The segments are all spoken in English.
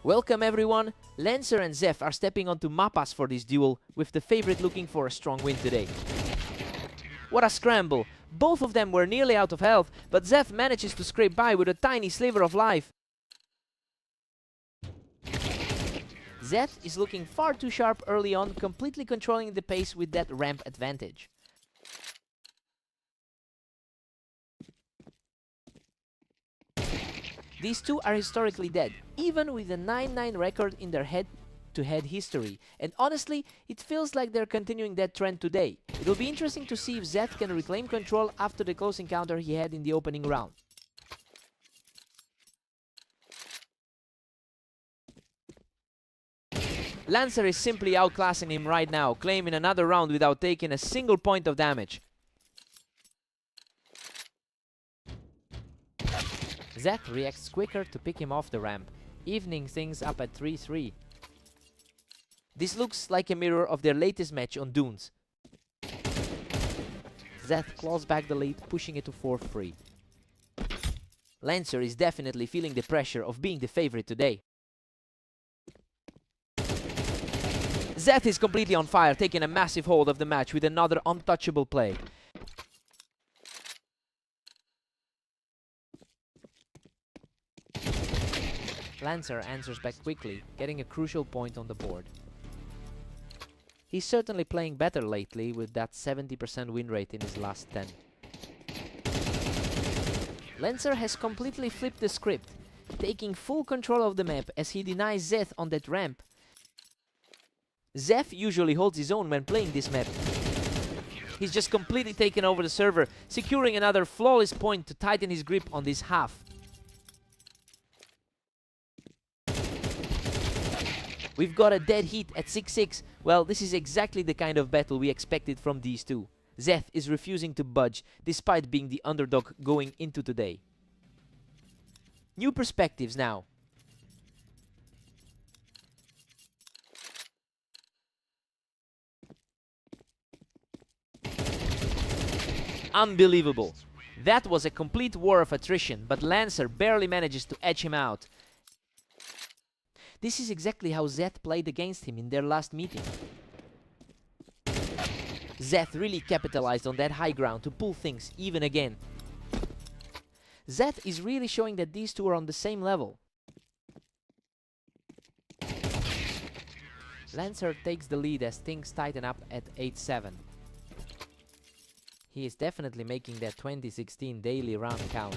Welcome everyone, Lancer and Zeph are stepping onto Mappas for this duel, with the favorite looking for a strong win today. What a scramble! Both of them were nearly out of health, but Zeph manages to scrape by with a tiny sliver of life. Zeph is looking far too sharp early on, completely controlling the pace with that ramp advantage. These two are historically dead, even with a 9-9 record in their head-to-head history, and honestly, it feels like they're continuing that trend today. It'll be interesting to see if Zeth can reclaim control after the close encounter he had in the opening round. Lancer is simply outclassing him right now, claiming another round without taking a single point of damage. Zeth reacts quicker to pick him off the ramp, evening things up at 3-3. This looks like a mirror of their latest match on Dunes. Zeth claws back the lead, pushing it to 4-3. Lancer is definitely feeling the pressure of being the favorite today. Zeth is completely on fire, taking a massive hold of the match with another untouchable play. Lancer answers back quickly, getting a crucial point on the board. He's certainly playing better lately with that 70% win rate in his last 10. Lancer has completely flipped the script, taking full control of the map as he denies Zeth on that ramp. Zeph usually holds his own when playing this map. He's just completely taken over the server, securing another flawless point to tighten his grip on this half. We've got a dead heat at 6-6. Well, this is exactly the kind of battle we expected from these two. Zeth is refusing to budge, despite being the underdog going into today. New perspectives now. Unbelievable. That was a complete war of attrition, but Lancer barely manages to edge him out. This is exactly how Zeth played against him in their last meeting. Zeth really capitalized on that high ground to pull things even again. Zeth is really showing that these two are on the same level. Lancer takes the lead as things tighten up at 8-7. He is definitely making that 2016 daily round count.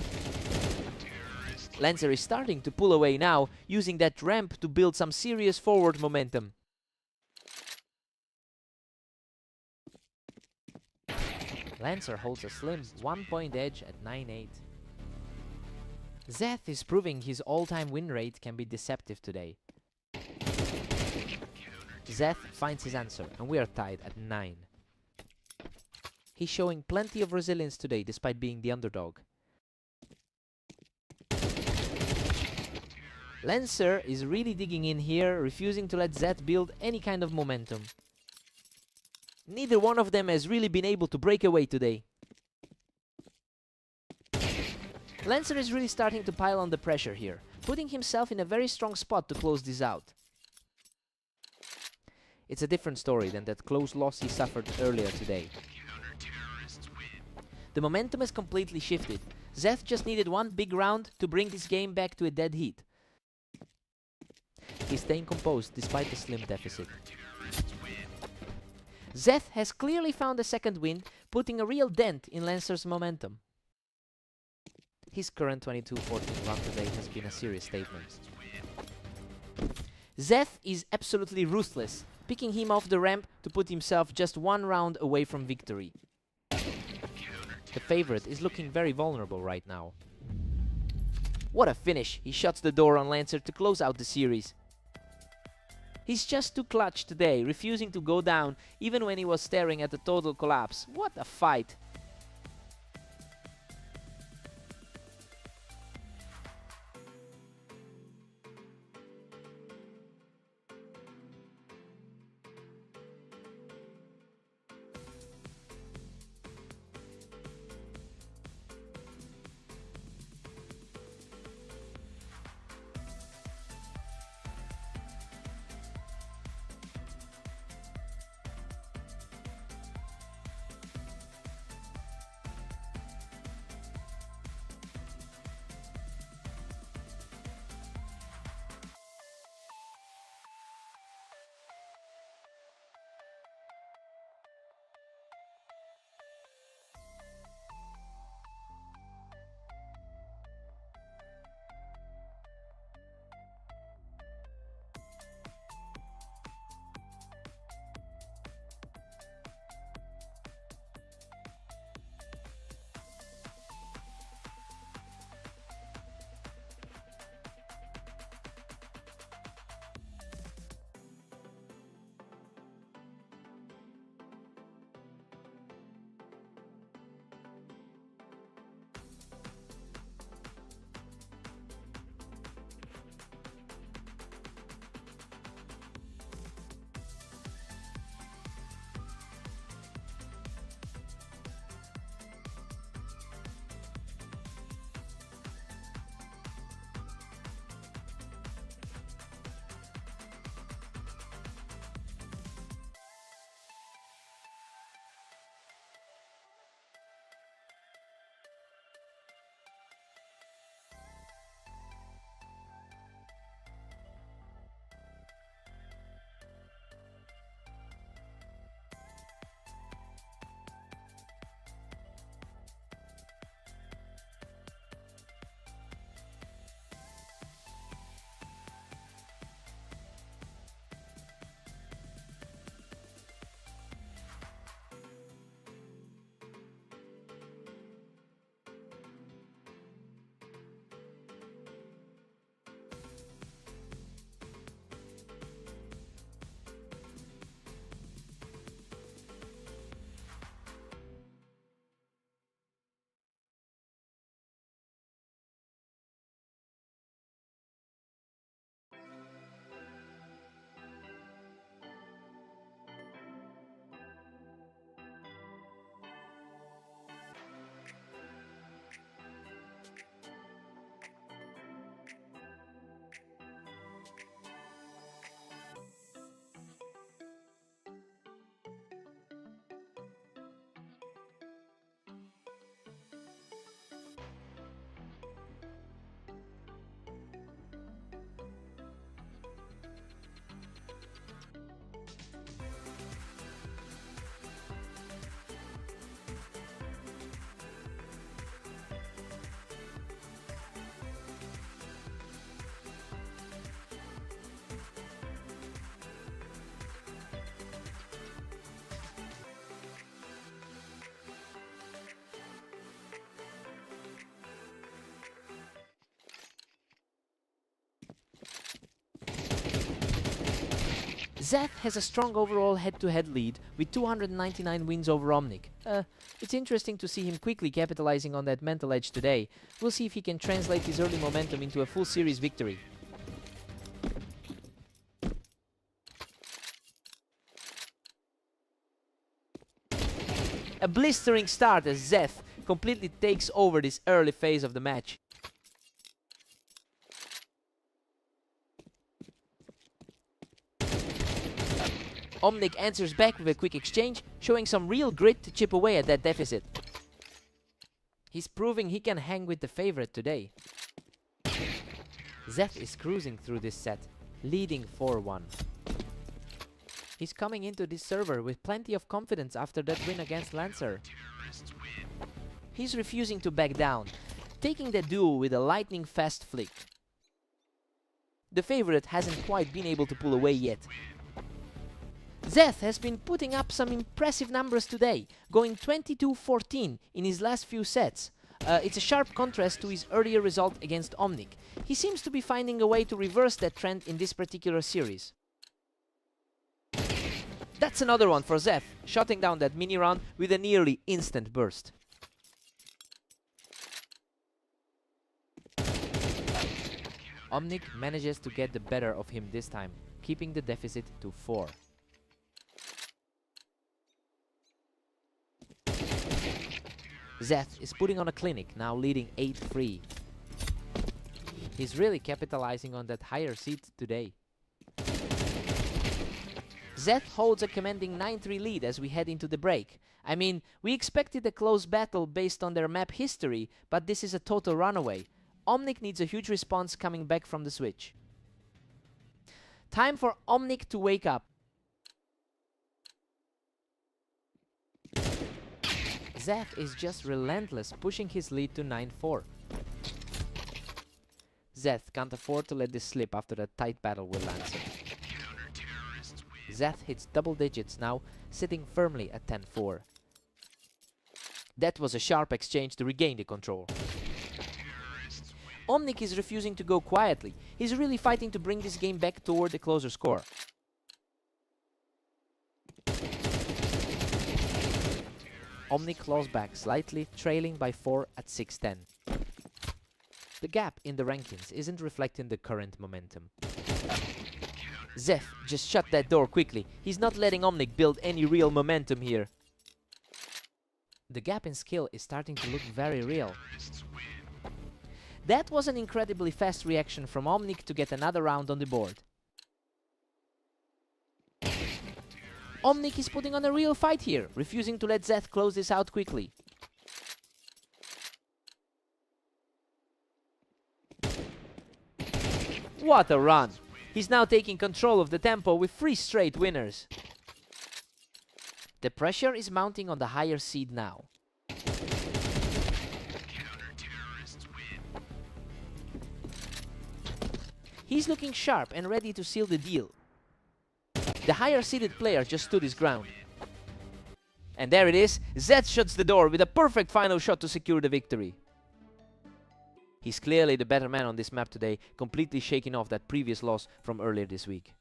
Lancer is starting to pull away now, using that ramp to build some serious forward momentum. Lancer holds a slim 1-point edge at 9-8. Zeth is proving his all-time win rate can be deceptive today. Zeth finds his answer, and we are tied at 9. He's showing plenty of resilience today despite being the underdog. Lancer is really digging in here, refusing to let Zeth build any kind of momentum. Neither one of them has really been able to break away today. Lancer is really starting to pile on the pressure here, putting himself in a very strong spot to close this out. It's a different story than that close loss he suffered earlier today. The momentum has completely shifted. Zeth just needed one big round to bring this game back to a dead heat. He's staying composed despite the slim deficit. Zeth has clearly found a second win, putting a real dent in Lancer's momentum. His current 22-14 run today has been a serious statement. Zeth is absolutely ruthless, picking him off the ramp to put himself just one round away from victory. The favorite is looking very vulnerable right now. What a finish! He shuts the door on Lancer to close out the series. He's just too clutch today, refusing to go down even when he was staring at the total collapse. What a fight! Zeth has a strong overall head-to-head lead with 299 wins over Omnic. It's interesting to see him quickly capitalizing on that mental edge today. We'll see if he can translate his early momentum into a full series victory. A blistering start as Zeth completely takes over this early phase of the match. Omnic answers back with a quick exchange, showing some real grit to chip away at that deficit. He's proving he can hang with the favorite today. Zeth is cruising through this set, leading 4-1. He's coming into this server with plenty of confidence after that win against Lancer. He's refusing to back down, taking the duel with a lightning-fast flick. The favorite hasn't quite been able to pull away yet. Zeth has been putting up some impressive numbers today, going 22-14 in his last few sets. It's a sharp contrast to his earlier result against Omnic. He seems to be finding a way to reverse that trend in this particular series. That's another one for Zeth, shutting down that mini round with a nearly instant burst. Omnic manages to get the better of him this time, keeping the deficit to 4. Zeth is putting on a clinic, now leading 8-3. He's really capitalizing on that higher seed today. Zeth holds a commanding 9-3 lead as we head into the break. I mean, we expected a close battle based on their map history, but this is a total runaway. Omnic needs a huge response coming back from the switch. Time for Omnic to wake up. Zeth is just relentless, pushing his lead to 9-4. Zeth can't afford to let this slip after a tight battle with Lancer. Zeth hits double digits now, sitting firmly at 10-4. That was a sharp exchange to regain the control. Omnic is refusing to go quietly. He's really fighting to bring this game back toward the closer score. Omnic claws back slightly, trailing by 4 at 6-10. The gap in the rankings isn't reflecting the current momentum. Zeth just shut that door quickly. He's not letting Omnic build any real momentum here. The gap in skill is starting to look very real. That was an incredibly fast reaction from Omnic to get another round on the board. Omnic is putting on a real fight here, refusing to let Zeth close this out quickly. What a run! He's now taking control of the tempo with 3 straight winners. The pressure is mounting on the higher seed now. He's looking sharp and ready to seal the deal. The higher seeded player just stood his ground. And there it is, Zeth shuts the door with a perfect final shot to secure the victory. He's clearly the better man on this map today, completely shaking off that previous loss from earlier this week.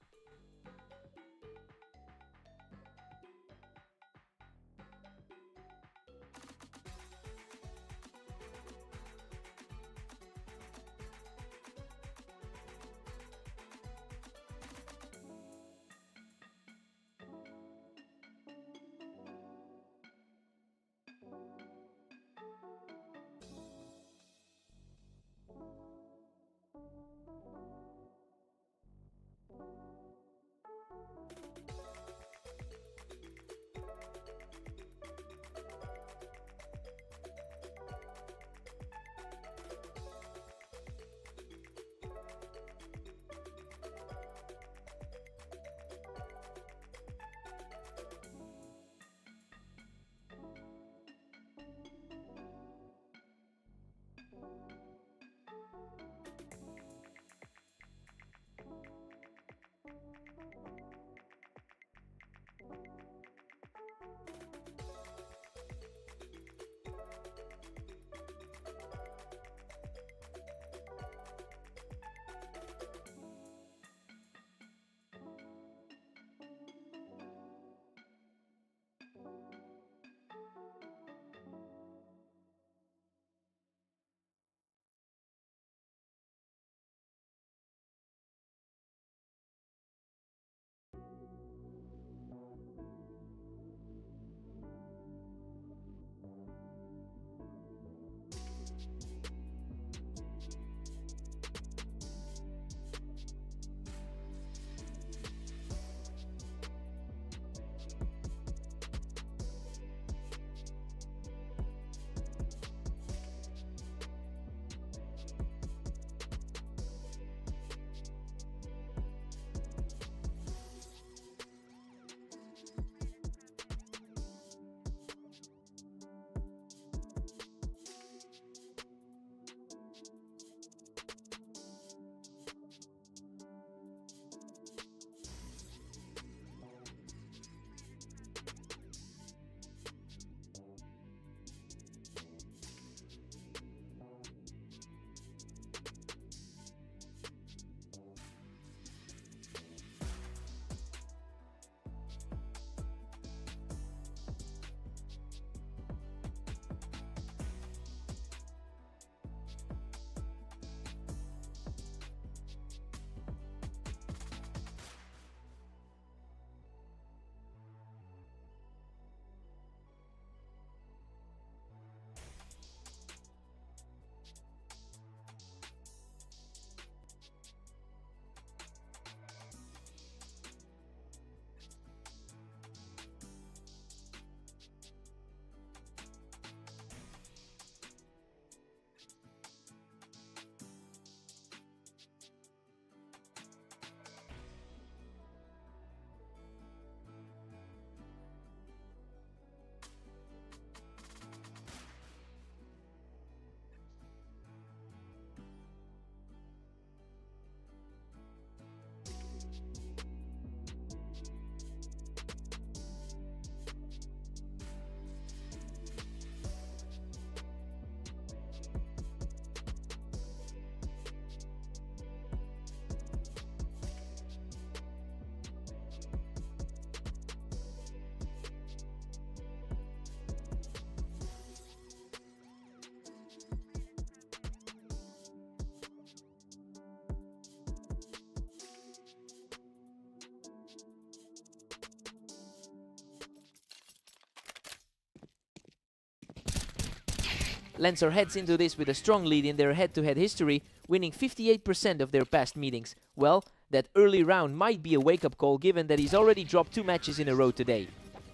Lancer heads into this with a strong lead in their head-to-head history, winning 58% of their past meetings. Well, that early round might be a wake-up call given that he's already dropped 2 matches in a row today.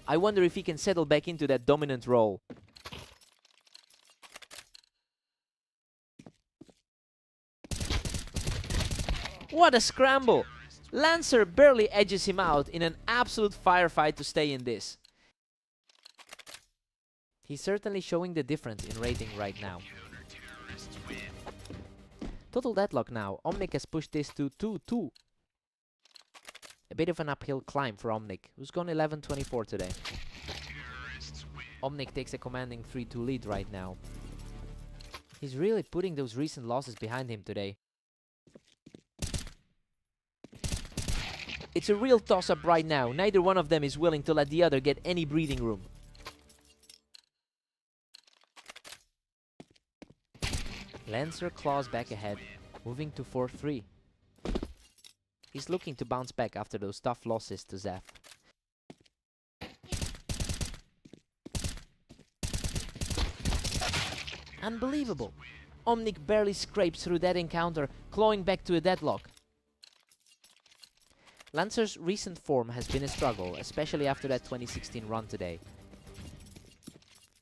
I wonder if he can settle back into that dominant role. What a scramble! Lancer barely edges him out in an absolute firefight to stay in this. He's certainly showing the difference in rating right now. Total deadlock now. Omnic has pushed this to 2-2. A bit of an uphill climb for Omnic, who's gone 11-24 today. Omnic takes a commanding 3-2 lead right now. He's really putting those recent losses behind him today. It's a real toss-up right now. Neither one of them is willing to let the other get any breathing room. Lancer claws back ahead, moving to 4-3. He's looking to bounce back after those tough losses to Zeph. Unbelievable! Omnic barely scrapes through that encounter, clawing back to a deadlock. Lancer's recent form has been a struggle, especially after that 2016 run today.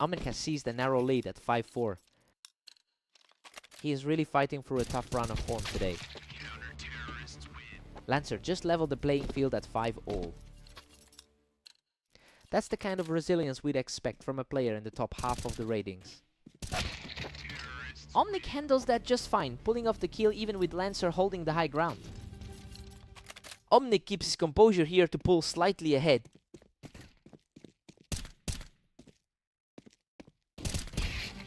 Omnic has seized a narrow lead at 5-4. He is really fighting for a tough run of form today. Lancer just leveled the playing field at 5-all. That's the kind of resilience we'd expect from a player in the top half of the ratings. Omnic handles that just fine, pulling off the kill even with Lancer holding the high ground. Omnic keeps his composure here to pull slightly ahead.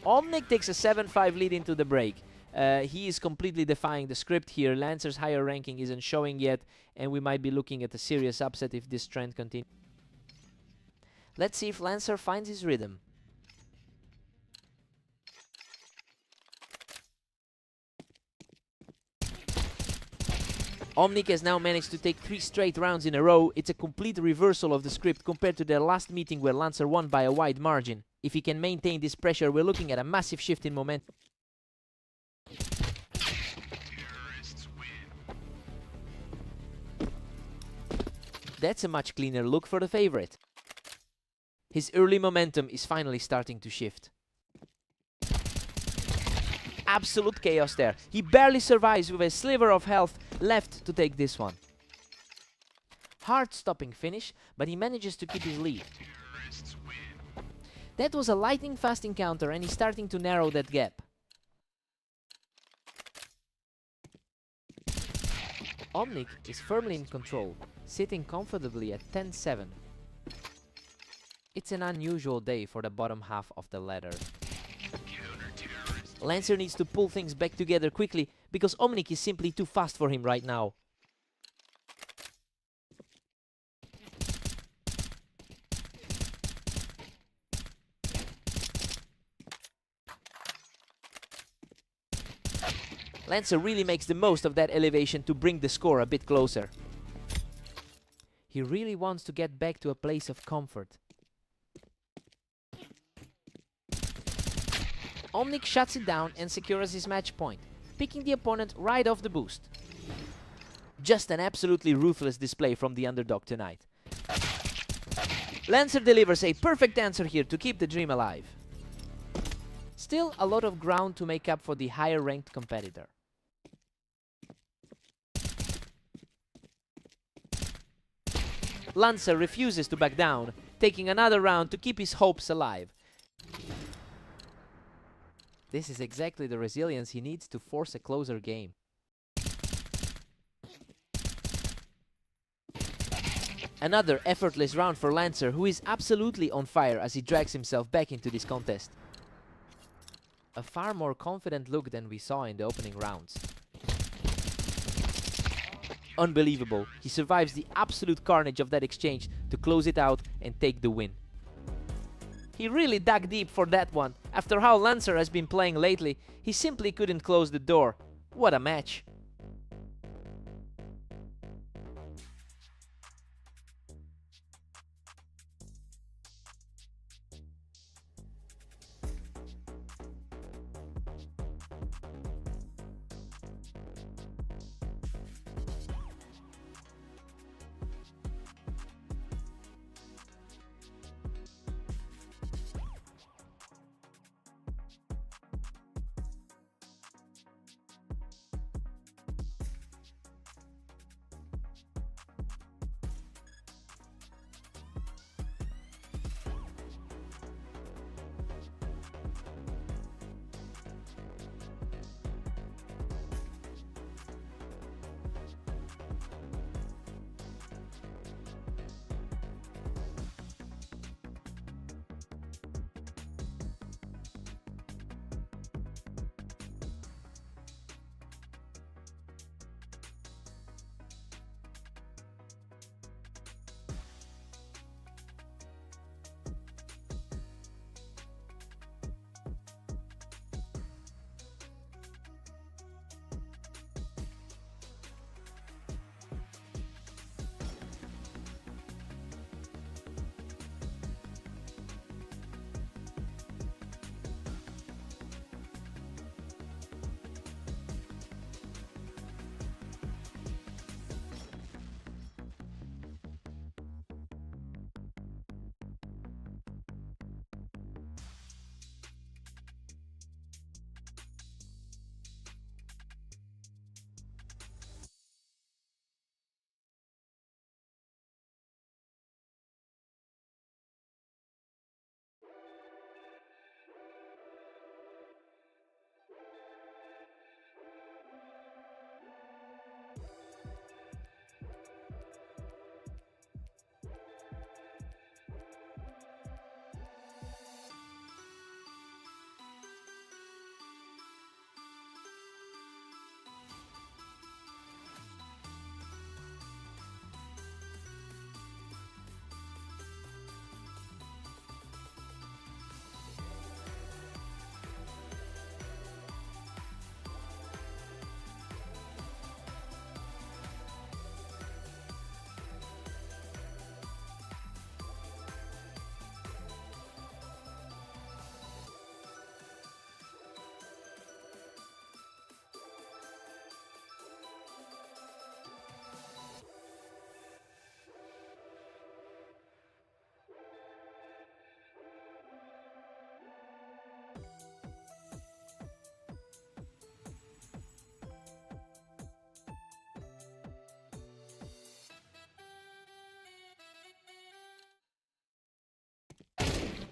Omnic takes a 7-5 lead into the break. He is completely defying the script here. Lancer's higher ranking isn't showing yet, and we might be looking at a serious upset if this trend continues. Let's see if Lancer finds his rhythm. Omnic has now managed to take 3 straight rounds in a row. It's a complete reversal of the script compared to their last meeting where Lancer won by a wide margin. If he can maintain this pressure, we're looking at a massive shift in momentum. That's a much cleaner look for the favorite. His early momentum is finally starting to shift. Absolute chaos there. He barely survives with a sliver of health left to take this one. Hard stopping finish, but he manages to keep his lead. That was a lightning fast encounter and he's starting to narrow that gap. Omnic is firmly in control, sitting comfortably at 10-7. It's an unusual day for the bottom half of the ladder. Lancer needs to pull things back together quickly because Omnic is simply too fast for him right now. Lancer really makes the most of that elevation to bring the score a bit closer. He really wants to get back to a place of comfort. Omnic shuts it down and secures his match point, picking the opponent right off the boost. Just an absolutely ruthless display from the underdog tonight. Lancer delivers a perfect answer here to keep the dream alive. Still a lot of ground to make up for the higher ranked competitor. Lancer refuses to back down, taking another round to keep his hopes alive. This is exactly the resilience he needs to force a closer game. Another effortless round for Lancer, who is absolutely on fire as he drags himself back into this contest. A far more confident look than we saw in the opening rounds. Unbelievable. He survives the absolute carnage of that exchange to close it out and take the win. He really dug deep for that one. After how Lancer has been playing lately, he simply couldn't close the door. What a match.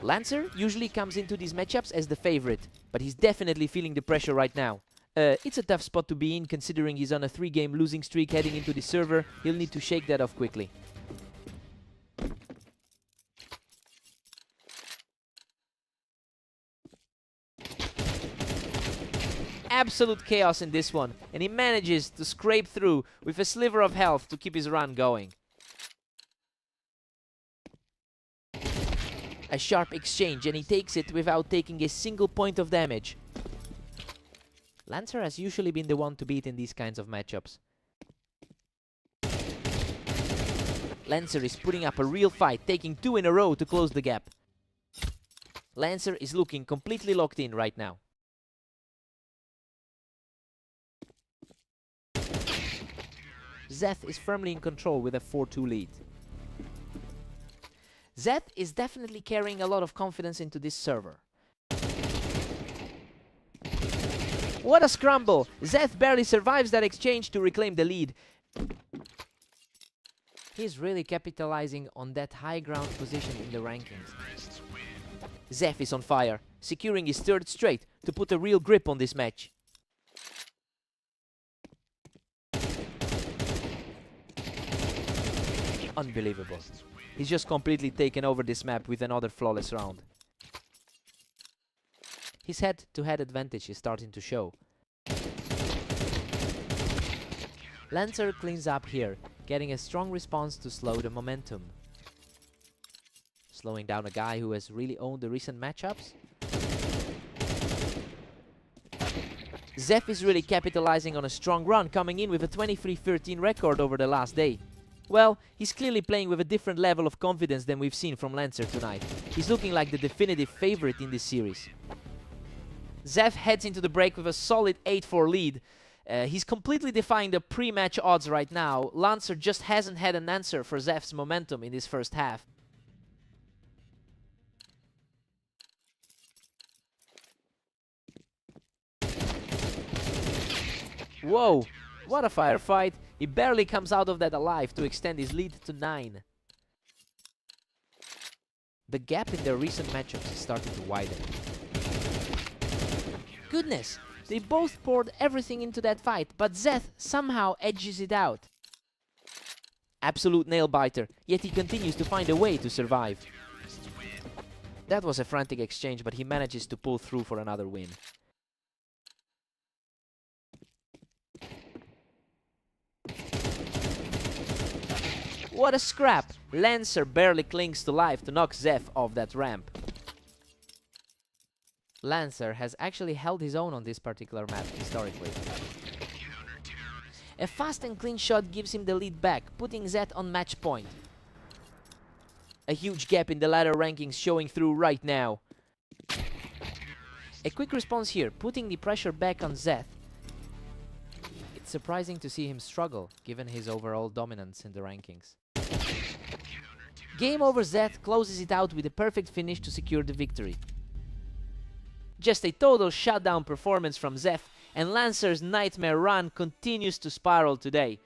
Lancer usually comes into these matchups as the favorite, but he's definitely feeling the pressure right now. It's a tough spot to be in, considering he's on a 3-game losing streak heading into the server. He'll need to shake that off quickly. Absolute chaos in this one, and he manages to scrape through with a sliver of health to keep his run going. A sharp exchange, and he takes it without taking a single point of damage. Lancer has usually been the one to beat in these kinds of matchups. Lancer is putting up a real fight, taking 2 in a row to close the gap. Lancer is looking completely locked in right now. Zeth is firmly in control with a 4-2 lead. Zeth is definitely carrying a lot of confidence into this server. What a scramble! Zeth barely survives that exchange to reclaim the lead. He's really capitalizing on that high ground position in the rankings. Zeth is on fire, securing his 3rd straight to put a real grip on this match. Unbelievable. He's just completely taken over this map with another flawless round. His head-to-head advantage is starting to show. Lancer cleans up here, getting a strong response to slow the momentum. Slowing down a guy who has really owned the recent matchups. Zeth is really capitalizing on a strong run, coming in with a 23-13 record over the last day. Well, he's clearly playing with a different level of confidence than we've seen from Lancer tonight. He's looking like the definitive favorite in this series. Zeth heads into the break with a solid 8-4 lead. He's completely defying the pre-match odds right now. Lancer just hasn't had an answer for Zeth's momentum in this first half. Whoa, what a firefight. He barely comes out of that alive to extend his lead to 9. The gap in their recent matchups is starting to widen. Goodness, they both poured everything into that fight, but Zeth somehow edges it out. Absolute nail-biter, yet he continues to find a way to survive. That was a frantic exchange, but he manages to pull through for another win. What a scrap! Lancer barely clings to life to knock Zeth off that ramp. Lancer has actually held his own on this particular map historically. A fast and clean shot gives him the lead back, putting Zeth on match point. A huge gap in the ladder rankings showing through right now. A quick response here, putting the pressure back on Zeth. It's surprising to see him struggle, given his overall dominance in the rankings. Game over. Zeth closes it out with a perfect finish to secure the victory. Just a total shutdown performance from Zeth, and Lancer's nightmare run continues to spiral today.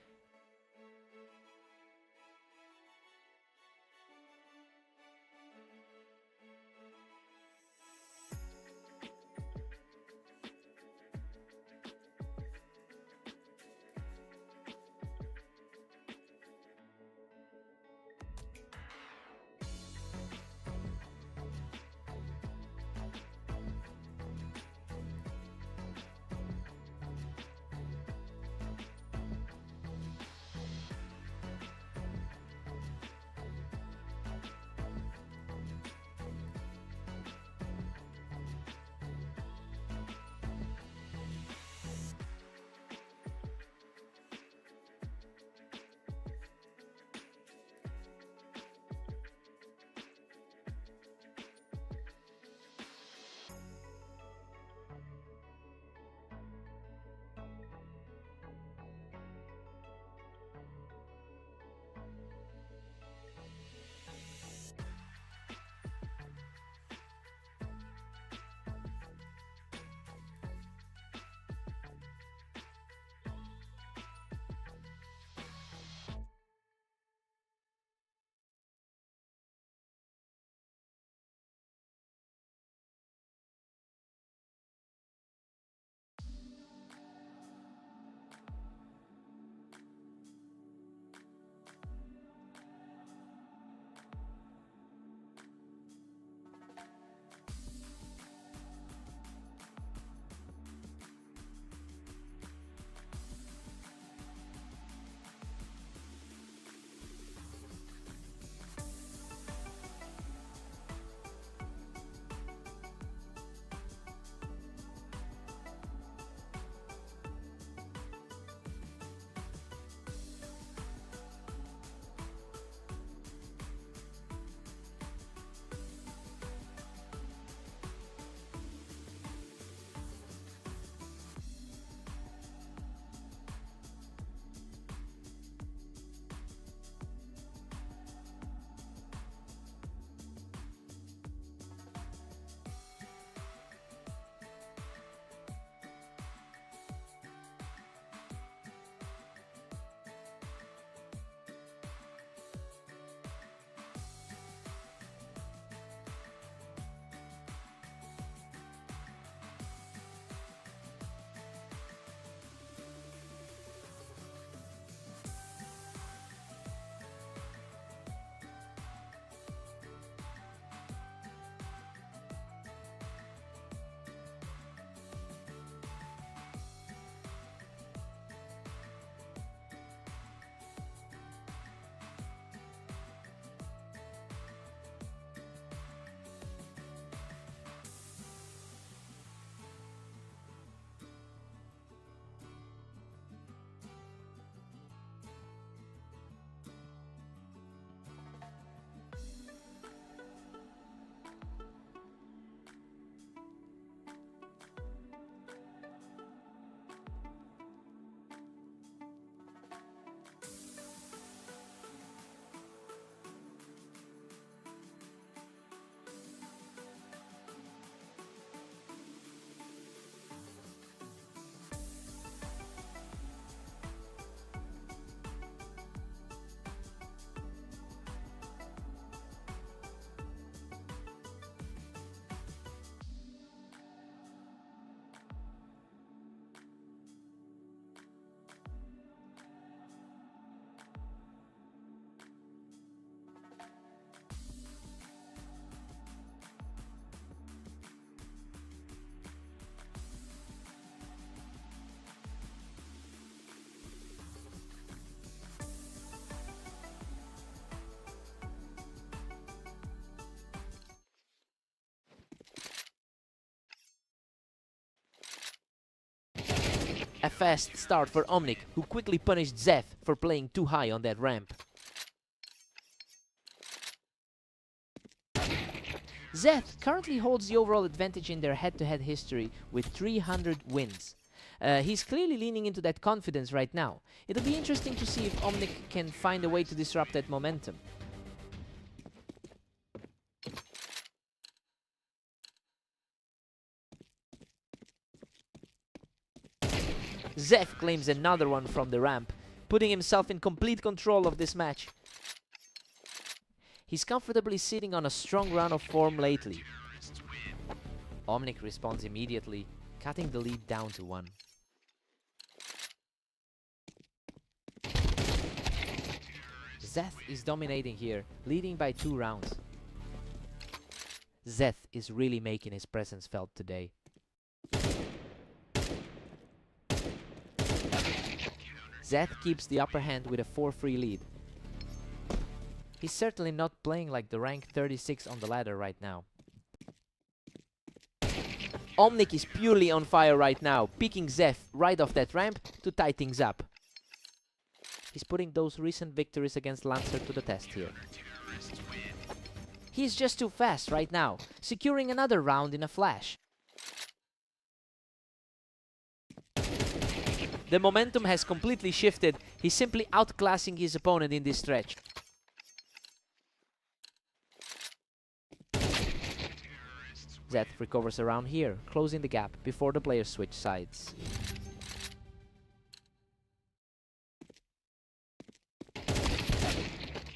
A fast start for Omnic, who quickly punished Zeth for playing too high on that ramp. Zeth currently holds the overall advantage in their head-to-head history with 300 wins. He's clearly leaning into that confidence right now. It'll be interesting to see if Omnic can find a way to disrupt that momentum. Zeth claims another one from the ramp, putting himself in complete control of this match. He's comfortably sitting on a strong run of form lately. Omnic responds immediately, cutting the lead down to 1. Zeth is dominating here, leading by 2 rounds. Zeth is really making his presence felt today. Zeth keeps the upper hand with a 4-3 lead. He's certainly not playing like the rank 36 on the ladder right now. Omnic is purely on fire right now, picking Zeth right off that ramp to tie things up. He's putting those recent victories against Lancer to the test here. He's just too fast right now, securing another round in a flash. The momentum has completely shifted. He's simply outclassing his opponent in this stretch. Zeth recovers around here, closing the gap before the players switch sides.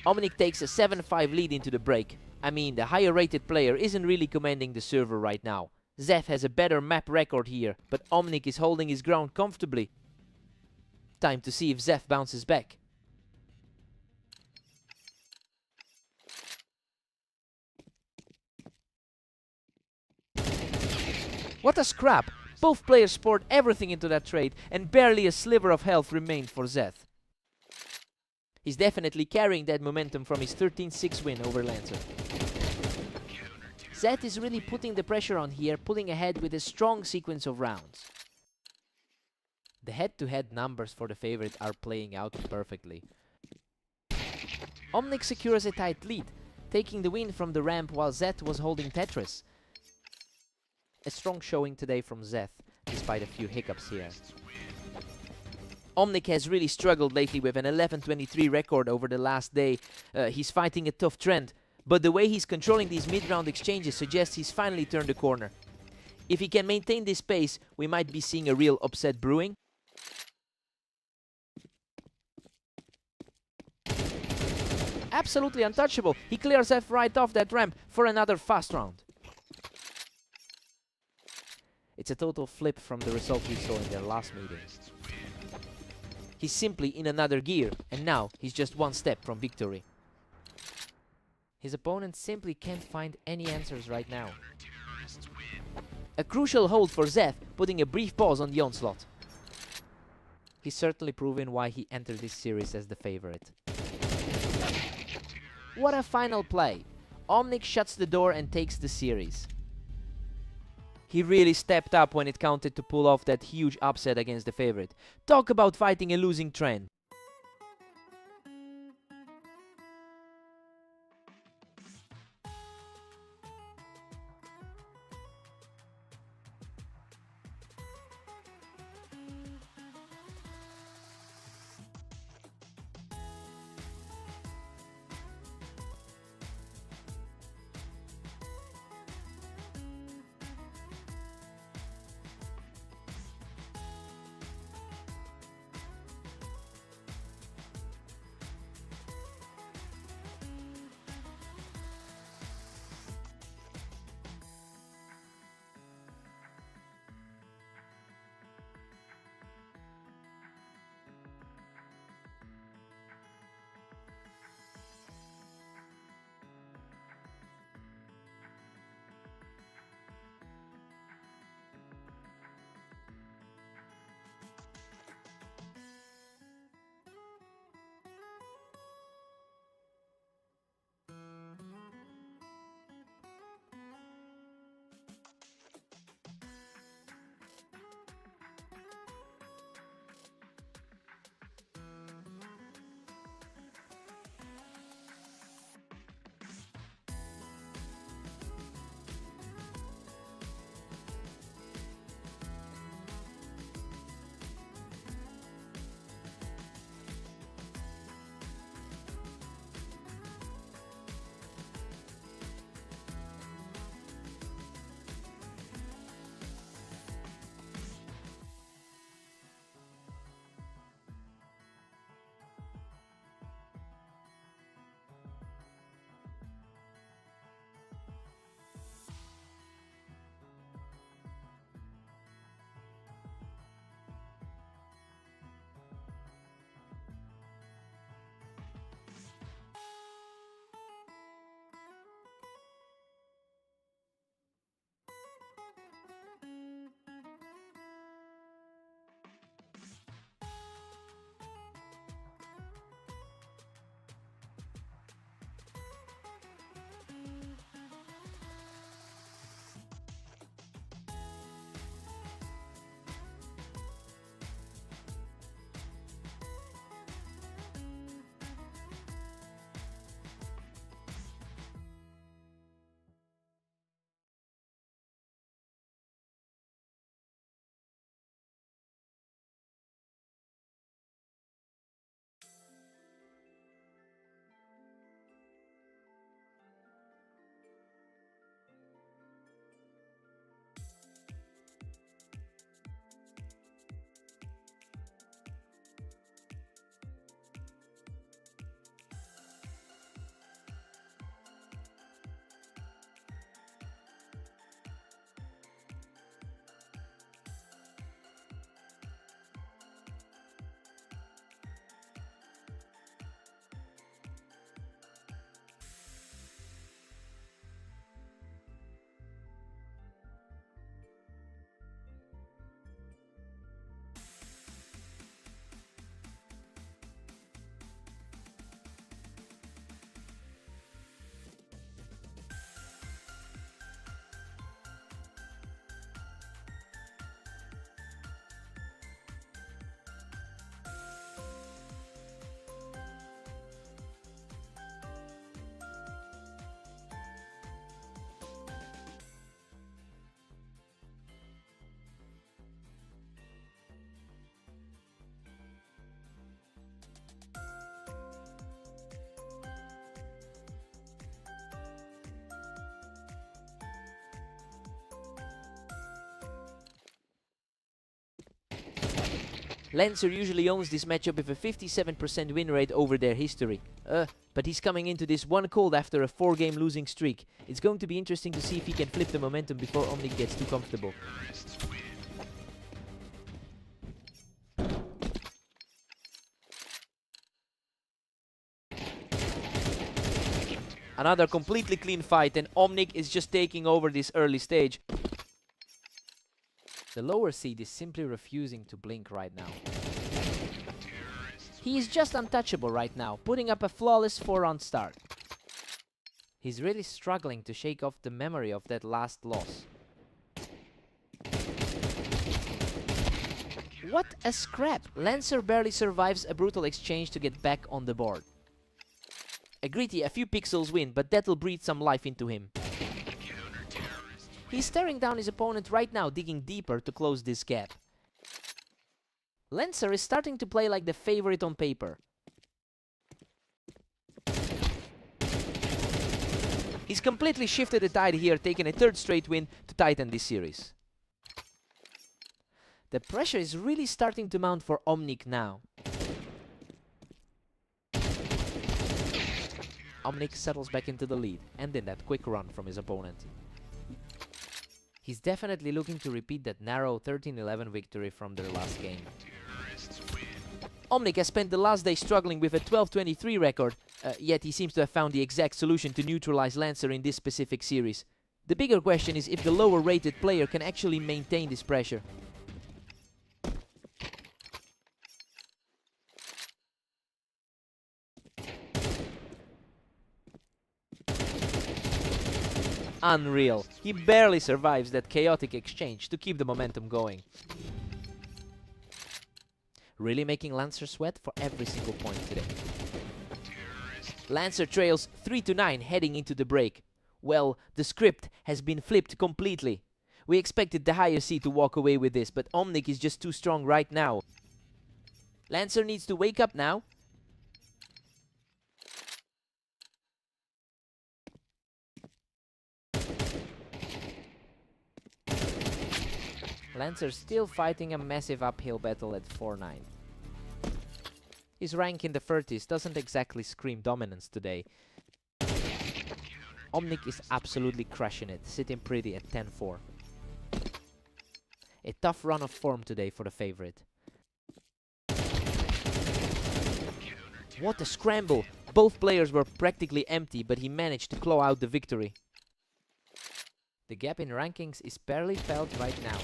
Omnic takes a 7-5 lead into the break. I mean, the higher rated player isn't really commanding the server right now. Zeth has a better map record here, but Omnic is holding his ground comfortably. Time to see if Zeth bounces back. What a scrap! Both players poured everything into that trade, and barely a sliver of health remained for Zeth. He's definitely carrying that momentum from his 13-6 win over Lancer. Zeth is really putting the pressure on here, pulling ahead with a strong sequence of rounds. The head-to-head numbers for the favorite are playing out perfectly. Omnic secures a tight lead, taking the win from the ramp while Zeth was holding Tetris. A strong showing today from Zeth, despite a few hiccups here. Omnic has really struggled lately with an 11-23 record over the last day. He's fighting a tough trend, but the way he's controlling these mid-round exchanges suggests he's finally turned the corner. If he can maintain this pace, we might be seeing a real upset brewing. Absolutely untouchable. He clears Zeth right off that ramp for another fast round. It's a total flip from the result we saw in their last meeting. He's simply in another gear, and now he's just one step from victory. His opponent simply can't find any answers right now. A crucial hold for Zeth, putting a brief pause on the onslaught. He's certainly proven why he entered this series as the favorite. What a final play! Omnic shuts the door and takes the series. He really stepped up when it counted to pull off that huge upset against the favorite. Talk about fighting a losing trend. Lancer usually owns this matchup with a 57% win rate over their history. But he's coming into this one cold after a 4-game losing streak. It's going to be interesting to see if he can flip the momentum before Omnic gets too comfortable. Another completely clean fight, and Omnic is just taking over this early stage. The lower seed is simply refusing to blink right now. He is just untouchable right now, putting up a flawless 4-round start. He's really struggling to shake off the memory of that last loss. What a scrap! Lancer barely survives a brutal exchange to get back on the board. A gritty, a few pixels win, but that'll breathe some life into him. He's staring down his opponent right now, digging deeper to close this gap. Lancer is starting to play like the favorite on paper. He's completely shifted the tide here, taking a 3rd straight win to tighten this series. The pressure is really starting to mount for Omnic now. Omnic settles back into the lead, ending that quick run from his opponent. He's definitely looking to repeat that narrow 13-11 victory from their last game. Omnic has spent the last day struggling with a 12-23 record, yet he seems to have found the exact solution to neutralize Lancer in this specific series. The bigger question is if the lower rated player can actually maintain this pressure. Unreal. He barely survives that chaotic exchange to keep the momentum going. Really making Lancer sweat for every single point today. Lancer trails 3-9 heading into the break. Well, the script has been flipped completely. We expected the higher seed to walk away with this, but Omnic is just too strong right now. Lancer needs to wake up now. Lancer still fighting a massive uphill battle at 4-9. His rank in the 30s doesn't exactly scream dominance today. Omnic is absolutely crushing it, sitting pretty at 10-4. A tough run of form today for the favorite. What a scramble! Both players were practically empty, but he managed to claw out the victory. The gap in rankings is barely felt right now.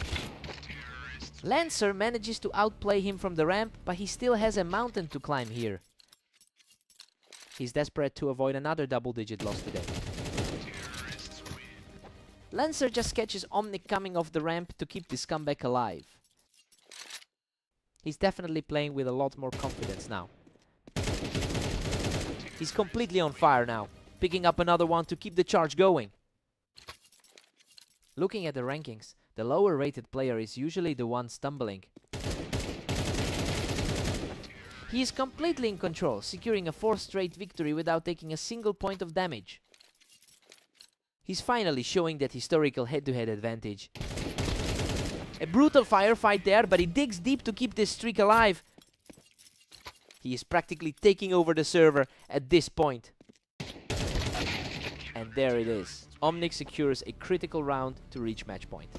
Lancer manages to outplay him from the ramp, but he still has a mountain to climb here. He's desperate to avoid another double-digit loss today. Lancer just catches Omnic coming off the ramp to keep this comeback alive. He's definitely playing with a lot more confidence now. He's completely on fire now, picking up another one to keep the charge going. Looking at the rankings, the lower rated player is usually the one stumbling. He is completely in control, securing a 4th straight victory without taking a single point of damage. He's finally showing that historical head-to-head advantage. A brutal firefight there, but he digs deep to keep this streak alive. He is practically taking over the server at this point. And there it is. Omnic secures a critical round to reach match point.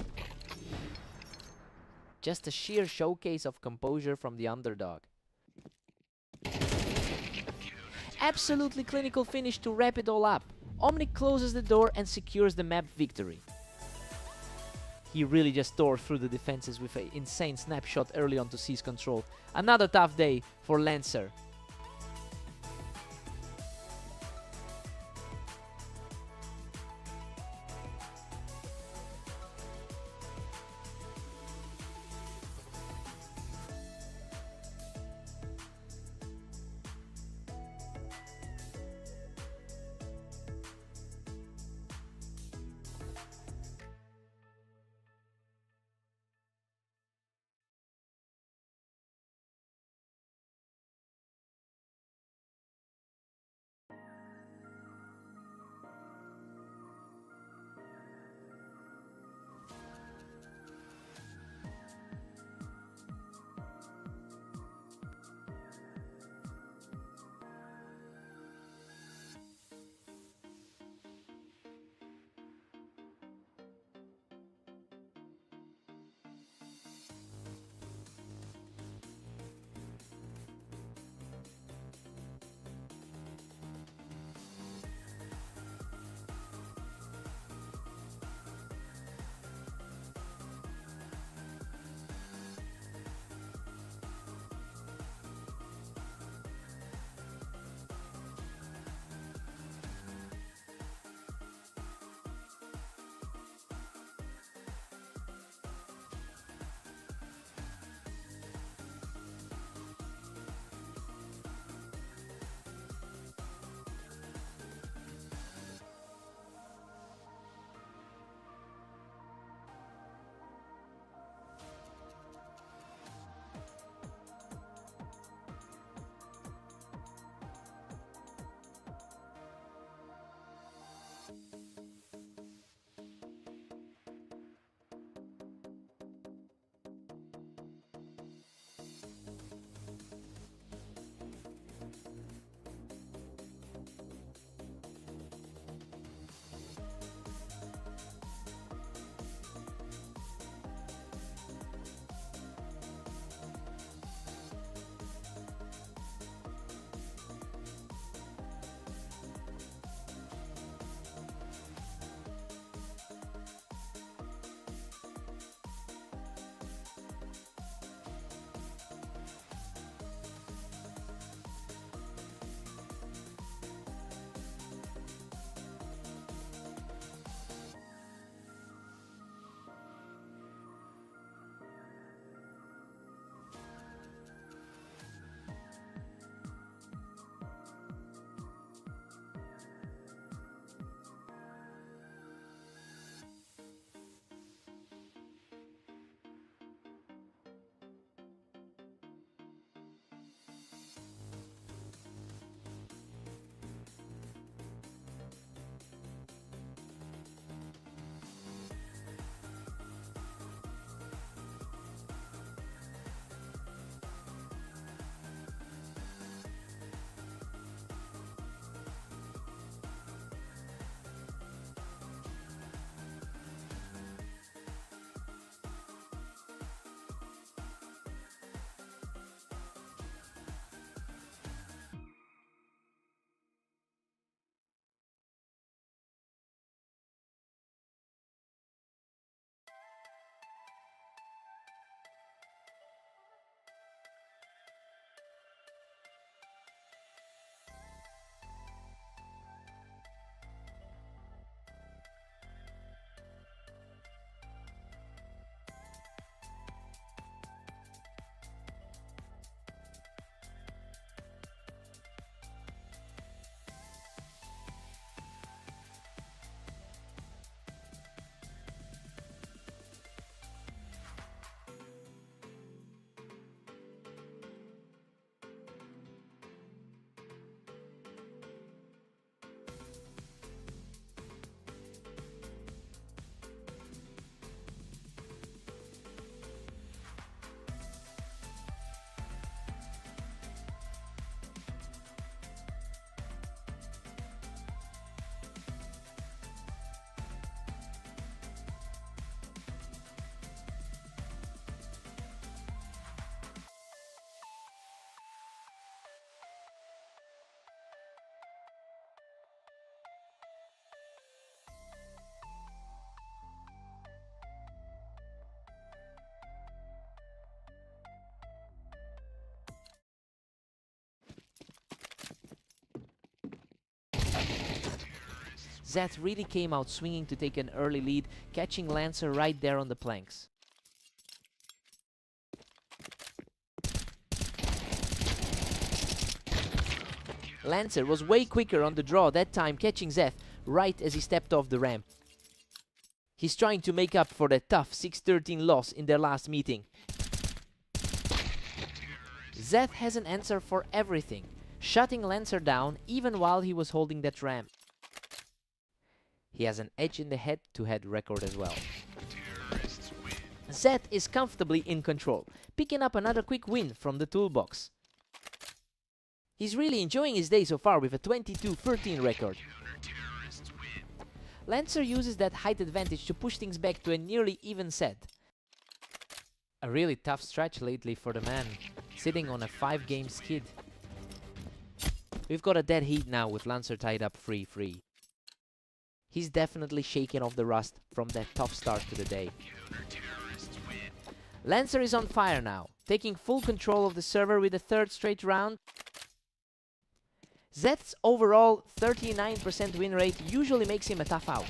Just a sheer showcase of composure from the underdog. Absolutely clinical finish to wrap it all up. Omnic closes the door and secures the map victory. He really just tore through the defenses with an insane snapshot early on to seize control. Another tough day for Lancer. Zeth really came out swinging to take an early lead, catching Lancer right there on the planks. Lancer was way quicker on the draw that time, catching Zeth right as he stepped off the ramp. He's trying to make up for that tough 6-13 loss in their last meeting. Zeth has an answer for everything, shutting Lancer down even while he was holding that ramp. He has an edge in the head-to-head record as well. Zeth is comfortably in control, picking up another quick win from the toolbox. He's really enjoying his day so far with a 22-13 record. Lancer uses that height advantage to push things back to a nearly even set. A really tough stretch lately for the man, sitting on a 5-game skid. We've got a dead heat now with Lancer tied up 3-3. He's definitely shaking off the rust from that tough start to the day. Lancer is on fire now, taking full control of the server with a third straight round. Zeth's overall 39% win rate usually makes him a tough out.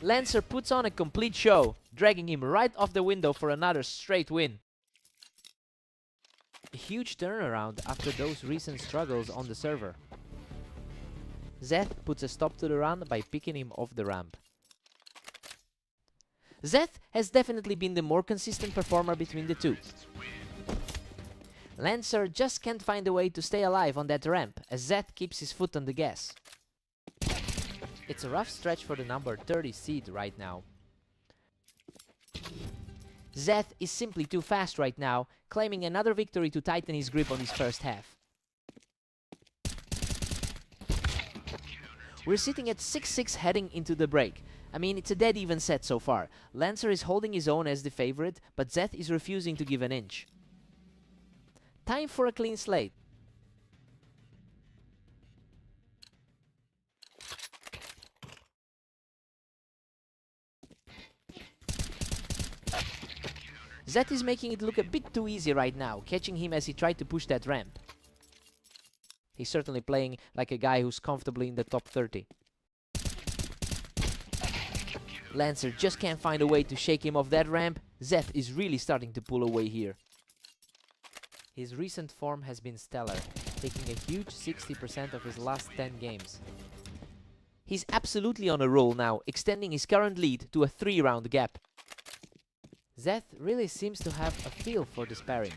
Lancer puts on a complete show, dragging him right off the window for another straight win. A huge turnaround after those recent struggles on the server. Zeth puts a stop to the run by picking him off the ramp. Zeth has definitely been the more consistent performer between the two. Lancer just can't find a way to stay alive on that ramp, as Zeth keeps his foot on the gas. It's a rough stretch for the number 30 seed right now. Zeth is simply too fast right now, claiming another victory to tighten his grip on his first half. We're sitting at 6-6 heading into the break. I mean, it's a dead even set so far. Lancer is holding his own as the favorite, but Zeth is refusing to give an inch. Time for a clean slate. Zeth is making it look a bit too easy right now, catching him as he tried to push that ramp. He's certainly playing like a guy who's comfortably in the top 30. Lancer just can't find a way to shake him off that ramp. Zeth is really starting to pull away here. His recent form has been stellar, taking a huge 60% of his last 10 games. He's absolutely on a roll now, extending his current lead to a 3-round gap. Zeth really seems to have a feel for the sparring.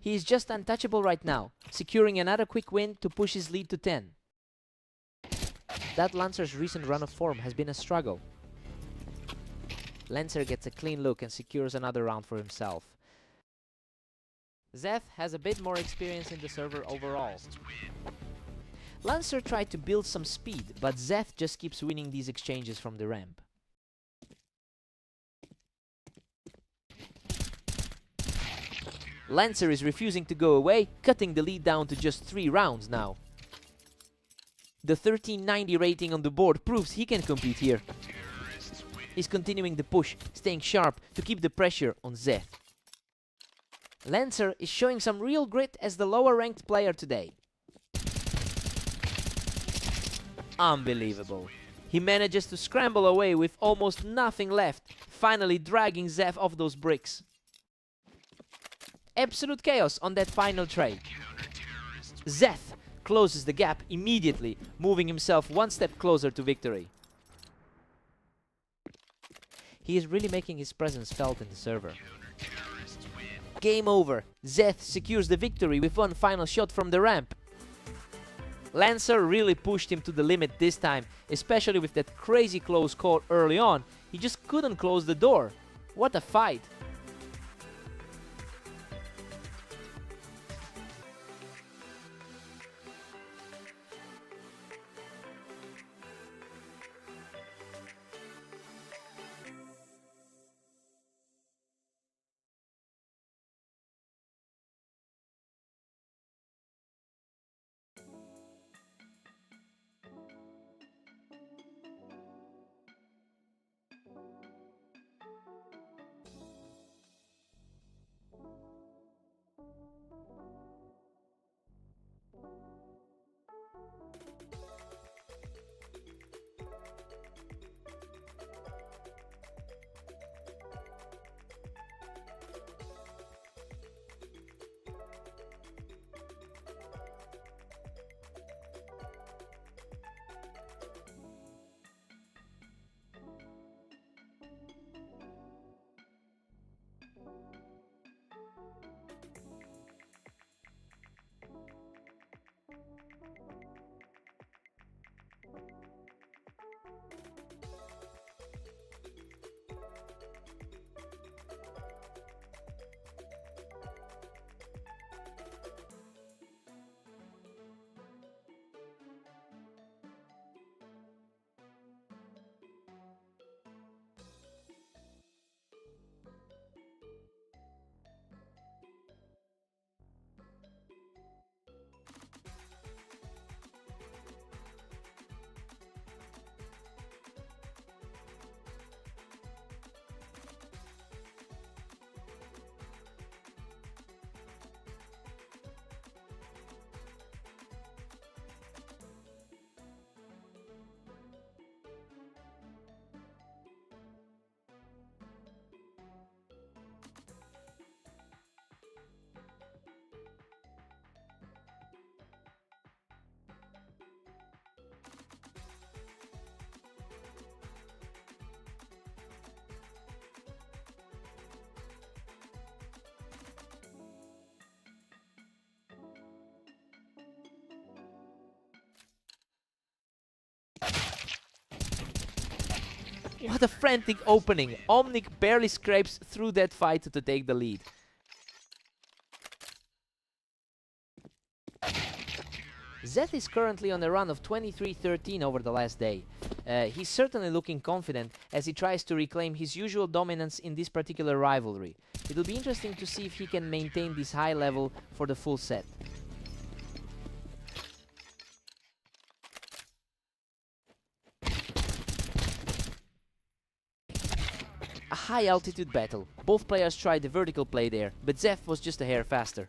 He is just untouchable right now, securing another quick win to push his lead to 10. That Lancer's recent run of form has been a struggle. Lancer gets a clean look and secures another round for himself. Zeth has a bit more experience in the server overall. Lancer tried to build some speed, but Zeth just keeps winning these exchanges from the ramp. Lancer is refusing to go away, cutting the lead down to just 3 rounds now. The 1390 rating on the board proves he can compete here. He's continuing the push, staying sharp to keep the pressure on Zeth. Lancer is showing some real grit as the lower ranked player today. Unbelievable. He manages to scramble away with almost nothing left, finally dragging Zeth off those bricks. Absolute chaos on that final trade. Zeth closes the gap immediately, moving himself one step closer to victory. He is really making his presence felt in the server. Game over. Zeth secures the victory with one final shot from the ramp. Lancer really pushed him to the limit this time, especially with that crazy close call early on. He just couldn't close the door. What a fight. What a frantic opening! Omnic barely scrapes through that fight to take the lead. Zeth is currently on a run of 23-13 over the last day. He's certainly looking confident as he tries to reclaim his usual dominance in this particular rivalry. It'll be interesting to see if he can maintain this high level for the full set. A high altitude battle. Both players tried the vertical play there, but Zeth was just a hair faster.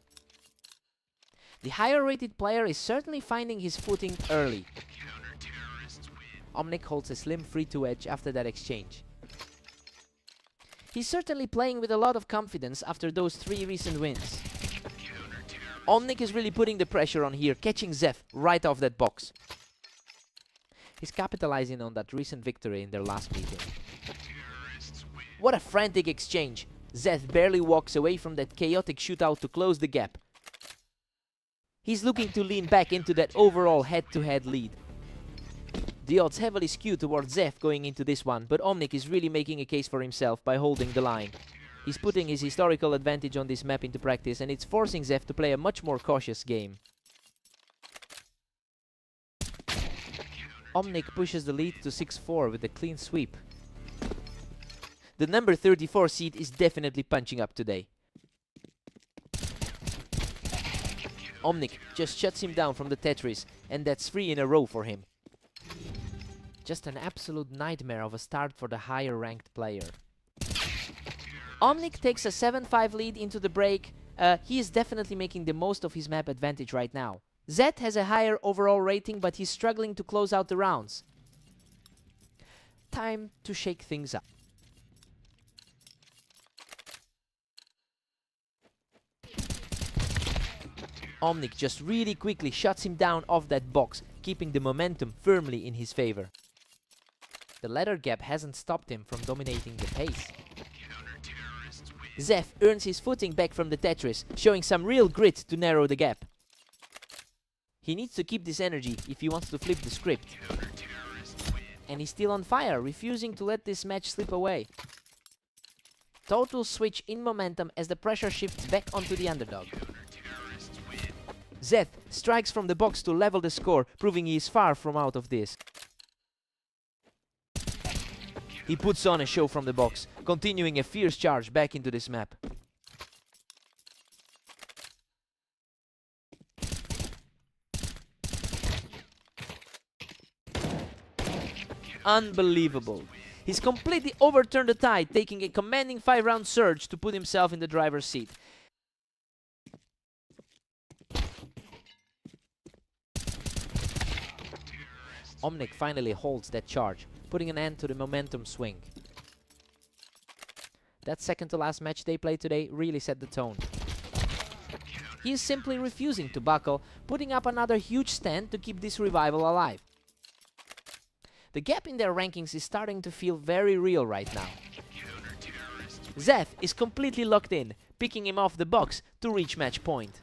The higher rated player is certainly finding his footing early. Omnic holds a slim 3-2 edge after that exchange. He's certainly playing with a lot of confidence after those 3 recent wins. Omnic is really putting the pressure on here, catching Zeth right off that box. He's capitalizing on that recent victory in their last meeting. What a frantic exchange! Zeth barely walks away from that chaotic shootout to close the gap. He's looking to lean back into that overall head-to-head lead. The odds heavily skew towards Zeth going into this one, but Omnic is really making a case for himself by holding the line. He's putting his historical advantage on this map into practice, and it's forcing Zeth to play a much more cautious game. Omnic pushes the lead to 6-4 with a clean sweep. The number 34 seed is definitely punching up today. Omnic just shuts him down from the Tetris, and that's 3 in a row for him. Just an absolute nightmare of a start for the higher ranked player. Omnic takes a 7-5 lead into the break. He is definitely making the most of his map advantage right now. Zeth has a higher overall rating, but he's struggling to close out the rounds. Time to shake things up. Omnic just really quickly shuts him down off that box, keeping the momentum firmly in his favor. The ladder gap hasn't stopped him from dominating the pace. Zeth earns his footing back from the Tetris, showing some real grit to narrow the gap. He needs to keep this energy if he wants to flip the script. And he's still on fire, refusing to let this match slip away. Total switch in momentum as the pressure shifts back onto the underdog. Zeth strikes from the box to level the score, proving he is far from out of this. He puts on a show from the box, continuing a fierce charge back into this map. Unbelievable. He's completely overturned the tide, taking a commanding 5-round surge to put himself in the driver's seat. Omnic finally holds that charge, putting an end to the momentum swing. That second to last match they played today really set the tone. He is simply refusing to buckle, putting up another huge stand to keep this revival alive. The gap in their rankings is starting to feel very real right now. Zeth is completely locked in, picking him off the box to reach match point.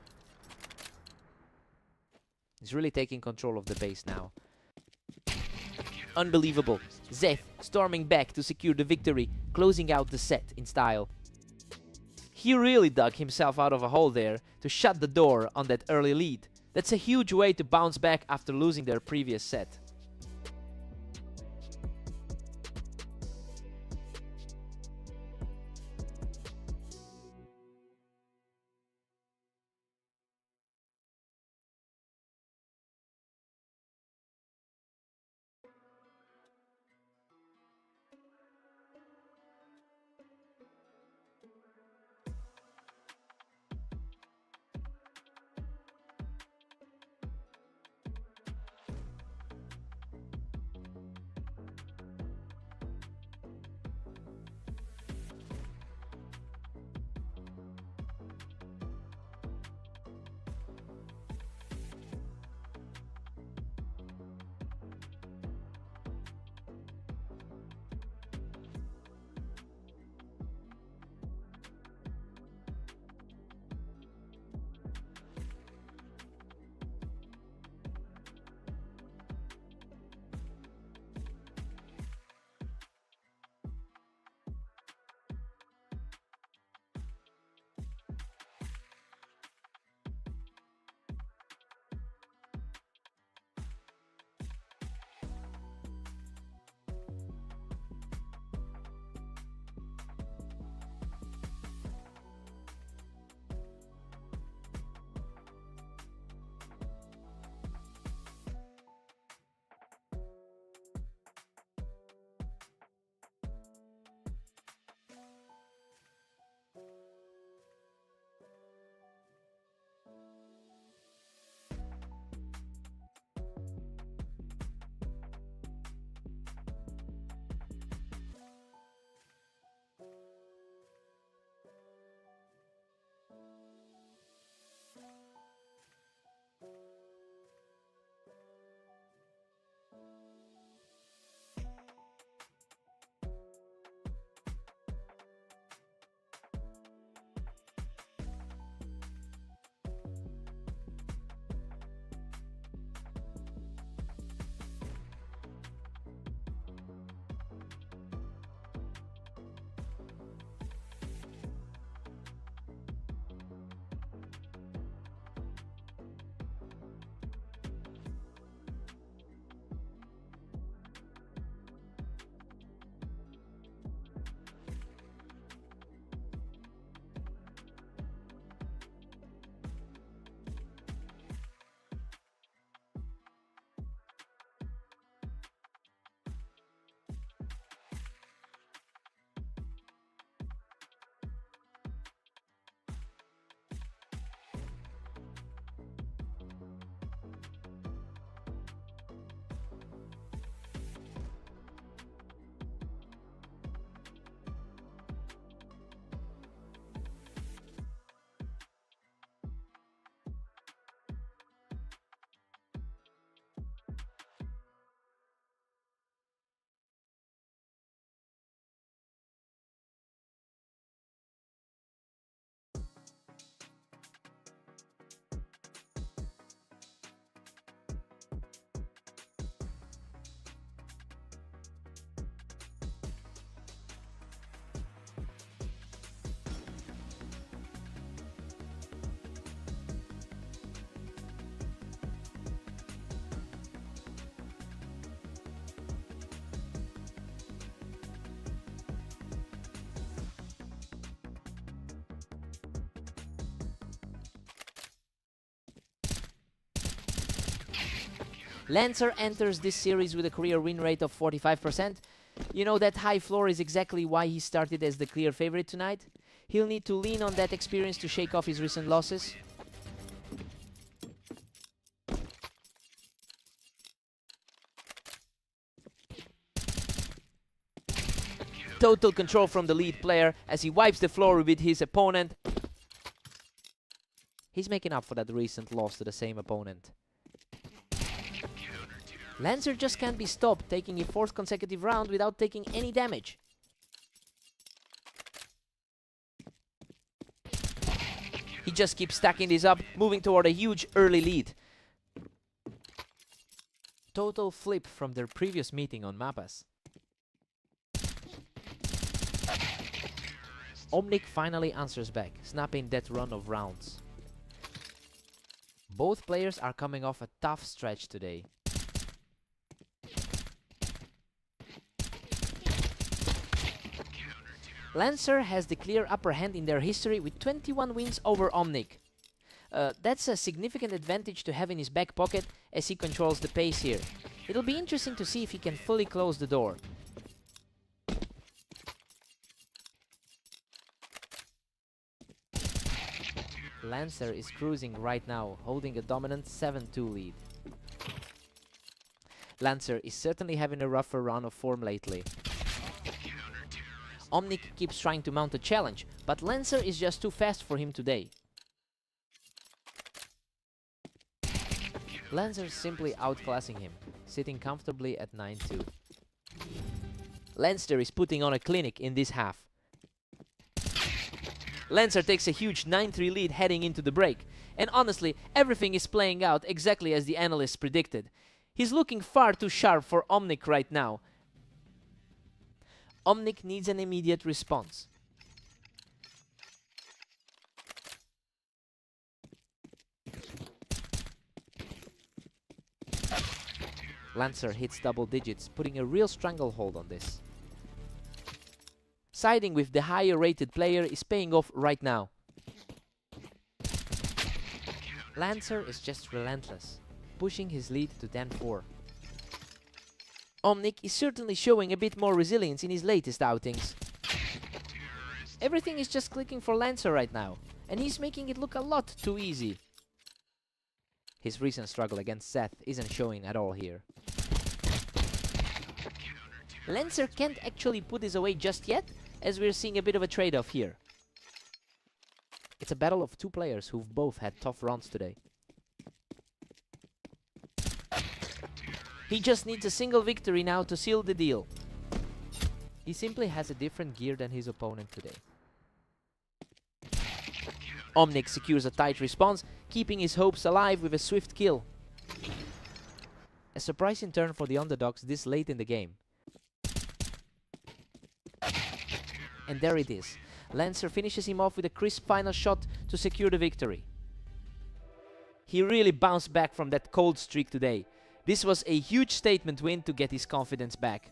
He's really taking control of the base now. Unbelievable. Zeth storming back to secure the victory, closing out the set in style. He really dug himself out of a hole there to shut the door on that early lead. That's a huge way to bounce back after losing their previous set. Lancer enters this series with a career win rate of 45%. You know, that high floor is exactly why he started as the clear favorite tonight. He'll need to lean on that experience to shake off his recent losses. Total control from the lead player as he wipes the floor with his opponent. He's making up for that recent loss to the same opponent. Lancer just can't be stopped, taking a fourth consecutive round without taking any damage. He just keeps stacking this up, moving toward a huge early lead. Total flip from their previous meeting on Mapas. Omnic finally answers back, snapping that run of rounds. Both players are coming off a tough stretch today. Lancer has the clear upper hand in their history with 21 wins over Omnic. That's a significant advantage to have in his back pocket as he controls the pace here. It'll be interesting to see if he can fully close the door. Lancer is cruising right now, holding a dominant 7-2 lead. Lancer is certainly having a rougher run of form lately. Omnic keeps trying to mount a challenge, but Lancer is just too fast for him today. Lancer simply outclassing him, sitting comfortably at 9-2. Lancer is putting on a clinic in this half. Lancer takes a huge 9-3 lead heading into the break, and honestly, everything is playing out exactly as the analysts predicted. He's looking far too sharp for Omnic right now. Omnic needs an immediate response. Lancer hits double digits, putting a real stranglehold on this. Siding with the higher rated player is paying off right now. Lancer is just relentless, pushing his lead to 10-4. Omnic is certainly showing a bit more resilience in his latest outings. Everything is just clicking for Lancer right now, and he's making it look a lot too easy. His recent struggle against Seth isn't showing at all here. Lancer can't actually put this away just yet, as we're seeing a bit of a trade-off here. It's a battle of two players who've both had tough runs today. He just needs a single victory now to seal the deal. He simply has a different gear than his opponent today. Omnic secures a tight response, keeping his hopes alive with a swift kill. A surprising turn for the underdogs this late in the game. And there it is. Lancer finishes him off with a crisp final shot to secure the victory. He really bounced back from that cold streak today. This was a huge statement win to get his confidence back.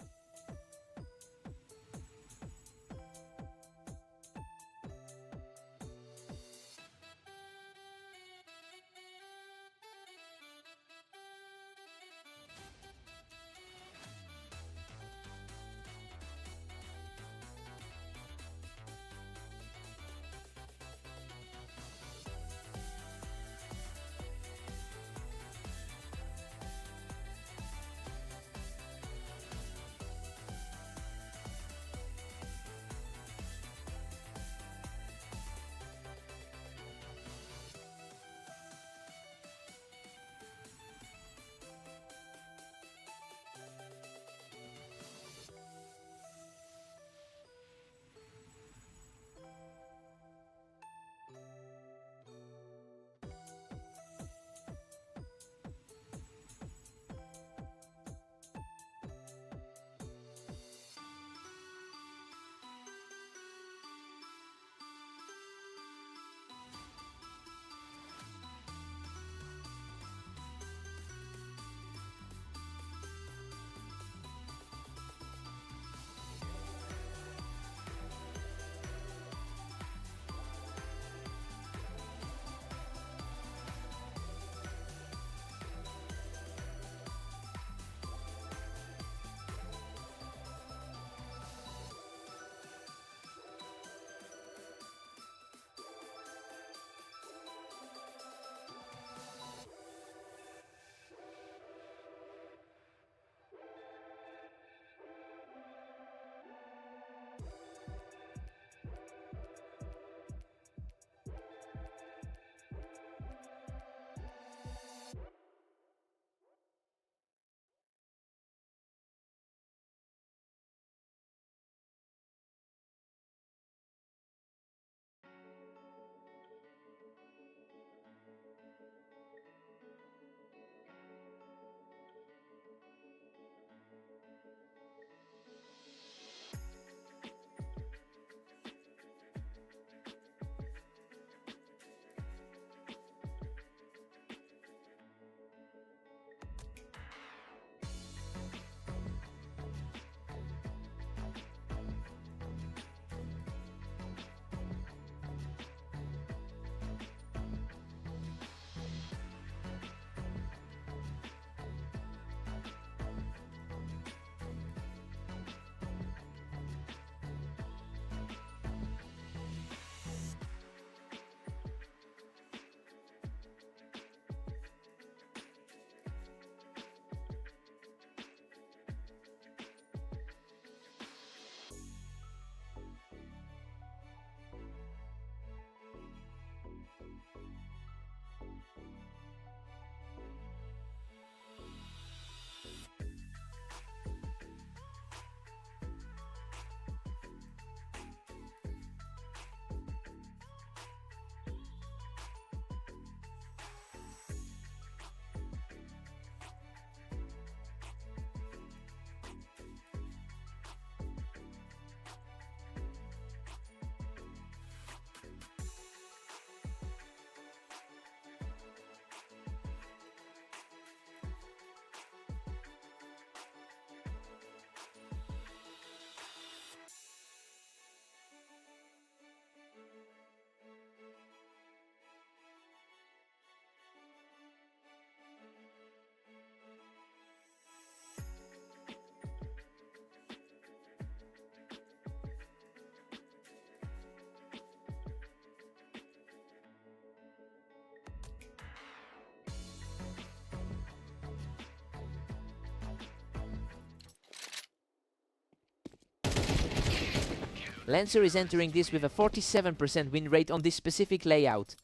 Lancer is entering this with a 47% win rate on this specific layout.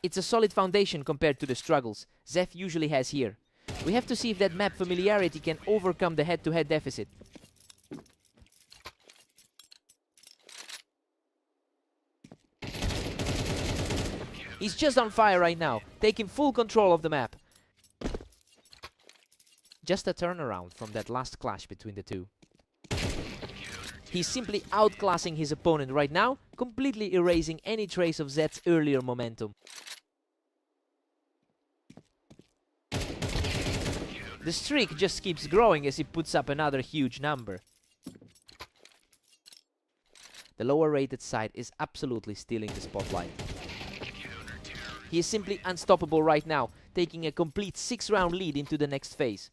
It's a solid foundation compared to the struggles Zeph usually has here. We have to see if that map familiarity can overcome the head-to-head deficit. He's just on fire right now, taking full control of the map. Just a turnaround from that last clash between the two. He's simply outclassing his opponent right now, completely erasing any trace of Zed's earlier momentum. The streak just keeps growing as he puts up another huge number. The lower rated side is absolutely stealing the spotlight. He is simply unstoppable right now, taking a complete 6-round lead into the next phase.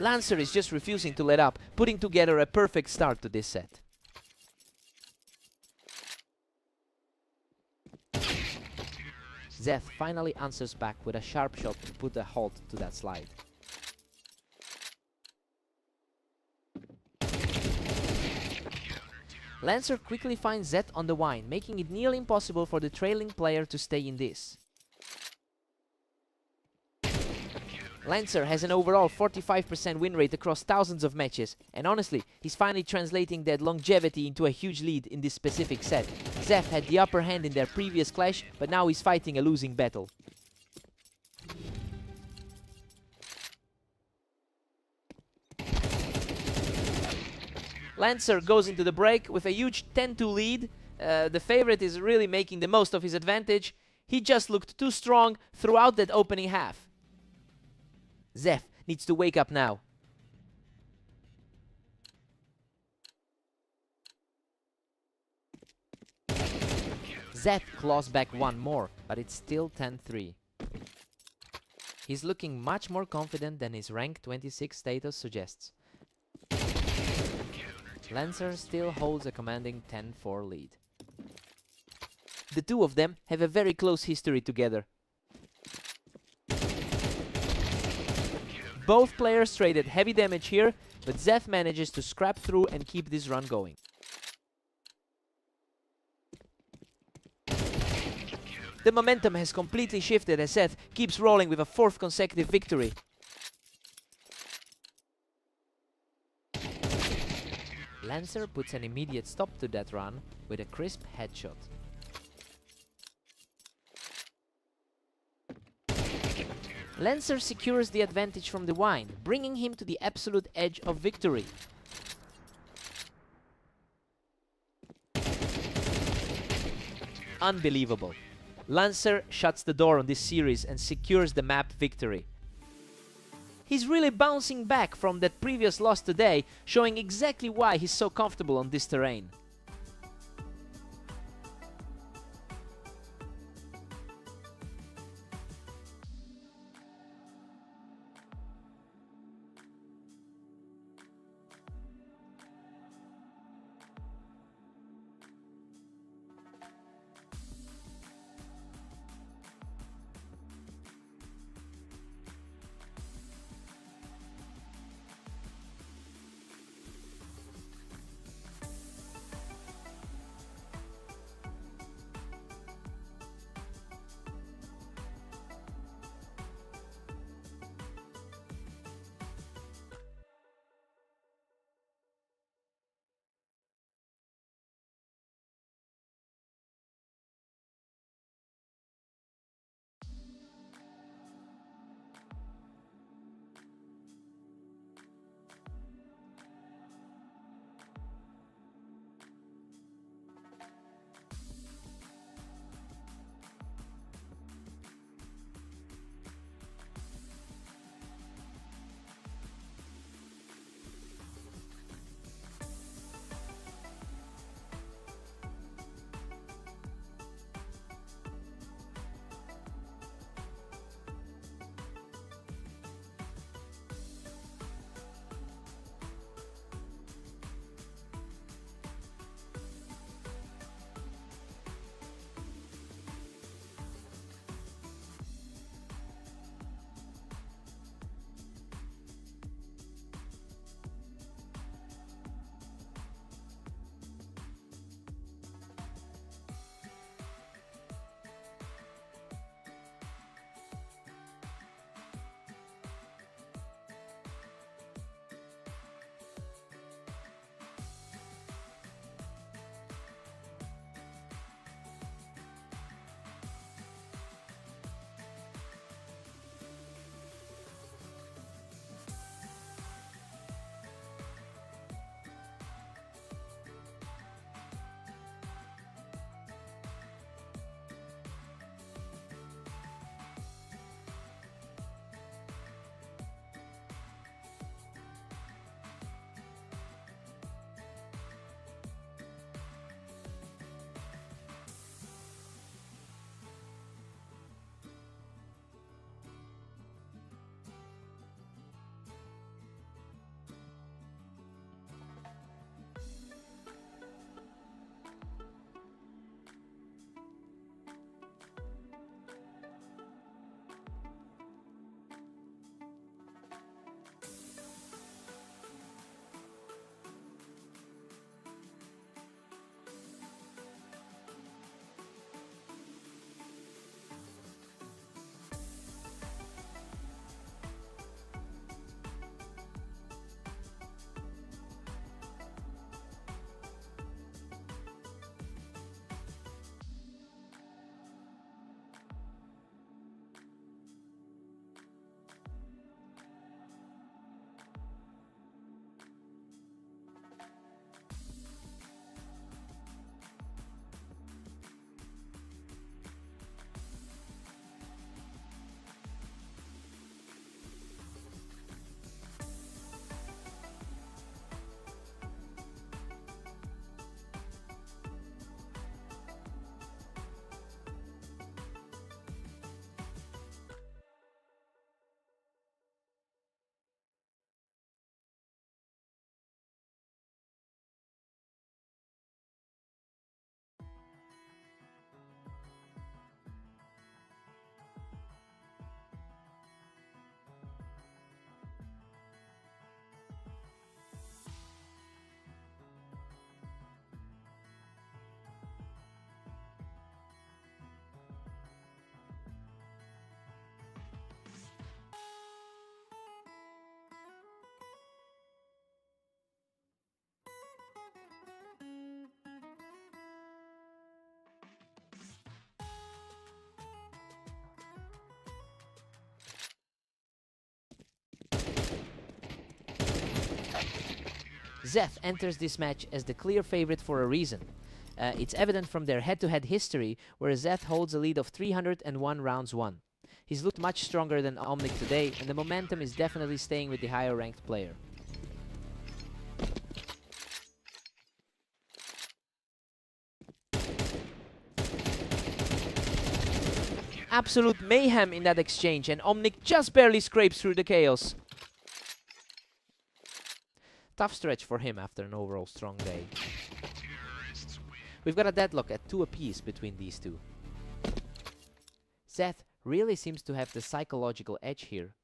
Lancer is just refusing to let up, putting together a perfect start to this set. Zeth finally answers back with a sharp shot to put a halt to that slide. Lancer quickly finds Zeth on the wine, making it nearly impossible for the trailing player to stay in this. Lancer has an overall 45% win rate across thousands of matches, and honestly, he's finally translating that longevity into a huge lead in this specific set. Zeth had the upper hand in their previous clash, but now he's fighting a losing battle. Lancer goes into the break with a huge 10-2 lead. The favorite is really making the most of his advantage. He just looked too strong throughout that opening half. Zeth needs to wake up now. Zeth claws back one more, but it's still 10-3. He's looking much more confident than his rank 26 status suggests. Lancer still holds a commanding 10-4 lead. The two of them have a very close history together. Both players traded heavy damage here, but Zeth manages to scrap through and keep this run going. The momentum has completely shifted as Zeth keeps rolling with a 4th consecutive victory. Lancer puts an immediate stop to that run with a crisp headshot. Lancer secures the advantage from the wine, bringing him to the absolute edge of victory. Unbelievable. Lancer shuts the door on this series and secures the map victory. He's really bouncing back from that previous loss today, showing exactly why he's so comfortable on this terrain. Zeth enters this match as the clear favorite for a reason. It's evident from their head-to-head history, where Zeth holds a lead of 301 rounds won. He's looked much stronger than Omnic today, and the momentum is definitely staying with the higher-ranked player. Absolute mayhem in that exchange, and Omnic just barely scrapes through the chaos. Tough stretch for him after an overall strong day. We've got a deadlock at 2 apiece between these two. Zeth really seems to have the psychological edge here.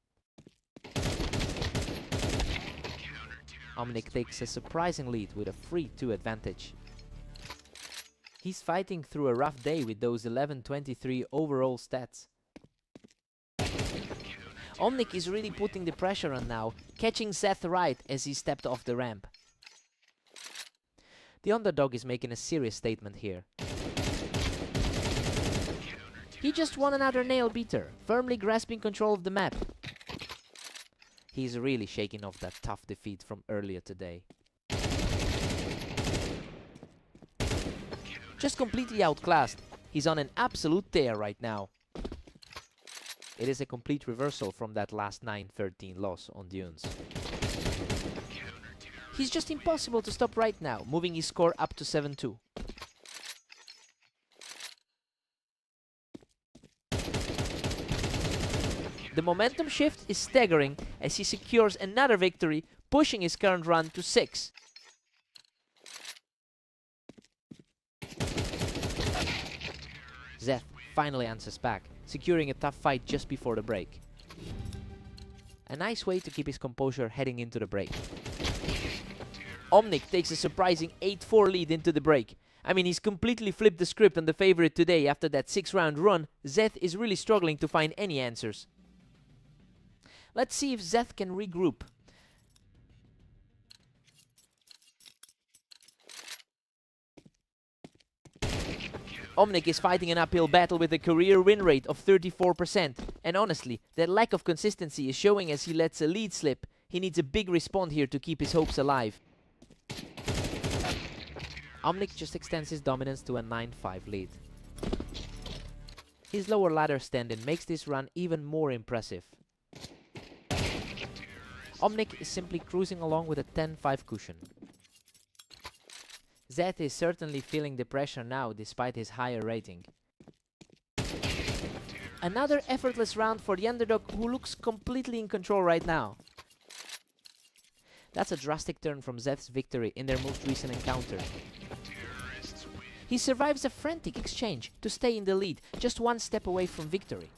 Omnic takes a surprising lead with a 3-2 advantage. He's fighting through a rough day with those 11-23 overall stats. Omnic is really putting the pressure on now, catching Zeth right as he stepped off the ramp. The underdog is making a serious statement here. He just won another nail beater, firmly grasping control of the map. He's really shaking off that tough defeat from earlier today. Just completely outclassed. He's on an absolute tear right now. It is a complete reversal from that last 9-13 loss on Dunes. He's just impossible to stop right now, moving his score up to 7-2. The momentum shift is staggering as he secures another victory, pushing his current run to 6. Zeth finally answers back, securing a tough fight just before the break. A nice way to keep his composure heading into the break. Omnic takes a surprising 8-4 lead into the break. I mean, he's completely flipped the script on the favorite today. After that 6-round run, Zeth is really struggling to find any answers. Let's see if Zeth can regroup. Omnic is fighting an uphill battle with a career win rate of 34%. And honestly, that lack of consistency is showing as he lets a lead slip. He needs a big response here to keep his hopes alive. Omnic just extends his dominance to a 9-5 lead. His lower ladder stand-in makes this run even more impressive. Omnic is simply cruising along with a 10-5 cushion. Zeth is certainly feeling the pressure now despite his higher rating. Another effortless round for the underdog who looks completely in control right now. That's a drastic turn from Zeth's victory in their most recent encounter. He survives a frantic exchange to stay in the lead, just one step away from victory.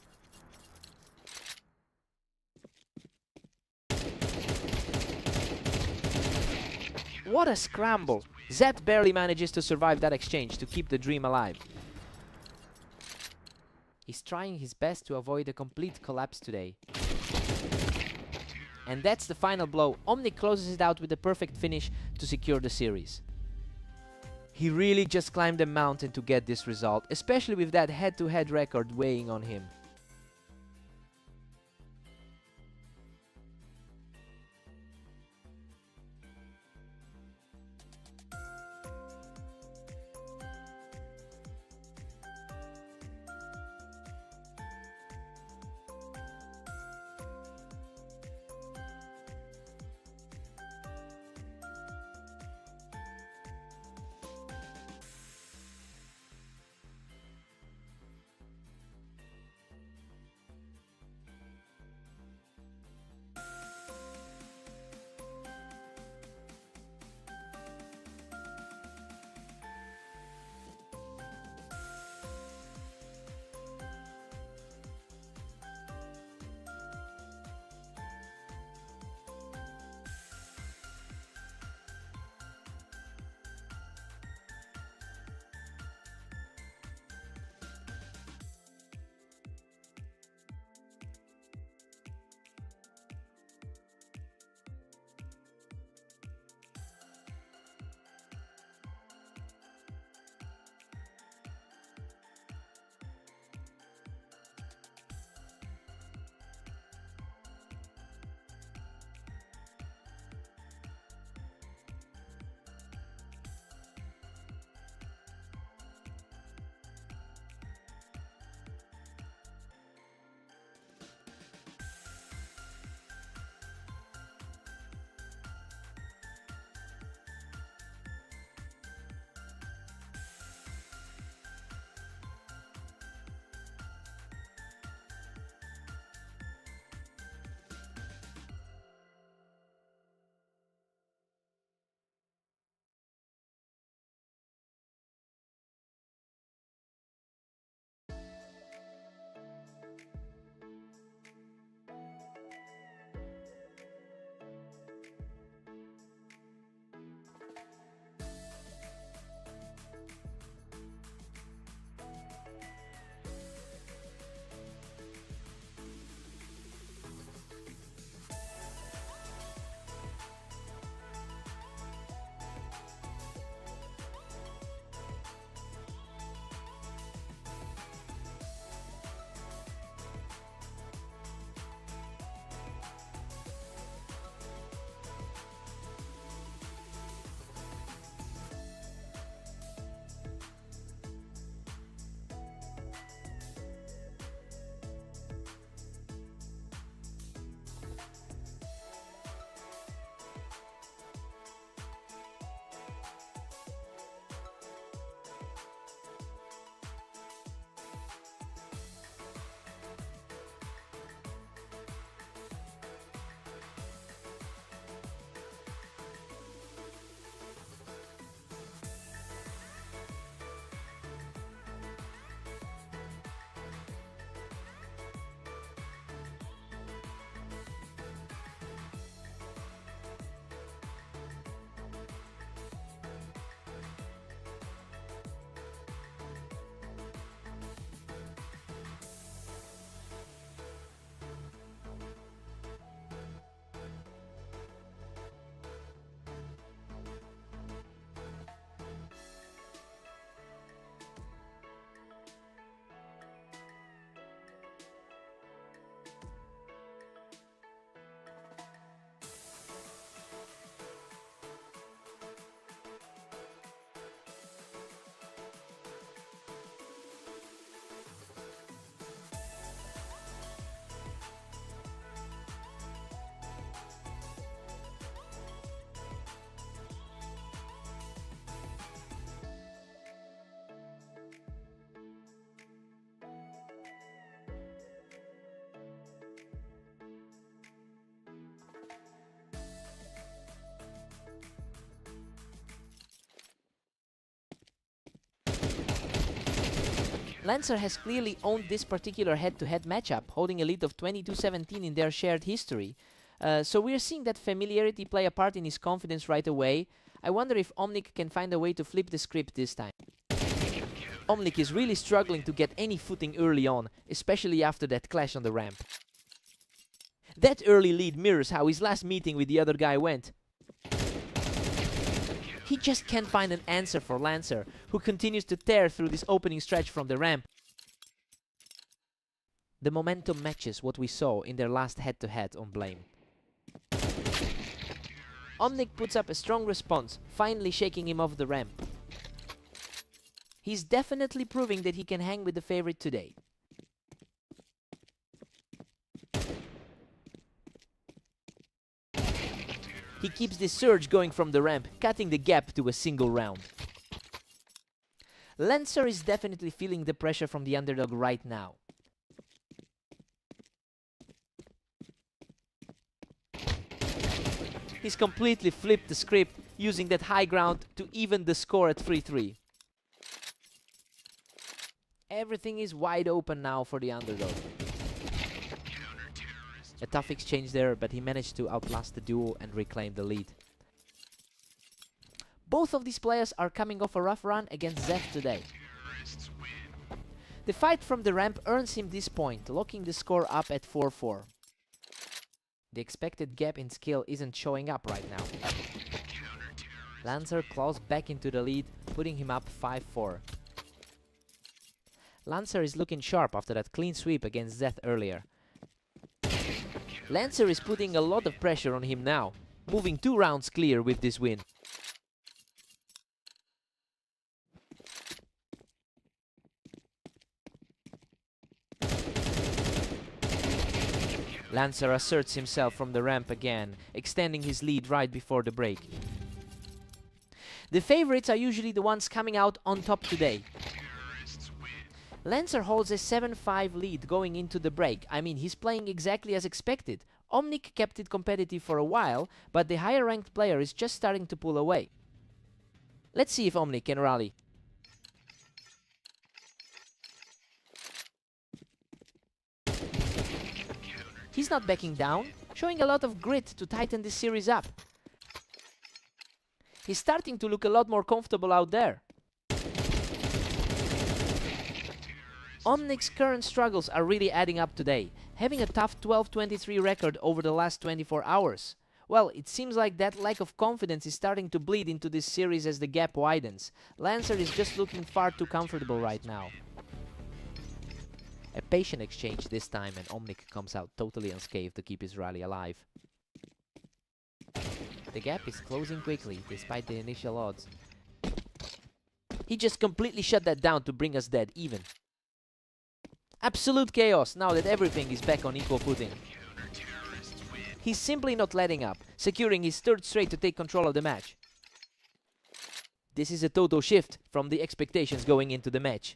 What a scramble! Zeth barely manages to survive that exchange to keep the dream alive. He's trying his best to avoid a complete collapse today. And that's the final blow. Omnic closes it out with a perfect finish to secure the series. He really just climbed a mountain to get this result, especially with that head-to-head record weighing on him. Lancer has clearly owned this particular head-to-head matchup, holding a lead of 22-17 in their shared history. So we're seeing that familiarity play a part in his confidence right away. I wonder if Omnic can find a way to flip the script this time. Omnic is really struggling to get any footing early on, especially after that clash on the ramp. That early lead mirrors how his last meeting with the other guy went. He just can't find an answer for Lancer, who continues to tear through this opening stretch from the ramp. The momentum matches what we saw in their last head-to-head on Blame. Omnic puts up a strong response, finally shaking him off the ramp. He's definitely proving that he can hang with the favorite today. He keeps this surge going from the ramp, cutting the gap to a single round. Lancer is definitely feeling the pressure from the underdog right now. He's completely flipped the script, using that high ground to even the score at 3-3. Everything is wide open now for the underdog. A tough exchange there, but he managed to outlast the duo and reclaim the lead. Both of these players are coming off a rough run against Zeth today. The fight from the ramp earns him this point, locking the score up at 4-4. The expected gap in skill isn't showing up right now. Lancer claws back into the lead, putting him up 5-4. Lancer is looking sharp after that clean sweep against Zeth earlier. Lancer is putting a lot of pressure on him now, moving 2 rounds clear with this win. Lancer asserts himself from the ramp again, extending his lead right before the break. The favorites are usually the ones coming out on top today. Lancer holds a 7-5 lead going into the break. I mean, he's playing exactly as expected. Omnic kept it competitive for a while, but the higher ranked player is just starting to pull away. Let's see if Omnic can rally. He's not backing down, showing a lot of grit to tighten this series up. He's starting to look a lot more comfortable out there. Omnic's current struggles are really adding up today, having a tough 12-23 record over the last 24 hours. Well, it seems like that lack of confidence is starting to bleed into this series as the gap widens. Lancer is just looking far too comfortable right now. A patient exchange this time, and Omnic comes out totally unscathed to keep his rally alive. The gap is closing quickly, despite the initial odds. He just completely shut that down to bring us dead even. Absolute chaos now that everything is back on equal footing. He's simply not letting up, securing his 3rd straight to take control of the match. This is a total shift from the expectations going into the match.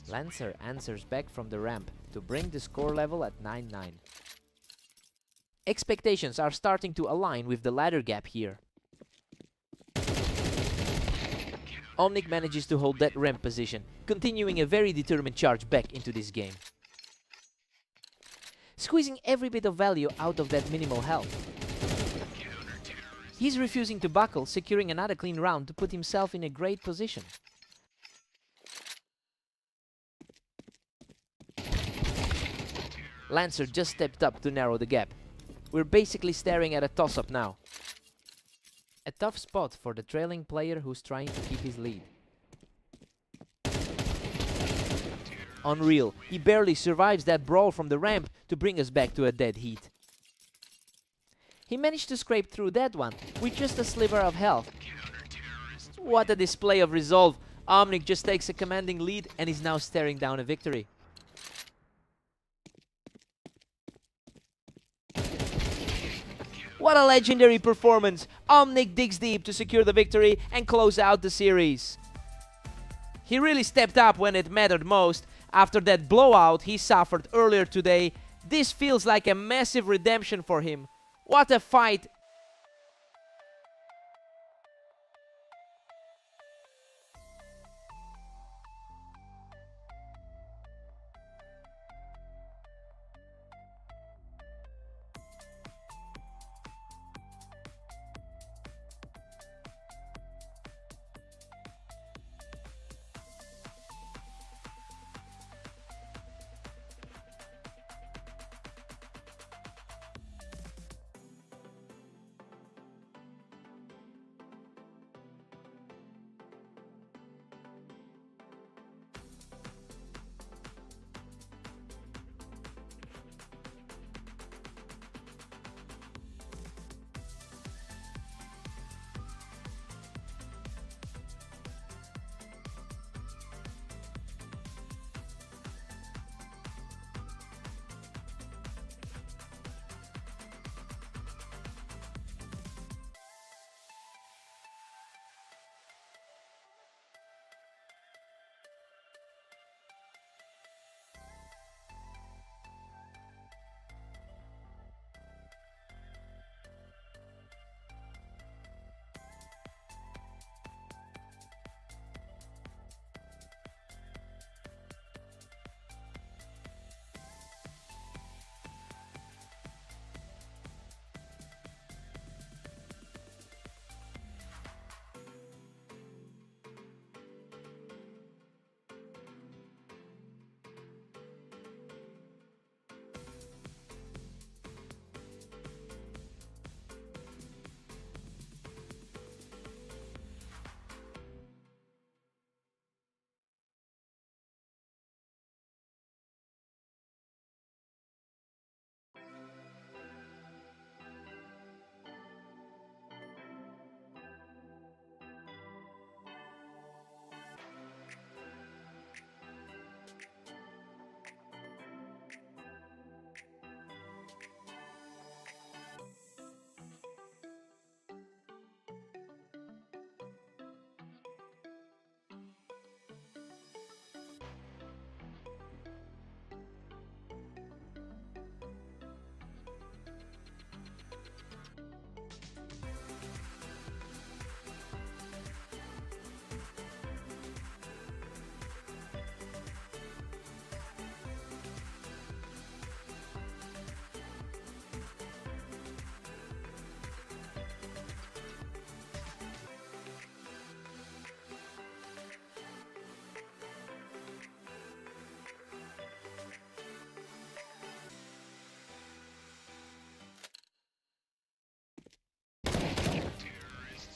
Lancer answers back from the ramp to bring the score level at 9-9. Expectations are starting to align with the ladder gap here. Omnic manages to hold that ramp position, continuing a very determined charge back into this game. Squeezing every bit of value out of that minimal health. He's refusing to buckle, securing another clean round to put himself in a great position. Lancer just stepped up to narrow the gap. We're basically staring at a toss-up now. A tough spot for the trailing player who's trying to keep his lead. Unreal, he barely survives that brawl from the ramp to bring us back to a dead heat. He managed to scrape through that one with just a sliver of health. What a display of resolve. Omnic just takes a commanding lead and is now staring down a victory. What a legendary performance! Omnic digs deep to secure the victory and close out the series. He really stepped up when it mattered most. After that blowout he suffered earlier today, this feels like a massive redemption for him. What a fight!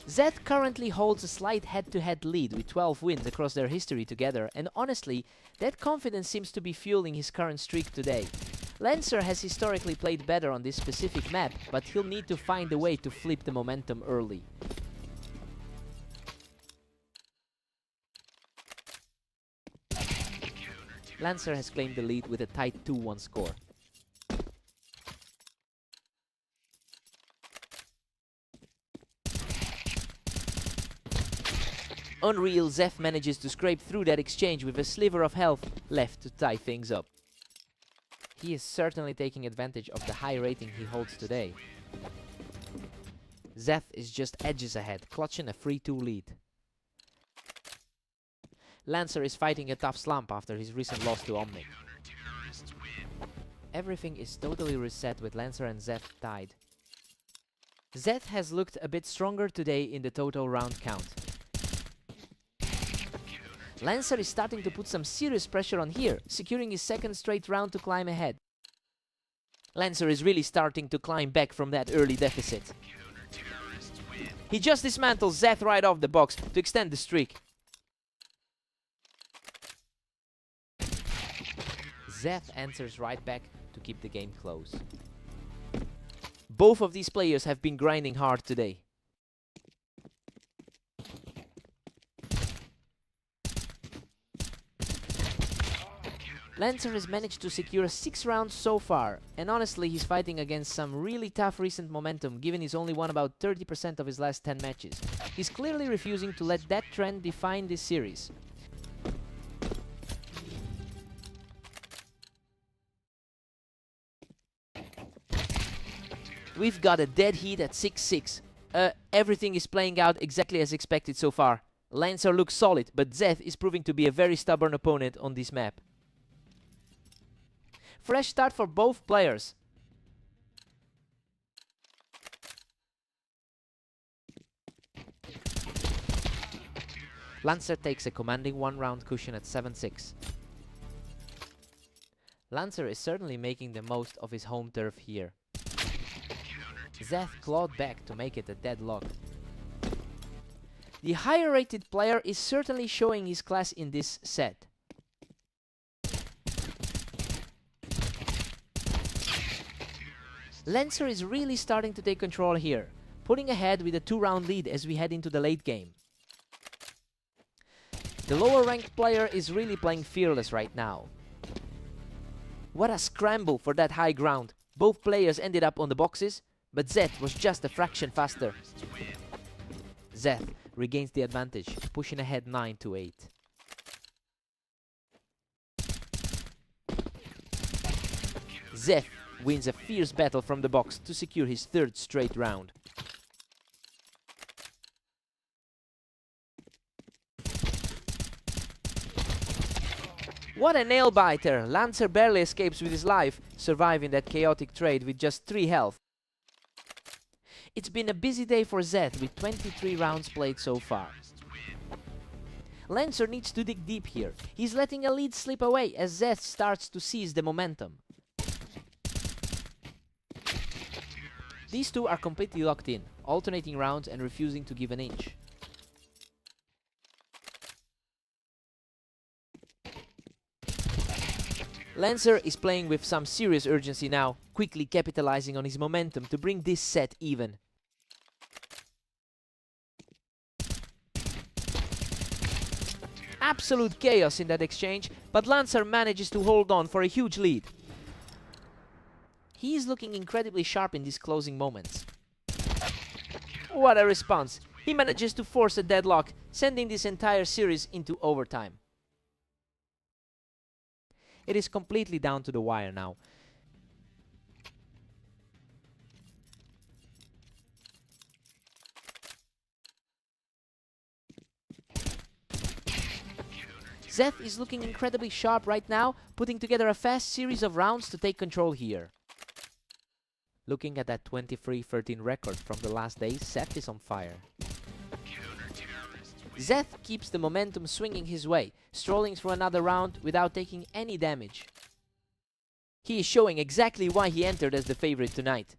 Zeth currently holds a slight head-to-head lead with 12 wins across their history together, and honestly, that confidence seems to be fueling his current streak today. Lancer has historically played better on this specific map, but he'll need to find a way to flip the momentum early. Lancer has claimed the lead with a tight 2-1 score. Unreal, Zeth manages to scrape through that exchange with a sliver of health left to tie things up. He is certainly taking advantage of the high rating he holds today. Zeth is just edges ahead, clutching a 3-2 lead. Lancer is fighting a tough slump after his recent loss to Omnic. Everything is totally reset with Lancer and Zeth tied. Zeth has looked a bit stronger today in the total round count. Lancer is starting to put some serious pressure on here, securing his second straight round to climb ahead. Lancer is really starting to climb back from that early deficit. He just dismantles Zeth right off the box to extend the streak. Zeth answers right back to keep the game close. Both of these players have been grinding hard today. Lancer has managed to secure 6 rounds so far, and honestly he's fighting against some really tough recent momentum given he's only won about 30% of his last 10 matches. He's clearly refusing to let that trend define this series. We've got a dead heat at 6-6. Everything is playing out exactly as expected so far. Lancer looks solid, but Zeth is proving to be a very stubborn opponent on this map. Fresh start for both players. Lancer takes a commanding 1-round cushion at 7-6. Lancer is certainly making the most of his home turf here. Zeth clawed back to make it a deadlock. The higher rated player is certainly showing his class in this set. Lancer is really starting to take control here, pulling ahead with a 2-round lead as we head into the late game. The lower ranked player is really playing fearless right now. What a scramble for that high ground. Both players ended up on the boxes, but Zeth was just a fraction faster. Zeth regains the advantage, pushing ahead 9-8. Zeth wins a fierce battle from the box to secure his 3rd straight round. What a nail-biter! Lancer barely escapes with his life, surviving that chaotic trade with just 3 health. It's been a busy day for Zeth with 23 rounds played so far. Lancer needs to dig deep here. He's letting a lead slip away as Zeth starts to seize the momentum. These two are completely locked in, alternating rounds and refusing to give an inch. Lancer is playing with some serious urgency now, quickly capitalizing on his momentum to bring this set even. Absolute chaos in that exchange, but Lancer manages to hold on for a huge lead. He is looking incredibly sharp in these closing moments. What a response! He manages to force a deadlock, sending this entire series into overtime. It is completely down to the wire now. Zeth is looking incredibly sharp right now, putting together a fast series of rounds to take control here. Looking at that 23-13 record from the last days, Zeth is on fire. Zeth keeps the momentum swinging his way, strolling through another round without taking any damage. He is showing exactly why he entered as the favorite tonight.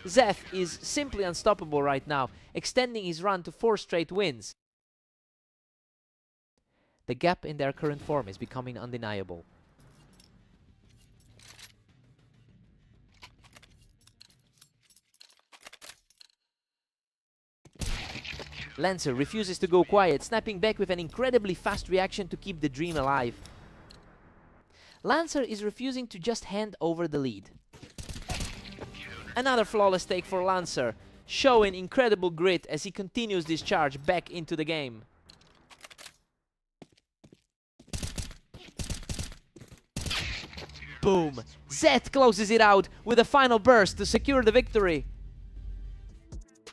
Zeth is simply unstoppable right now, extending his run to 4 straight wins. The gap in their current form is becoming undeniable. Lancer refuses to go quiet, snapping back with an incredibly fast reaction to keep the dream alive. Lancer is refusing to just hand over the lead. Another flawless take for Lancer, showing incredible grit as he continues this charge back into the game. Boom! Zeth closes it out with a final burst to secure the victory.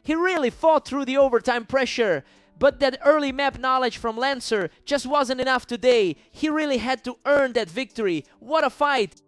He really fought through the overtime pressure, but that early map knowledge from Lancer just wasn't enough today. He really had to earn that victory. What a fight!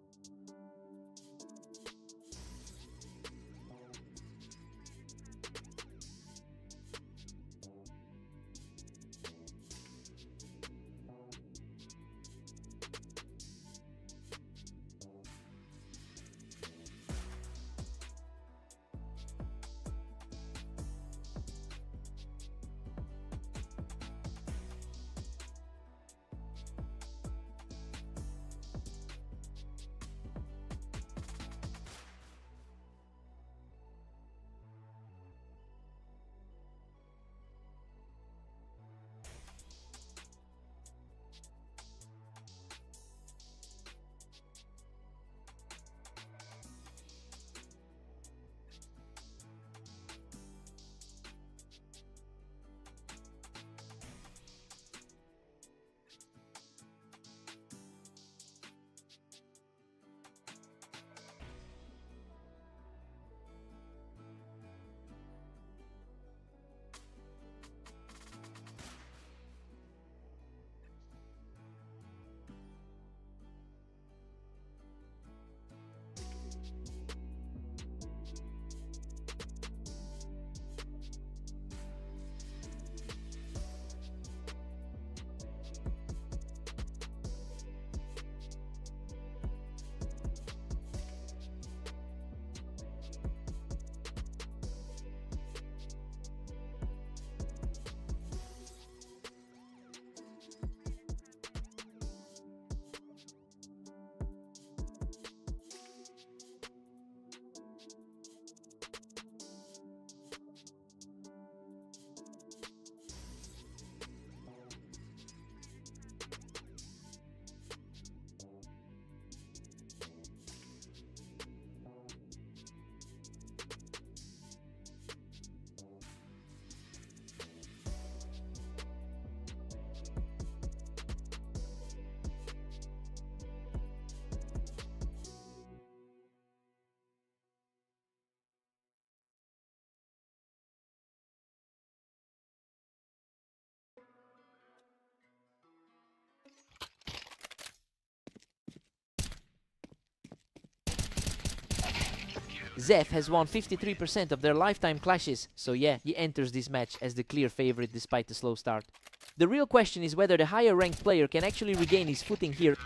Zeth has won 53% of their lifetime clashes, so yeah, he enters this match as the clear favorite despite the slow start. The real question is whether the higher ranked player can actually regain his footing here.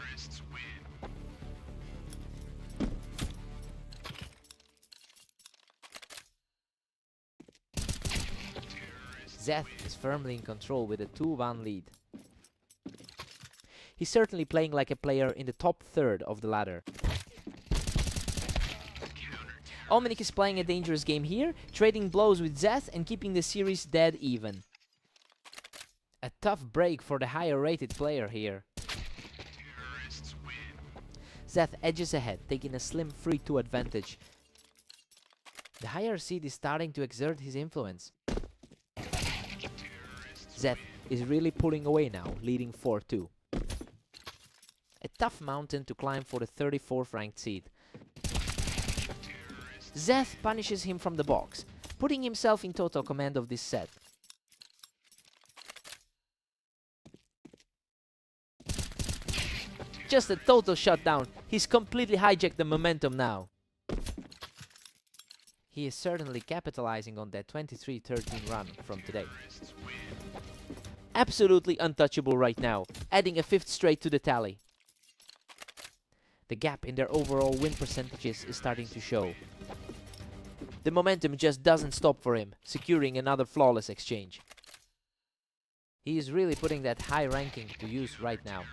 Zeth is firmly in control with a 2-1 lead. He's certainly playing like a player in the top third of the ladder. Omnic is playing a dangerous game here, trading blows with Zeth and keeping the series dead even. A tough break for the higher rated player here. Zeth edges ahead, taking a slim 3-2 advantage. The higher seed is starting to exert his influence. Zeth is really pulling away now, leading 4-2. A tough mountain to climb for the 34th ranked seed. Zeth punishes him from the box, putting himself in total command of this set. Just a total shutdown. He's completely hijacked the momentum now. He is certainly capitalizing on that 23-13 run from today. Absolutely untouchable right now, adding a 5th straight to the tally. The gap in their overall win percentages is starting to show. The momentum just doesn't stop for him, securing another flawless exchange. He is really putting that high ranking to use right now.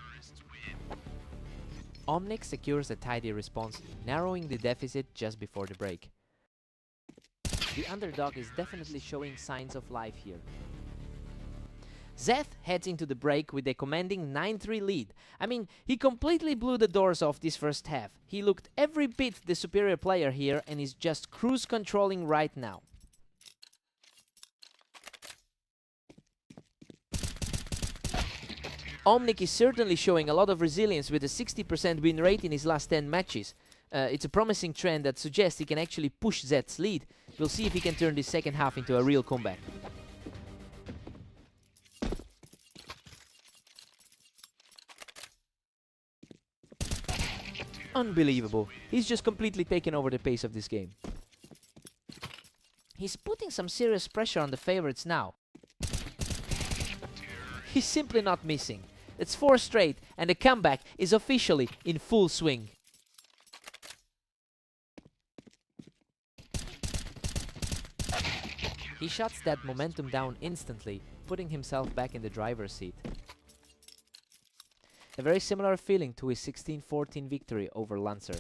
Omnic secures a tidy response, narrowing the deficit just before the break. The underdog is definitely showing signs of life here. Zeth heads into the break with a commanding 9-3 lead. I mean, he completely blew the doors off this first half. He looked every bit the superior player here and is just cruise controlling right now. Omnic is certainly showing a lot of resilience with a 60% win rate in his last 10 matches. It's a promising trend that suggests he can actually push Zeth's lead. We'll see if he can turn this second half into a real comeback. Unbelievable. He's just completely taken over the pace of this game. He's putting some serious pressure on the favorites now. He's simply not missing. It's 4 straight, and the comeback is officially in full swing. He shuts that momentum down instantly, putting himself back in the driver's seat. A very similar feeling to his 16-14 victory over Lancer.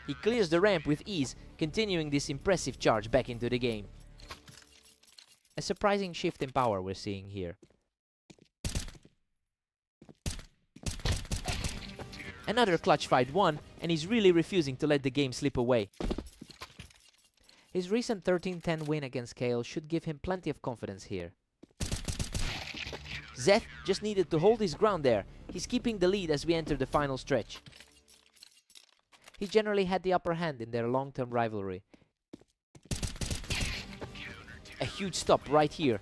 He clears the ramp with ease, continuing this impressive charge back into the game. A surprising shift in power we're seeing here. Another clutch fight won, and he's really refusing to let the game slip away. His recent 13-10 win against Kale should give him plenty of confidence here. Zeth just needed to hold his ground there. He's keeping the lead as we enter the final stretch. He generally had the upper hand in their long-term rivalry. A huge stop right here.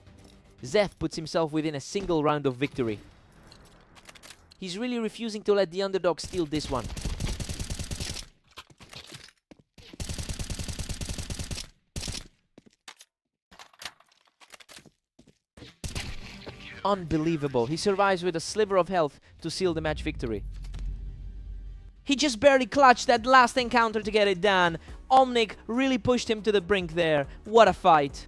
Zeth puts himself within a single round of victory. He's really refusing to let the underdog steal this one. Unbelievable. He survives with a sliver of health to seal the match victory. He just barely clutched that last encounter to get it done. Omnic really pushed him to the brink there. What a fight.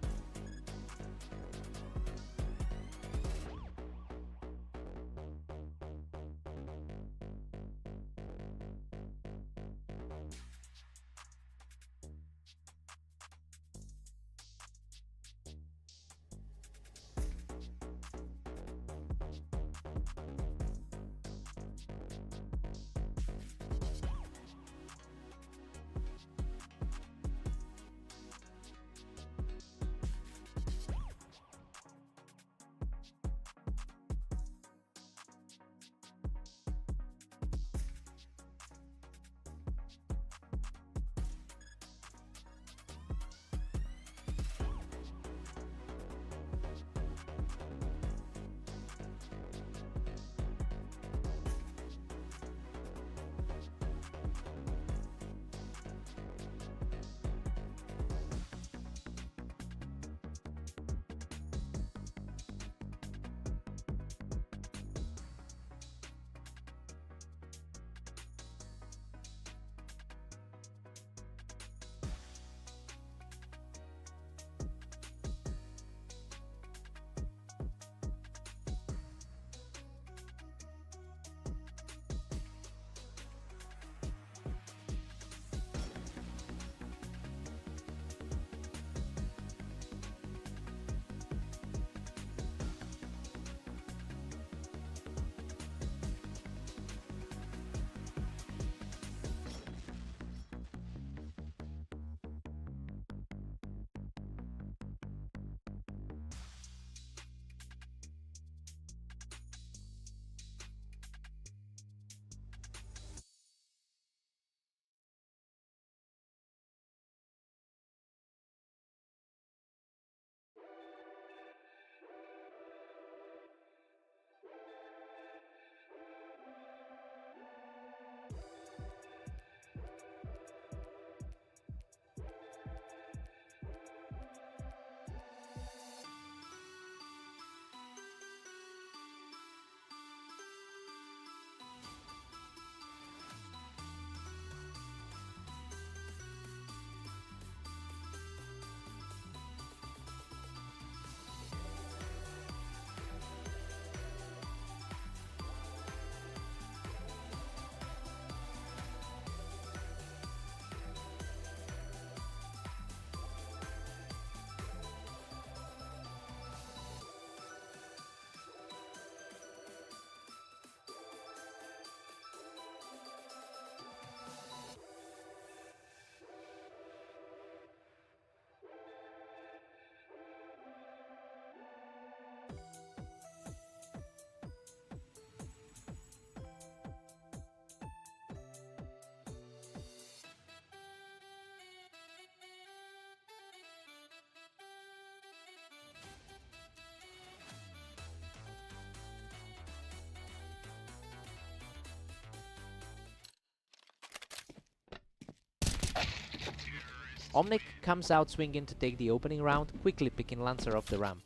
Omnic comes out swinging to take the opening round, quickly picking Lancer off the ramp.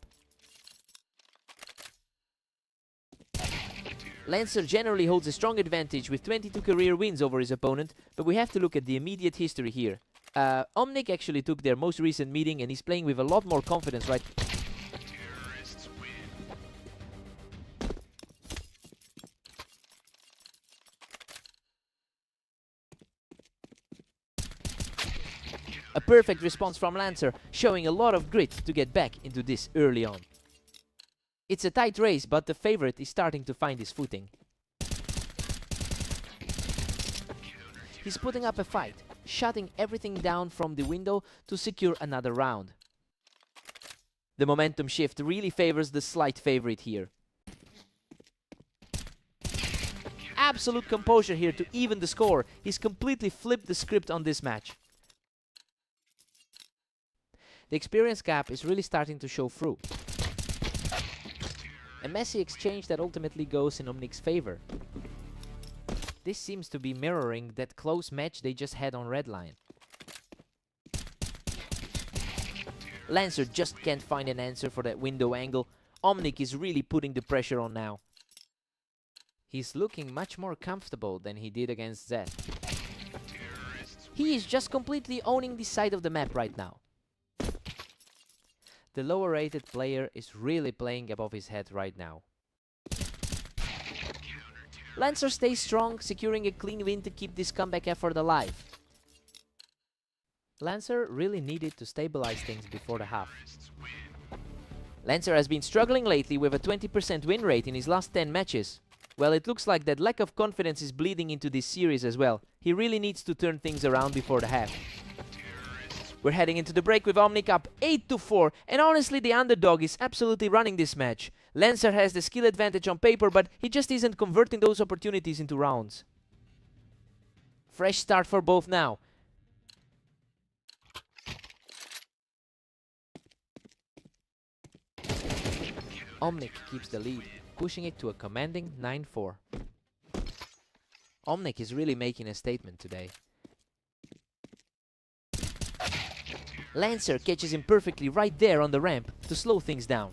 Lancer generally holds a strong advantage with 22 career wins over his opponent, but we have to look at the immediate history here. Omnic actually took their most recent meeting and he's playing with a lot more confidence right. A perfect response from Lancer, showing a lot of grit to get back into this early on. It's a tight race, but the favorite is starting to find his footing. He's putting up a fight, shutting everything down from the window to secure another round. The momentum shift really favors the slight favorite here. Absolute composure here to even the score. He's completely flipped the script on this match. The experience gap is really starting to show through. A messy exchange that ultimately goes in Omnic's favor. This seems to be mirroring that close match they just had on Redline. Lancer just can't find an answer for that window angle. Omnic is really putting the pressure on now. He's looking much more comfortable than he did against Zed. He is just completely owning this side of the map right now. The lower rated player is really playing above his head right now. Lancer stays strong, securing a clean win to keep this comeback effort alive. Lancer really needed to stabilize things before the half. Lancer has been struggling lately with a 20% win rate in his last 10 matches. Well, it looks like that lack of confidence is bleeding into this series as well. He really needs to turn things around before the half. We're heading into the break with Omnic up 8-4, and honestly the underdog is absolutely running this match. Lancer has the skill advantage on paper, but he just isn't converting those opportunities into rounds. Fresh start for both now. Omnic keeps the lead, pushing it to a commanding 9-4. Omnic is really making a statement today. Lancer catches him perfectly right there on the ramp to slow things down.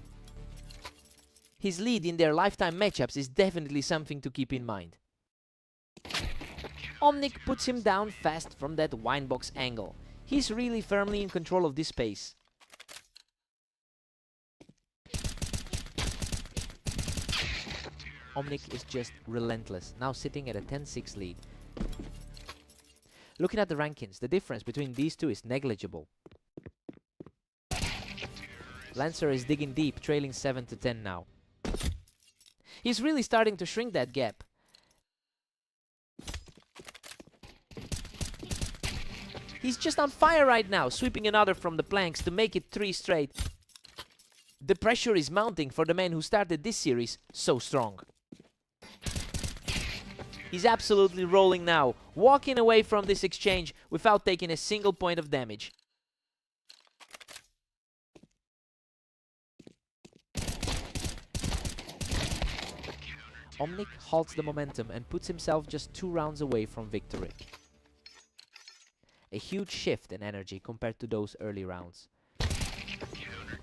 His lead in their lifetime matchups is definitely something to keep in mind. Omnic puts him down fast from that winebox angle. He's really firmly in control of this space. Omnic is just relentless, now sitting at a 10-6 lead. Looking at the rankings, the difference between these two is negligible. Lancer is digging deep, trailing 7-10 now. He's really starting to shrink that gap. He's just on fire right now, sweeping another from the planks to make it 3 straight. The pressure is mounting for the man who started this series so strong. He's absolutely rolling now, walking away from this exchange without taking a single point of damage. Omnic halts the momentum and puts himself just 2 rounds away from victory. A huge shift in energy compared to those early rounds.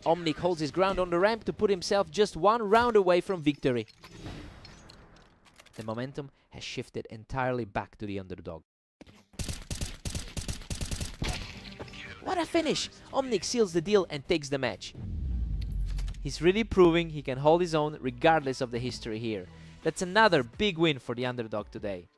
Omnic holds his ground on the ramp to put himself just 1 round away from victory. The momentum has shifted entirely back to the underdog. What a finish! Omnic seals the deal and takes the match. He's really proving he can hold his own regardless of the history here. That's another big win for the underdog today.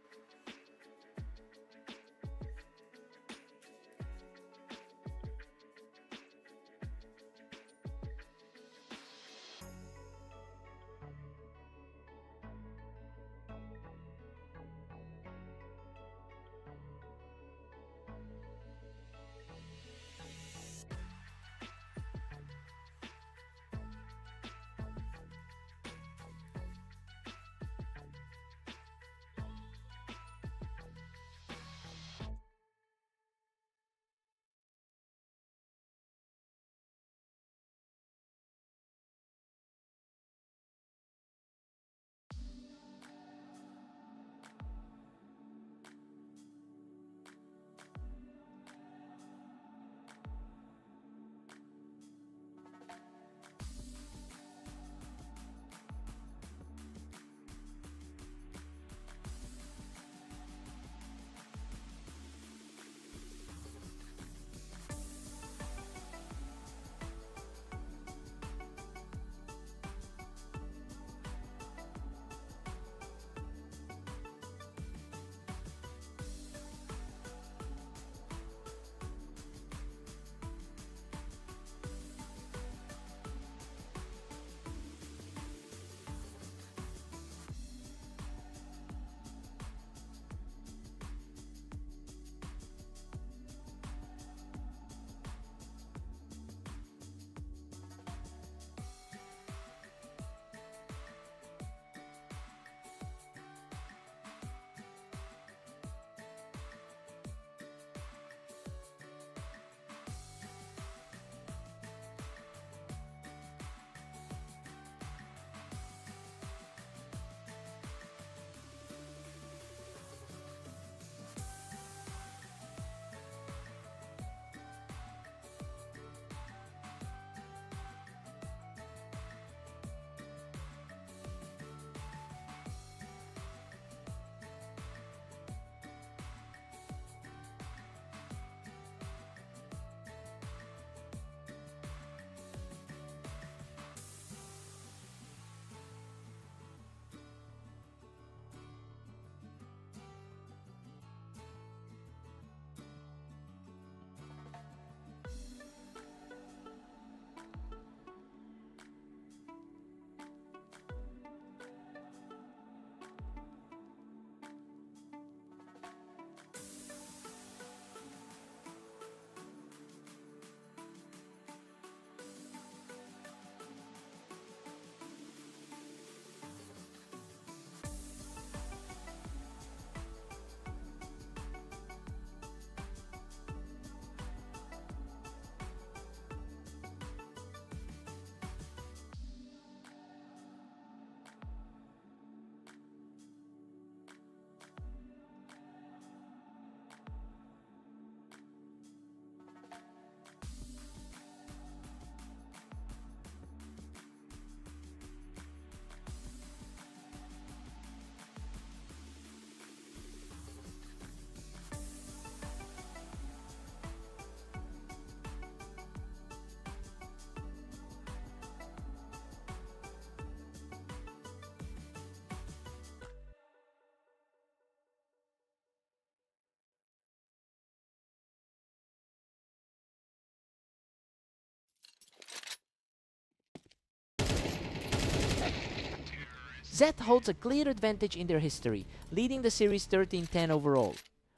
Zeth holds a clear advantage in their history, leading the series 13-10 overall.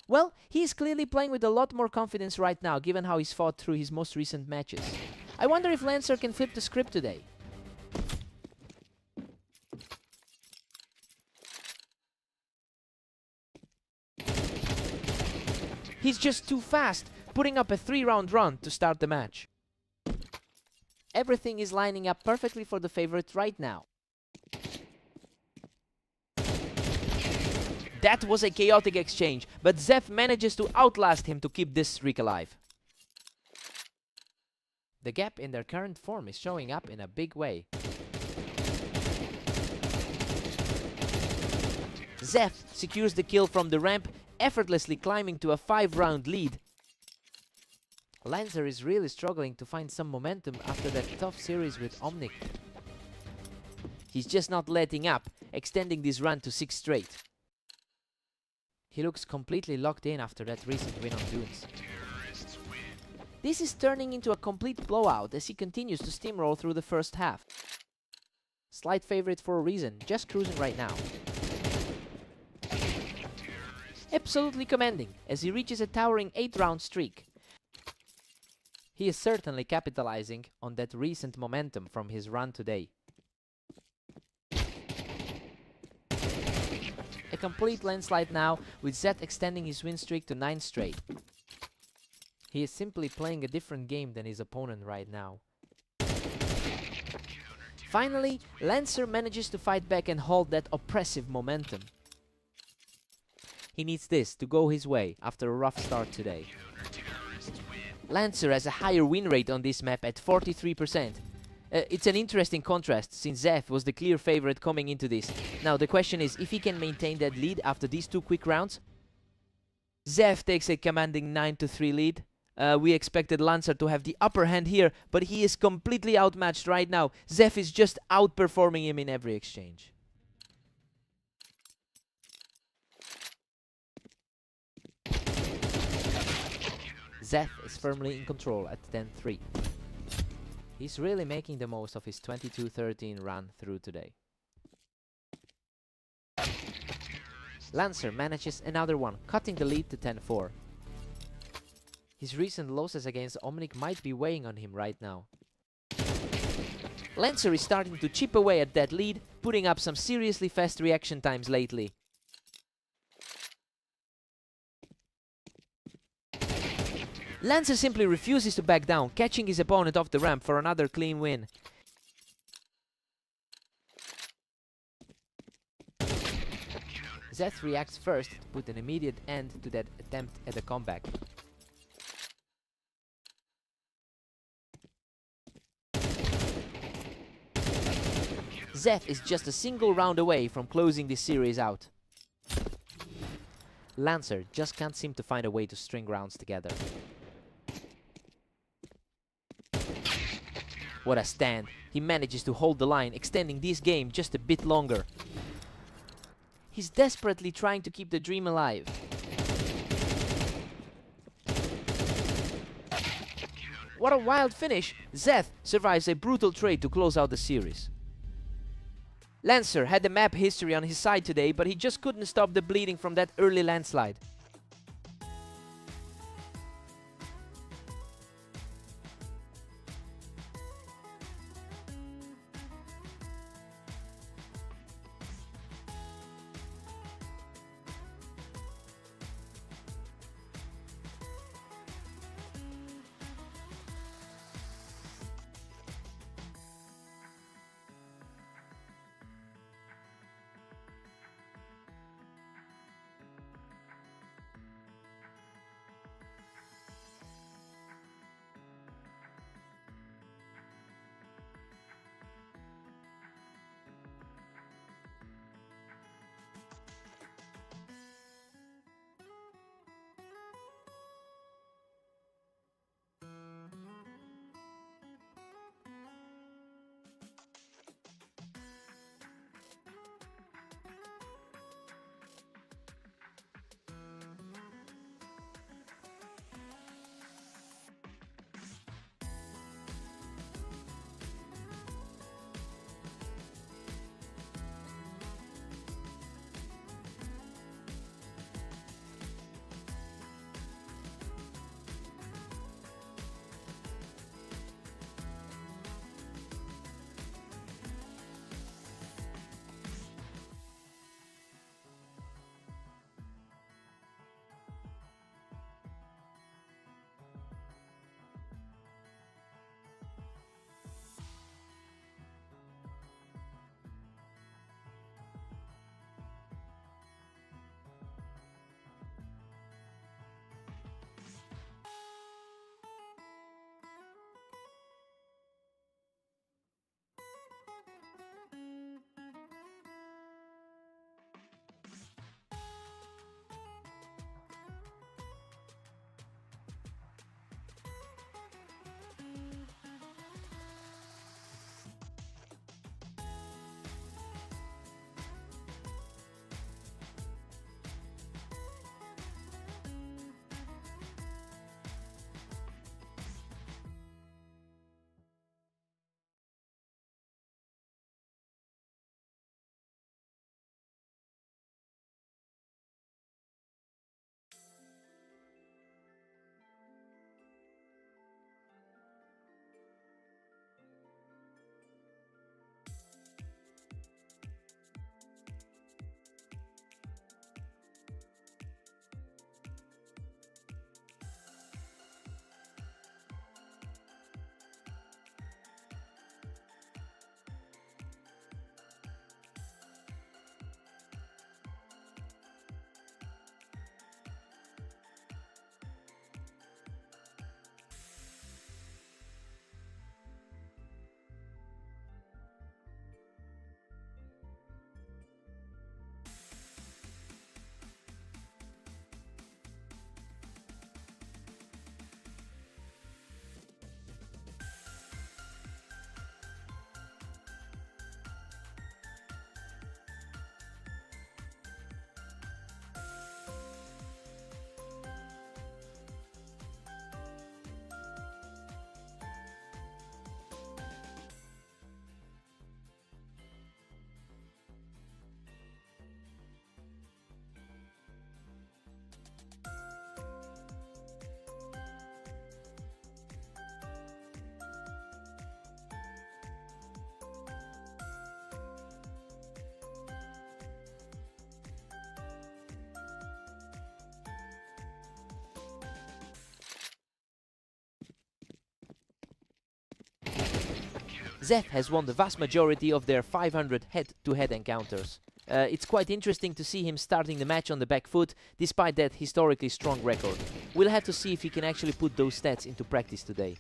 Well, he is clearly playing with a lot more confidence right now, given how he's fought through his most recent matches. I wonder if Lancer can flip the script today. He's just too fast, putting up a 3-round run to start the match. Everything is lining up perfectly for the favorite right now. That was a chaotic exchange, but Zeth manages to outlast him to keep this streak alive. The gap in their current form is showing up in a big way. Zeth secures the kill from the ramp, effortlessly climbing to a 5-round lead. Lancer is really struggling to find some momentum after that tough series with Omnic. He's just not letting up, extending this run to 6 straight. He looks completely locked in after that recent win on Dunes. This is turning into a complete blowout as he continues to steamroll through the first half. Slight favorite for a reason, just cruising right now. Absolutely commanding as he reaches a towering 8-round streak. He is certainly capitalizing on that recent momentum from his run today. A complete landslide now, with Zeth extending his win streak to 9 straight. He is simply playing a different game than his opponent right now. Finally, Lancer manages to fight back and hold that oppressive momentum. He needs this to go his way after a rough start today. Lancer has a higher win rate on this map at 43%. It's an interesting contrast, since Zeth was the clear favorite coming into this. Now the question is if he can maintain that lead after these 2 quick rounds. Zeth takes a commanding 9-3 lead. We expected Lancer to have the upper hand here, but he is completely outmatched right now. Zeth is just outperforming him in every exchange. Zeth is firmly in control at 10-3. He's really making the most of his 22-13 run through today. Lancer manages another one, cutting the lead to 10-4. His recent losses against Omnic might be weighing on him right now. Lancer is starting to chip away at that lead, putting up some seriously fast reaction times lately. Lancer simply refuses to back down, catching his opponent off the ramp for another clean win. Zeth reacts first to put an immediate end to that attempt at a comeback. Zeth is just a single round away from closing this series out. Lancer just can't seem to find a way to string rounds together. What a stand. He manages to hold the line, extending this game just a bit longer. He's desperately trying to keep the dream alive. What a wild finish! Zeth survives a brutal trade to close out the series. Lancer had the map history on his side today, but he just couldn't stop the bleeding from that early landslide. Zeth has won the vast majority of their 500 head-to-head encounters. It's quite interesting to see him starting the match on the back foot, despite that historically strong record. We'll have to see if he can actually put those stats into practice today.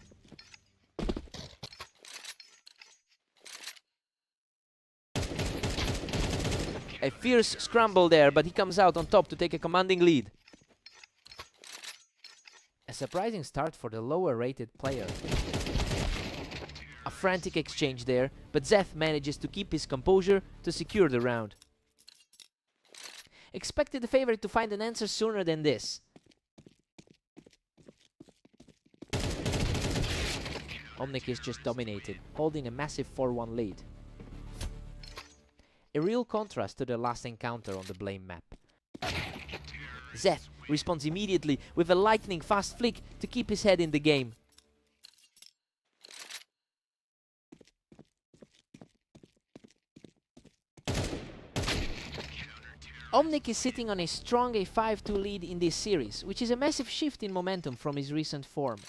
A fierce scramble there, but he comes out on top to take a commanding lead. A surprising start for the lower rated player. A frantic exchange there, but Zeth manages to keep his composure to secure the round. Expected the favorite to find an answer sooner than this. Omnic is just dominated, holding a massive 4-1 lead. A real contrast to their last encounter on the Blame map. Zeth responds immediately with a lightning fast flick to keep his head in the game. Omnic is sitting on a strong 5-2 lead in this series, which is a massive shift in momentum from his recent form.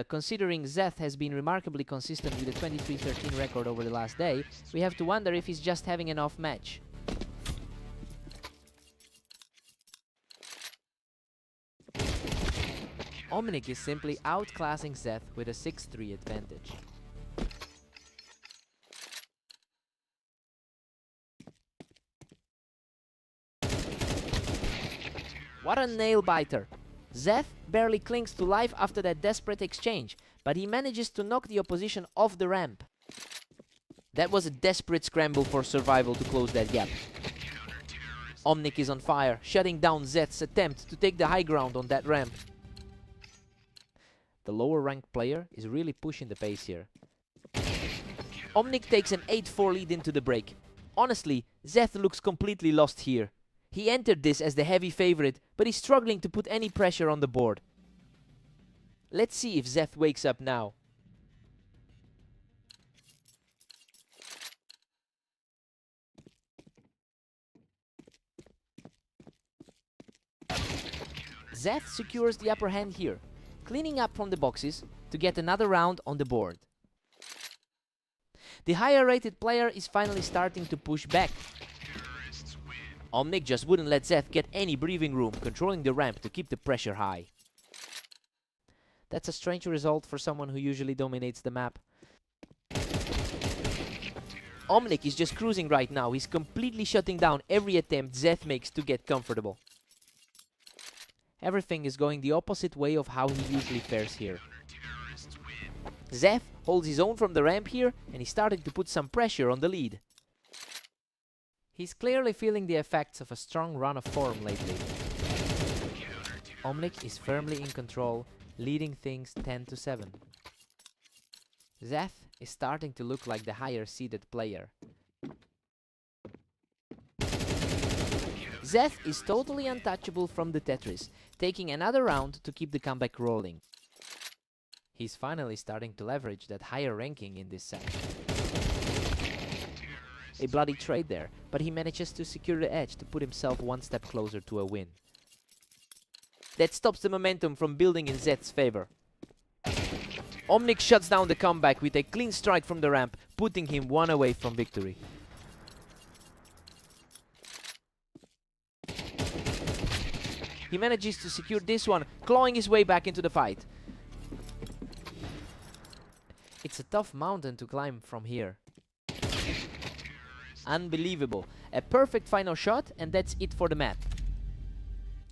Considering Zeth has been remarkably consistent with a 23-13 record over the last day, we have to wonder if he's just having an off match. Omnic is simply outclassing Zeth with a 6-3 advantage. What a nail-biter! Zeth barely clings to life after that desperate exchange, but he manages to knock the opposition off the ramp. That was a desperate scramble for survival to close that gap. Omnic is on fire, shutting down Zeth's attempt to take the high ground on that ramp. The lower ranked player is really pushing the pace here. Omnic takes an 8-4 lead into the break. Honestly, Zeth looks completely lost here. He entered this as the heavy favorite, but he's struggling to put any pressure on the board. Let's see if Zeth wakes up now. Zeth secures the upper hand here, cleaning up from the boxes to get another round on the board. The higher rated player is finally starting to push back. Omnic just wouldn't let Zeth get any breathing room, controlling the ramp to keep the pressure high. That's a strange result for someone who usually dominates the map. Omnic is just cruising right now. He's completely shutting down every attempt Zeth makes to get comfortable. Everything is going the opposite way of how he usually fares here. Zeth holds his own from the ramp here, and he's starting to put some pressure on the lead. He's clearly feeling the effects of a strong run of form lately. Omnic is firmly in control, leading things 10-7. Zeth is starting to look like the higher seeded player. Zeth is totally untouchable from the Tetris, taking another round to keep the comeback rolling. He's finally starting to leverage that higher ranking in this set. A bloody trade there, but he manages to secure the edge to put himself one step closer to a win. That stops the momentum from building in Zeth's favor. Omnic shuts down the comeback with a clean strike from the ramp, putting him one away from victory. He manages to secure this one, clawing his way back into the fight. It's a tough mountain to climb from here. Unbelievable. A perfect final shot, and that's it for the map.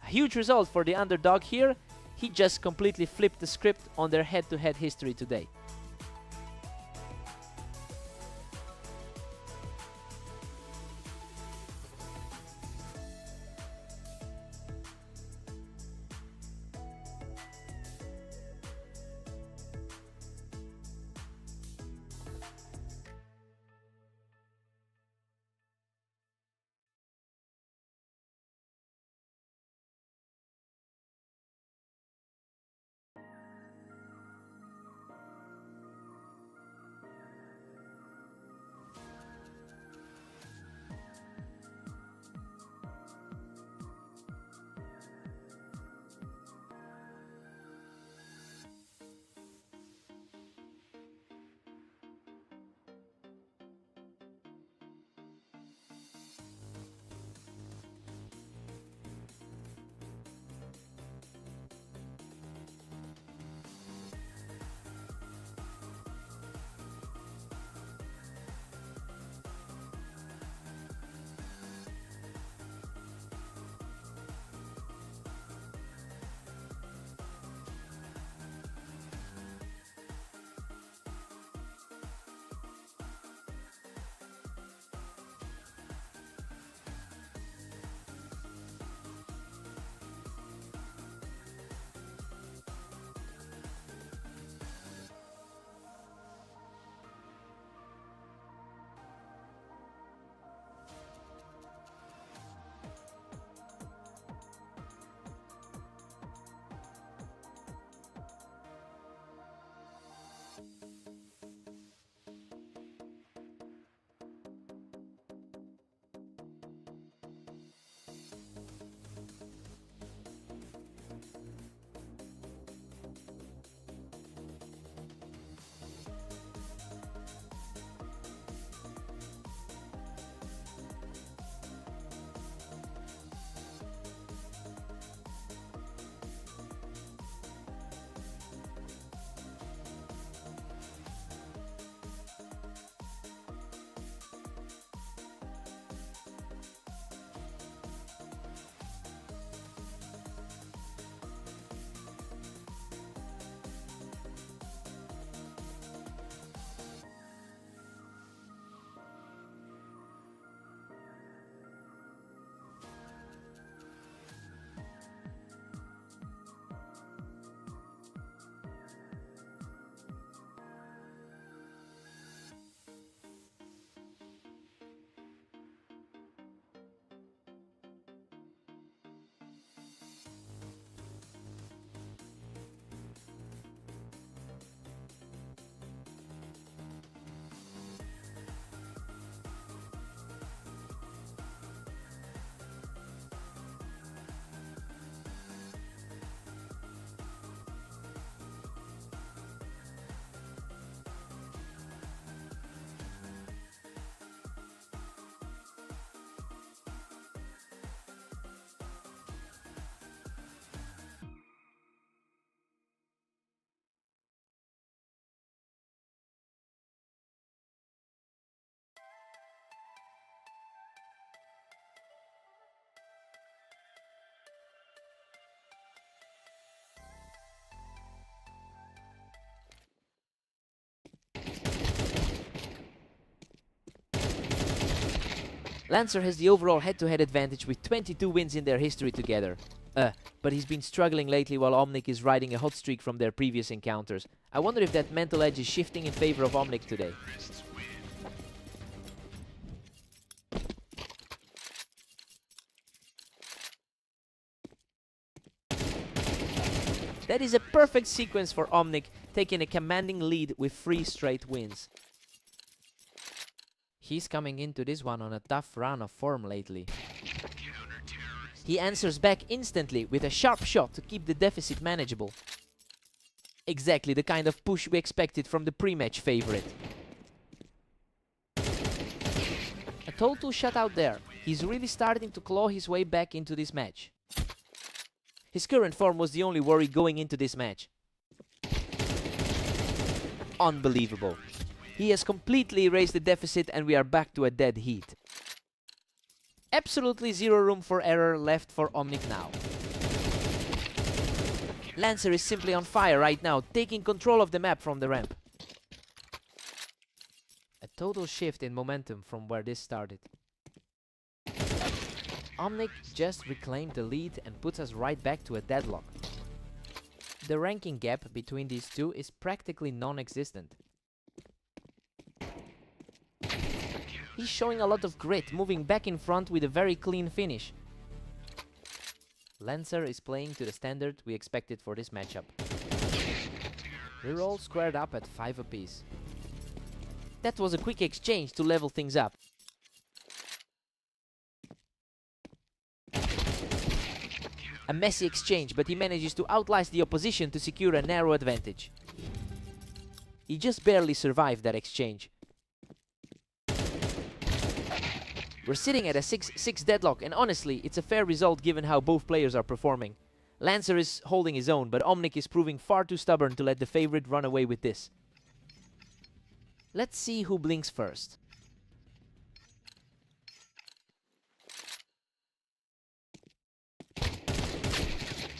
A huge result for the underdog here. He just completely flipped the script on their head-to-head history today. Lancer has the overall head-to-head advantage with 22 wins in their history together. But he's been struggling lately while Omnic is riding a hot streak from their previous encounters. I wonder if that mental edge is shifting in favor of Omnic today. That is a perfect sequence for Omnic, taking a commanding lead with 3 straight wins. He's coming into this one on a tough run of form lately. He answers back instantly with a sharp shot to keep the deficit manageable. Exactly the kind of push we expected from the pre-match favorite. A total shutout there. He's really starting to claw his way back into this match. His current form was the only worry going into this match. Unbelievable. He has completely erased the deficit and we are back to a dead heat. Absolutely zero room for error left for Omnic now. Lancer is simply on fire right now, taking control of the map from the ramp. A total shift in momentum from where this started. Omnic just reclaimed the lead and puts us right back to a deadlock. The ranking gap between these two is practically non-existent. He's showing a lot of grit, moving back in front with a very clean finish. Lancer is playing to the standard we expected for this matchup. We're all squared up at 5 apiece. That was a quick exchange to level things up. A messy exchange, but he manages to outlast the opposition to secure a narrow advantage. He just barely survived that exchange. We're sitting at a 6-6 deadlock, and honestly, it's a fair result given how both players are performing. Lancer is holding his own, but Omnic is proving far too stubborn to let the favorite run away with this. Let's see who blinks first.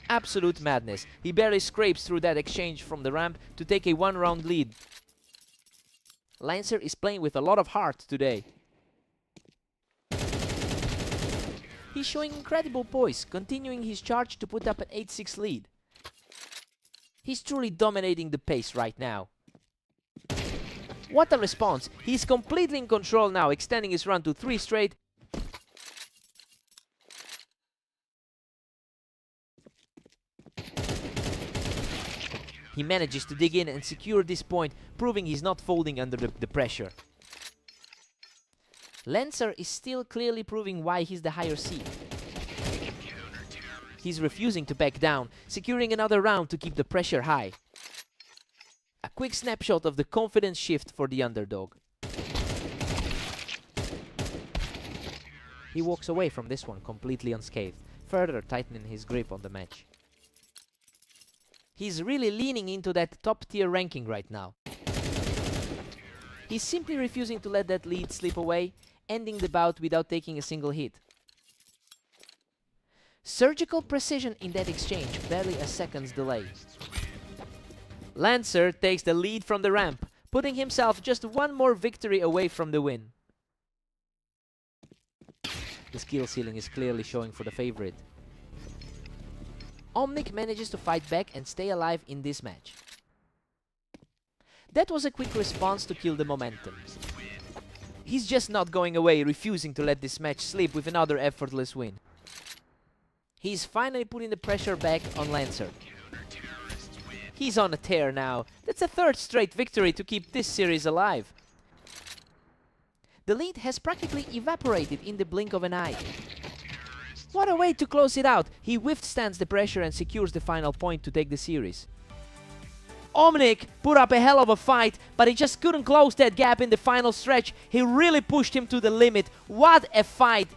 Absolute madness. He barely scrapes through that exchange from the ramp to take a 1-round lead. Lancer is playing with a lot of heart today. He's showing incredible poise, continuing his charge to put up an 8-6 lead. He's truly dominating the pace right now. What a response! He's completely in control now, extending his run to 3 straight. He manages to dig in and secure this point, proving he's not folding under the pressure. Lancer is still clearly proving why he's the higher seed. He's refusing to back down, securing another round to keep the pressure high. A quick snapshot of the confidence shift for the underdog. He walks away from this one completely unscathed, further tightening his grip on the match. He's really leaning into that top-tier ranking right now. He's simply refusing to let that lead slip away, ending the bout without taking a single hit. Surgical precision in that exchange, barely a second's delay. Lancer takes the lead from the ramp, putting himself just one more victory away from the win. The skill ceiling is clearly showing for the favorite. Omnic manages to fight back and stay alive in this match. That was a quick response to kill the momentum. He's just not going away, refusing to let this match slip with another effortless win. He's finally putting the pressure back on Lancer. He's on a tear now. That's a 3rd straight victory to keep this series alive. The lead has practically evaporated in the blink of an eye. What a way to close it out. He withstands the pressure and secures the final point to take the series. Omnic put up a hell of a fight, but he just couldn't close that gap in the final stretch. He really pushed him to the limit. What a fight!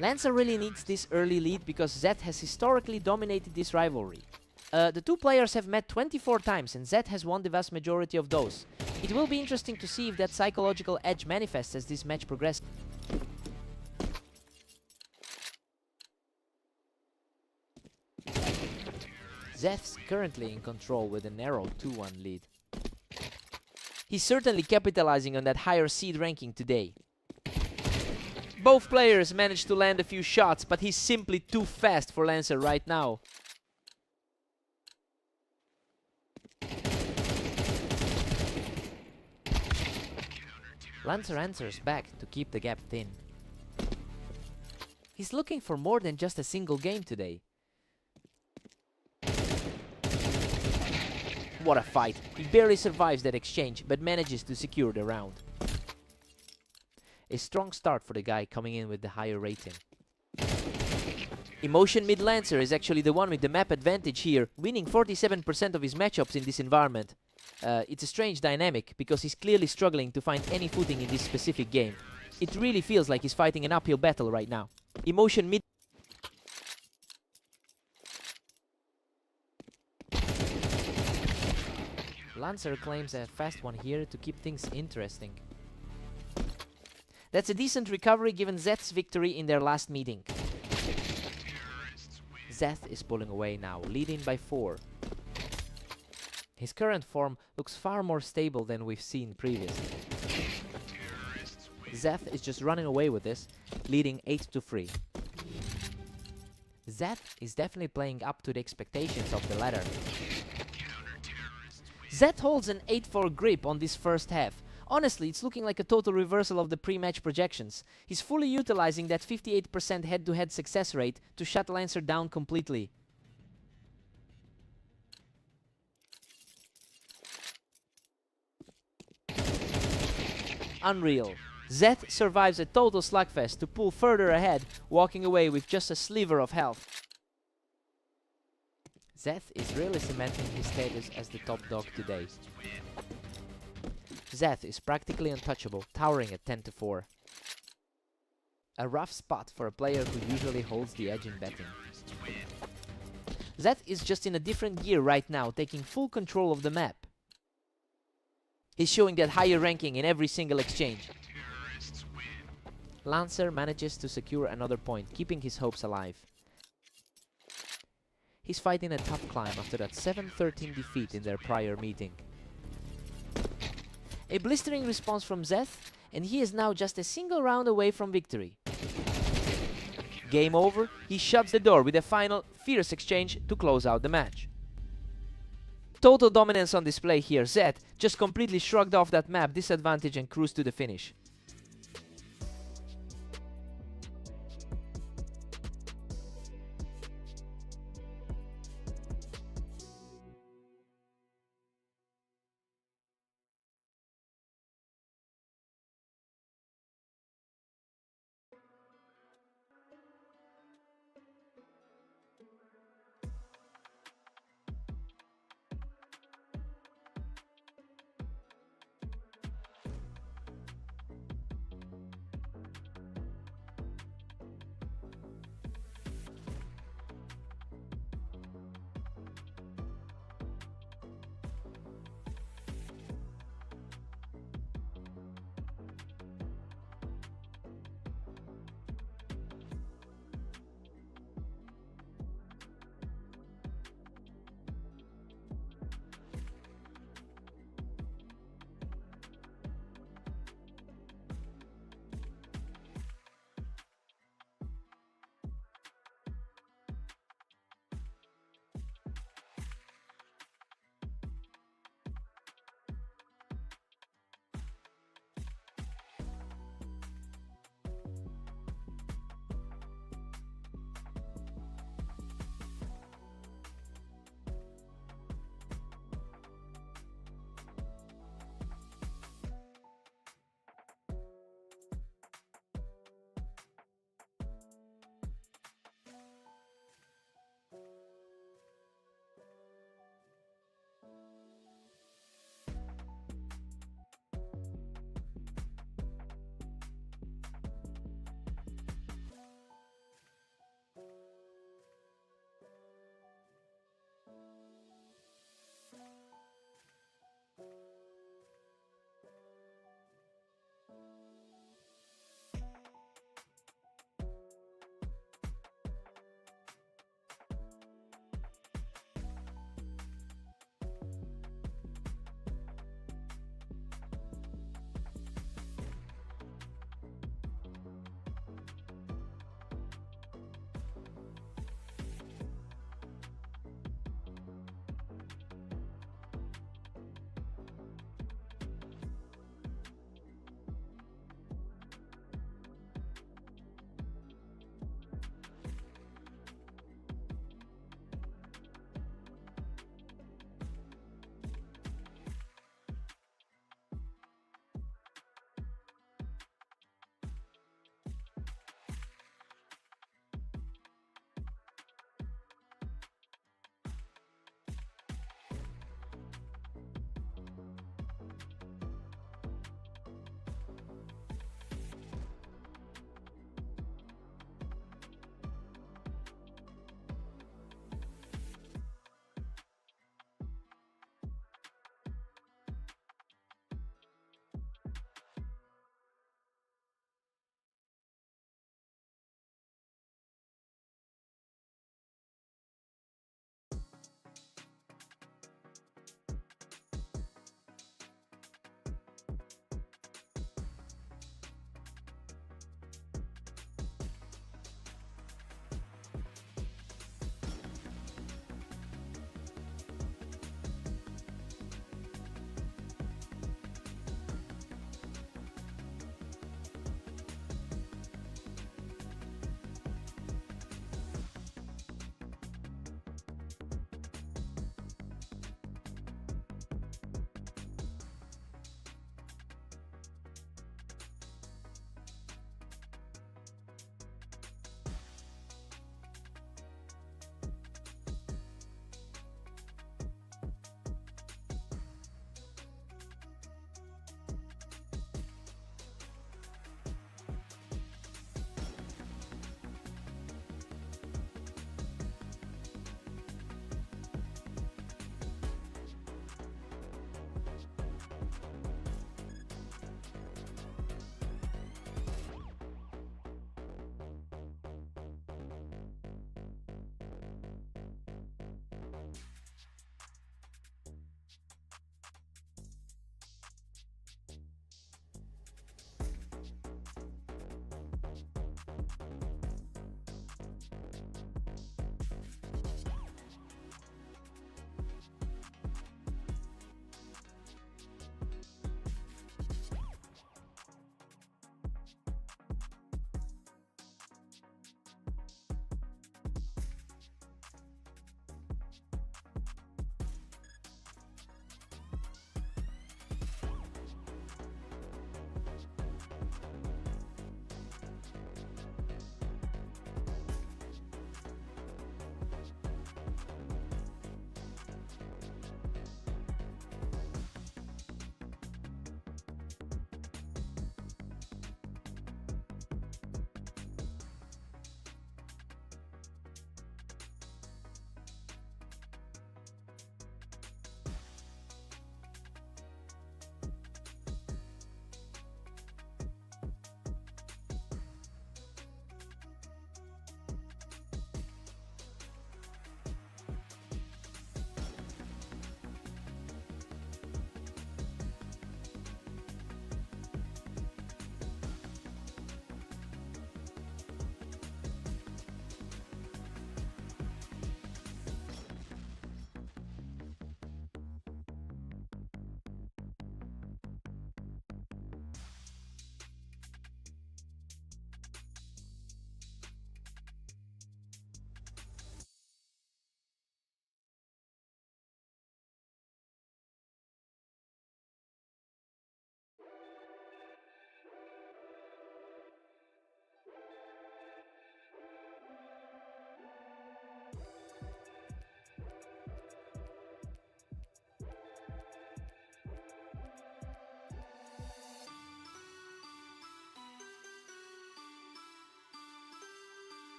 Lancer really needs this early lead because Zed has historically dominated this rivalry. The two players have met 24 times and Zed has won the vast majority of those. It will be interesting to see if that psychological edge manifests as this match progresses. Zed's currently in control with a narrow 2-1 lead. He's certainly capitalizing on that higher seed ranking today. Both players managed to land a few shots, but he's simply too fast for Lancer right now. Lancer answers back to keep the gap thin. He's looking for more than just a single game today. What a fight. He barely survives that exchange, but manages to secure the round. A strong start for the guy coming in with the higher rating. Emotion mid Lancer is actually the one with the map advantage here, winning 47% of his matchups in this environment. It's a strange dynamic, because he's clearly struggling to find any footing in this specific game. It really feels like he's fighting an uphill battle right now. Emotion mid... Lancer claims a fast one here to keep things interesting. That's a decent recovery given Zed's victory in their last meeting. Zed is pulling away now, leading by 4. His current form looks far more stable than we've seen previously. Zed is just running away with this, leading 8-3. Zed is definitely playing up to the expectations of the latter. Zed holds an 8-4 grip on this first half. Honestly, it's looking like a total reversal of the pre-match projections. He's fully utilizing that 58% head-to-head success rate to shut Lancer down completely. Unreal. Zed survives a total slugfest to pull further ahead, walking away with just a sliver of health. Zed is really cementing his status as the top dog today. Zed is practically untouchable, towering at 10-4. A rough spot for a player who usually holds the edge in betting. Zed is just in a different gear right now, taking full control of the map. He's showing that higher ranking in every single exchange. Lancer manages to secure another point, keeping his hopes alive. He's fighting a tough climb after that 7-13 defeat in their prior meeting. A blistering response from Zed, and he is now just a single round away from victory. Game over, he shuts the door with a final fierce exchange to close out the match. Total dominance on display here. Zed just completely shrugged off that map disadvantage and cruised to the finish.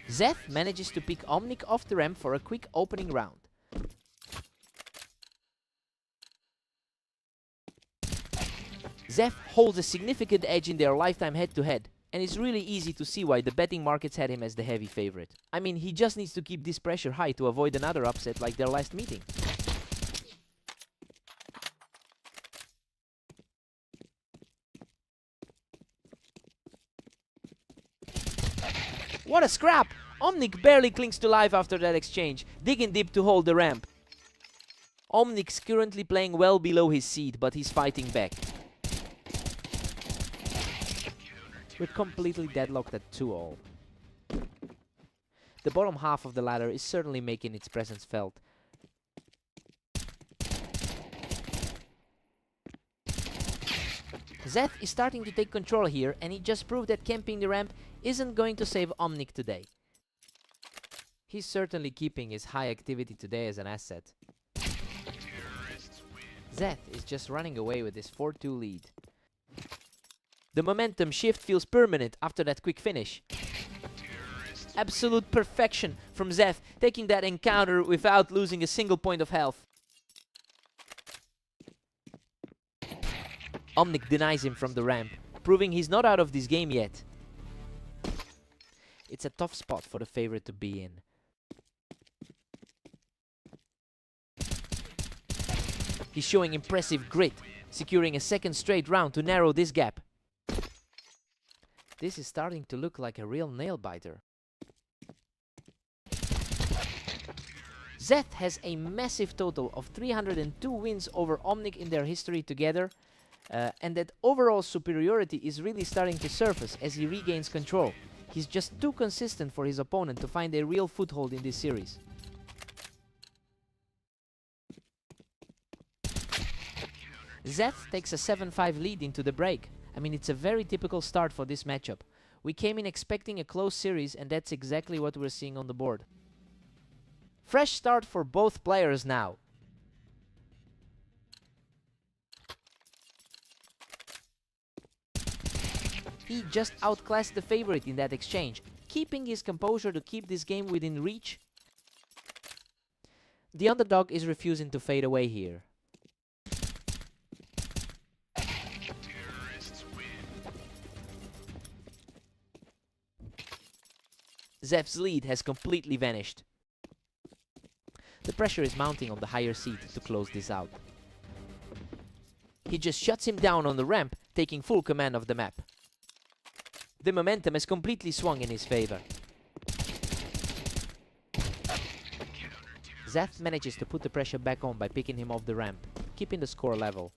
Zeth manages to pick Omnic off the ramp for a quick opening round. Zeth holds a significant edge in their lifetime head-to-head, and it's really easy to see why the betting markets had him as the heavy favorite. I mean, he just needs to keep this pressure high to avoid another upset like their last meeting. What a scrap! Omnic barely clings to life after that exchange, digging deep to hold the ramp. Omnic's currently playing well below his seed, but he's fighting back. We're completely deadlocked at 2-all. The bottom half of the ladder is certainly making its presence felt. Zeth is starting to take control here, and he just proved that camping the ramp isn't going to save Omnic today. He's certainly keeping his high activity today as an asset. Zeth is just running away with his 4-2 lead. The momentum shift feels permanent after that quick finish. Absolute perfection from Zeth, taking that encounter without losing a single point of health. Omnic denies him from the ramp, proving he's not out of this game yet. It's a tough spot for the favorite to be in. He's showing impressive grit, securing a second straight round to narrow this gap. This is starting to look like a real nail-biter. Zeth has a massive total of 302 wins over Omnic in their history together, and that overall superiority is really starting to surface as he regains control. He's just too consistent for his opponent to find a real foothold in this series. Zeth takes a 7-5 lead into the break. I mean, it's a very typical start for this matchup. We came in expecting a close series, and that's exactly what we're seeing on the board. Fresh start for both players now. He just outclassed the favorite in that exchange, keeping his composure to keep this game within reach. The underdog is refusing to fade away here. Zeth's lead has completely vanished. The pressure is mounting on the higher seed to close this out. He just shuts him down on the ramp, taking full command of the map. The momentum has completely swung in his favor. Zeth manages to put the pressure back on by picking him off the ramp, keeping the score level.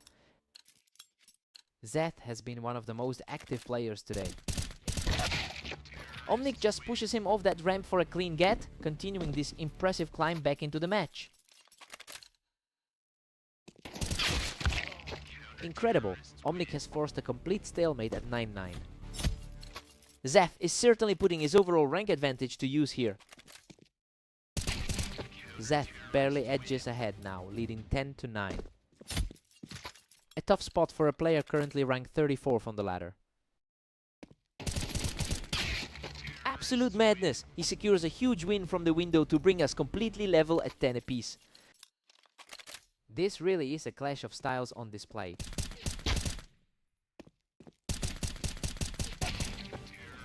Zeth has been one of the most active players today. Omnic just pushes him off that ramp for a clean get, continuing this impressive climb back into the match. Incredible, Omnic has forced a complete stalemate at 9-9. Zeth is certainly putting his overall rank advantage to use here. Zeth barely edges ahead now, leading 10-9. A tough spot for a player currently ranked 34th on the ladder. Absolute madness! He secures a huge win from the window to bring us completely level at 10 apiece. This really is a clash of styles on display.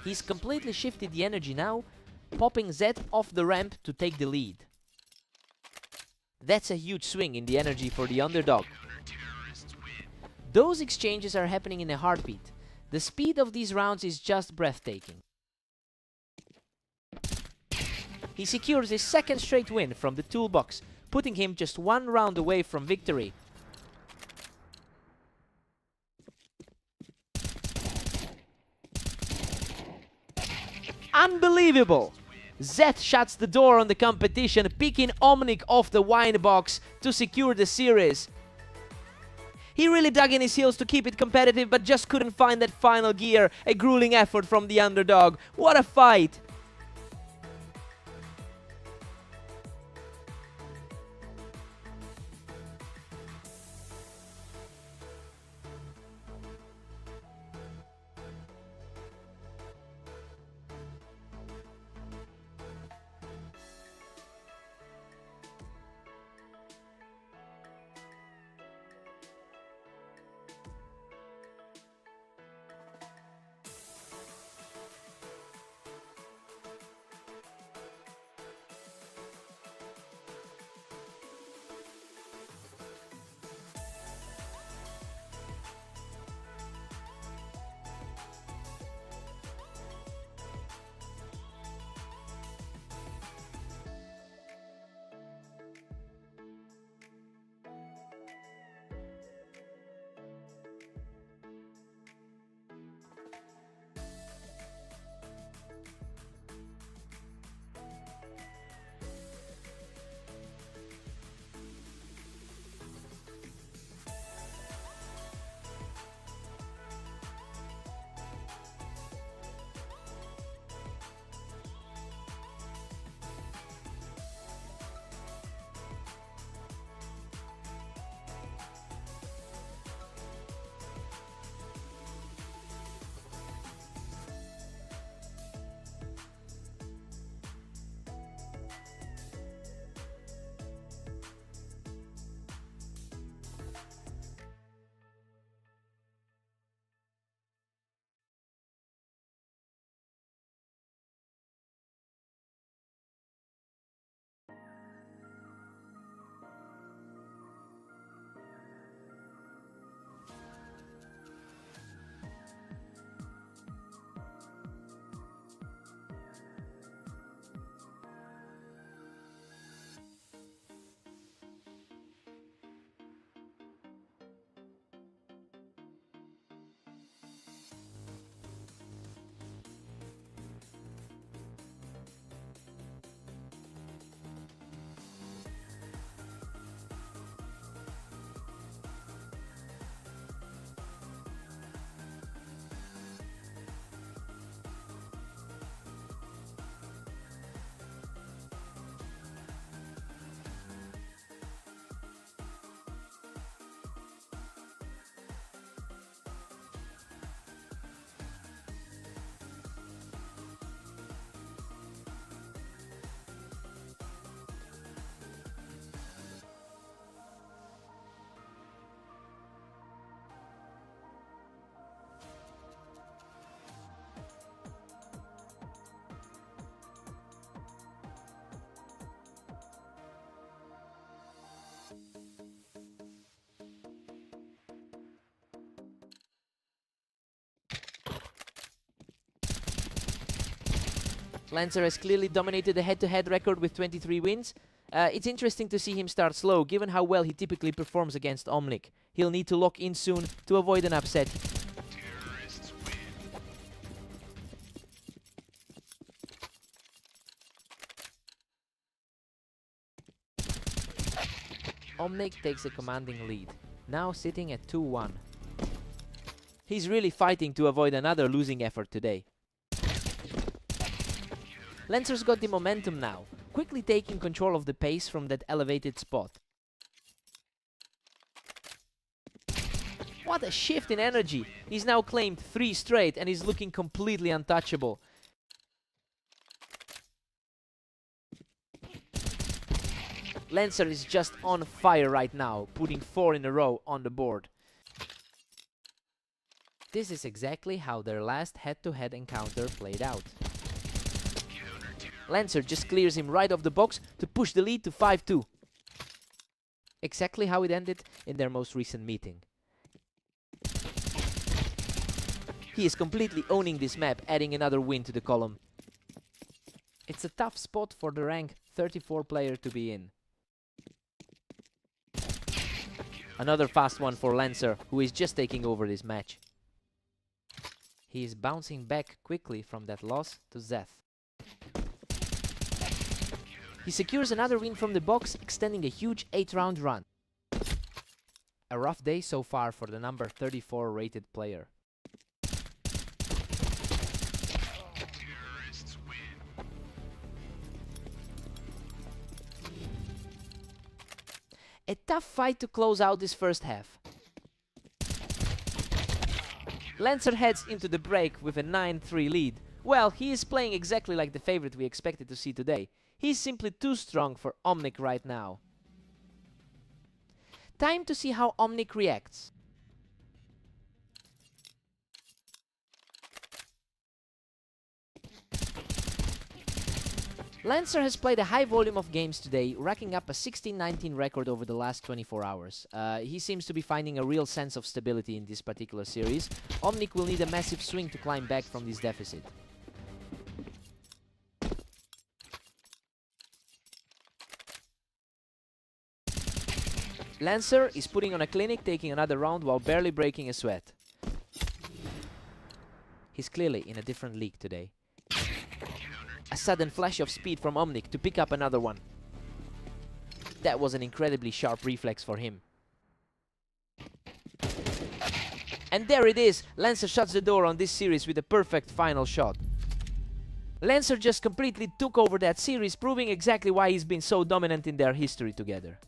He's completely shifted the energy now, popping Zeth off the ramp to take the lead. That's a huge swing in the energy for the underdog. Those exchanges are happening in a heartbeat. The speed of these rounds is just breathtaking. He secures his second straight win from the toolbox, putting him just one round away from victory. Unbelievable! Zeth shuts the door on the competition, picking Omnic off the wine box to secure the series. He really dug in his heels to keep it competitive, but just couldn't find that final gear. A grueling effort from the underdog. What a fight! Lancer has clearly dominated the head-to-head record with 23 wins. It's interesting to see him start slow, given how well he typically performs against Omnic. He'll need to lock in soon to avoid an upset. Omnic takes a commanding lead, now sitting at 2-1. He's really fighting to avoid another losing effort today. Lancer's got the momentum now, quickly taking control of the pace from that elevated spot. What a shift in energy! He's now claimed 3 straight and is looking completely untouchable. Lancer is just on fire right now, putting 4 in a row on the board. This is exactly how their last head-to-head encounter played out. Lancer just clears him right off the box to push the lead to 5-2. Exactly how it ended in their most recent meeting. He is completely owning this map, adding another win to the column. It's a tough spot for the rank 34 player to be in. Another fast one for Lancer, who is just taking over this match. He is bouncing back quickly from that loss to Zeth. He secures another win from the box, extending a huge 8-round run. A rough day so far for the number 34 rated player. A tough fight to close out this first half. Lancer heads into the break with a 9-3 lead. Well, he is playing exactly like the favorite we expected to see today. He's simply too strong for Omnic right now. Time to see how Omnic reacts. Lancer has played a high volume of games today, racking up a 16-19 record over the last 24 hours. He seems to be finding a real sense of stability in this particular series. Omnic will need a massive swing to climb back from this deficit. Lancer is putting on a clinic, taking another round while barely breaking a sweat. He's clearly in a different league today. A sudden flash of speed from Omnic to pick up another one. That was an incredibly sharp reflex for him. And there it is! Lancer shuts the door on this series with a perfect final shot. Lancer just completely took over that series, proving exactly why he's been so dominant in their history together.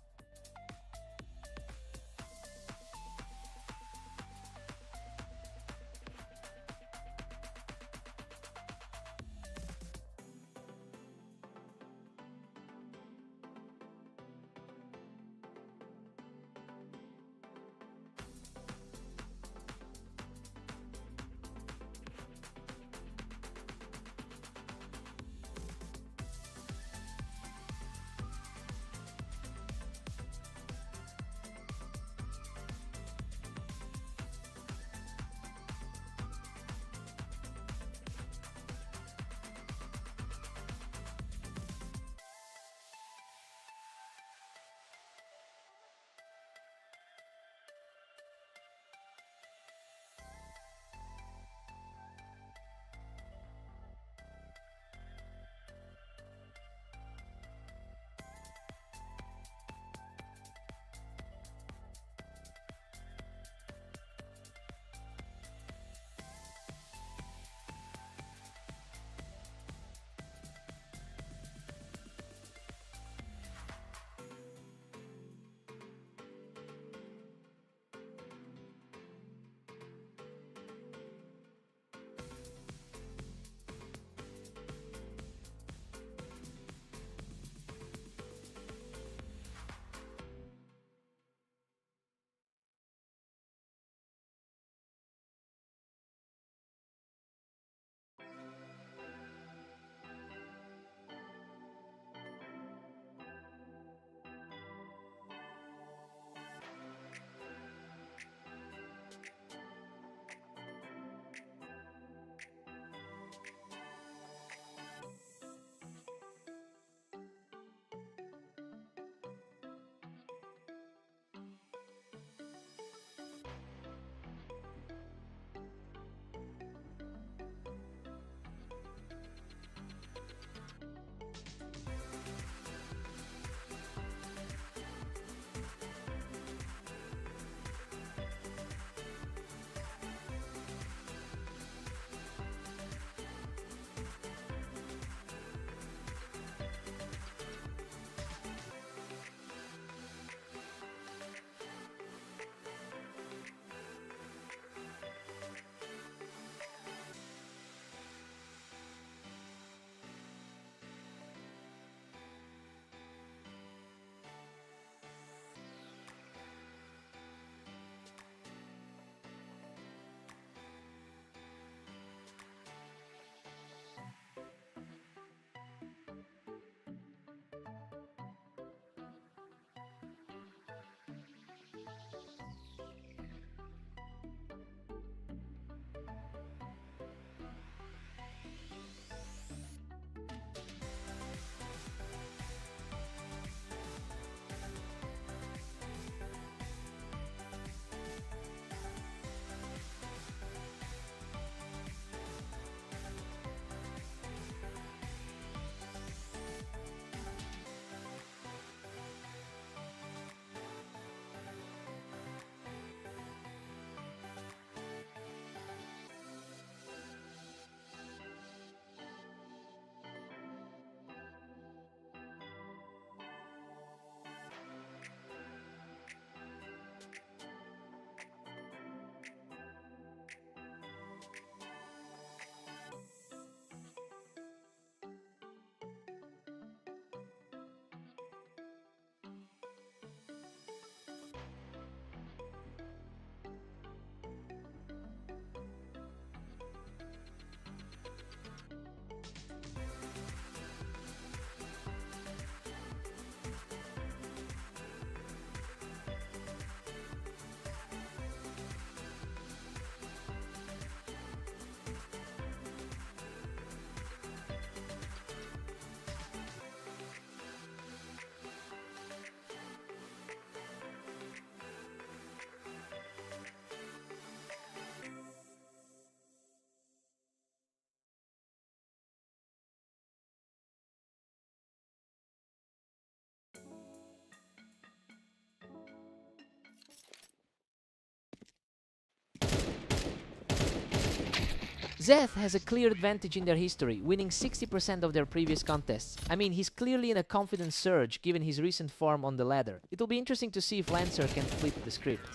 Zeth has a clear advantage in their history, winning 60% of their previous contests. I mean, he's clearly in a confidence surge given his recent form on the ladder. It'll be interesting to see if Lancer can flip the script.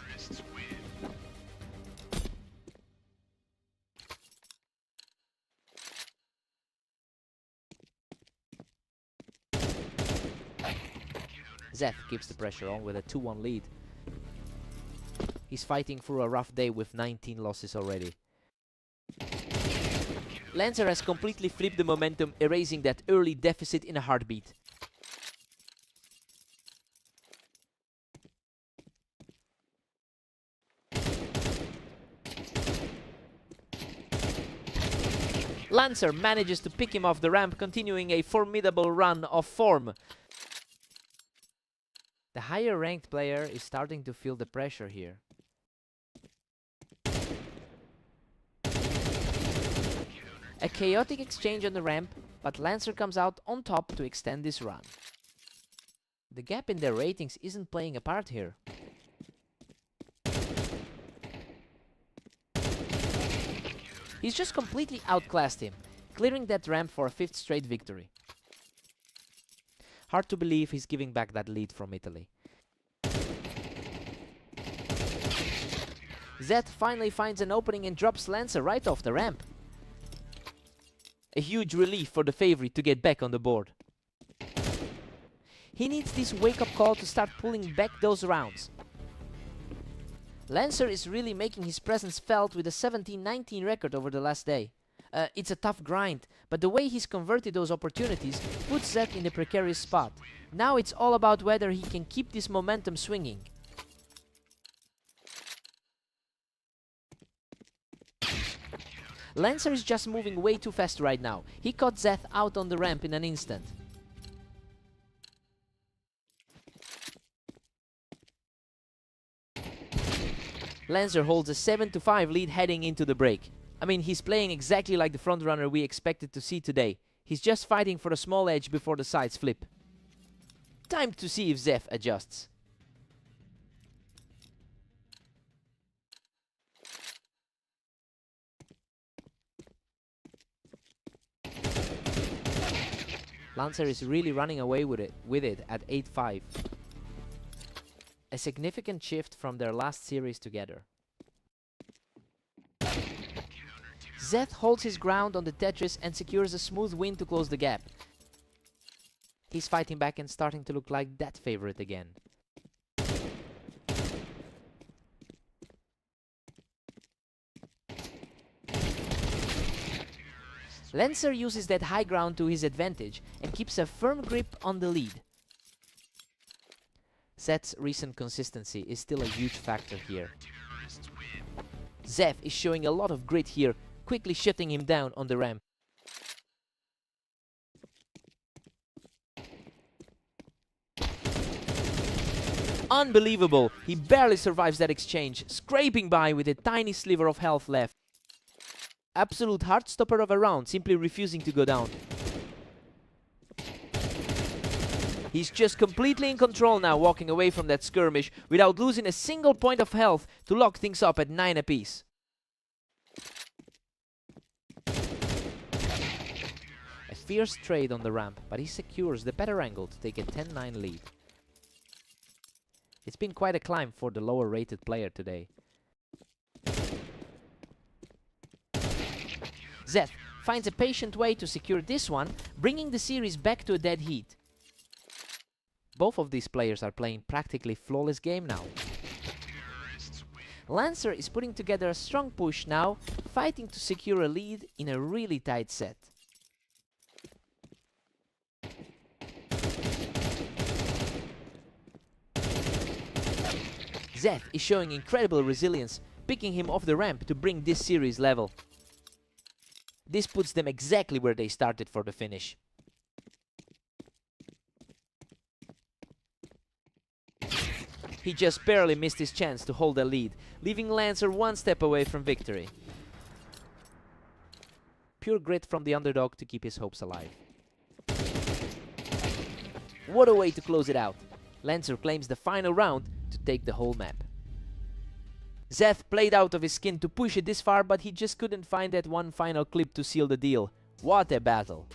Zeth keeps the pressure on with a 2-1 lead. He's fighting through a rough day with 19 losses already. Lancer has completely flipped the momentum, erasing that early deficit in a heartbeat. Lancer manages to pick him off the ramp, continuing a formidable run of form. The higher ranked player is starting to feel the pressure here. A chaotic exchange on the ramp, but Lancer comes out on top to extend this run. The gap in their ratings isn't playing a part here. He's just completely outclassed him, clearing that ramp for a 5th straight victory. Hard to believe he's giving back that lead from Italy. Zeth finally finds an opening and drops Lancer right off the ramp. A huge relief for the favorite to get back on the board. He needs this wake-up call to start pulling back those rounds. Lancer is really making his presence felt with a 17-19 record over the last day. It's a tough grind, but the way he's converted those opportunities puts Zeth in a precarious spot. Now it's all about whether he can keep this momentum swinging. Lancer is just moving way too fast right now. He caught Zeth out on the ramp in an instant. Lancer holds a 7-5 lead heading into the break. I mean, he's playing exactly like the frontrunner we expected to see today. He's just fighting for a small edge before the sides flip. Time to see if Zeth adjusts. Lancer is really running away with it at 8-5. A significant shift from their last series together. Zeth holds his ground on the Tetris and secures a smooth win to close the gap. He's fighting back and starting to look like that favorite again. Lancer uses that high ground to his advantage and keeps a firm grip on the lead. Zeth's recent consistency is still a huge factor here. Zeth is showing a lot of grit here, quickly shutting him down on the ramp. Unbelievable! He barely survives that exchange, scraping by with a tiny sliver of health left. Absolute heartstopper of a round, simply refusing to go down. He's just completely in control now, walking away from that skirmish without losing a single point of health to lock things up at 9 apiece. A fierce trade on the ramp, but he secures the better angle to take a 10-9 lead. It's been quite a climb for the lower rated player today. Zeth finds a patient way to secure this one, bringing the series back to a dead heat. Both of these players are playing practically flawless game now. Lancer is putting together a strong push now, fighting to secure a lead in a really tight set. Zeth is showing incredible resilience, picking him off the ramp to bring this series level. This puts them exactly where they started for the finish. He just barely missed his chance to hold the lead, leaving Lancer one step away from victory. Pure grit from the underdog to keep his hopes alive. What a way to close it out. Lancer claims the final round to take the whole map. Zeth played out of his skin to push it this far, but he just couldn't find that one final clip to seal the deal. What a battle!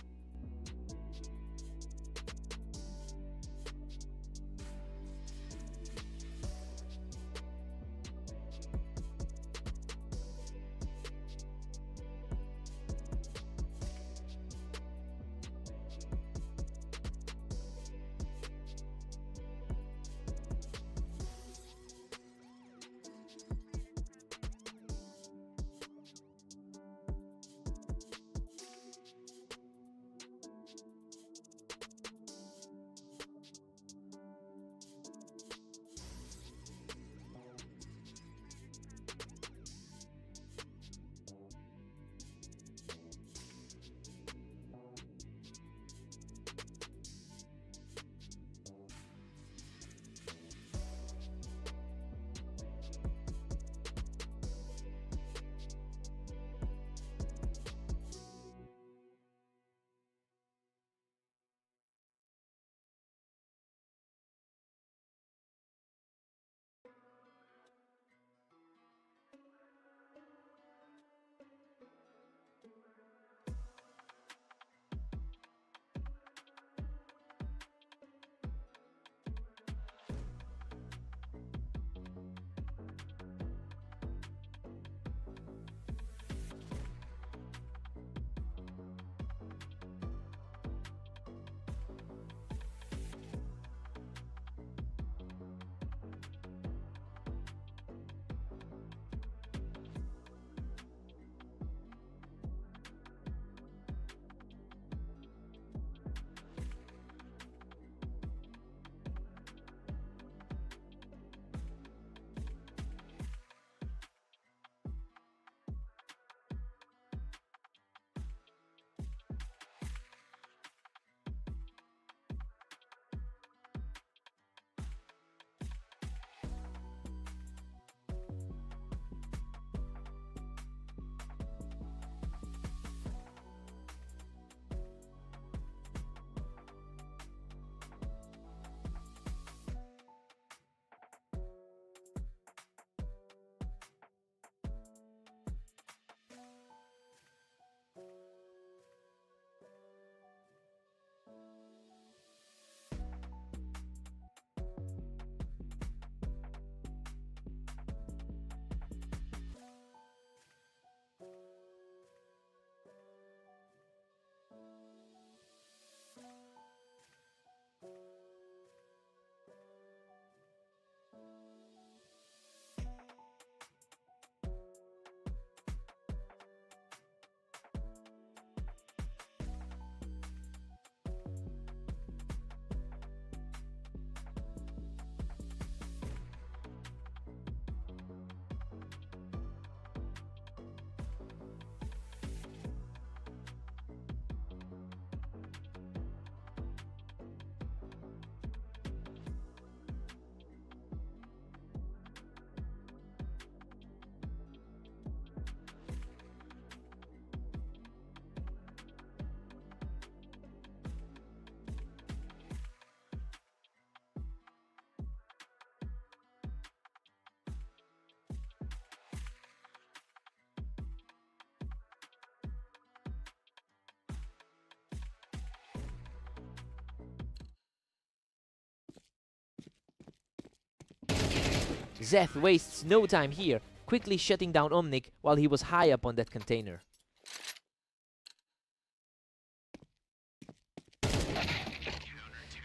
Zeth wastes no time here, quickly shutting down Omnic while he was high up on that container.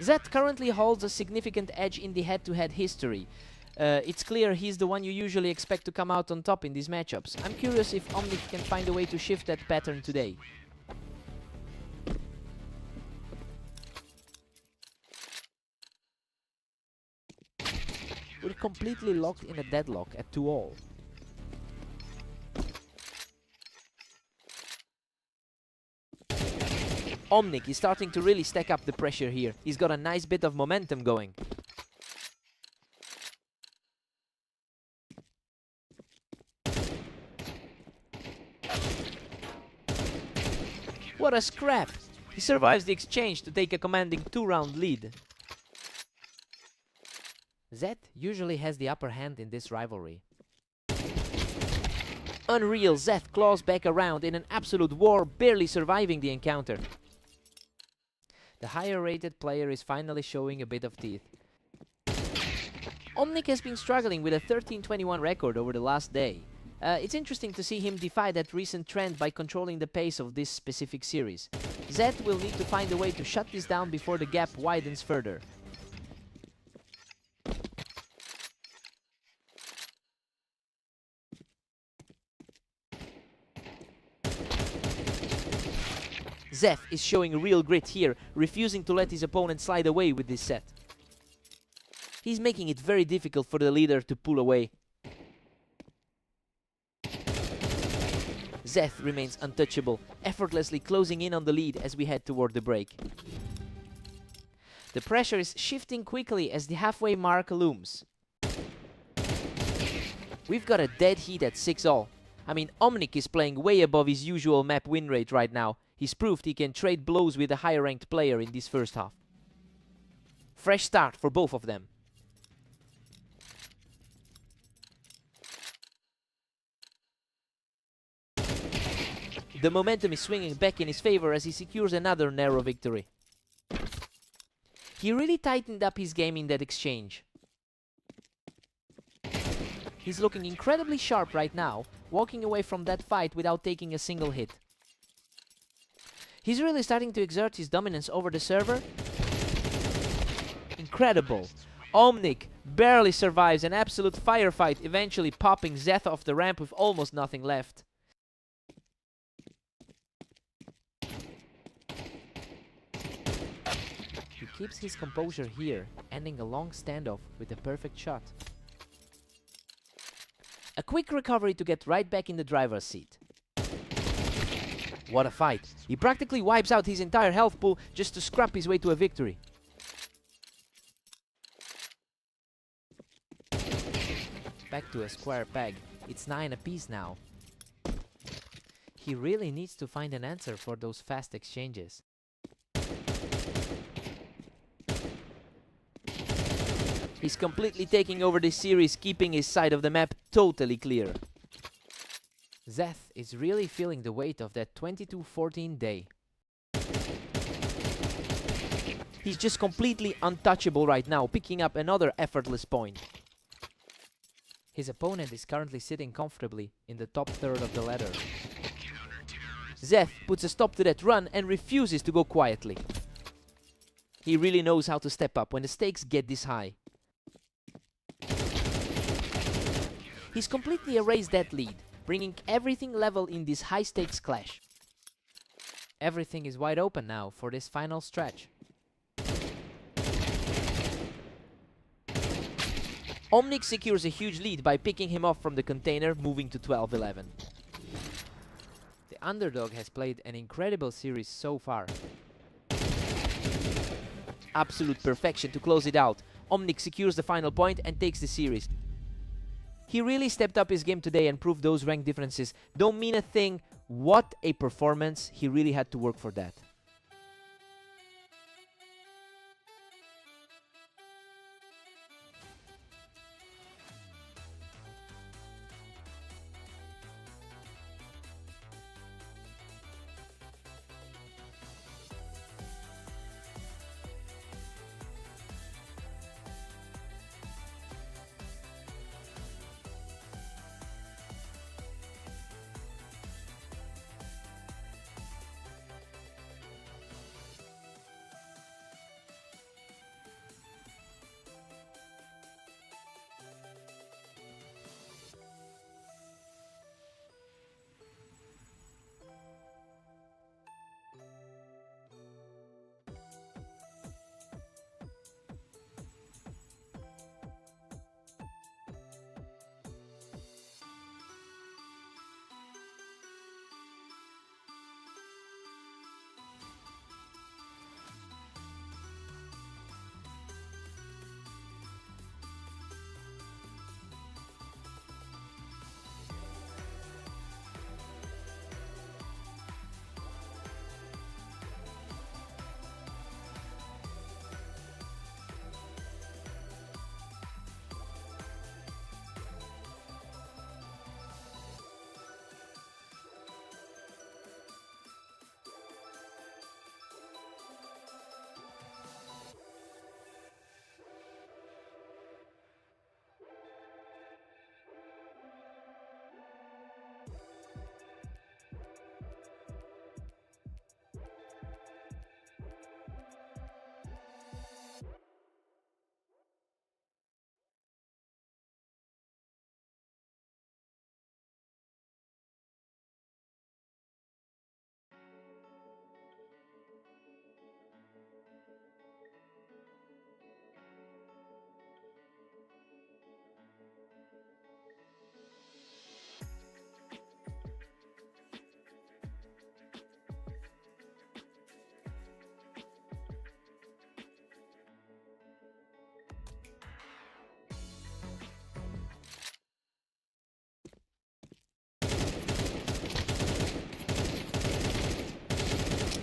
Zeth currently holds a significant edge in the head-to-head history. It's clear he's the one you usually expect to come out on top in these matchups. I'm curious if Omnic can find a way to shift that pattern today. We're completely locked in a deadlock at 2-all. Omnic is starting to really stack up the pressure here. He's got a nice bit of momentum going. What a scrap! He survives the exchange to take a commanding 2-round lead. Zeth usually has the upper hand in this rivalry. Unreal, Zeth claws back around in an absolute war, barely surviving the encounter. The higher rated player is finally showing a bit of teeth. Omnic has been struggling with a 13-21 record over the last day. It's interesting to see him defy that recent trend by controlling the pace of this specific series. Zeth will need to find a way to shut this down before the gap widens further. Zeth is showing real grit here, refusing to let his opponent slide away with this set. He's making it very difficult for the leader to pull away. Zeth remains untouchable, effortlessly closing in on the lead as we head toward the break. The pressure is shifting quickly as the halfway mark looms. We've got a dead heat at 6-all. I mean, Omnic is playing way above his usual map win rate right now. He's proved he can trade blows with a higher ranked player in this first half. Fresh start for both of them. The momentum is swinging back in his favor as he secures another narrow victory. He really tightened up his game in that exchange. He's looking incredibly sharp right now, walking away from that fight without taking a single hit. He's really starting to exert his dominance over the server. Incredible. Omnic barely survives an absolute firefight, eventually popping Zeth off the ramp with almost nothing left. He keeps his composure here, ending a long standoff with a perfect shot. A quick recovery to get right back in the driver's seat. What a fight. He practically wipes out his entire health pool just to scrap his way to a victory. Back to a square peg. It's 9 apiece now. He really needs to find an answer for those fast exchanges. He's completely taking over this series, keeping his side of the map totally clear. Zeth is really feeling the weight of that 22-14 day. He's just completely untouchable right now, picking up another effortless point. His opponent is currently sitting comfortably in the top third of the ladder. Zeth puts a stop to that run and refuses to go quietly. He really knows how to step up when the stakes get this high. He's completely erased that lead, bringing everything level in this high-stakes clash. Everything is wide open now for this final stretch. Omnic secures a huge lead by picking him off from the container, moving to 12-11. The underdog has played an incredible series so far. Absolute perfection to close it out. Omnic secures the final point and takes the series. He really stepped up his game today and proved those rank differences don't mean a thing. What a performance. He really had to work for that.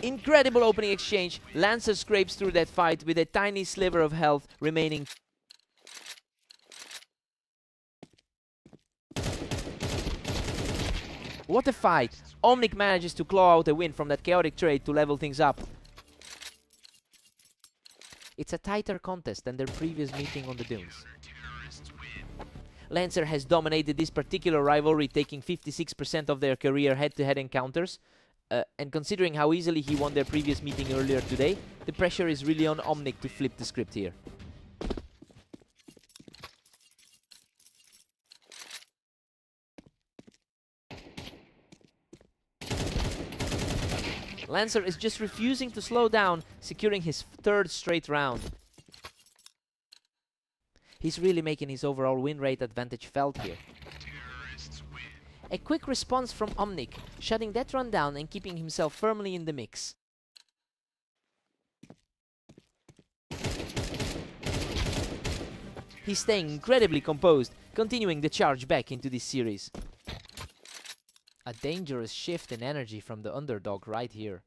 Incredible opening exchange. Lancer scrapes through that fight with a tiny sliver of health remaining. What a fight! Omnic manages to claw out a win from that chaotic trade to level things up. It's a tighter contest than their previous meeting on the dunes. Lancer has dominated this particular rivalry, taking 56% of their career head-to-head encounters. And considering how easily he won their previous meeting earlier today, the pressure is really on Omnic to flip the script here. Lancer is just refusing to slow down, securing his third straight round. He's really making his overall win rate advantage felt here. A quick response from Omnic, shutting that run down and keeping himself firmly in the mix. He's staying incredibly composed, continuing the charge back into this series. A dangerous shift in energy from the underdog right here.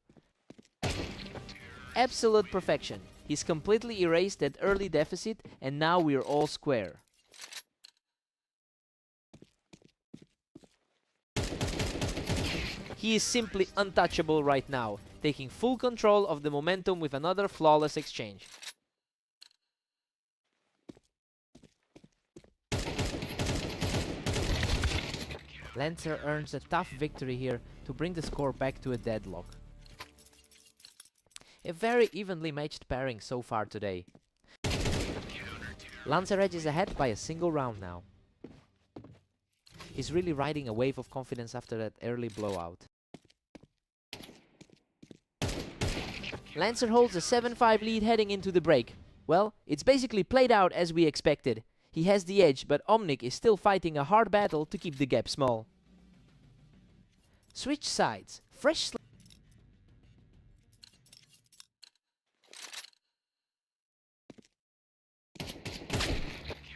Absolute perfection. He's completely erased that early deficit and now we're all square. He is simply untouchable right now, taking full control of the momentum with another flawless exchange. Lancer earns a tough victory here to bring the score back to a deadlock. A very evenly matched pairing so far today. Lancer edges ahead by a single round now. He's really riding a wave of confidence after that early blowout. Lancer holds a 7-5 lead heading into the break. Well, it's basically played out as we expected. He has the edge, but Omnic is still fighting a hard battle to keep the gap small. Switch sides. Fresh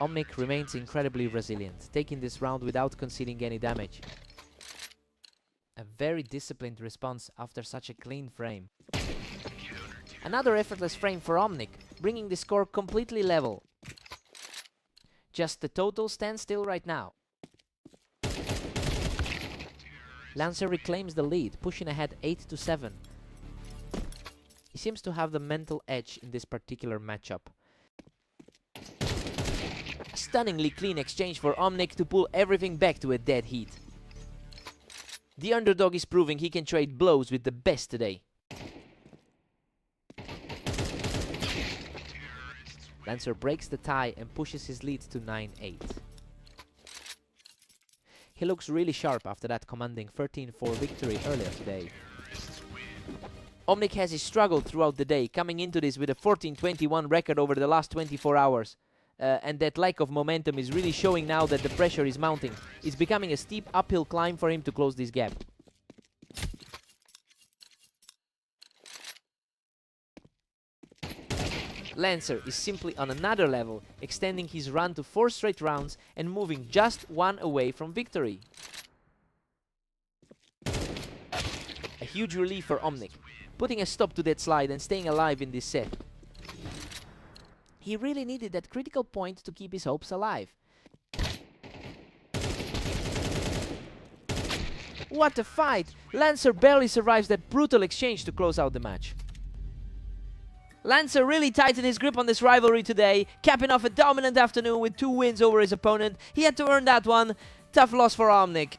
Omnic remains incredibly resilient, taking this round without conceding any damage. A very disciplined response after such a clean frame. Another effortless frame for Omnic, bringing the score completely level. Just the total standstill right now. Lancer reclaims the lead, pushing ahead 8-7. He seems to have the mental edge in this particular matchup. A stunningly clean exchange for Omnic to pull everything back to a dead heat. The underdog is proving he can trade blows with the best today. Lancer breaks the tie and pushes his lead to 9-8. He looks really sharp after that commanding 13-4 victory earlier today. Omnic has struggled throughout the day, coming into this with a 14-21 record over the last 24 hours. And that lack of momentum is really showing now that the pressure is mounting. It's becoming a steep uphill climb for him to close this gap. Lancer is simply on another level, extending his run to 4 straight rounds and moving just one away from victory. A huge relief for Omnic, putting a stop to that slide and staying alive in this set. He really needed that critical point to keep his hopes alive. What a fight! Lancer barely survives that brutal exchange to close out the match. Lancer really tightened his grip on this rivalry today, capping off a dominant afternoon with 2 wins over his opponent. He had to earn that one. Tough loss for Omnic.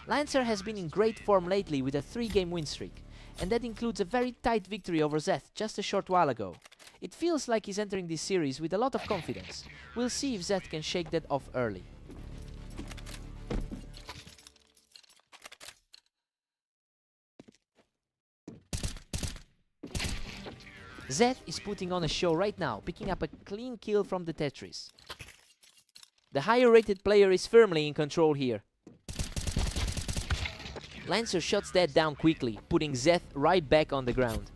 Lancer has been in great form lately with a 3-game win streak, and that includes a very tight victory over Zeth just a short while ago. It feels like he's entering this series with a lot of confidence. We'll see if Zeth can shake that off early. Zeth is putting on a show right now, picking up a clean kill from the Tetris. The higher rated player is firmly in control here. Lancer shuts that down quickly, putting Zeth right back on the ground.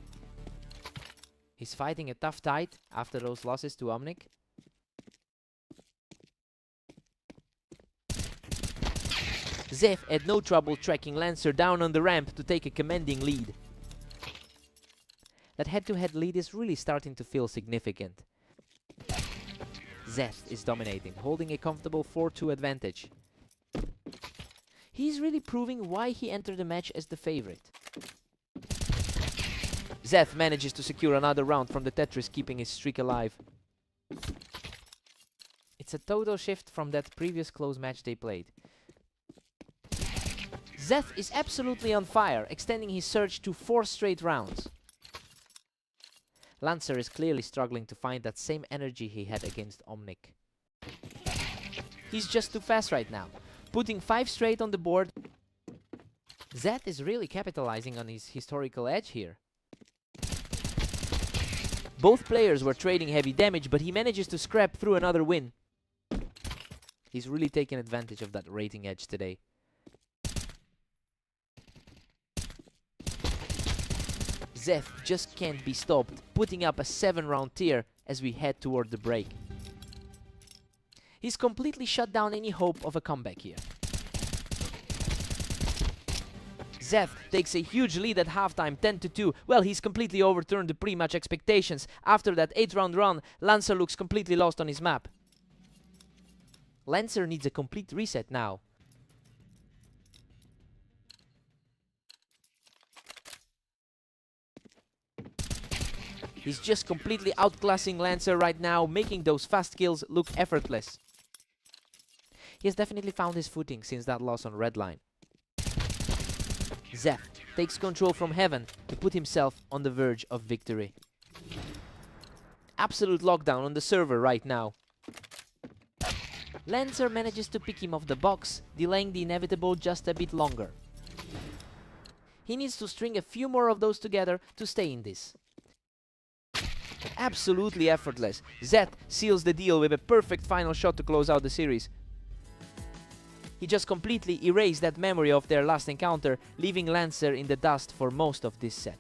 He's fighting a tough fight after those losses to Omnic. Zeth had no trouble tracking Lancer down on the ramp to take a commanding lead. That head-to-head lead is really starting to feel significant. Zeth is dominating, holding a comfortable 4-2 advantage. He's really proving why he entered the match as the favorite. Zeth manages to secure another round from the Tetris, keeping his streak alive. It's a total shift from that previous close match they played. Zeth is absolutely on fire, extending his surge to 4 straight rounds. Lancer is clearly struggling to find that same energy he had against Omnic. He's just too fast right now, putting 5 straight on the board. Zeth is really capitalizing on his historical edge here. Both players were trading heavy damage, but he manages to scrap through another win. He's really taking advantage of that rating edge today. Zeth just can't be stopped, putting up a 7-round tier as we head toward the break. He's completely shut down any hope of a comeback here. Zeth takes a huge lead at halftime, 10-2. Well, he's completely overturned the pre-match expectations. After that 8-round run, Lancer looks completely lost on his map. Lancer needs a complete reset now. He's just completely outclassing Lancer right now, making those fast kills look effortless. He has definitely found his footing since that loss on Redline. Zeth takes control from heaven to put himself on the verge of victory. Absolute lockdown on the server right now. Lancer manages to pick him off the box, delaying the inevitable just a bit longer. He needs to string a few more of those together to stay in this. Absolutely effortless. Zeth seals the deal with a perfect final shot to close out the series. He just completely erased that memory of their last encounter, leaving Lancer in the dust for most of this set.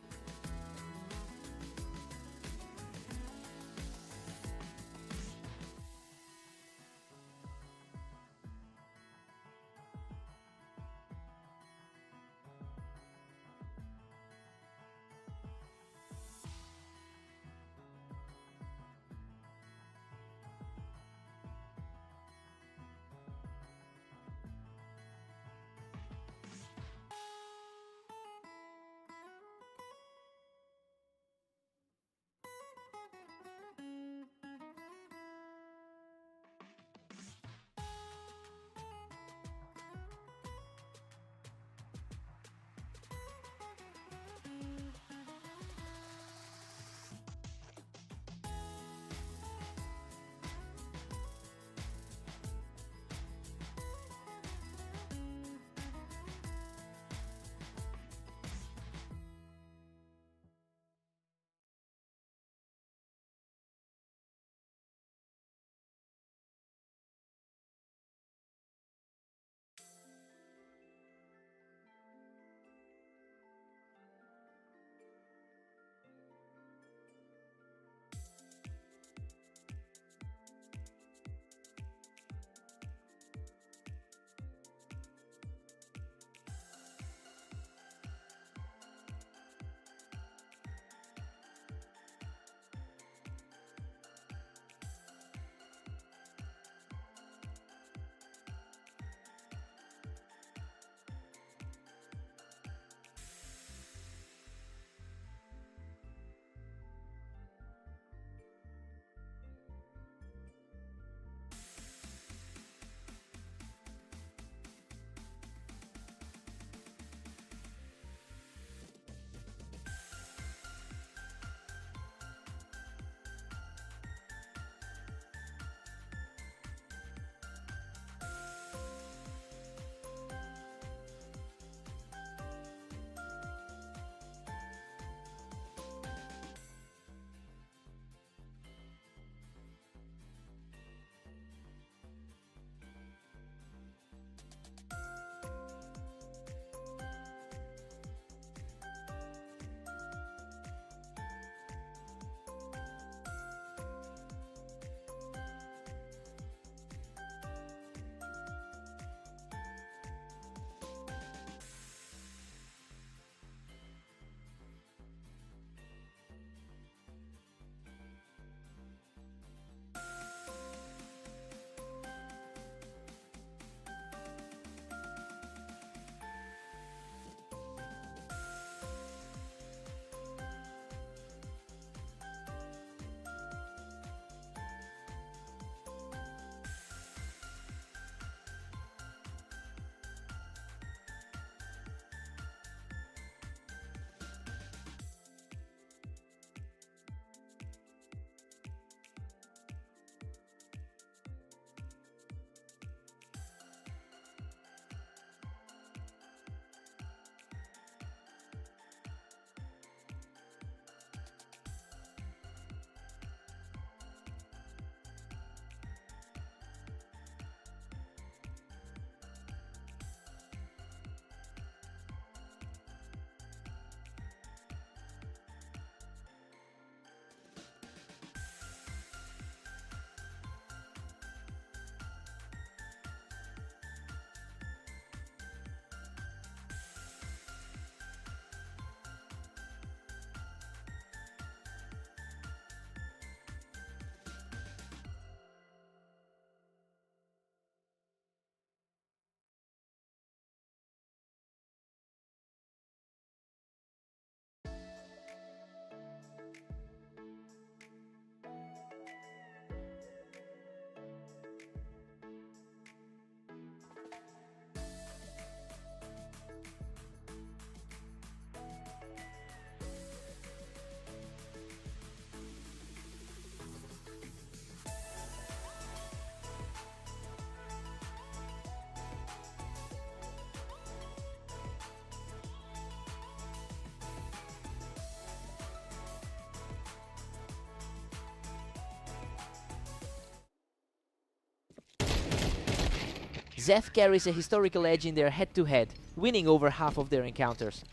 Zeth carries a historical edge in their head-to-head, winning over half of their encounters.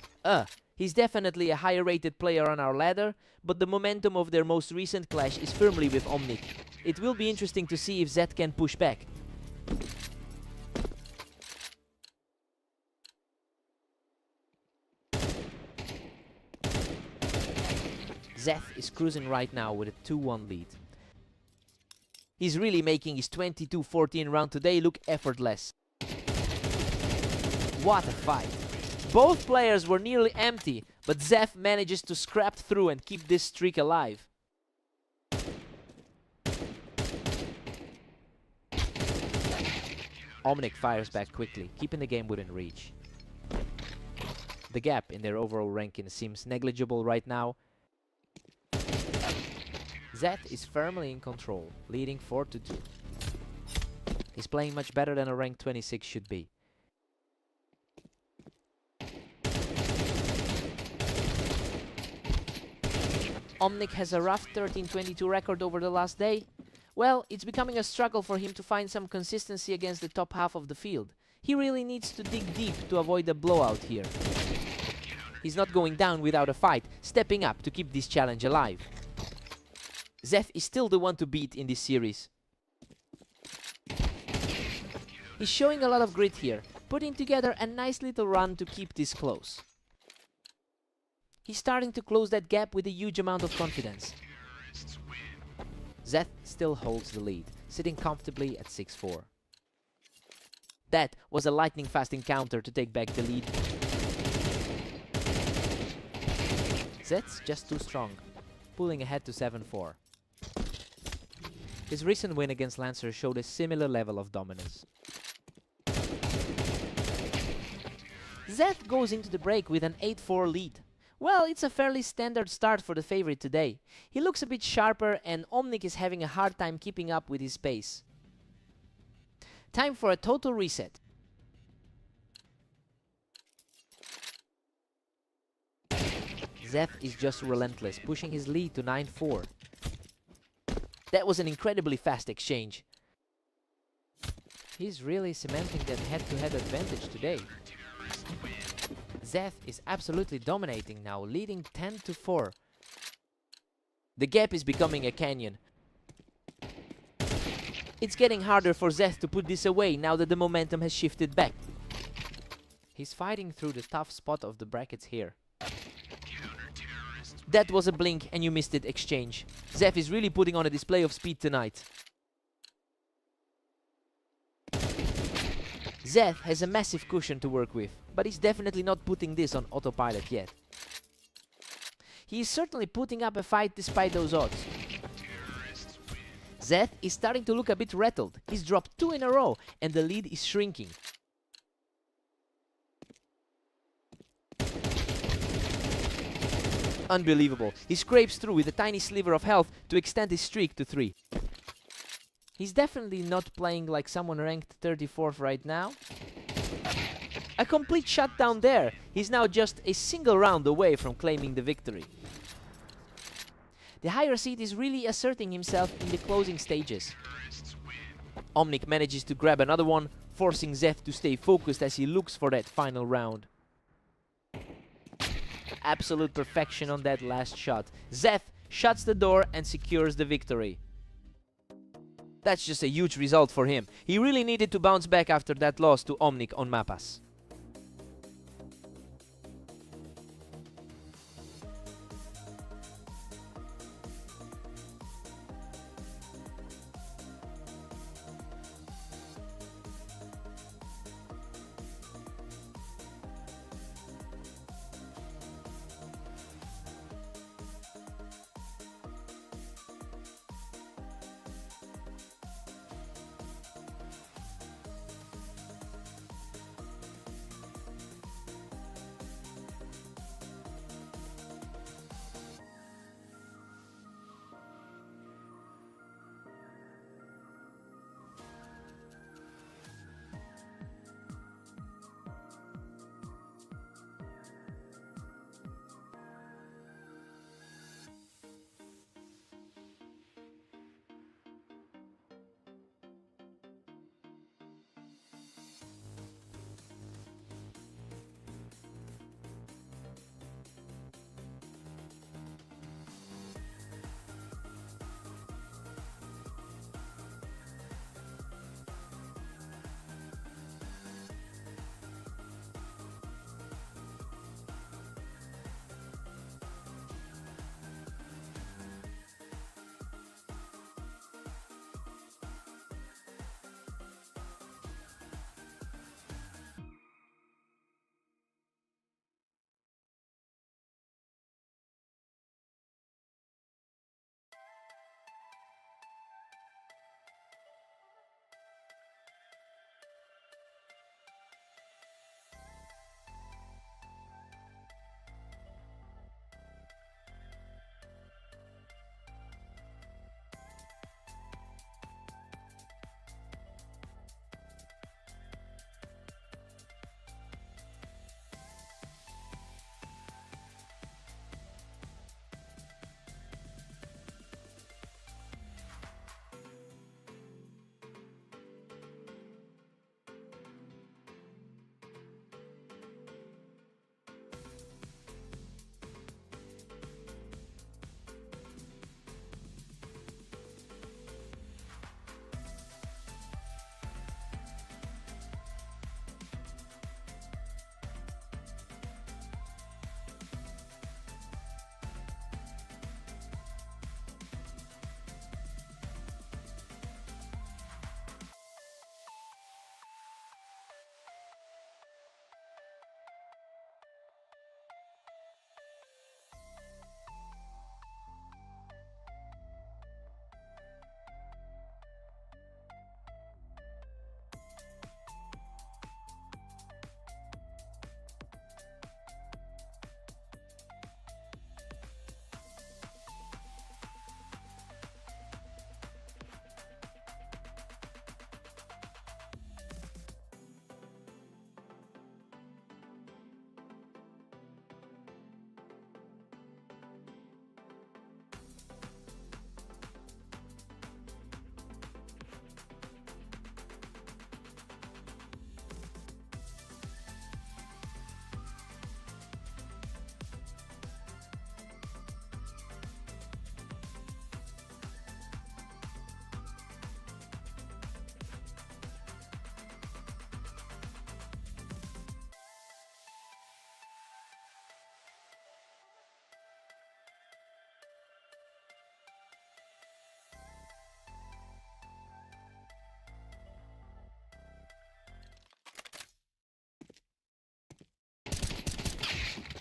He's definitely a higher rated player on our ladder, but the momentum of their most recent clash is firmly with Omnic. It will be interesting to see if Zeth can push back. Zeth is cruising right now with a 2-1 lead. He's really making his 22-14 round today look effortless. What a fight! Both players were nearly empty, but Zeth manages to scrap through and keep this streak alive. Omnic fires back quickly, keeping the game within reach. The gap in their overall ranking seems negligible right now. Zeth is firmly in control, leading 4-2. He's playing much better than a rank 26 should be. Omnic has a rough 13-22 record over the last day. Well, it's becoming a struggle for him to find some consistency against the top half of the field. He really needs to dig deep to avoid a blowout here. He's not going down without a fight, stepping up to keep this challenge alive. Zeth is still the one to beat in this series. He's showing a lot of grit here, putting together a nice little run to keep this close. He's starting to close that gap with a huge amount of confidence. Zeth still holds the lead, sitting comfortably at 6-4. That was a lightning-fast encounter to take back the lead. Zeth's just too strong, pulling ahead to 7-4. His recent win against Lancer showed a similar level of dominance. Zeth goes into the break with an 8-4 lead. Well, it's a fairly standard start for the favorite today. He looks a bit sharper and Omnic is having a hard time keeping up with his pace. Time for a total reset. Zeth is just relentless, pushing his lead to 9-4. That was an incredibly fast exchange. He's really cementing that head-to-head advantage today. Zeth is absolutely dominating now, leading 10-4. The gap is becoming a canyon. It's getting harder for Zeth to put this away now that the momentum has shifted back. He's fighting through the tough spot of the brackets here. That was a blink and you missed it exchange. Zeth is really putting on a display of speed tonight. Zeth has a massive cushion to work with, but he's definitely not putting this on autopilot yet. He is certainly putting up a fight despite those odds. Zeth is starting to look a bit rattled. He's dropped 2 in a row and the lead is shrinking. Unbelievable. He scrapes through with a tiny sliver of health to extend his streak to 3. He's definitely not playing like someone ranked 34th right now. A complete shutdown there. He's now just a single round away from claiming the victory. The higher seed is really asserting himself in the closing stages. Omnic manages to grab another one, forcing Zeth to stay focused as he looks for that final round. Absolute perfection on that last shot. Zeth shuts the door and secures the victory. That's just a huge result for him. He really needed to bounce back after that loss to Omnic on Mappas.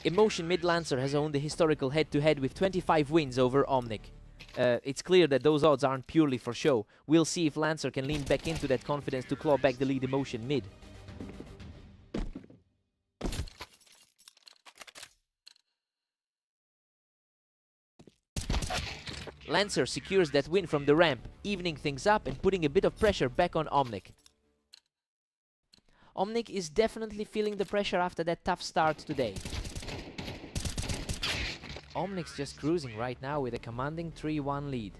Emotion Mid Lancer has owned the historical head-to-head with 25 wins over Omnic. It's clear that those odds aren't purely for show. We'll see if Lancer can lean back into that confidence to claw back the lead Emotion Mid. Lancer secures that win from the ramp, evening things up and putting a bit of pressure back on Omnic. Omnic is definitely feeling the pressure after that tough start today. Omnic's just cruising right now with a commanding 3-1 lead.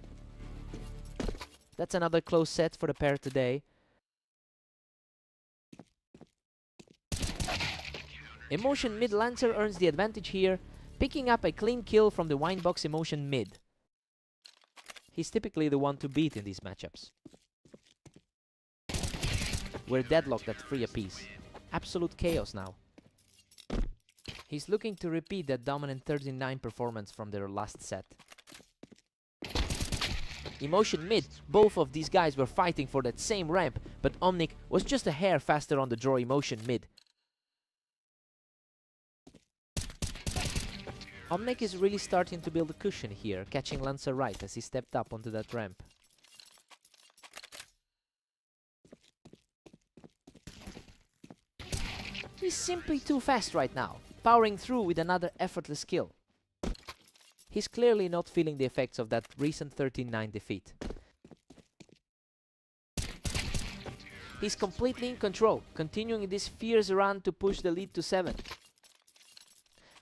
That's another close set for the pair today. Emotion Mid Lancer earns the advantage here, picking up a clean kill from the Winebox Emotion Mid. He's typically the one to beat in these matchups. We're deadlocked at 3 apiece. Absolute chaos now. He's looking to repeat that dominant 39 performance from their last set. Emotion Mid, both of these guys were fighting for that same ramp, but Omnic was just a hair faster on the draw. Emotion Mid. Omnic is really starting to build a cushion here, catching Lancer right as he stepped up onto that ramp. He's simply too fast right now, powering through with another effortless kill. He's clearly not feeling the effects of that recent 13-9 defeat. He's completely in control, continuing this fierce run to push the lead to 7.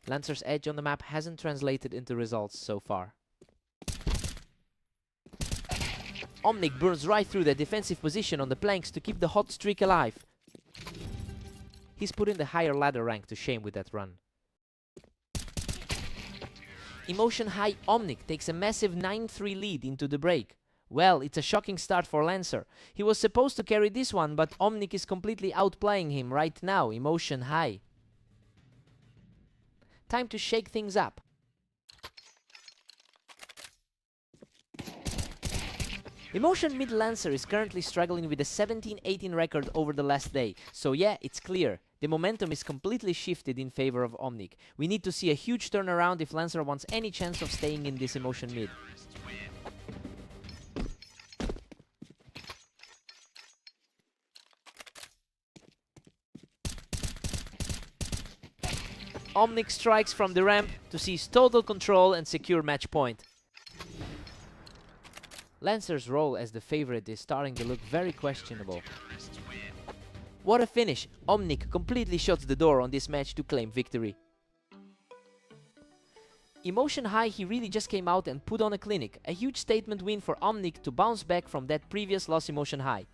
Lancer's edge on the map hasn't translated into results so far. Omnic burns right through the defensive position on the planks to keep the hot streak alive. He's putting the higher ladder rank to shame with that run. Emotion High Omnic takes a massive 9-3 lead into the break. Well, it's a shocking start for Lancer. He was supposed to carry this one, but Omnic is completely outplaying him right now. Emotion High. Time to shake things up. Emotion Mid Lancer is currently struggling with a 17-18 record over the last day. So yeah, it's clear. The momentum is completely shifted in favor of Omnic. We need to see a huge turnaround if Lancer wants any chance of staying in this Emotion Mid. Omnic strikes from the ramp to seize total control and secure match point. Lancer's role as the favorite is starting to look very questionable. What a finish! Omnic completely shuts the door on this match to claim victory. Emotion High, he really just came out and put on a clinic. A huge statement win for Omnic to bounce back from that previous loss. Emotion High.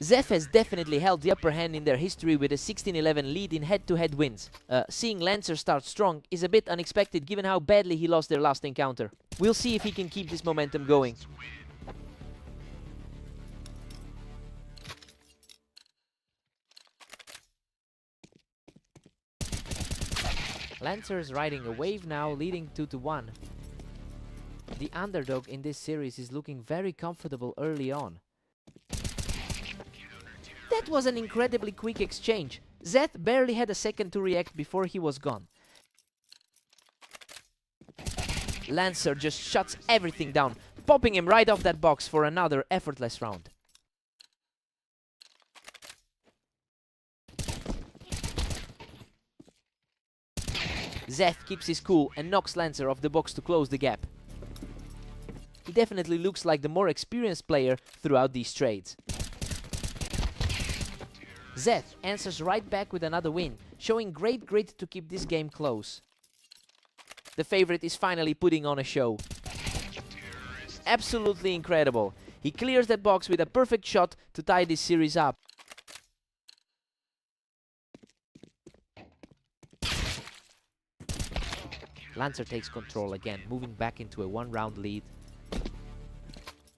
Zef has definitely held the upper hand in their history with a 16-11 lead in head-to-head wins. Seeing Lancer start strong is a bit unexpected given how badly he lost their last encounter. We'll see if he can keep this momentum going. Lancer is riding a wave now, leading 2-1. The underdog in this series is looking very comfortable early on. That was an incredibly quick exchange. Zeth barely had a second to react before he was gone. Lancer just shuts everything down, popping him right off that box for another effortless round. Zeth keeps his cool and knocks Lancer off the box to close the gap. He definitely looks like the more experienced player throughout these trades. Zeth answers right back with another win, showing great grit to keep this game close. The favorite is finally putting on a show. Absolutely incredible. He clears that box with a perfect shot to tie this series up. Lancer takes control again, moving back into a one-round lead.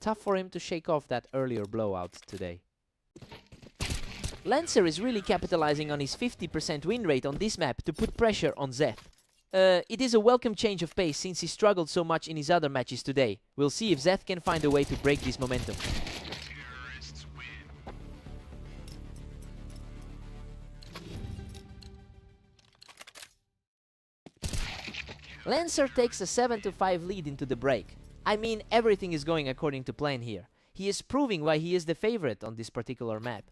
Tough for him to shake off that earlier blowout today. Lancer is really capitalizing on his 50% win rate on this map to put pressure on Zeth. It is a welcome change of pace since he struggled so much in his other matches today. We'll see if Zeth can find a way to break this momentum. Lancer takes a 7-5 lead into the break. I mean, everything is going according to plan here. He is proving why he is the favorite on this particular map.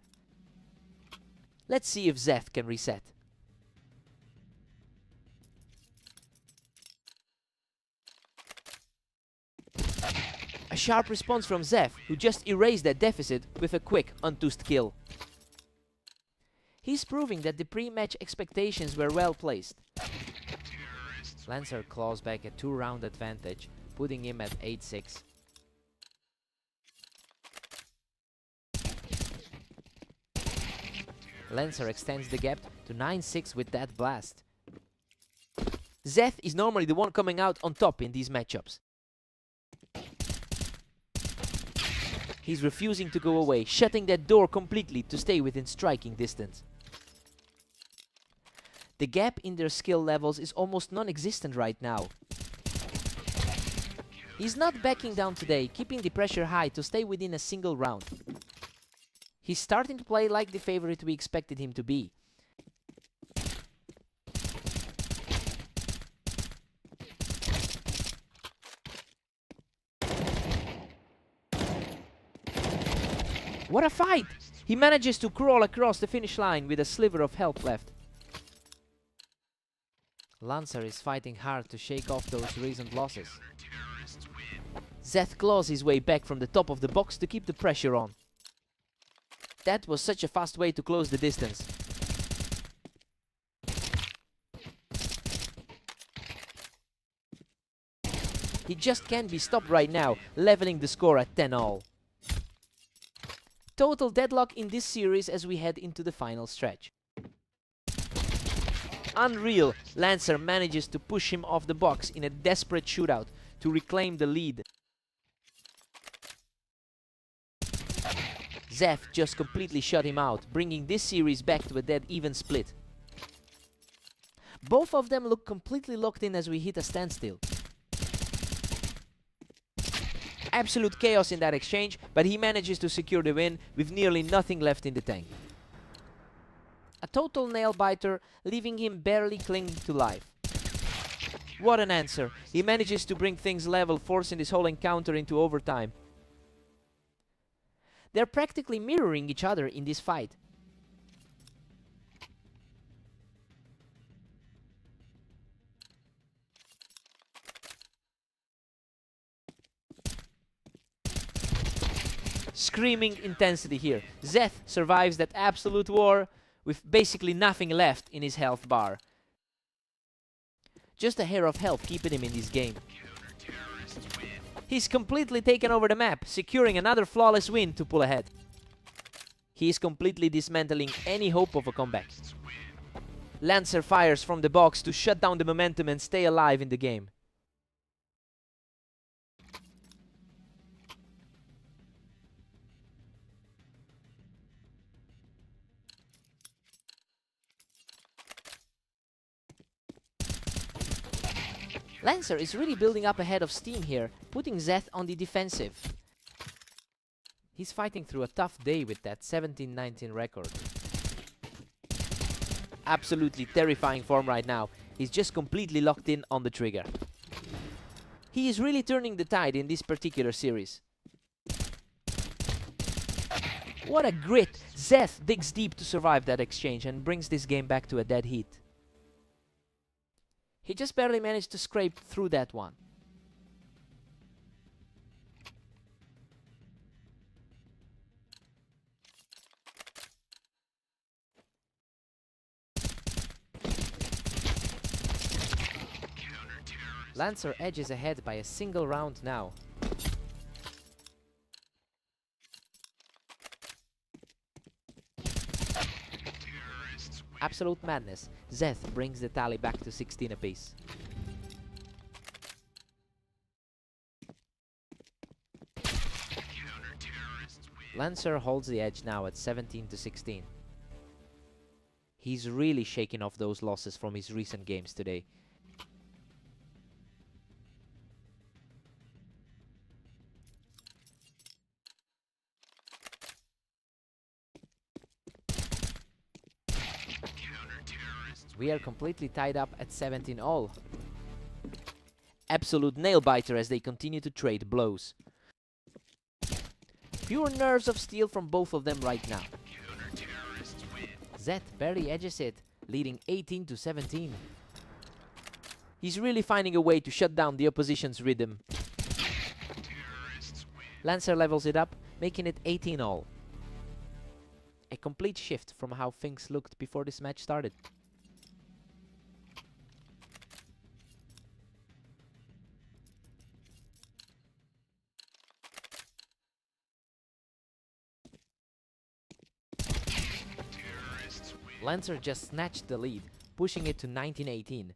Let's see if Zeth can reset. A sharp response from Zeth, who just erased that deficit with a quick untoothed kill. He's proving that the pre-match expectations were well placed. Lancer claws back a 2-round advantage, putting him at 8-6. Lancer extends the gap to 9-6 with that blast. Zeth is normally the one coming out on top in these matchups. He's refusing to go away, shutting that door completely to stay within striking distance. The gap in their skill levels is almost non-existent right now. He's not backing down today, keeping the pressure high to stay within a single round. He's starting to play like the favorite we expected him to be. What a fight! He manages to crawl across the finish line with a sliver of health left. Lancer is fighting hard to shake off those recent losses. Zeth claws his way back from the top of the box to keep the pressure on. That was such a fast way to close the distance. He just can't be stopped right now, leveling the score at 10-all. Total deadlock in this series as we head into the final stretch. Unreal, Lancer manages to push him off the box in a desperate shootout to reclaim the lead. Zeth just completely shut him out, bringing this series back to a dead even split. Both of them look completely locked in as we hit a standstill. Absolute chaos in that exchange, but he manages to secure the win with nearly nothing left in the tank. A total nail-biter, leaving him barely clinging to life. What an answer! He manages to bring things level, forcing this whole encounter into overtime. They're practically mirroring each other in this fight. Screaming intensity here. Zeth survives that absolute war with basically nothing left in his health bar. Just a hair of health keeping him in this game. He's completely taken over the map, securing another flawless win to pull ahead. He is completely dismantling any hope of a comeback. Lancer fires from the box to shut down the momentum and stay alive in the game. Lancer is really building up a head of steam here, putting Zeth on the defensive. He's fighting through a tough day with that 17-19 record. Absolutely terrifying form right now. He's just completely locked in on the trigger. He is really turning the tide in this particular series. What a grit! Zeth digs deep to survive that exchange and brings this game back to a dead heat. He just barely managed to scrape through that one. Lancer edges ahead by a single round now. Absolute madness. Zeth brings the tally back to 16 apiece. Lancer holds the edge now at 17-16. He's really shaking off those losses from his recent games today. We are completely tied up at 17 all. Absolute nail-biter as they continue to trade blows. Pure nerves of steel from both of them right now. Zeth barely edges it, leading 18-17. He's really finding a way to shut down the opposition's rhythm. Lancer levels it up, making it 18 all. A complete shift from how things looked before this match started. Lancer just snatched the lead, pushing it to 19-18.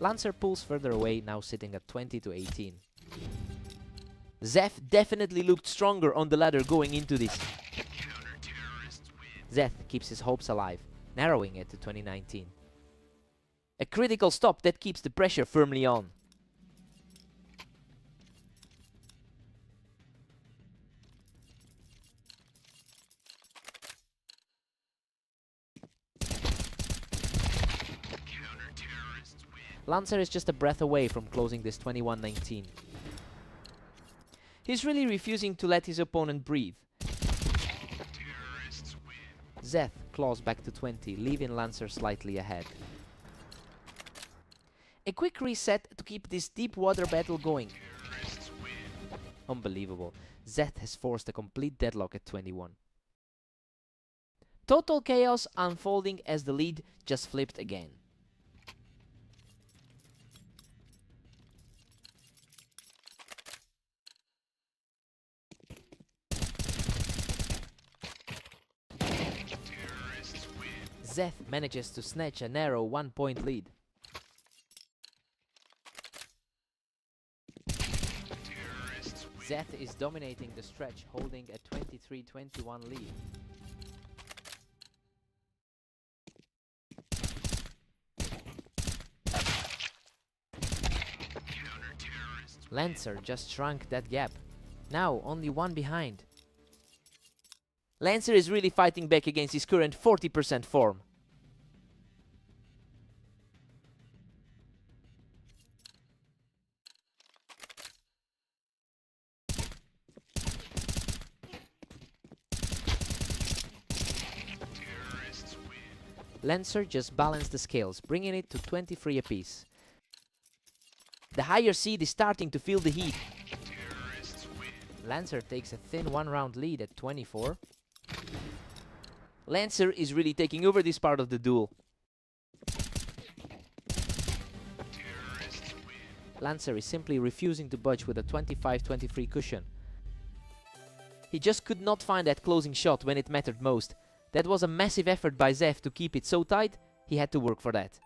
Lancer pulls further away, now sitting at 20-18. Zeth definitely looked stronger on the ladder going into this. Zeth keeps his hopes alive, narrowing it to 20-19. A critical stop that keeps the pressure firmly on. Lancer is just a breath away from closing this 21-19. He's really refusing to let his opponent breathe. Zeth claws back to 20, leaving Lancer slightly ahead. A quick reset to keep this deep water battle going. Unbelievable. Zeth has forced a complete deadlock at 21. Total chaos unfolding as the lead just flipped again. Zeth manages to snatch a narrow 1-point lead. Zeth is dominating the stretch, holding a 23-21 lead. Lancer just shrunk that gap. Now only one behind. Lancer is really fighting back against his current 40% form. Lancer just balanced the scales, bringing it to 23 apiece. The higher seed is starting to feel the heat. Lancer takes a thin one-round lead at 24. Lancer is really taking over this part of the duel. Lancer is simply refusing to budge with a 25-23 cushion. He just could not find that closing shot when it mattered most. That was a massive effort by Zeth to keep it so tight, he had to work for that.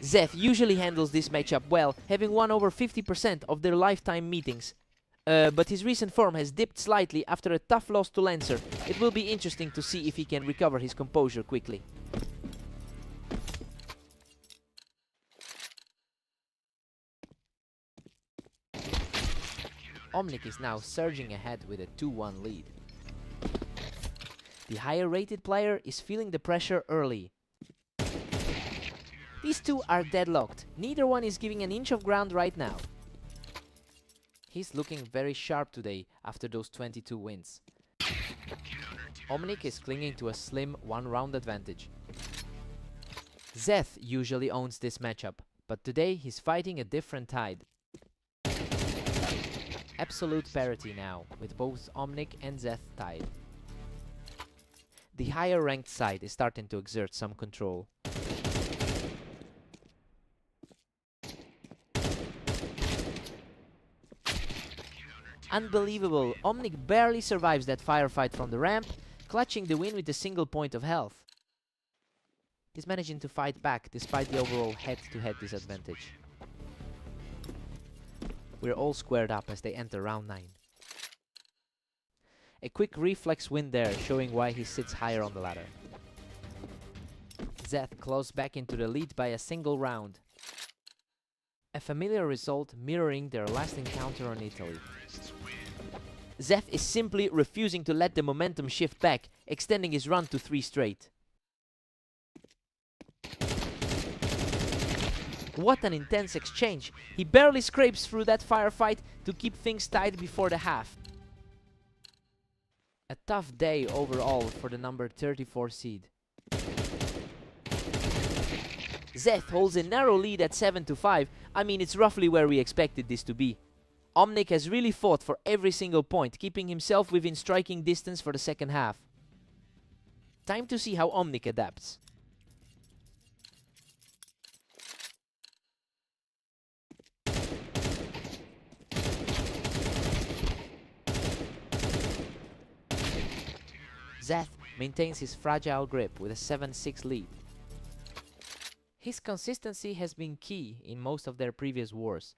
Zeth usually handles this matchup well, having won over 50% of their lifetime meetings. But his recent form has dipped slightly after a tough loss to Lancer. It will be interesting to see if he can recover his composure quickly. Omnic is now surging ahead with a 2-1 lead. The higher rated player is feeling the pressure early. These two are deadlocked. Neither one is giving an inch of ground right now. He's looking very sharp today after those 22 wins. Omnic is clinging to a slim one-round advantage. Zeth usually owns this matchup, but today he's fighting a different tide. Absolute parity now, with both Omnic and Zeth tied. The higher ranked side is starting to exert some control. Unbelievable, Omnic barely survives that firefight from the ramp, clutching the win with a single point of health. He's managing to fight back despite the overall head-to-head disadvantage. We're all squared up as they enter round 9. A quick reflex win there, showing why he sits higher on the ladder. Zeth claws back into the lead by a single round. A familiar result mirroring their last encounter on Italy. Zeth is simply refusing to let the momentum shift back, extending his run to 3 straight. What an intense exchange! He barely scrapes through that firefight to keep things tight before the half. A tough day overall for the number 34 seed. Zeth holds a narrow lead at 7-5. I mean, it's roughly where we expected this to be. Omnic has really fought for every single point, keeping himself within striking distance for the second half. Time to see how Omnic adapts. Zeth maintains his fragile grip with a 7-6 lead. His consistency has been key in most of their previous wars.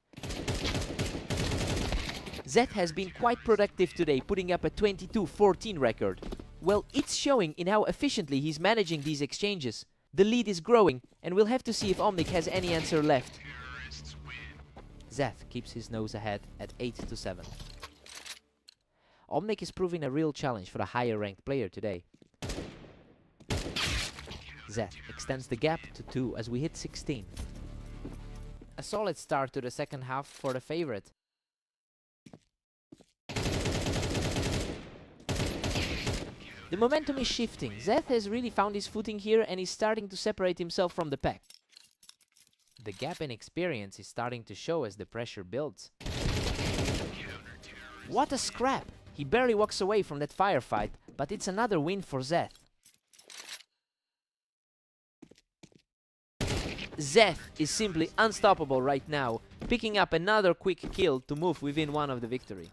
Zeth has been quite productive today, putting up a 22-14 record. Well, it's showing in how efficiently he's managing these exchanges. The lead is growing, and we'll have to see if Omnic has any answer left. Zeth keeps his nose ahead at 8-7. Omnic is proving a real challenge for a higher ranked player today. Zeth extends the gap to 2 as we hit 16. A solid start to the second half for the favorite. The momentum is shifting. Zeth has really found his footing here and is starting to separate himself from the pack. The gap in experience is starting to show as the pressure builds. What a scrap! He barely walks away from that firefight, but it's another win for Zeth. Zeth is simply unstoppable right now, picking up another quick kill to move within one of the victory.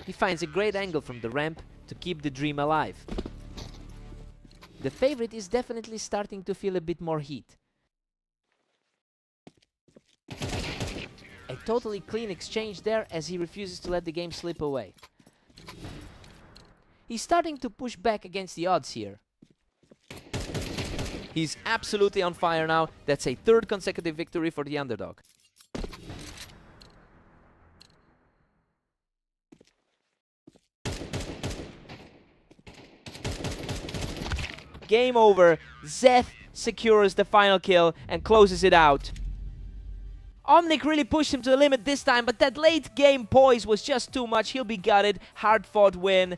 He finds a great angle from the ramp to keep the dream alive. The favorite is definitely starting to feel a bit more heat. A totally clean exchange there as he refuses to let the game slip away. He's starting to push back against the odds here. He's absolutely on fire now. That's a third consecutive victory for the underdog. Game over. Zeth secures the final kill and closes it out. Omnic really pushed him to the limit this time, but that late game poise was just too much. He'll be gutted. Hard fought win.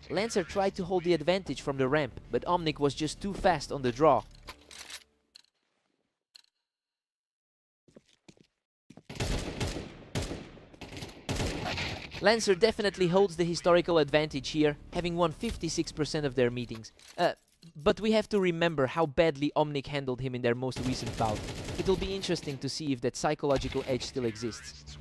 Lancer tried to hold the advantage from the ramp, but Omnic was just too fast on the draw. Lancer definitely holds the historical advantage here, having won 56% of their meetings. But we have to remember how badly Omnic handled him in their most recent bout. It'll be interesting to see if that psychological edge still exists.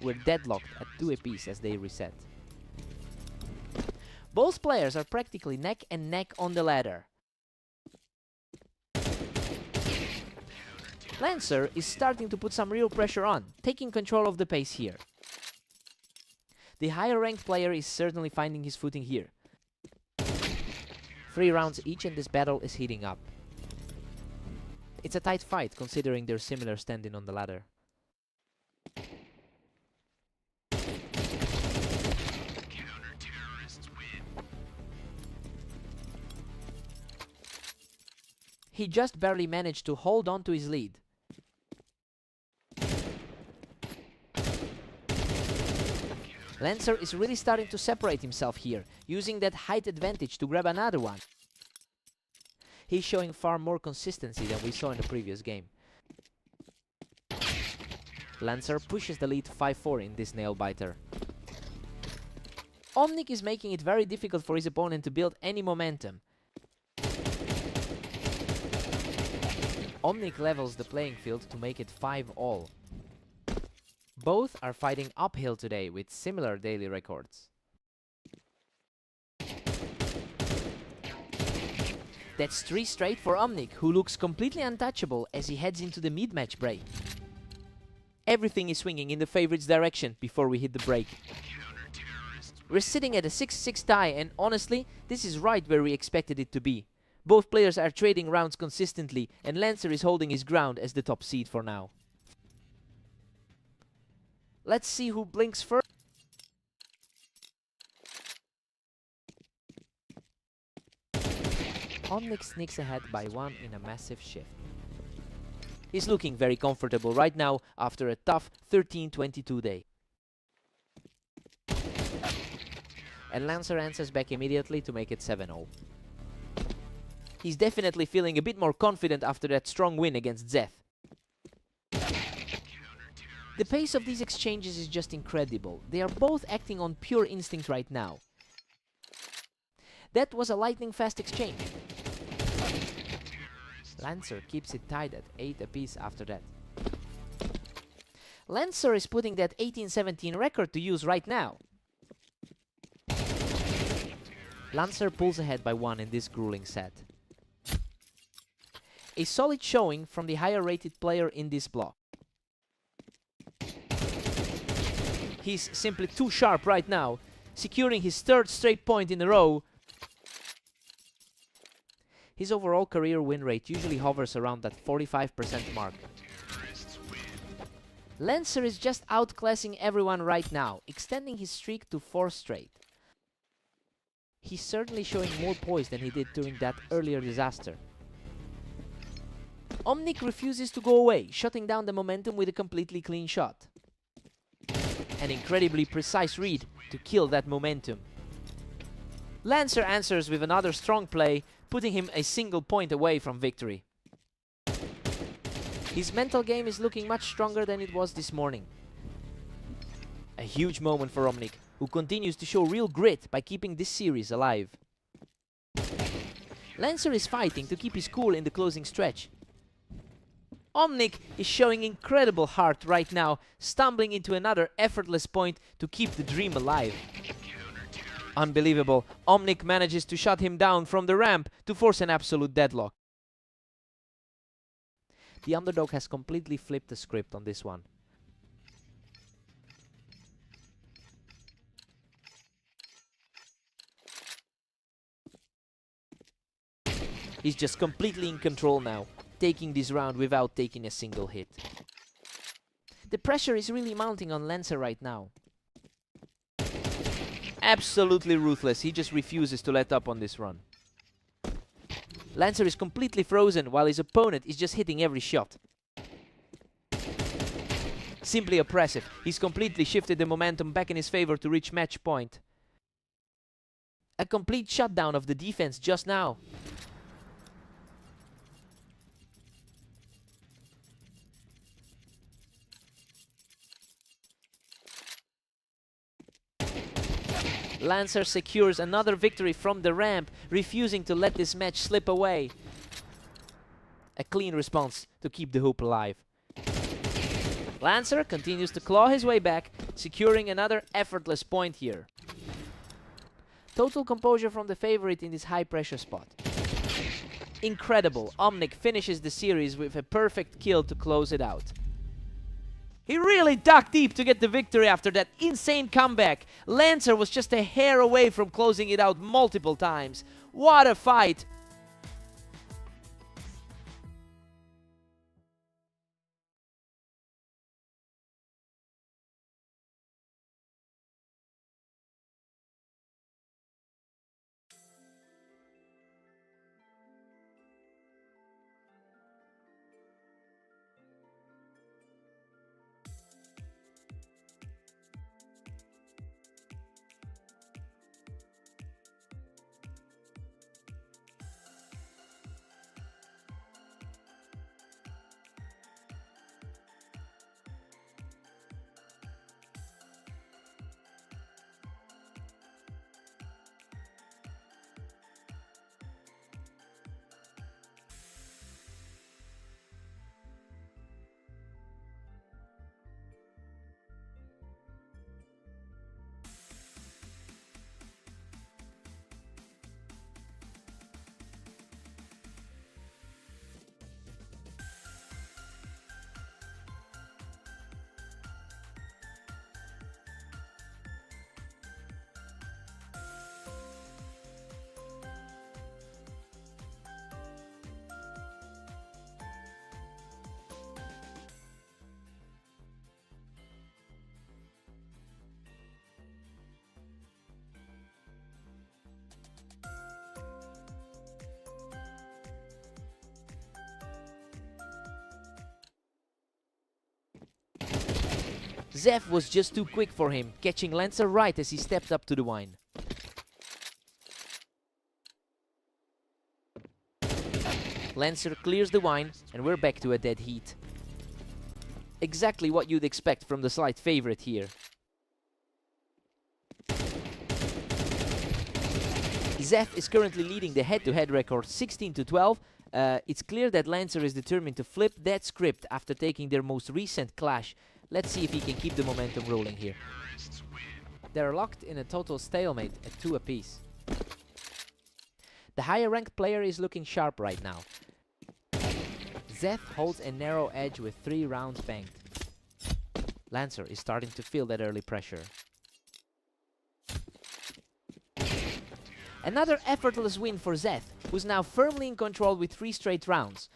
We're deadlocked at 2 apiece as they reset. Both players are practically neck and neck on the ladder. Lancer is starting to put some real pressure on, taking control of the pace here. The higher ranked player is certainly finding his footing here. 3 rounds each and this battle is heating up. It's a tight fight considering their similar standing on the ladder. He just barely managed to hold on to his lead. Lancer is really starting to separate himself here, using that height advantage to grab another one. He's showing far more consistency than we saw in the previous game. Lancer pushes the lead 5-4 in this nail-biter. Omnic is making it very difficult for his opponent to build any momentum. Omnic levels the playing field to make it 5-all. Both are fighting uphill today with similar daily records. That's 3 straight for Omnic, who looks completely untouchable as he heads into the mid-match break. Everything is swinging in the favorites' direction before we hit the break. We're sitting at a 6-6 tie, and honestly, this is right where we expected it to be. Both players are trading rounds consistently, and Lancer is holding his ground as the top seed for now. Let's see who blinks first. Omnic sneaks ahead by 1 in a massive shift. He's looking very comfortable right now after a tough 13-22 day. And Lancer answers back immediately to make it 7-0. He's definitely feeling a bit more confident after that strong win against Zeth. The pace of these exchanges is just incredible. They are both acting on pure instinct right now. That was a lightning fast exchange. Lancer keeps it tied at 8 apiece after that. Lancer is putting that 18-17 record to use right now. Lancer pulls ahead by 1 in this grueling set. A solid showing from the higher rated player in this block. He's simply too sharp right now, securing his 3rd straight point in a row. His overall career win rate usually hovers around that 45% mark. Lancer is just outclassing everyone right now, extending his streak to 4 straight. He's certainly showing more poise than he did during that earlier disaster. Omnic refuses to go away, shutting down the momentum with a completely clean shot. An incredibly precise read to kill that momentum. Lancer answers with another strong play, putting him a single point away from victory. His mental game is looking much stronger than it was this morning. A huge moment for Omnic, who continues to show real grit by keeping this series alive. Lancer is fighting to keep his cool in the closing stretch. Omnic is showing incredible heart right now, stumbling into another effortless point to keep the dream alive. Unbelievable, Omnic manages to shut him down from the ramp to force an absolute deadlock. The underdog has completely flipped the script on this one. He's just completely in control now, taking this round without taking a single hit. The pressure is really mounting on Lancer right now. Absolutely ruthless, he just refuses to let up on this run. Lancer is completely frozen while his opponent is just hitting every shot. Simply oppressive, he's completely shifted the momentum back in his favor to reach match point. A complete shutdown of the defense just now. Lancer secures another victory from the ramp, refusing to let this match slip away. A clean response to keep the hoop alive. Lancer continues to claw his way back, securing another effortless point here. Total composure from the favorite in this high pressure spot. Incredible, Omnic finishes the series with a perfect kill to close it out. He really dug deep to get the victory after that insane comeback. Lancer was just a hair away from closing it out multiple times. What a fight! Zef was just too quick for him, catching Lancer right as he stepped up to the wine. Lancer clears the wine, and we're back to a dead heat. Exactly what you'd expect from the slight favorite here. Zef is currently leading the head-to-head record 16-12. It's clear that Lancer is determined to flip that script after taking their most recent clash. Let's see if he can keep the momentum rolling here. They're locked in a total stalemate at 2 apiece. The higher ranked player is looking sharp right now. Zef holds a narrow edge with 3 rounds banked. Lancer is starting to feel that early pressure. Another effortless win for Zef, who's now firmly in control with 3 straight rounds.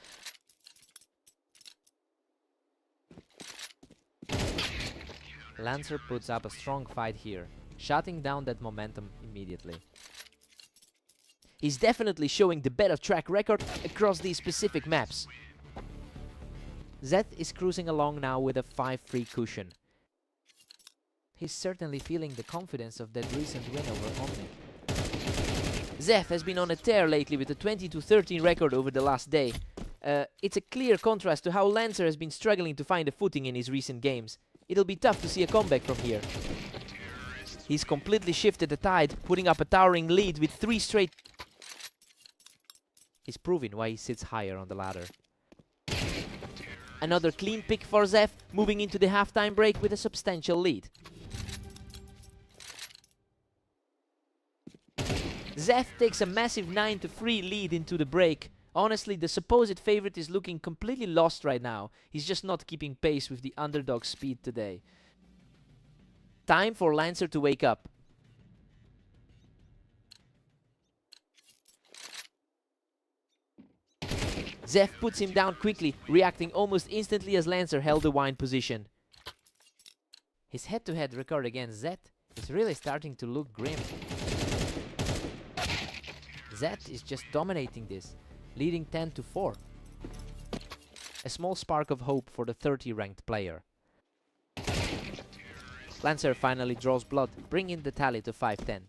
Lancer puts up a strong fight here, shutting down that momentum immediately. He's definitely showing the better track record across these specific maps. Zeth is cruising along now with a 5-3 cushion. He's certainly feeling the confidence of that recent win over Omni. Zeth has been on a tear lately with a 20-13 record over the last day. It's a clear contrast to how Lancer has been struggling to find a footing in his recent games. It'll be tough to see a comeback from here. He's completely shifted the tide, putting up a towering lead with 3 straight. He's proving why he sits higher on the ladder. Another clean pick for Zef, moving into the halftime break with a substantial lead. Zef takes a massive 9-3 lead into the break. Honestly, the supposed favorite is looking completely lost right now. He's just not keeping pace with the underdog speed today. Time for Lancer to wake up. Zef puts him down quickly, reacting almost instantly as Lancer held the wine position. His head-to-head record against Zet is really starting to look grim. Zet is just dominating this, leading 10-4. A small spark of hope for the 30-ranked player. Lancer finally draws blood, bringing the tally to 5-10.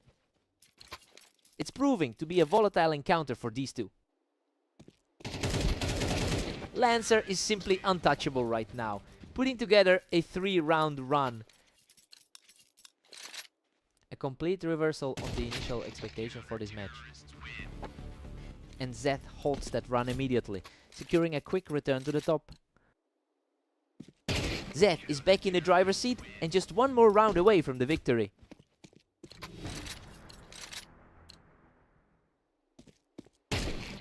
It's proving to be a volatile encounter for these two. Lancer is simply untouchable right now, putting together a 3-round run. A complete reversal of the initial expectation for this match. And Zeth halts that run immediately, securing a quick return to the top. Zeth is back in the driver's seat and just one more round away from the victory.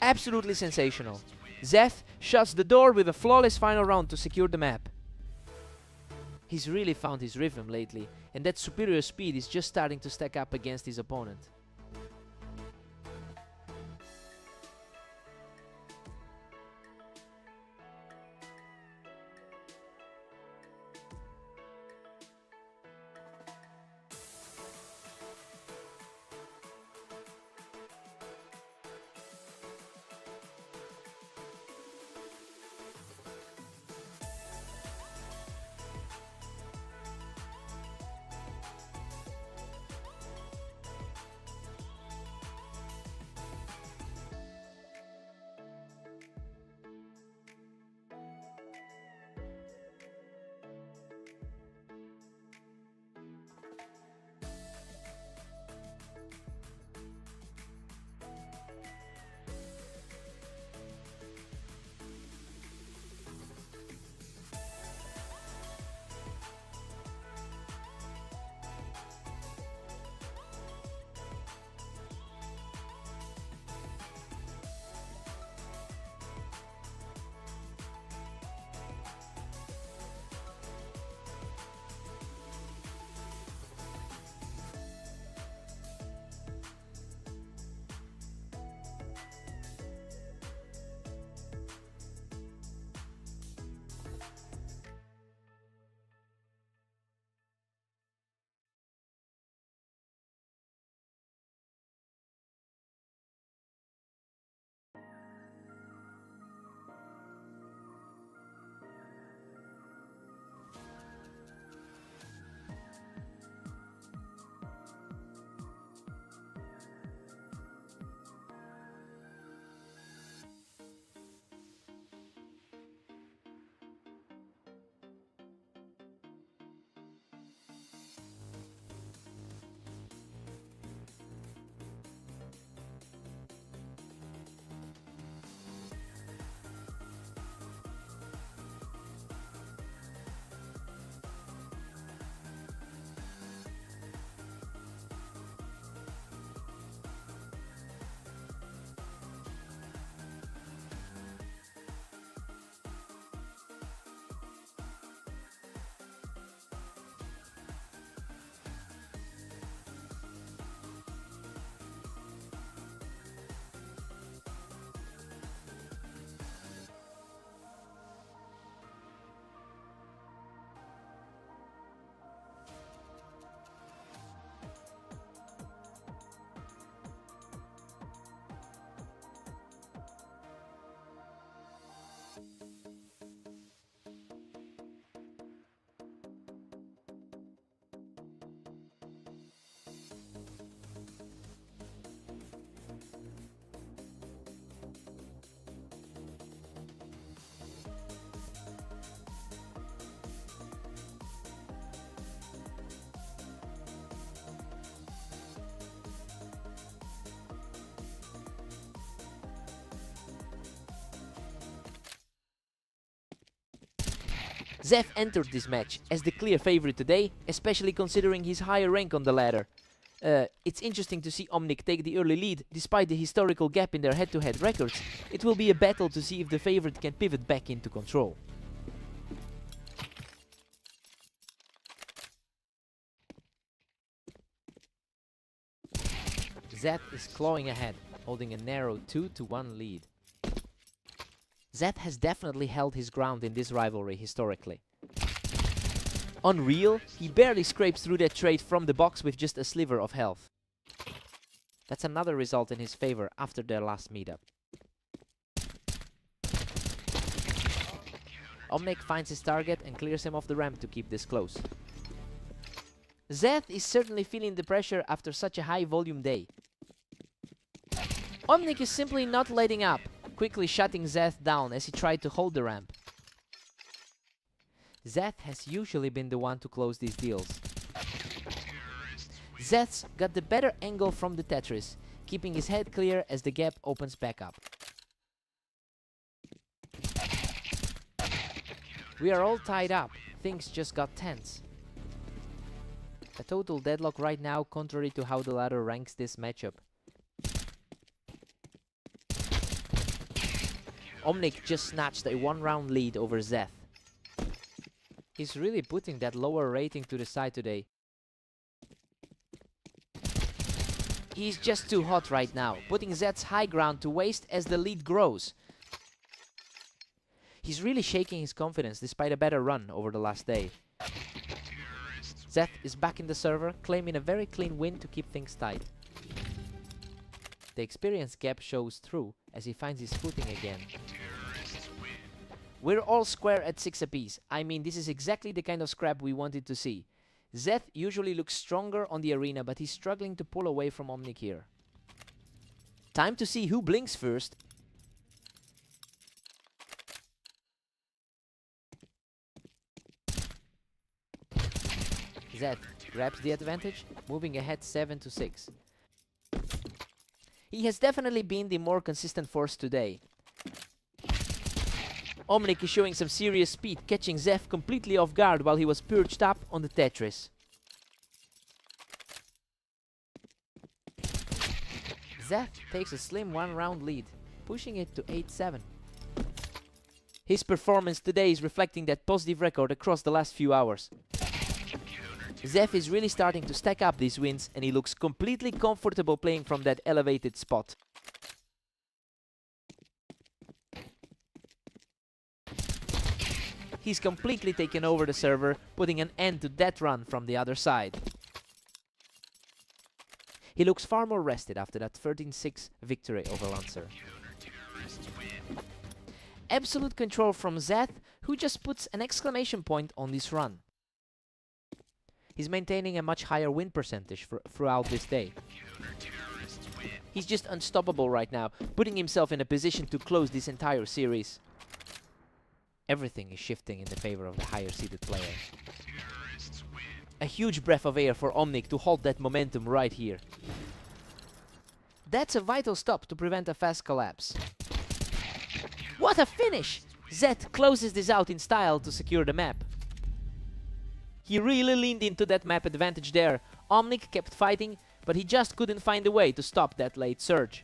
Absolutely sensational. Zeth shuts the door with a flawless final round to secure the map. He's really found his rhythm lately, and that superior speed is just starting to stack up against his opponent. Zeth entered this match as the clear favorite today, especially considering his higher rank on the ladder. It's interesting to see Omnic take the early lead, despite the historical gap in their head-to-head records. It will be a battle to see if the favorite can pivot back into control. Zeth is clawing ahead, holding a narrow 2-1 lead. Zeth has definitely held his ground in this rivalry historically. Unreal, he barely scrapes through that trade from the box with just a sliver of health. That's another result in his favor after their last meetup. Omnic finds his target and clears him off the ramp to keep this close. Zeth is certainly feeling the pressure after such a high volume day. Omnic is simply not letting up, quickly shutting Zeth down as he tried to hold the ramp. Zeth has usually been the one to close these deals. Zeth's got the better angle from the Tetris, keeping his head clear as the gap opens back up. We are all tied up, things just got tense. A total deadlock right now, contrary to how the ladder ranks this matchup. Omnic just snatched a one-round lead over Zeth. He's really putting that lower rating to the side today. He's just too hot right now, putting Zeth's high ground to waste as the lead grows. He's really shaking his confidence despite a better run over the last day. Zeth is back in the server, claiming a very clean win to keep things tight. The experience gap shows through as he finds his footing again. We're all square at 6 apiece. I mean, this is exactly the kind of scrap we wanted to see. Zeth usually looks stronger on the arena, but he's struggling to pull away from Omnic here. Time to see who blinks first. Zeth grabs the advantage, moving ahead 7-6. He has definitely been the more consistent force today. Omnic is showing some serious speed, catching Zeth completely off guard while he was perched up on the Tetris. Zeth takes a slim one-round lead, pushing it to 8-7. His performance today is reflecting that positive record across the last few hours. Zeth is really starting to stack up these wins, and he looks completely comfortable playing from that elevated spot. He's completely taken over the server, putting an end to that run from the other side. He looks far more rested after that 13-6 victory over Lancer. Absolute control from Zeth, who just puts an exclamation point on this run. He's maintaining a much higher win percentage throughout this day. He's just unstoppable right now, putting himself in a position to close this entire series. Everything is shifting in the favor of the higher seeded player. A huge breath of air for Omnic to hold that momentum right here. That's a vital stop to prevent a fast collapse. What a finish! Zeth closes this out in style to secure the map. He really leaned into that map advantage there. Omnic kept fighting, but he just couldn't find a way to stop that late surge.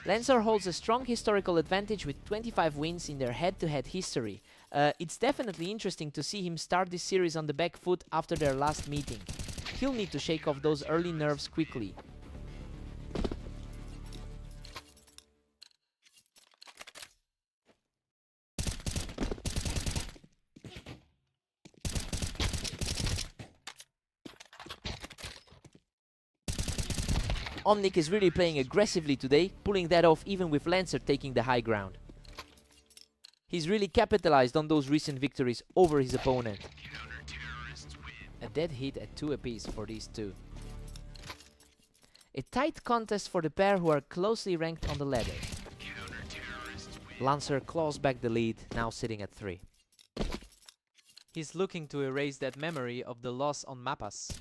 Lancer holds a strong historical advantage with 25 wins in their head-to-head history. It's definitely interesting to see him start this series on the back foot after their last meeting. He'll need to shake off those early nerves quickly. Omnic is really playing aggressively today, pulling that off even with Lancer taking the high ground. He's really capitalized on those recent victories over his opponent. A dead hit at 2 apiece for these two. A tight contest for the pair who are closely ranked on the ladder. Lancer claws back the lead, now sitting at 3. He's looking to erase that memory of the loss on Mappas.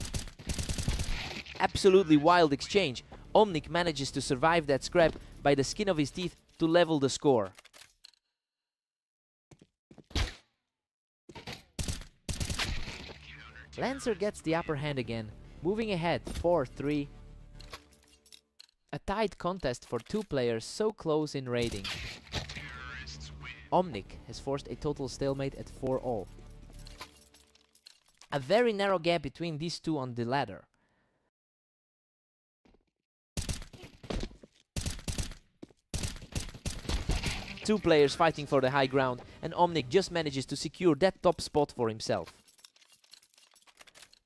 Absolutely wild exchange. Omnic manages to survive that scrap by the skin of his teeth to level the score. Lancer gets the upper hand again, moving ahead 4-3. A tight contest for two players so close in rating. Omnic has forced a total stalemate at 4-all. A very narrow gap between these two on the ladder. Two players fighting for the high ground, and Omnic just manages to secure that top spot for himself.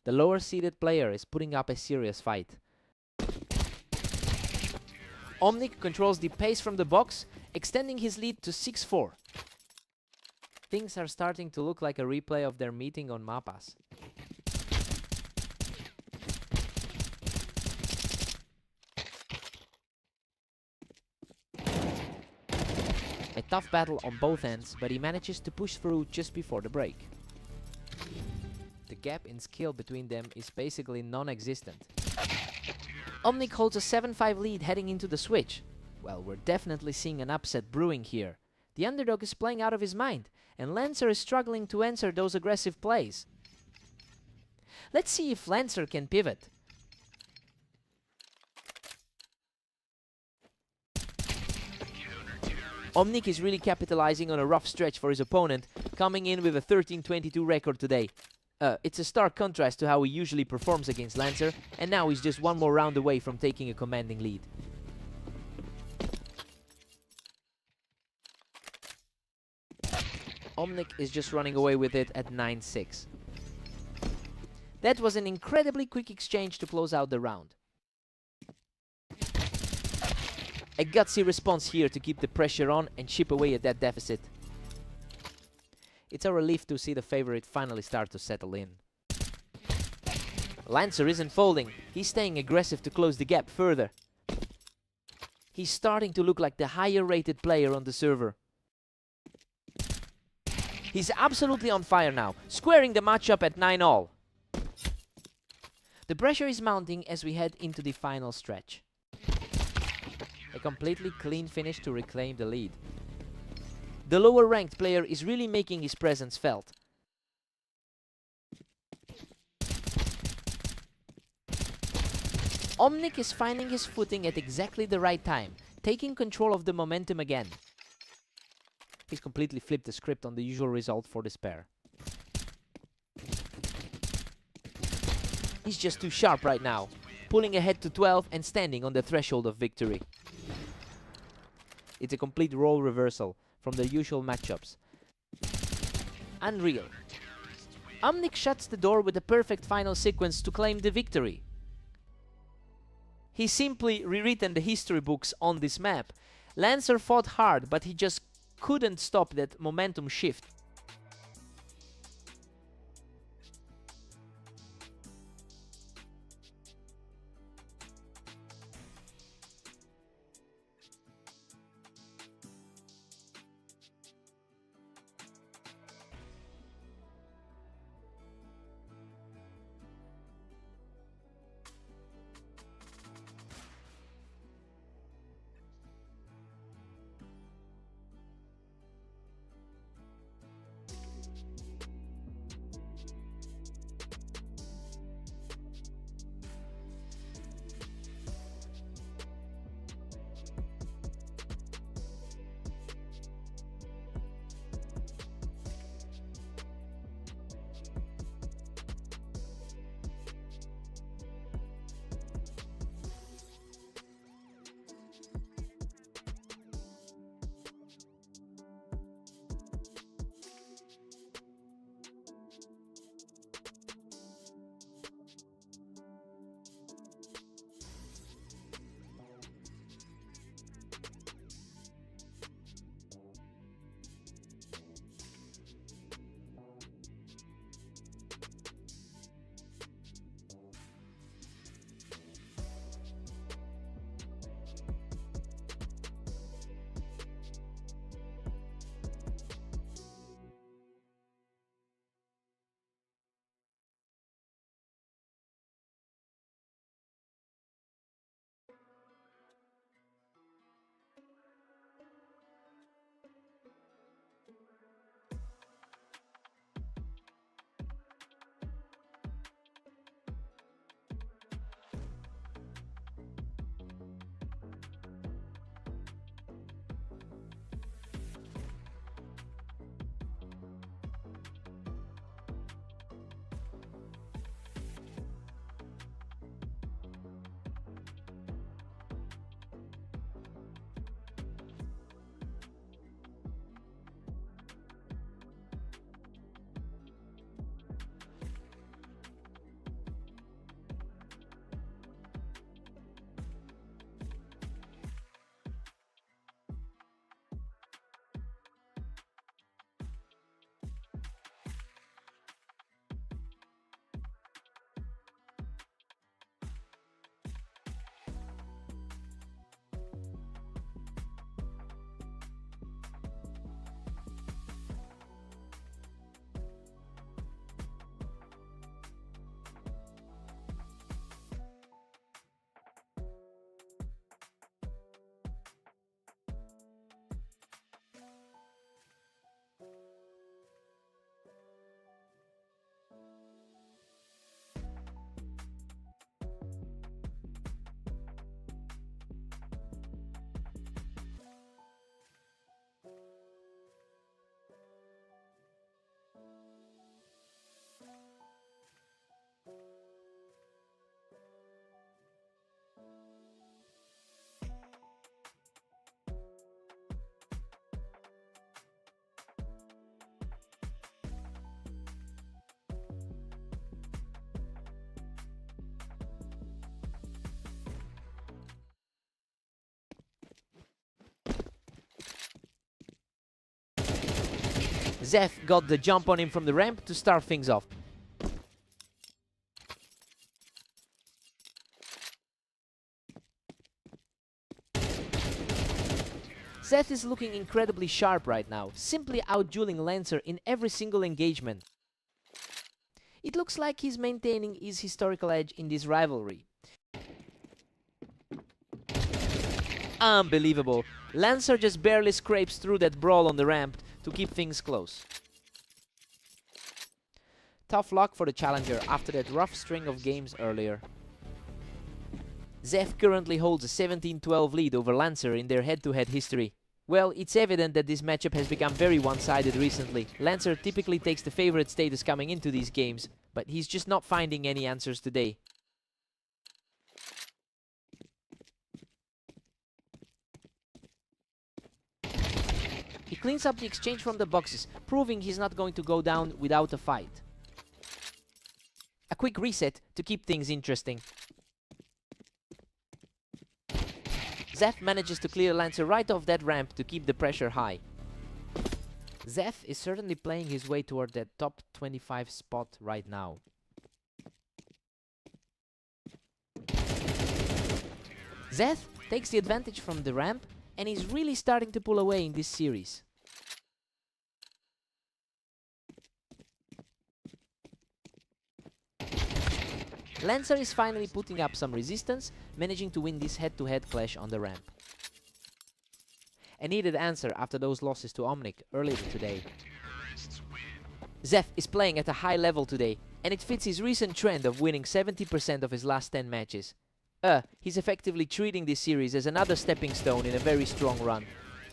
The lower seeded player is putting up a serious fight. Omnic controls the pace from the box, extending his lead to 6-4. Things are starting to look like a replay of their meeting on Mappas. A tough battle on both ends, but he manages to push through just before the break. The gap in skill between them is basically non-existent. Omnic holds a 7-5 lead heading into the switch. Well, we're definitely seeing an upset brewing here. The underdog is playing out of his mind, and Lancer is struggling to answer those aggressive plays. Let's see if Lancer can pivot. Omnic is really capitalizing on a rough stretch for his opponent, coming in with a 13-22 record today. It's a stark contrast to how he usually performs against Lancer, and now he's just one more round away from taking a commanding lead. Omnic is just running away with it at 9-6. That was an incredibly quick exchange to close out the round. A gutsy response here to keep the pressure on and chip away at that deficit. It's a relief to see the favorite finally start to settle in. Lancer isn't folding, he's staying aggressive to close the gap further. He's starting to look like the higher rated player on the server. He's absolutely on fire now, squaring the matchup at 9-all. The pressure is mounting as we head into the final stretch. A completely clean finish to reclaim the lead. The lower ranked player is really making his presence felt. Omnic is finding his footing at exactly the right time, taking control of the momentum again. He's completely flipped the script on the usual result for this pair. He's just too sharp right now, pulling ahead to 12 and standing on the threshold of victory. It's a complete role reversal from the usual matchups. Unreal. Omnic shuts the door with the perfect final sequence to claim the victory. He simply rewritten the history books on this map. Lancer fought hard, but he just couldn't stop that momentum shift. Zeth got the jump on him from the ramp to start things off. Zeth is looking incredibly sharp right now, simply outdueling Lancer in every single engagement. It looks like he's maintaining his historical edge in this rivalry. Unbelievable. Lancer just barely scrapes through that brawl on the ramp to keep things close. Tough luck for the challenger after that rough string of games earlier. Zeth currently holds a 17-12 lead over Lancer in their head-to-head history. Well, it's evident that this matchup has become very one-sided recently. Lancer typically takes the favorite status coming into these games, but he's just not finding any answers today. He cleans up the exchange from the boxes, proving he's not going to go down without a fight. A quick reset to keep things interesting. Zeth manages to clear Lancer right off that ramp to keep the pressure high. Zeth is certainly playing his way toward that top 25 spot right now. Zeth takes the advantage from the ramp and is really starting to pull away in this series. Lancer is finally putting up some resistance, managing to win this head-to-head clash on the ramp. A needed answer after those losses to Omnic earlier today. Zeth is playing at a high level today, and it fits his recent trend of winning 70% of his last 10 matches. He's effectively treating this series as another stepping stone in a very strong run.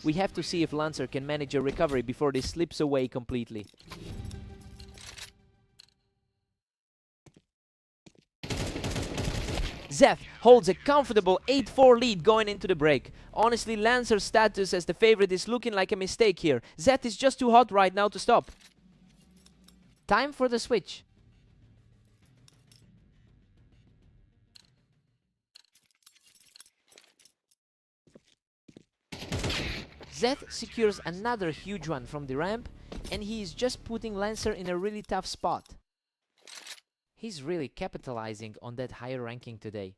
We have to see if Lancer can manage a recovery before this slips away completely. Zeth holds a comfortable 8-4 lead going into the break. Honestly, Lancer's status as the favorite is looking like a mistake here. Zeth is just too hot right now to stop. Time for the switch. Zeth secures another huge one from the ramp, and he is just putting Lancer in a really tough spot. He's really capitalizing on that higher ranking today.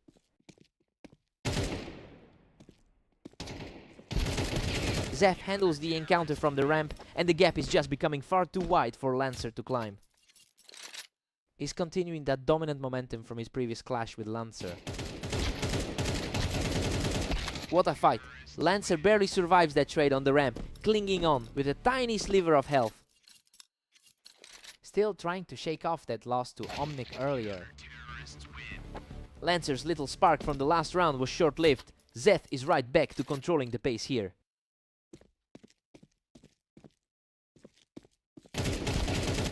Zeth handles the encounter from the ramp, and the gap is just becoming far too wide for Lancer to climb. He's continuing that dominant momentum from his previous clash with Lancer. What a fight! Lancer barely survives that trade on the ramp, clinging on with a tiny sliver of health. Still trying to shake off that loss to Omnic earlier. Lancer's little spark from the last round was short-lived. Zeth is right back to controlling the pace here.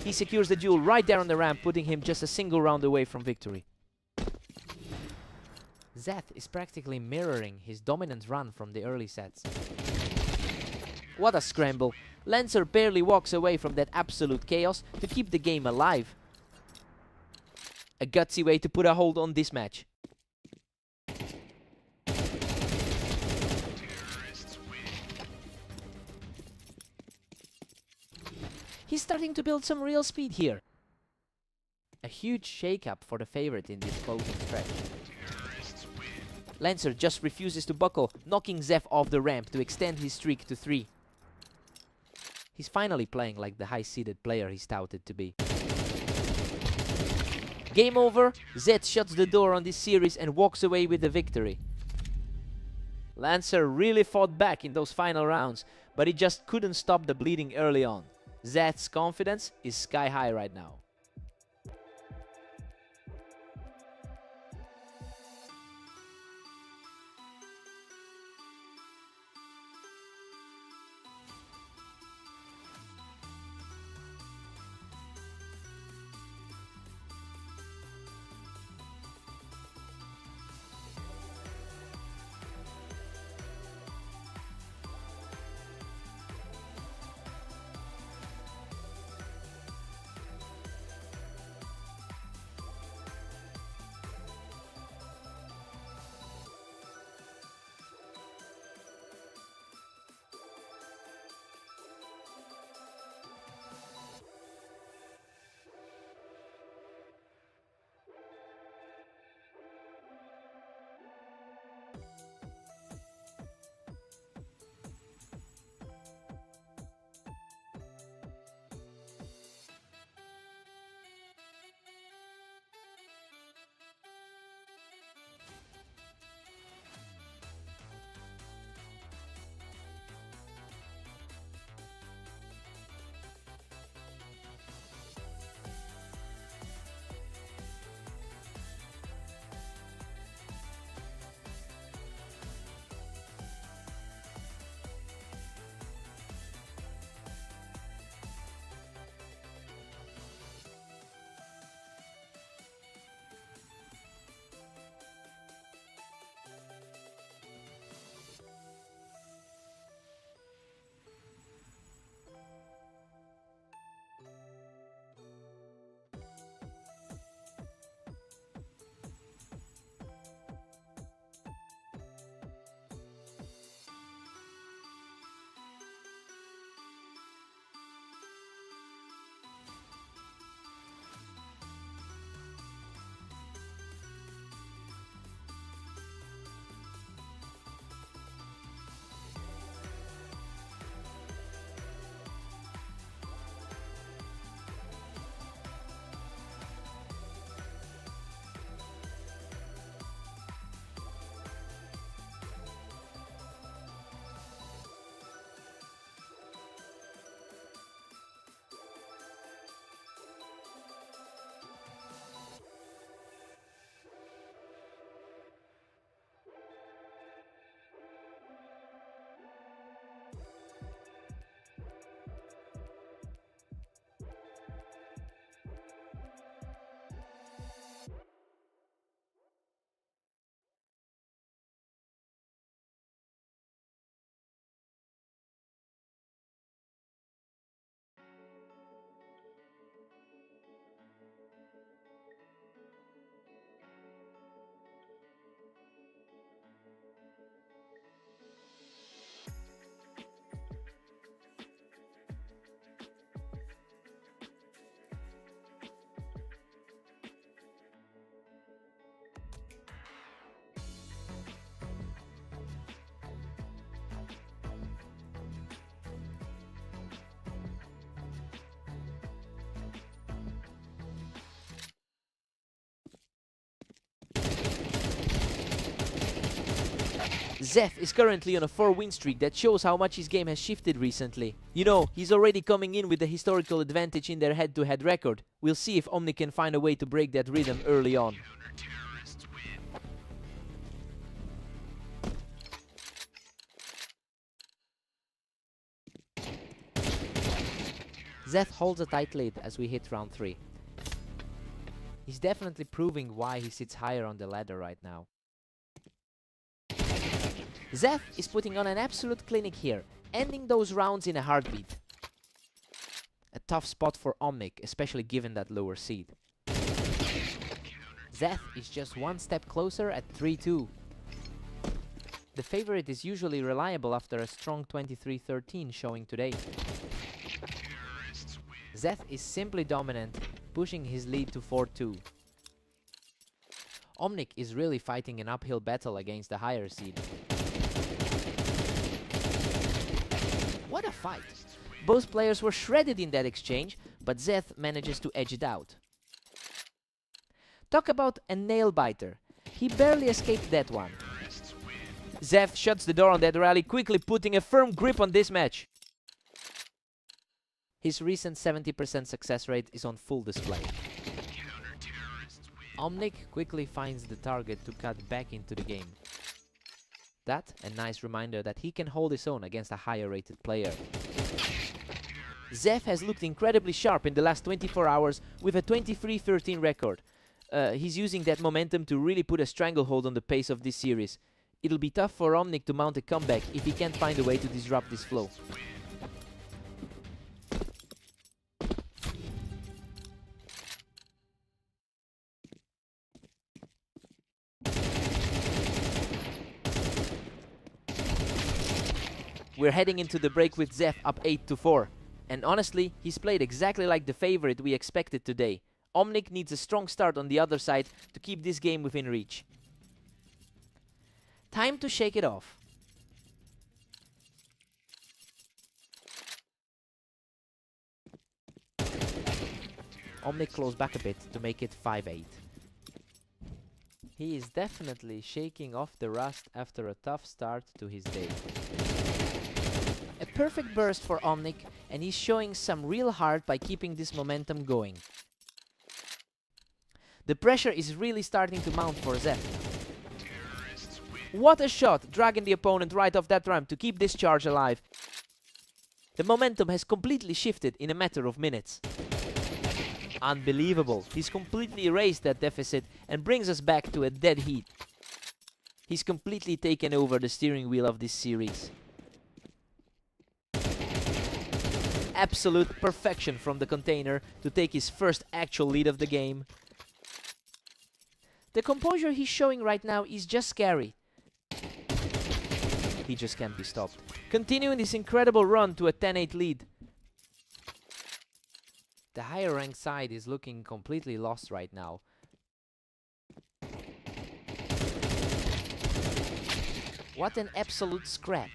He secures the duel right there on the ramp, putting him just a single round away from victory. Zeth is practically mirroring his dominant run from the early sets. What a scramble! Lancer barely walks away from that absolute chaos to keep the game alive. A gutsy way to put a hold on this match. He's starting to build some real speed here. A huge shake-up for the favorite in this closing stretch. Lancer just refuses to buckle, knocking Zeth off the ramp to extend his streak to 3. He's finally playing like the high-seeded player he's touted to be. Game over, Zeth shuts the door on this series and walks away with the victory. Lancer really fought back in those final rounds, but he just couldn't stop the bleeding early on. Zeth's confidence is sky high right now. Zeth is currently on a 4-win streak that shows how much his game has shifted recently. You know, he's already coming in with the historical advantage in their head-to-head record. We'll see if Omnic can find a way to break that rhythm early on. Zeth holds a tight lead as we hit round 3. He's definitely proving why he sits higher on the ladder right now. Zeth is putting on an absolute clinic here, ending those rounds in a heartbeat. A tough spot for Omnic, especially given that lower seed. Zeth is just one step closer at 3-2. The favorite is usually reliable after a strong 23-13 showing today. Zeth is simply dominant, pushing his lead to 4-2. Omnic is really fighting an uphill battle against the higher seed. What a fight! Both players were shredded in that exchange, but Zeth manages to edge it out. Talk about a nail-biter. He barely escaped that one. Zeth shuts the door on that rally, quickly putting a firm grip on this match. His recent 70% success rate is on full display. Omnic quickly finds the target to cut back into the game. That a nice reminder that he can hold his own against a higher rated player. Zeth has looked incredibly sharp in the last 24 hours with a 23-13 record. He's using that momentum to really put a stranglehold on the pace of this series. It'll be tough for Omnic to mount a comeback if he can't find a way to disrupt this flow. We're heading into the break with Zeth up 8-4. And honestly, he's played exactly like the favorite we expected today. Omnic needs a strong start on the other side to keep this game within reach. Time to shake it off. Omnic closed back a bit to make it 5-8. He is definitely shaking off the rust after a tough start to his day. A perfect burst for Omnic, and he's showing some real heart by keeping this momentum going. The pressure is really starting to mount for Zeth. What a shot, dragging the opponent right off that ramp to keep this charge alive. The momentum has completely shifted in a matter of minutes. Unbelievable, he's completely erased that deficit and brings us back to a dead heat. He's completely taken over the steering wheel of this series. Absolute perfection from the container to take his first actual lead of the game. The composure he's showing right now is just scary. He just can't be stopped. Continuing this incredible run to a 10-8 lead. The higher ranked side is looking completely lost right now. What an absolute scrap.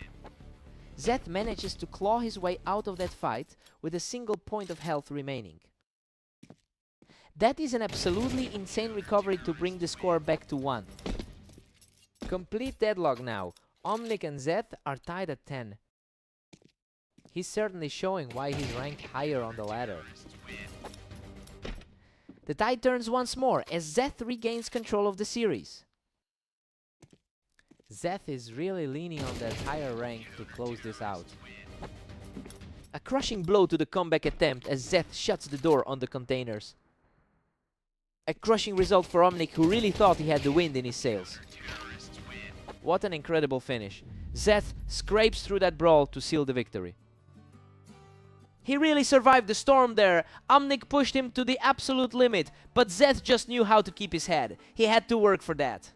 Zeth manages to claw his way out of that fight with a single point of health remaining. That is an absolutely insane recovery to bring the score back to 1. Complete deadlock now. Omnic and Zeth are tied at 10. He's certainly showing why he's ranked higher on the ladder. The tide turns once more as Zeth regains control of the series. Zeth is really leaning on that higher rank to close this out. A crushing blow to the comeback attempt as Zeth shuts the door on the containers. A crushing result for Omnic, who really thought he had the wind in his sails. What an incredible finish. Zeth scrapes through that brawl to seal the victory. He really survived the storm there. Omnic pushed him to the absolute limit, but Zeth just knew how to keep his head. He had to work for that.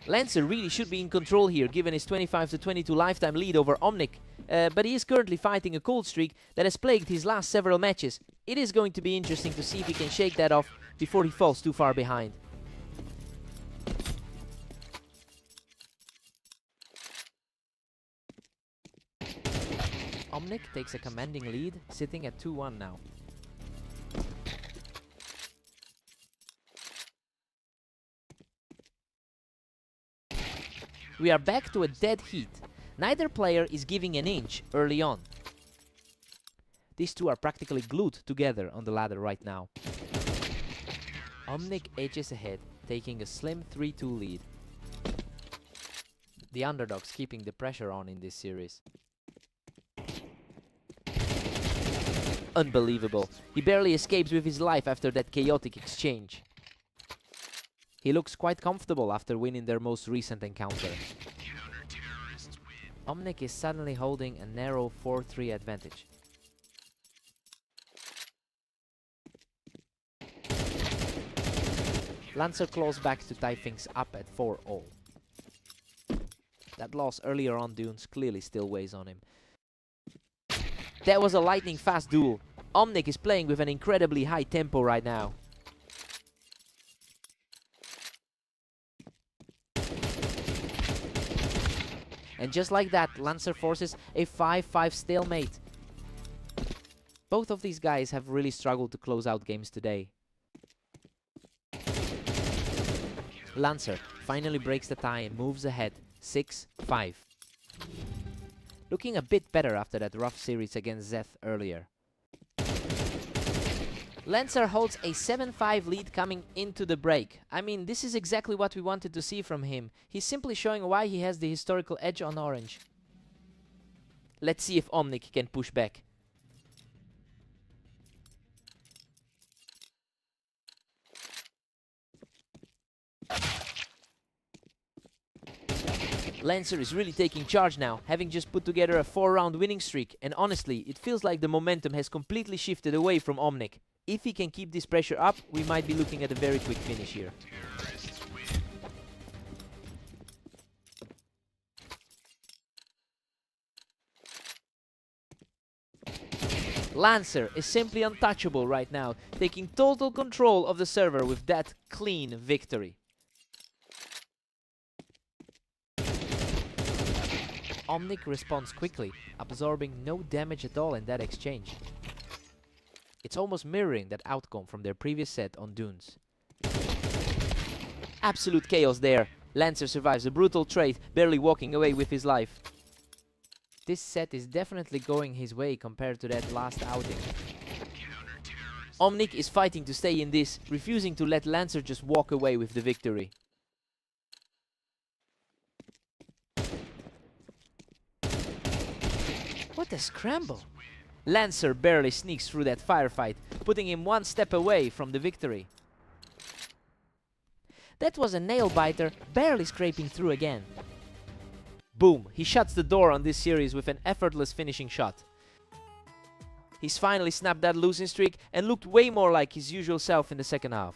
Lancer really should be in control here, given his 25-22 lifetime lead over Omnic. But he is currently fighting a cold streak that has plagued his last several matches. It is going to be interesting to see if he can shake that off before he falls too far behind. Omnic takes a commanding lead, sitting at 2-1 now. We are back to a dead heat. Neither player is giving an inch early on. These two are practically glued together on the ladder right now. Omnic edges ahead, taking a slim 3-2 lead. The underdogs keeping the pressure on in this series. Unbelievable. He barely escapes with his life after that chaotic exchange. He looks quite comfortable after winning their most recent encounter. Omnic is suddenly holding a narrow 4-3 advantage. Lancer claws back to tie things up at 4-all. That loss earlier on Dunes clearly still weighs on him. That was a lightning fast duel. Omnic is playing with an incredibly high tempo right now. And just like that, Lancer forces a 5-5 stalemate. Both of these guys have really struggled to close out games today. Lancer finally breaks the tie and moves ahead, 6-5. Looking a bit better after that rough series against Zeth earlier. Lancer holds a 7-5 lead coming into the break. I mean, this is exactly what we wanted to see from him. He's simply showing why he has the historical edge on Orange. Let's see if Omnic can push back. Lancer is really taking charge now, having just put together a 4-round winning streak, and honestly, it feels like the momentum has completely shifted away from Omnic. If he can keep this pressure up, we might be looking at a very quick finish here. Lancer is simply untouchable right now, taking total control of the server with that clean victory. Omnic responds quickly, absorbing no damage at all in that exchange. It's almost mirroring that outcome from their previous set on Dunes. Absolute chaos there. Lancer survives a brutal trade, barely walking away with his life. This set is definitely going his way compared to that last outing. Omnic is fighting to stay in this, refusing to let Lancer just walk away with the victory. What a scramble! Lancer barely sneaks through that firefight, putting him one step away from the victory. That was a nail-biter, barely scraping through again. Boom! He shuts the door on this series with an effortless finishing shot. He's finally snapped that losing streak and looked way more like his usual self in the second half.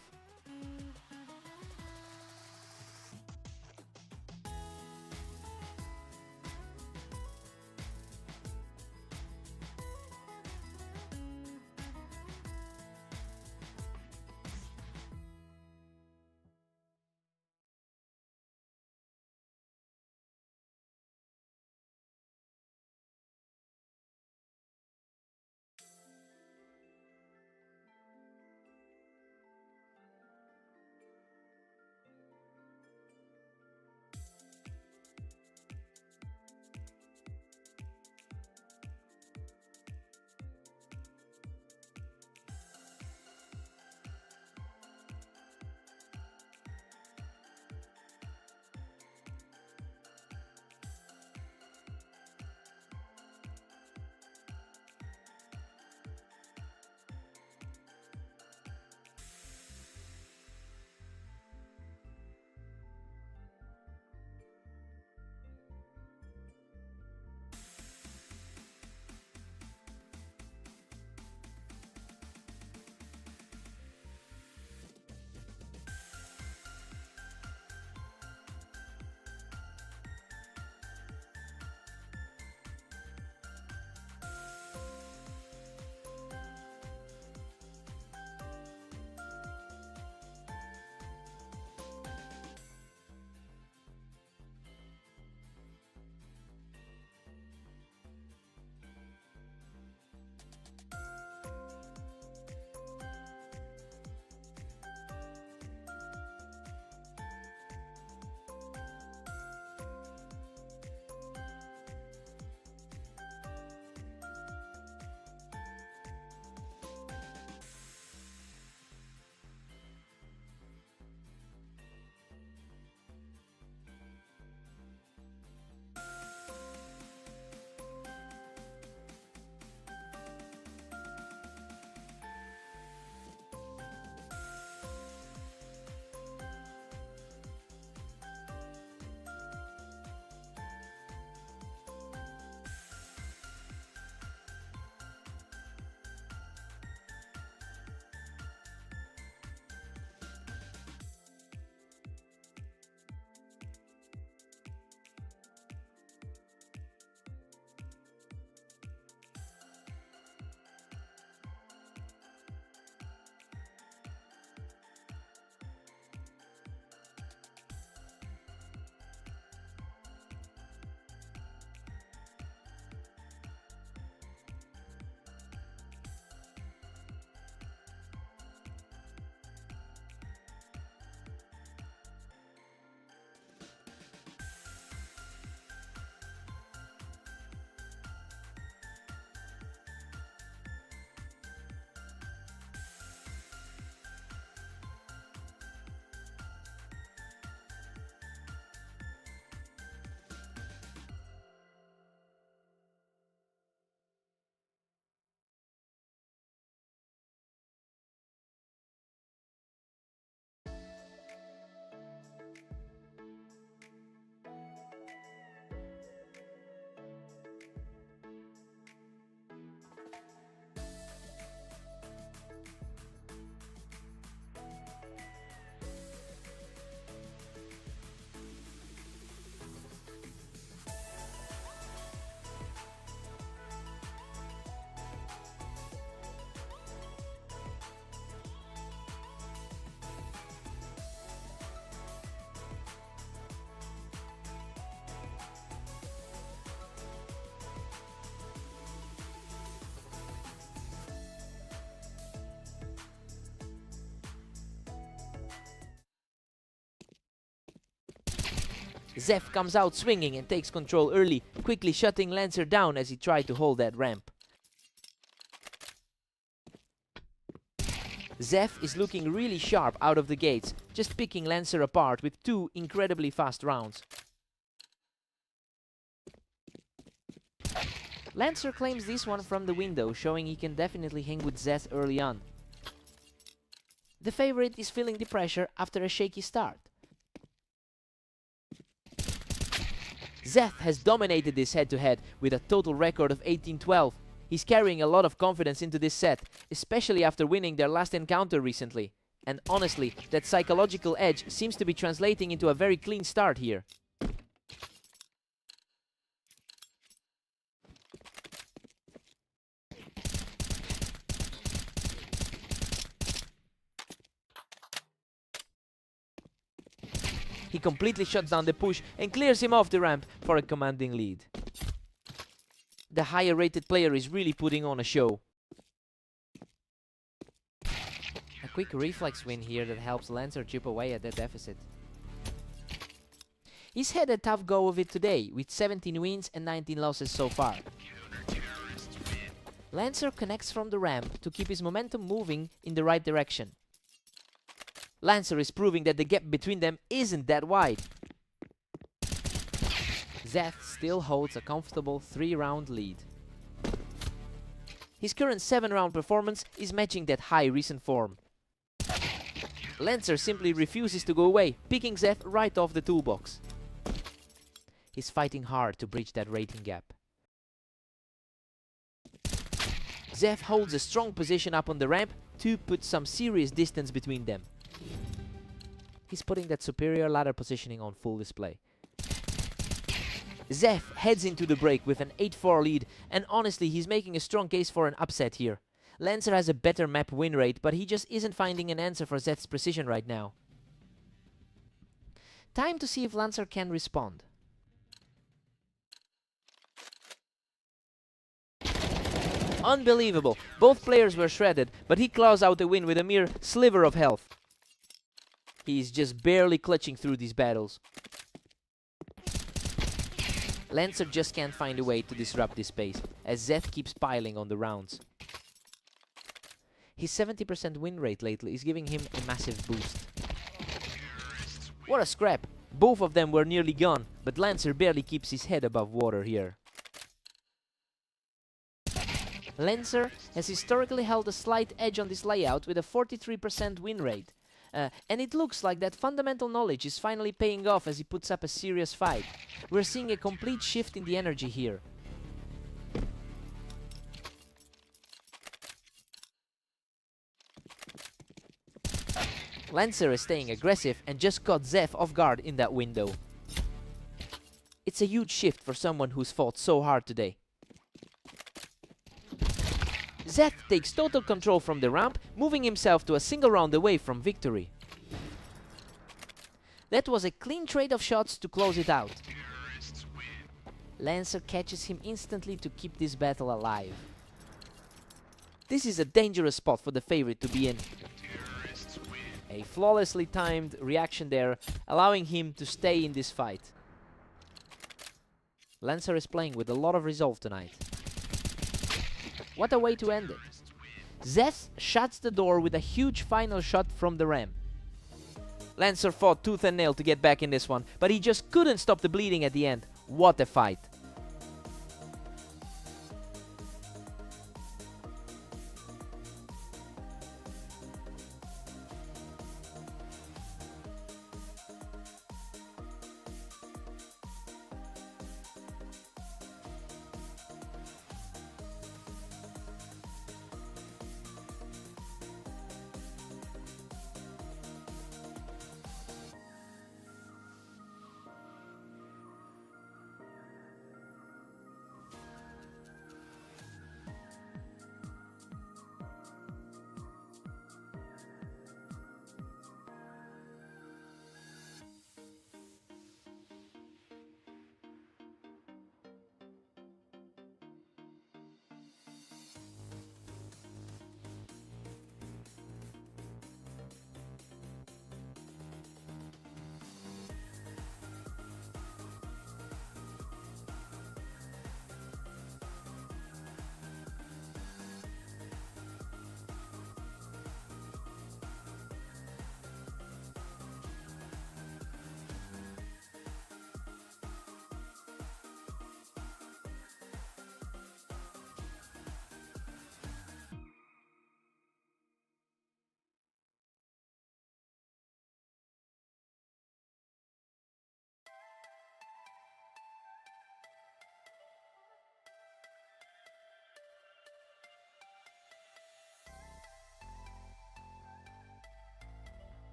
Zef comes out swinging and takes control early, quickly shutting Lancer down as he tried to hold that ramp. Zef is looking really sharp out of the gates, just picking Lancer apart with 2 incredibly fast rounds. Lancer claims this one from the window, showing he can definitely hang with Zeth early on. The favorite is feeling the pressure after a shaky start. Zeth has dominated this head-to-head with a total record of 18-12. He's carrying a lot of confidence into this set, especially after winning their last encounter recently. And honestly, that psychological edge seems to be translating into a very clean start here. He completely shuts down the push and clears him off the ramp for a commanding lead. The higher rated player is really putting on a show. A quick reflex win here that helps Lancer chip away at that deficit. He's had a tough go of it today, with 17 wins and 19 losses so far. Lancer connects from the ramp to keep his momentum moving in the right direction. Lancer is proving that the gap between them isn't that wide. Zeth still holds a comfortable 3-round lead. His current 7-round performance is matching that high recent form. Lancer simply refuses to go away, picking Zeth right off the toolbox. He's fighting hard to bridge that rating gap. Zeth holds a strong position up on the ramp to put some serious distance between them. He's putting that superior ladder positioning on full display. Zeth heads into the break with an 8-4 lead, and honestly he's making a strong case for an upset here. Lancer has a better map win rate, but he just isn't finding an answer for Zeth's precision right now. Time to see if Lancer can respond. Unbelievable! Both players were shredded, but he claws out the win with a mere sliver of health. He's just barely clutching through these battles. Lancer just can't find a way to disrupt this pace, as Zeth keeps piling on the rounds. His 70% win rate lately is giving him a massive boost. What a scrap! Both of them were nearly gone, but Lancer barely keeps his head above water here. Lancer has historically held a slight edge on this layout with a 43% win rate. And it looks like that fundamental knowledge is finally paying off as he puts up a serious fight. We're seeing a complete shift in the energy here. Lancer is staying aggressive and just caught Zeth off guard in that window. It's a huge shift for someone who's fought so hard today. Zeth takes total control from the ramp, moving himself to a single round away from victory. That was a clean trade of shots to close it out. Lancer catches him instantly to keep this battle alive. This is a dangerous spot for the favorite to be in. A flawlessly timed reaction there, allowing him to stay in this fight. Lancer is playing with a lot of resolve tonight. What a way to end it. Zeth shuts the door with a huge final shot from the ramp. Lancer fought tooth and nail to get back in this one, but he just couldn't stop the bleeding at the end. What a fight.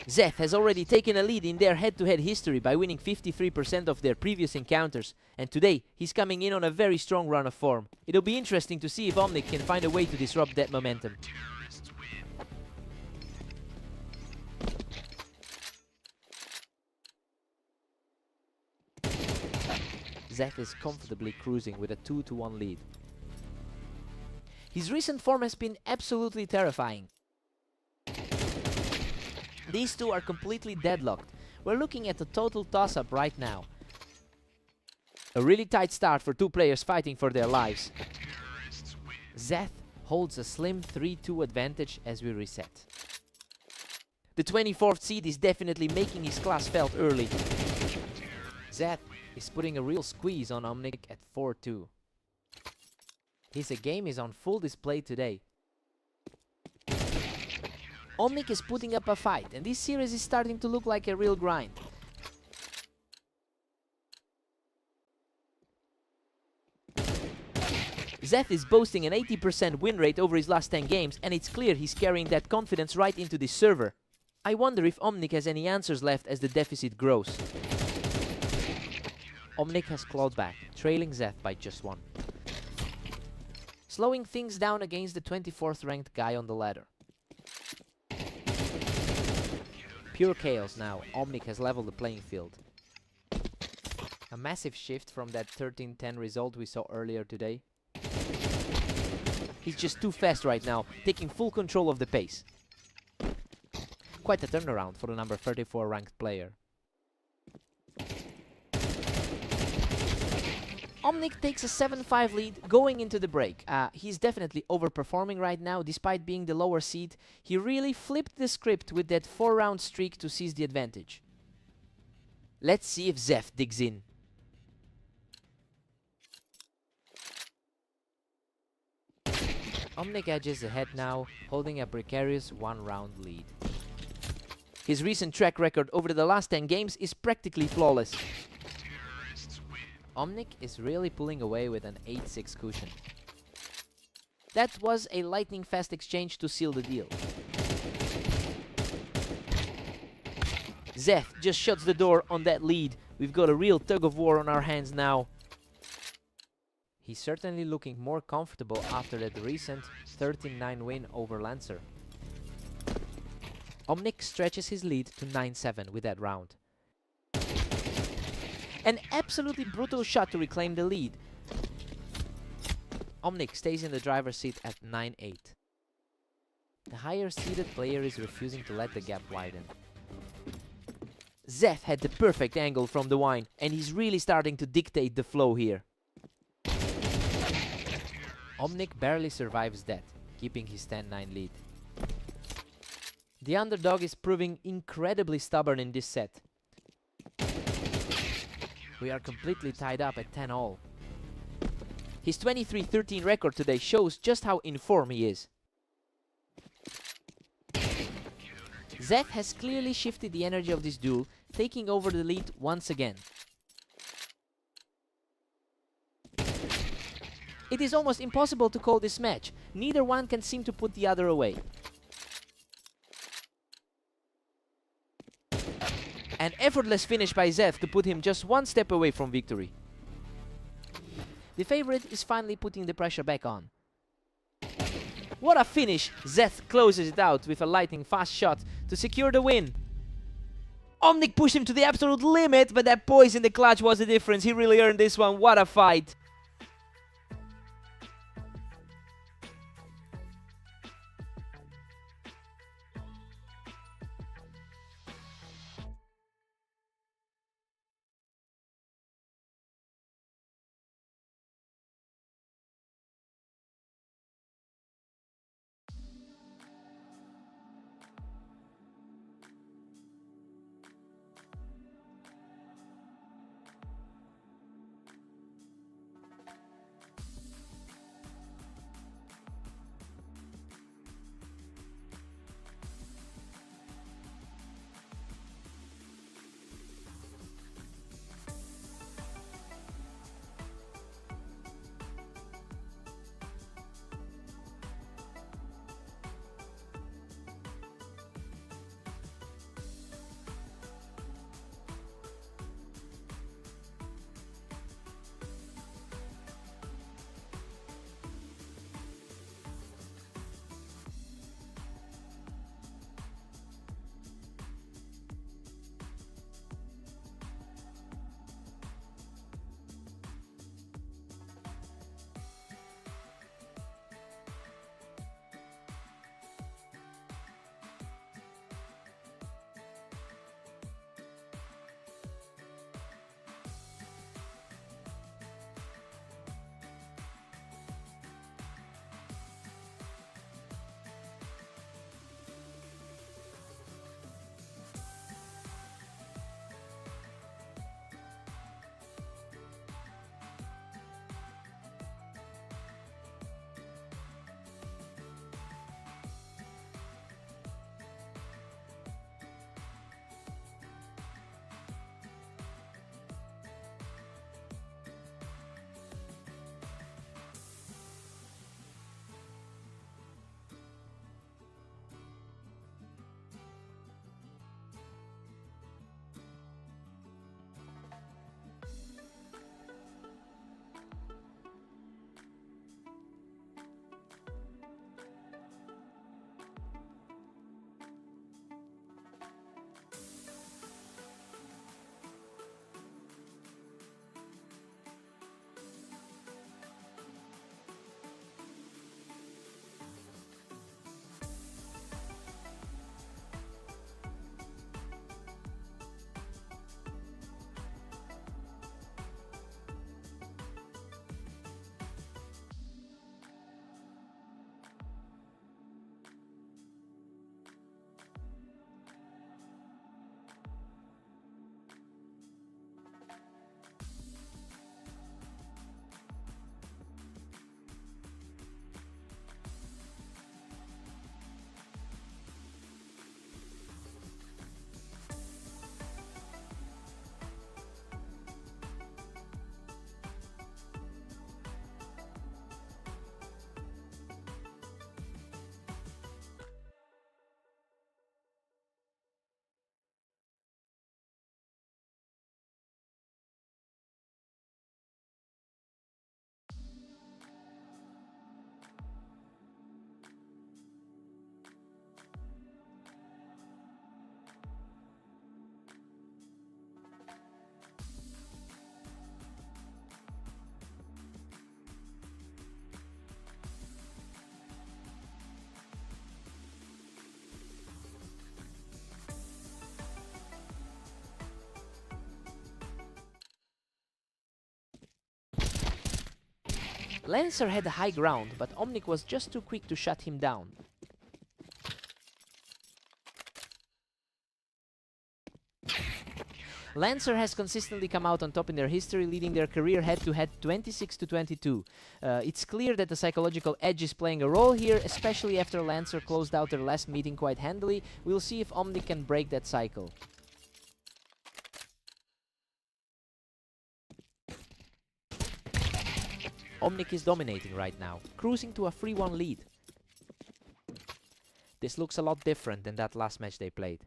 Zeth has already taken a lead in their head-to-head history by winning 53% of their previous encounters, and today he's coming in on a very strong run of form. It'll be interesting to see if Omnic can find a way to disrupt that momentum. Zeth is comfortably cruising with a 2-1 lead. His recent form has been absolutely terrifying. These two are completely deadlocked. We're looking at a total toss-up right now. A really tight start for two players fighting for their lives. Zeth holds a slim 3-2 advantage as we reset. The 24th seed is definitely making his class felt early. Zeth is putting a real squeeze on Omnic at 4-2. His game is on full display today. Omnic is putting up a fight, and this series is starting to look like a real grind. Zeth is boasting an 80% win rate over his last 10 games, and it's clear he's carrying that confidence right into this server. I wonder if Omnic has any answers left as the deficit grows. Omnic has clawed back, trailing Zeth by just 1. Slowing things down against the 24th ranked guy on the ladder. Pure chaos now. Omnic has leveled the playing field. A massive shift from that 13-10 result we saw earlier today. He's just too fast right now, taking full control of the pace. Quite a turnaround for the number 34 ranked player. Omnic takes a 7-5 lead going into the break. He's definitely overperforming right now, despite being the lower seed. He really flipped the script with that 4-round streak to seize the advantage. Let's see if Zeth digs in. Omnic edges ahead now, holding a precarious 1-round lead. His recent track record over the last 10 games is practically flawless. Omnic is really pulling away with an 8-6 cushion. That was a lightning-fast exchange to seal the deal. Zeth just shuts the door on that lead. We've got a real tug-of-war on our hands now. He's certainly looking more comfortable after that recent 13-9 win over Lancer. Omnic stretches his lead to 9-7 with that round. An absolutely brutal shot to reclaim the lead. Omnic stays in the driver's seat at 9-8. The higher seeded player is refusing to let the gap widen. Zeth had the perfect angle from the wine, and he's really starting to dictate the flow here. Omnic barely survives that, keeping his 10-9 lead. The underdog is proving incredibly stubborn in this set. We are completely tied up at 10-all. His 23-13 record today shows just how in form he is. Zeth has clearly shifted the energy of this duel, taking over the lead once again. It is almost impossible to call this match. Neither one can seem to put the other away. An effortless finish by Zeth to put him just one step away from victory. The favorite is finally putting the pressure back on. What a finish! Zeth closes it out with a lightning fast shot to secure the win. Omnic pushed him to the absolute limit, but that poise in the clutch was the difference. He really earned this one. What a fight! Lancer had the high ground, but Omnic was just too quick to shut him down. Lancer has consistently come out on top in their history, leading their career head-to-head 26-22. It's clear that the psychological edge is playing a role here, especially after Lancer closed out their last meeting quite handily. We'll see if Omnic can break that cycle. Omnic is dominating right now, cruising to a 3-1 lead. This looks a lot different than that last match they played.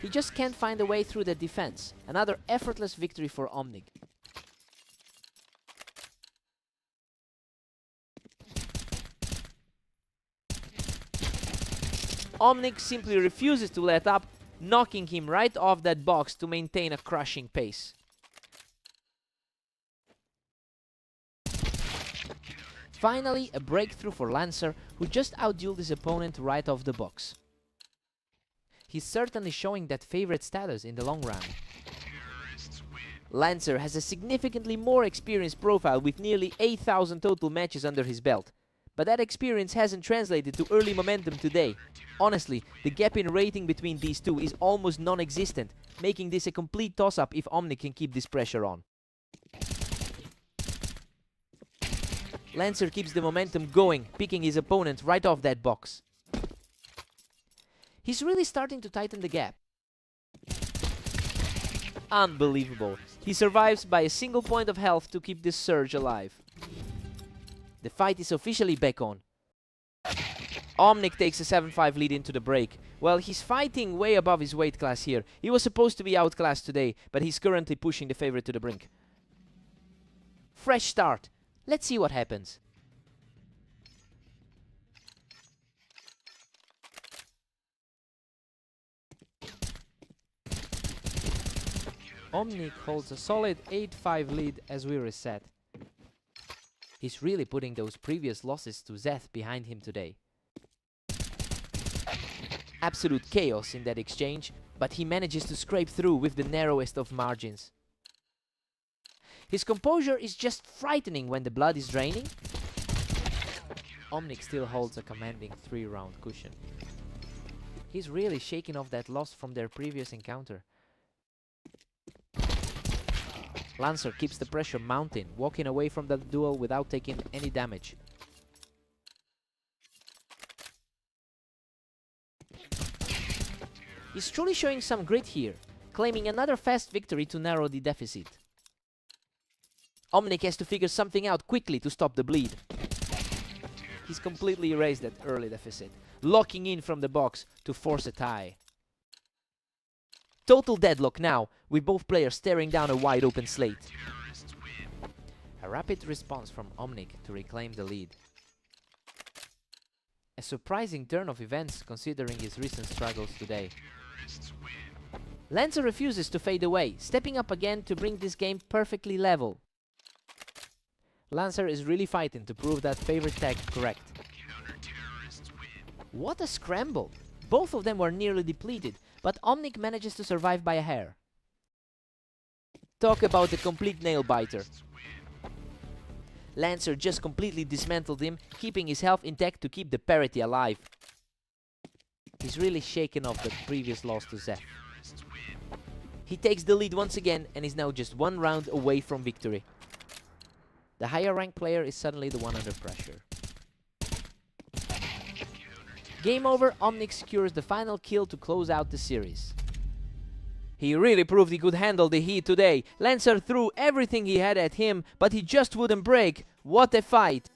He just can't find a way through the defense. Another effortless victory for Omnic. Omnic simply refuses to let up, knocking him right off that box to maintain a crushing pace. Finally, a breakthrough for Lancer, who just outdueled his opponent right off the box. He's certainly showing that favorite status in the long run. Lancer has a significantly more experienced profile with nearly 8,000 total matches under his belt. But that experience hasn't translated to early momentum today. Honestly, the gap in rating between these two is almost non-existent, making this a complete toss-up if Omnic can keep this pressure on. Lancer keeps the momentum going, picking his opponent right off that box. He's really starting to tighten the gap. Unbelievable. He survives by a single point of health to keep this surge alive. The fight is officially back on. Omnic takes a 7-5 lead into the break. Well, he's fighting way above his weight class here. He was supposed to be outclassed today, but he's currently pushing the favorite to the brink. Fresh start. Let's see what happens. Omnic holds a solid 8-5 lead as we reset. He's really putting those previous losses to Zeth behind him today. Absolute chaos in that exchange, but he manages to scrape through with the narrowest of margins. His composure is just frightening when the blood is draining. Omnic still holds a commanding 3-round cushion. He's really shaking off that loss from their previous encounter. Lancer keeps the pressure mounting, walking away from the duel without taking any damage. He's truly showing some grit here, claiming another fast victory to narrow the deficit. Omnic has to figure something out quickly to stop the bleed. He's completely erased that early deficit, locking in from the box to force a tie. Total deadlock now, with both players staring down a wide open slate. A rapid response from Omnic to reclaim the lead. A surprising turn of events considering his recent struggles today. Lancer refuses to fade away, stepping up again to bring this game perfectly level. Lancer is really fighting to prove that favorite tag correct. What a scramble! Both of them were nearly depleted, but Omnic manages to survive by a hair. Talk about a complete nail-biter. Lancer just completely dismantled him, keeping his health intact to keep the parity alive. He's really shaken off the previous loss to Zeth. He takes the lead once again and is now just 1 round away from victory. The higher ranked player is suddenly the one under pressure. Game over, Omnic secures the final kill to close out the series. He really proved he could handle the heat today. Lancer threw everything he had at him, but he just wouldn't break. What a fight!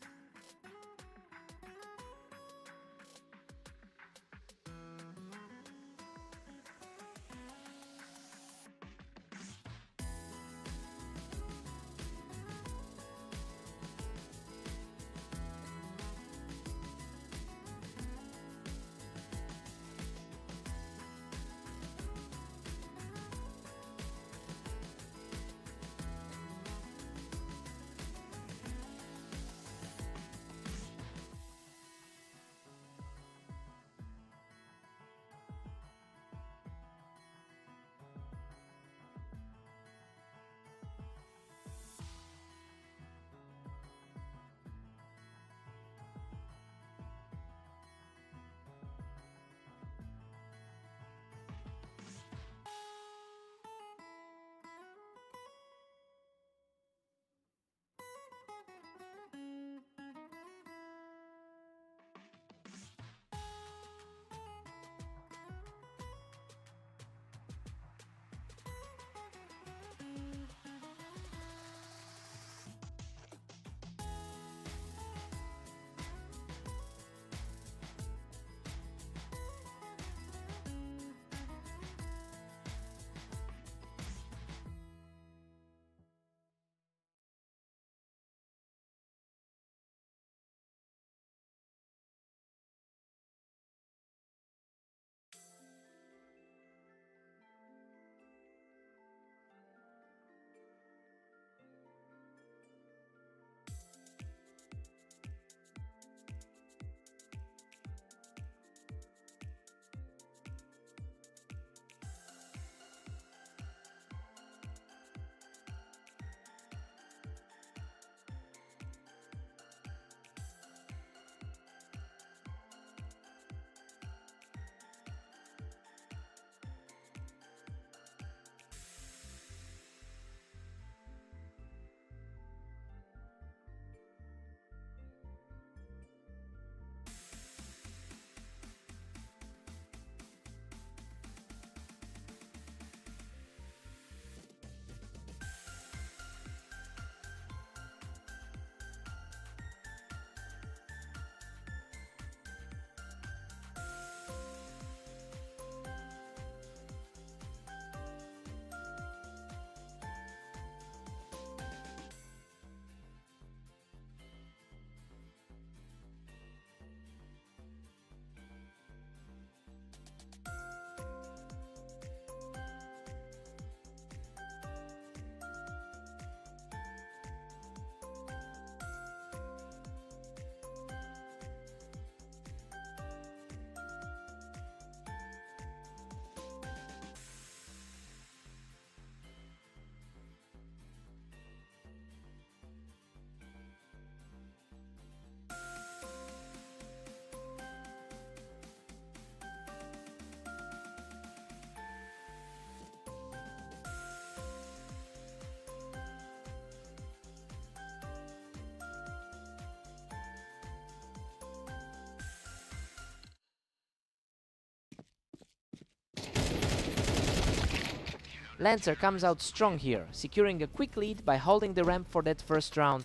Lancer comes out strong here, securing a quick lead by holding the ramp for that first round.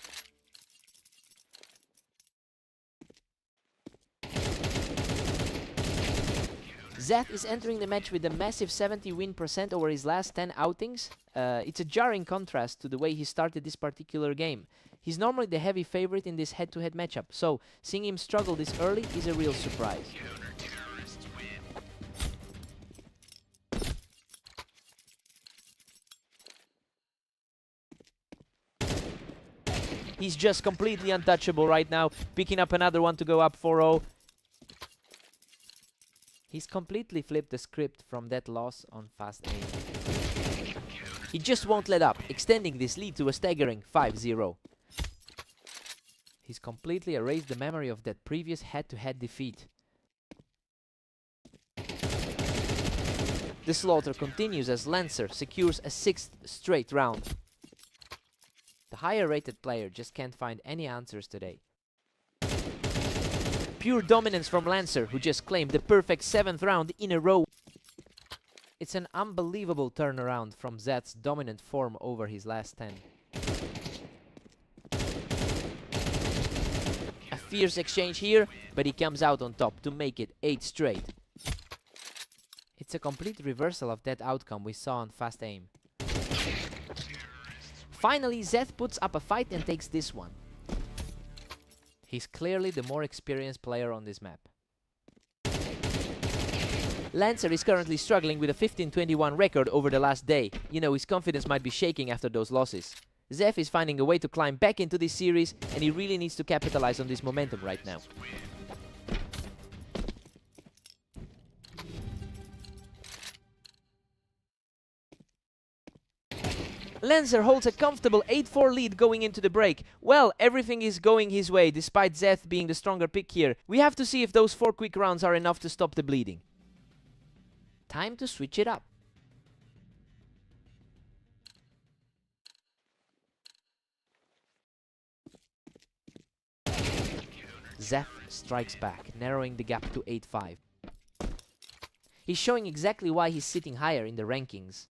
Zeth is entering the match with a massive 70 win % over his last 10 outings. It's a jarring contrast to the way he started this particular game. He's normally the heavy favorite in this head-to-head matchup, so seeing him struggle this early is a real surprise. He's just completely untouchable right now, picking up another one to go up 4-0. He's completely flipped the script from that loss on fast aim. He just won't let up, extending this lead to a staggering 5-0. He's completely erased the memory of that previous head-to-head defeat. The slaughter continues as Lancer secures a 6th straight round. The higher rated player just can't find any answers today. Pure dominance from Lancer, who just claimed the perfect 7th round in a row. It's an unbelievable turnaround from Zeth's dominant form over his last 10. A fierce exchange here, but he comes out on top to make it 8 straight. It's a complete reversal of that outcome we saw on fast aim. Finally, Zeth puts up a fight and takes this one. He's clearly the more experienced player on this map. Lancer is currently struggling with a 15-21 record over the last day. You know, his confidence might be shaking after those losses. Zeth is finding a way to climb back into this series, and he really needs to capitalize on this momentum right now. Lancer holds a comfortable 8-4 lead going into the break. Well, everything is going his way, despite Zeth being the stronger pick here. We have to see if those 4 quick rounds are enough to stop the bleeding. Time to switch it up. Zeth strikes back, narrowing the gap to 8-5. He's showing exactly why he's sitting higher in the rankings.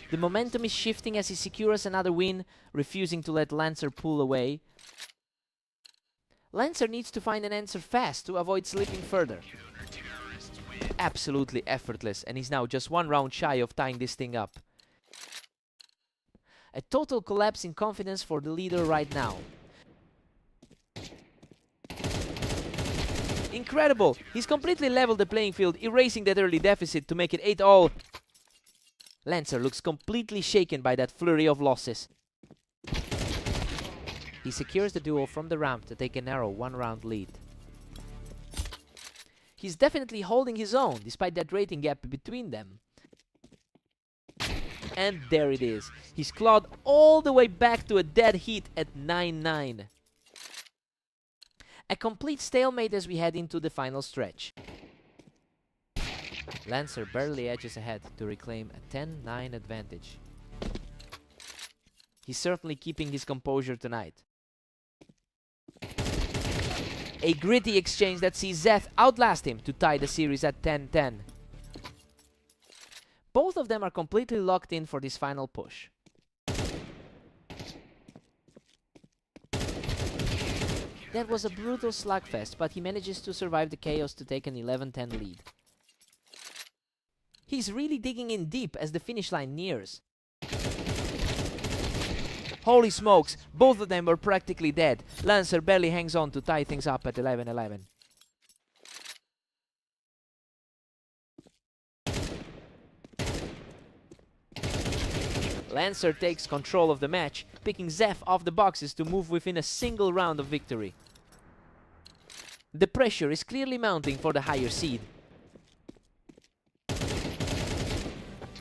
The momentum is shifting as he secures another win, refusing to let Lancer pull away. Lancer needs to find an answer fast to avoid slipping further. Absolutely effortless, and he's now just 1 round shy of tying this thing up. A total collapse in confidence for the leader right now. Incredible! He's completely leveled the playing field, erasing that early deficit to make it 8-all. Lancer looks completely shaken by that flurry of losses. He secures the duel from the ramp to take a narrow 1-round lead. He's definitely holding his own, despite that rating gap between them. And there it is. He's clawed all the way back to a dead heat at 9-9. A complete stalemate as we head into the final stretch. Lancer barely edges ahead to reclaim a 10-9 advantage. He's certainly keeping his composure tonight. A gritty exchange that sees Zeth outlast him to tie the series at 10-10. Both of them are completely locked in for this final push. That was a brutal slugfest, but he manages to survive the chaos to take an 11-10 lead. He's really digging in deep as the finish line nears. Holy smokes, both of them were practically dead. Lancer barely hangs on to tie things up at 11-11. Lancer takes control of the match, picking Zeth off the boxes to move within a single round of victory. The pressure is clearly mounting for the higher seed.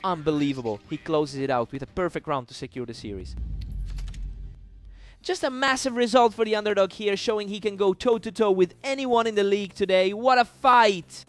Unbelievable, he closes it out with a perfect round to secure the series. Just a massive result for the underdog here, showing he can go toe-to-toe with anyone in the league today. What a fight!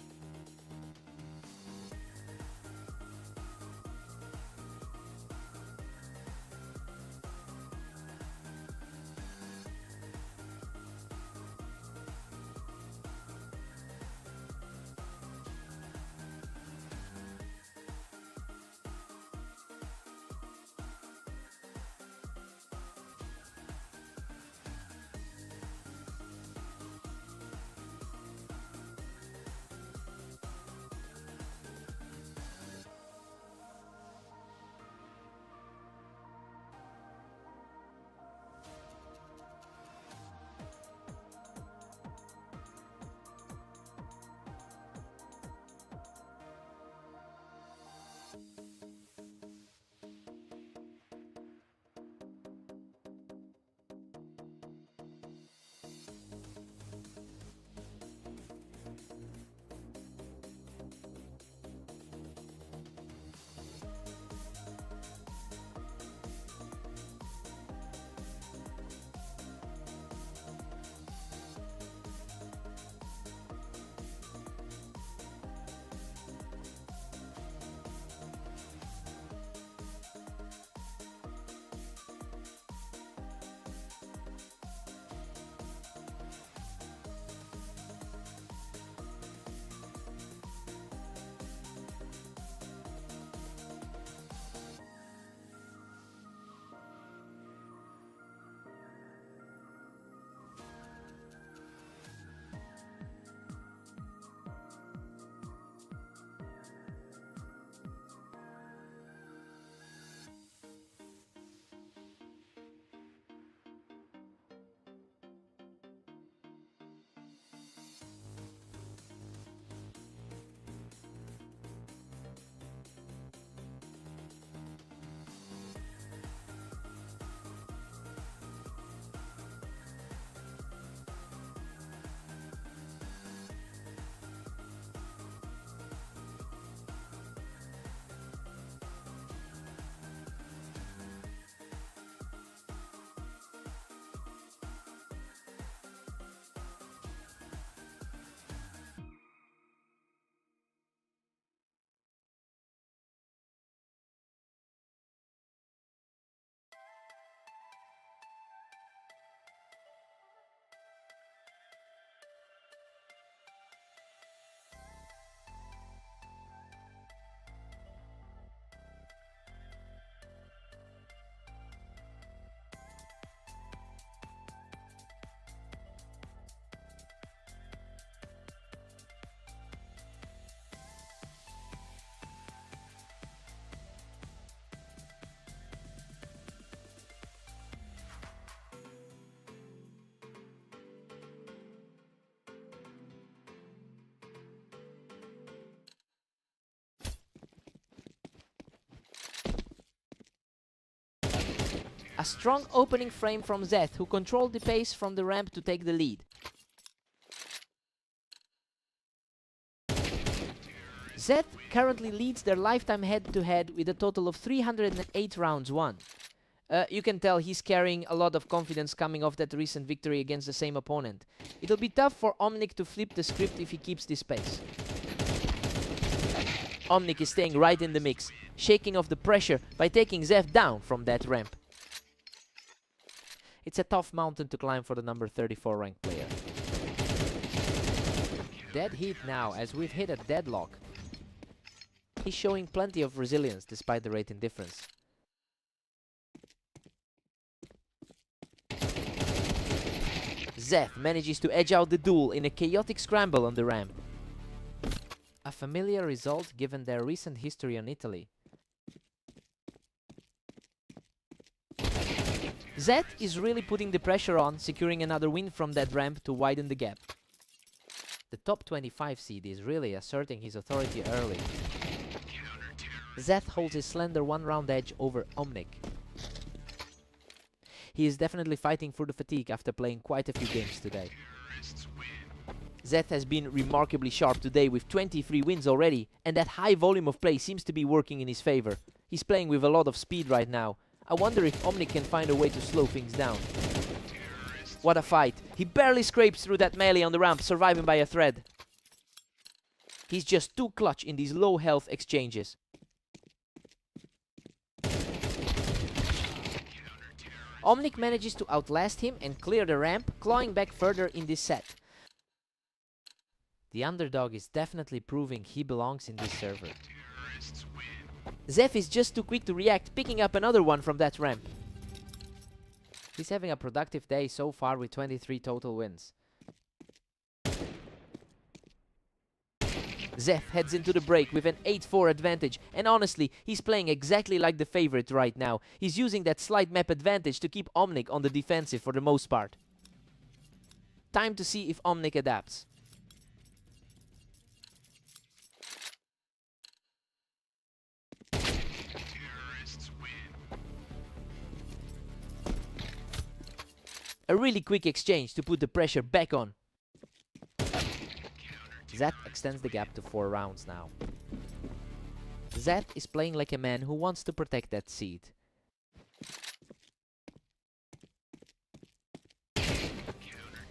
strong opening frame from Zeth, who controlled the pace from the ramp to take the lead. Zeth currently leads their lifetime head-to-head with a total of 308 rounds won. You can tell he's carrying a lot of confidence coming off that recent victory against the same opponent. It'll be tough for Omnic to flip the script if he keeps this pace. Omnic is staying right in the mix, shaking off the pressure by taking Zeth down from that ramp. It's a tough mountain to climb for the number 34 ranked player. Dead heat now, as we've hit a deadlock. He's showing plenty of resilience despite the rating difference. Zeth manages to edge out the duel in a chaotic scramble on the ramp. A familiar result given their recent history on Italy. Zeth is really putting the pressure on, securing another win from that ramp to widen the gap. The top 25 seed is really asserting his authority early. Zeth holds his slender one-round edge over Omnic. He is definitely fighting through the fatigue after playing quite a few games today. Zeth has been remarkably sharp today with 23 wins already, and that high volume of play seems to be working in his favor. He's playing with a lot of speed right now. I wonder if Omnic can find a way to slow things down. What a fight. He barely scrapes through that melee on the ramp, surviving by a thread. He's just too clutch in these low health exchanges. Omnic manages to outlast him and clear the ramp, clawing back further in this set. The underdog is definitely proving he belongs in this server. Zeth is just too quick to react, picking up another one from that ramp. He's having a productive day so far with 23 total wins. Zeth heads into the break with an 8-4 advantage, and honestly, he's playing exactly like the favorite right now. He's using that slight map advantage to keep Omnic on the defensive for the most part. Time to see if Omnic adapts. A really quick exchange to put the pressure back on. Zeth extends the gap to 4 rounds now. Zeth is playing like a man who wants to protect that seed.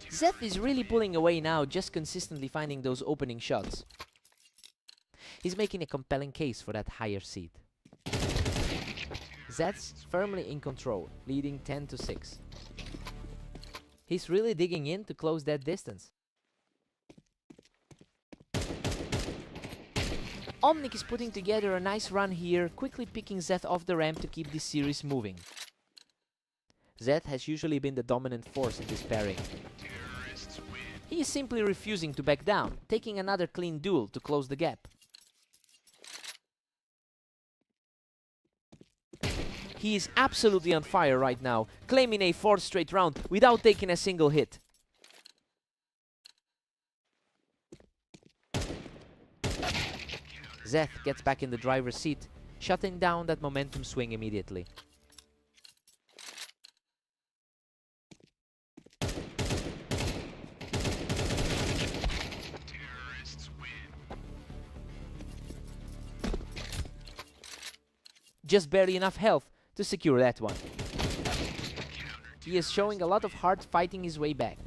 Zeth is really pulling away now, just consistently finding those opening shots. He's making a compelling case for that higher seed. Zeth's firmly in control, leading 10-6. He's really digging in to close that distance. Omnic is putting together a nice run here, quickly picking Zeth off the ramp to keep this series moving. Zeth has usually been the dominant force in this pairing. He is simply refusing to back down, taking another clean duel to close the gap. He is absolutely on fire right now, claiming a 4th straight round without taking a single hit. Zeth gets back in the driver's seat, shutting down that momentum swing immediately. Just barely enough health to secure that one. He is showing a lot of heart fighting his way back.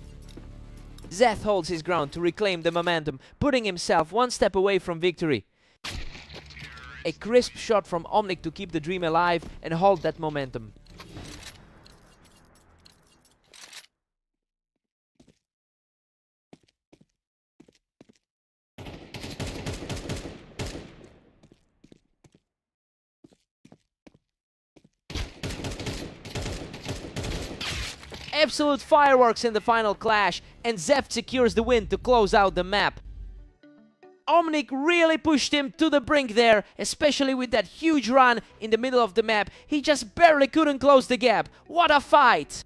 Zeth holds his ground to reclaim the momentum, putting himself one step away from victory. A crisp shot from Omnic to keep the dream alive and hold that momentum. Absolute fireworks in the final clash, and Zeth secures the win to close out the map. Omnic really pushed him to the brink there, especially with that huge run in the middle of the map. He just barely couldn't close the gap. What a fight!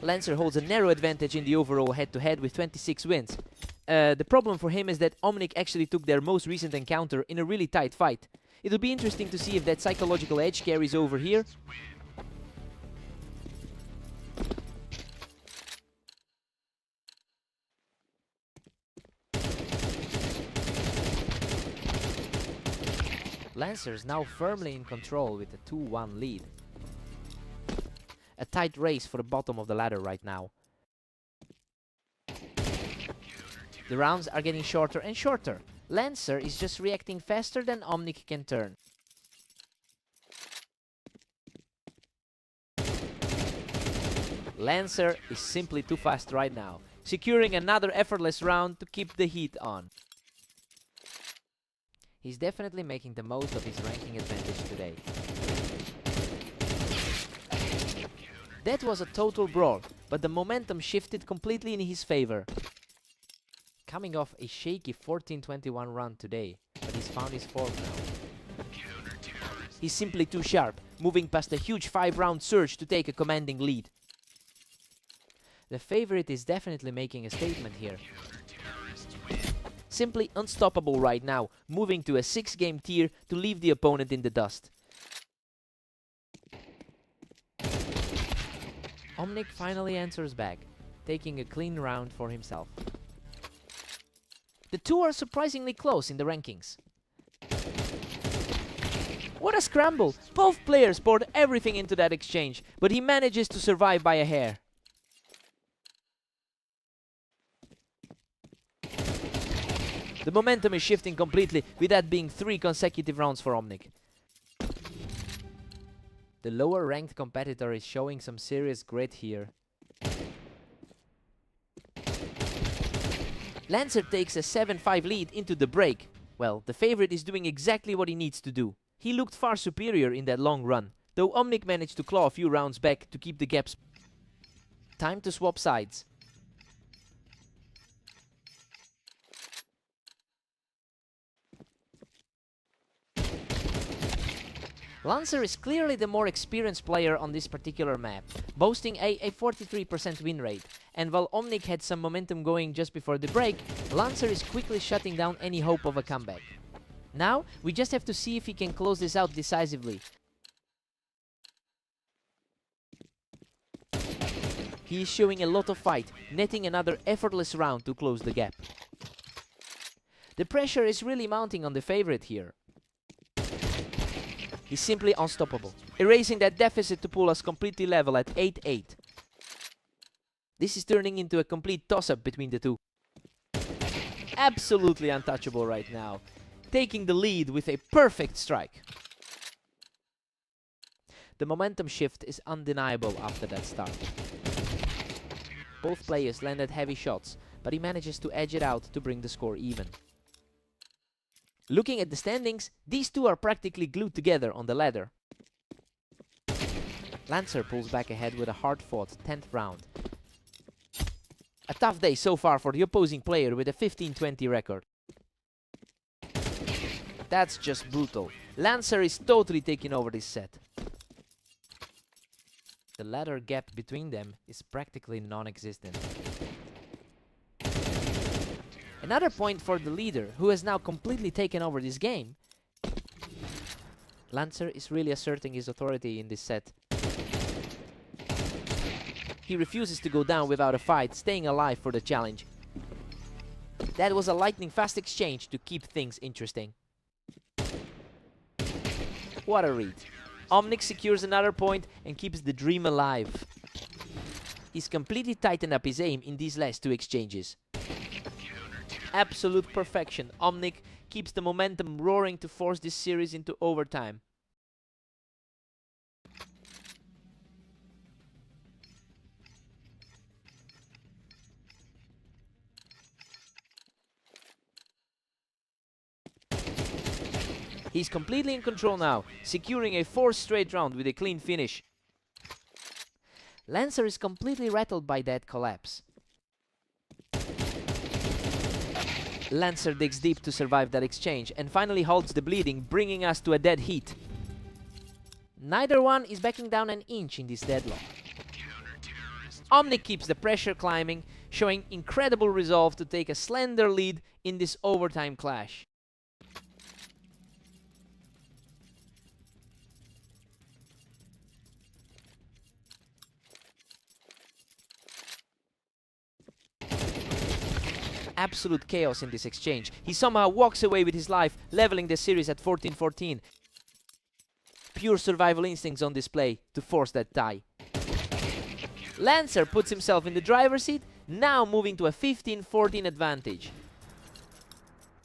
Lancer holds a narrow advantage in the overall head-to-head with 26 wins. The problem for him is that Omnic actually took their most recent encounter in a really tight fight. It'll be interesting to see if that psychological edge carries over here. Lancer is now firmly in control with a 2-1 lead. A tight race for the bottom of the ladder right now. The rounds are getting shorter and shorter. Lancer is just reacting faster than Omnic can turn. Lancer is simply too fast right now, securing another effortless round to keep the heat on. He's definitely making the most of his ranking advantage today. That was a total brawl, but the momentum shifted completely in his favor. Coming off a shaky 14-21 run today, but he's found his form now. He's simply too sharp, moving past a huge 5-round surge to take a commanding lead. The favorite is definitely making a statement here. Simply unstoppable right now, moving to a 6-game tier to leave the opponent in the dust. Omnic finally answers back, taking a clean round for himself. The two are surprisingly close in the rankings. What a scramble! Both players poured everything into that exchange, but he manages to survive by a hair. The momentum is shifting completely, with that being 3 consecutive rounds for Omnic. The lower ranked competitor is showing some serious grit here. Lancer takes a 7-5 lead into the break. Well, the favorite is doing exactly what he needs to do. He looked far superior in that long run, though Omnic managed to claw a few rounds back to keep the gaps. Time to swap sides. Lancer is clearly the more experienced player on this particular map, boasting a 43% win rate, and while Omnic had some momentum going just before the break, Lancer is quickly shutting down any hope of a comeback. Now, we just have to see if he can close this out decisively. He is showing a lot of fight, netting another effortless round to close the gap. The pressure is really mounting on the favorite here. He's simply unstoppable, erasing that deficit to pull us completely level at 8-8. This is turning into a complete toss-up between the two. Absolutely untouchable right now, taking the lead with a perfect strike. The momentum shift is undeniable after that start. Both players landed heavy shots, but he manages to edge it out to bring the score even. Looking at the standings, these two are practically glued together on the ladder. Lancer pulls back ahead with a hard-fought 10th round. A tough day so far for the opposing player with a 15-20 record. That's just brutal. Lancer is totally taking over this set. The ladder gap between them is practically non-existent. Another point for the leader, who has now completely taken over this game. Lancer is really asserting his authority in this set. He refuses to go down without a fight, staying alive for the challenge. That was a lightning-fast exchange to keep things interesting. What a read. Omnic secures another point and keeps the dream alive. He's completely tightened up his aim in these last 2 exchanges. Absolute perfection. Omnic keeps the momentum roaring to force this series into overtime. He's completely in control now, securing a 4th straight round with a clean finish. Lancer is completely rattled by that collapse. Lancer digs deep to survive that exchange and finally halts the bleeding, bringing us to a dead heat. Neither one is backing down an inch in this deadlock. Omnic keeps the pressure climbing, showing incredible resolve to take a slender lead in this overtime clash. Absolute chaos in this exchange. He somehow walks away with his life, leveling the series at 14-14. Pure survival instincts on display to force that tie. Lancer puts himself in the driver's seat, now moving to a 15-14 advantage.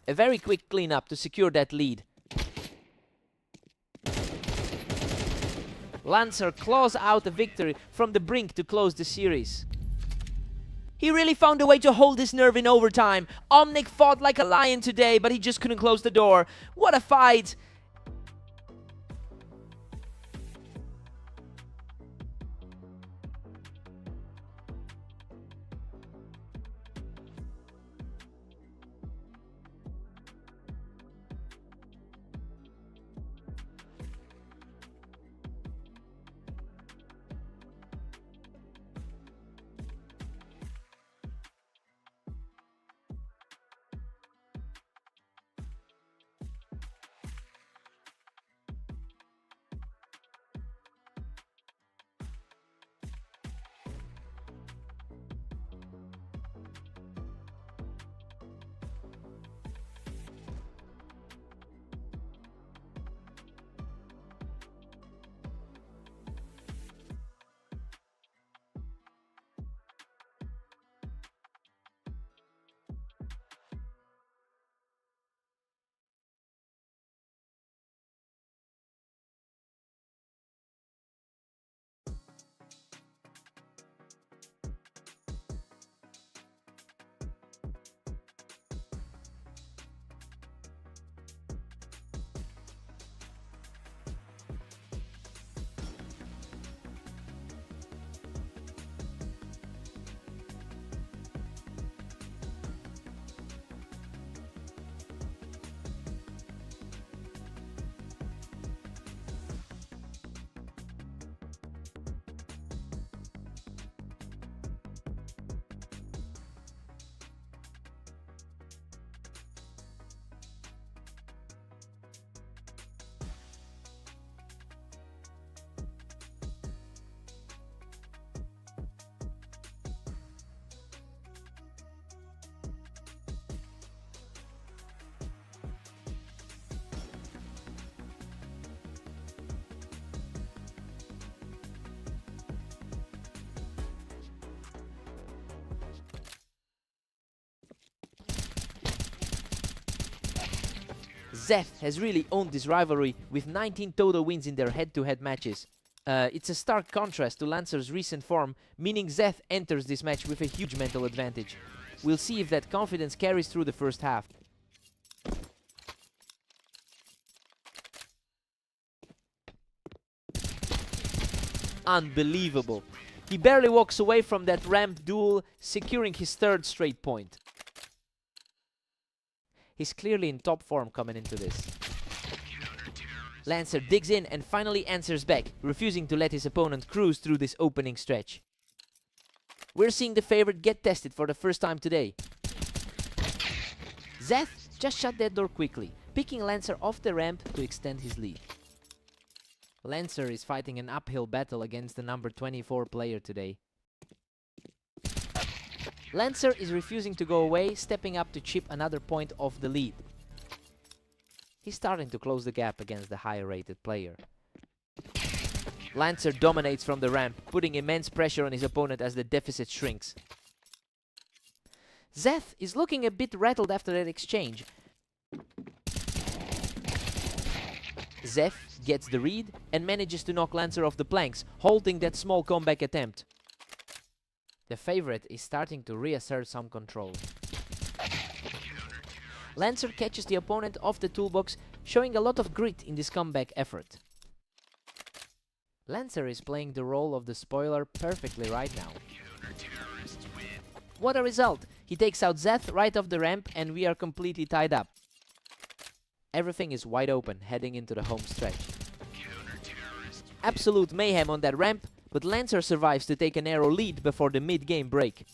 A very quick cleanup to secure that lead. Lancer claws out a victory from the brink to close the series. He really found a way to hold his nerve in overtime. Omnic fought like a lion today, but he just couldn't close the door. What a fight! Zeth has really owned this rivalry with 19 total wins in their head-to-head matches. It's a stark contrast to Lancer's recent form, meaning Zeth enters this match with a huge mental advantage. We'll see if that confidence carries through the first half. Unbelievable. He barely walks away from that ramp duel, securing his third straight point. He's clearly in top form coming into this. Lancer digs in and finally answers back, refusing to let his opponent cruise through this opening stretch. We're seeing the favorite get tested for the first time today. Zeth just shut that door quickly, picking Lancer off the ramp to extend his lead. Lancer is fighting an uphill battle against the number 24 player today. Lancer is refusing to go away, stepping up to chip another point off the lead. He's starting to close the gap against the higher rated player. Lancer dominates from the ramp, putting immense pressure on his opponent as the deficit shrinks. Zeth is looking a bit rattled after that exchange. Zeth gets the read and manages to knock Lancer off the planks, halting that small comeback attempt. The favorite is starting to reassert some control. Lancer catches the opponent off the toolbox, showing a lot of grit in this comeback effort. Lancer is playing the role of the spoiler perfectly right now. What a result! He takes out Zeth right off the ramp and we are completely tied up. Everything is wide open heading into the home stretch. Absolute mayhem on that ramp, but Lancer survives to take a narrow lead before the mid-game break.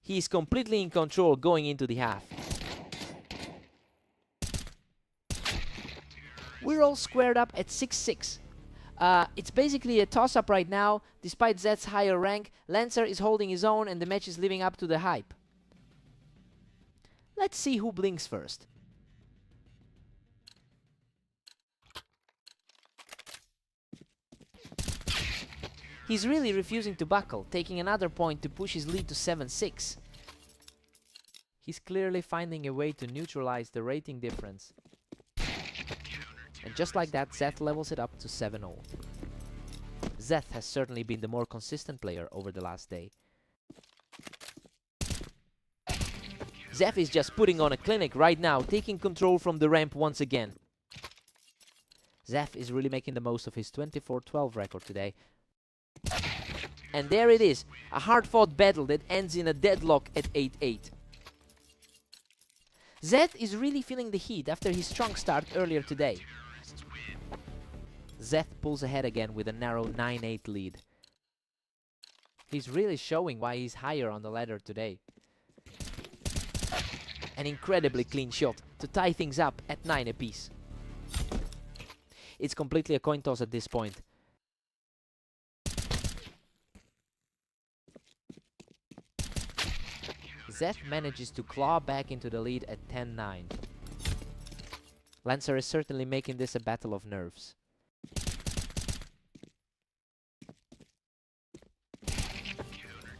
He is completely in control going into the half. We're all squared up at 6-6. It's basically a toss-up right now. Despite Zeth's higher rank, Lancer is holding his own and the match is living up to the hype. Let's see who blinks first. He's really refusing to buckle, taking another point to push his lead to 7-6. He's clearly finding a way to neutralize the rating difference. And just like that, Zeth levels it up to 7-0. Zeth has certainly been the more consistent player over the last day. Zeth is just putting on a clinic right now, taking control from the ramp once again. Zeth is really making the most of his 24-12 record today. And there it is, a hard-fought battle that ends in a deadlock at 8-8. Zeth is really feeling the heat after his strong start earlier today. Zeth pulls ahead again with a narrow 9-8 lead. He's really showing why he's higher on the ladder today. An incredibly clean shot to tie things up at 9 apiece. It's completely a coin toss at this point. Zeth manages to claw back into the lead at 10-9. Lancer is certainly making this a battle of nerves.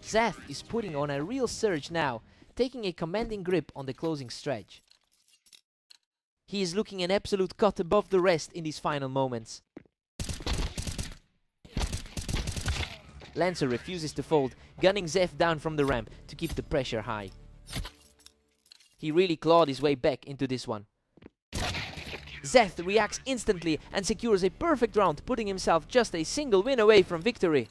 Zeth is putting on a real surge now, taking a commanding grip on the closing stretch. He is looking an absolute cut above the rest in these final moments. Lancer refuses to fold, gunning Zeth down from the ramp to keep the pressure high. He really clawed his way back into this one. Zeth reacts instantly and secures a perfect round, putting himself just a single win away from victory.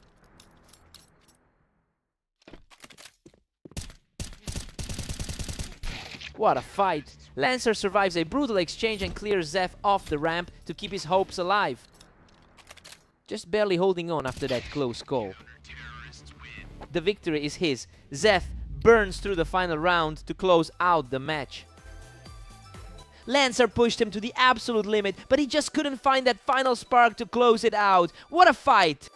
What a fight! Lancer survives a brutal exchange and clears Zeth off the ramp to keep his hopes alive. Just barely holding on after that close call. The victory is his. Zeth burns through the final round to close out the match. Lancer pushed him to the absolute limit, but he just couldn't find that final spark to close it out. What a fight!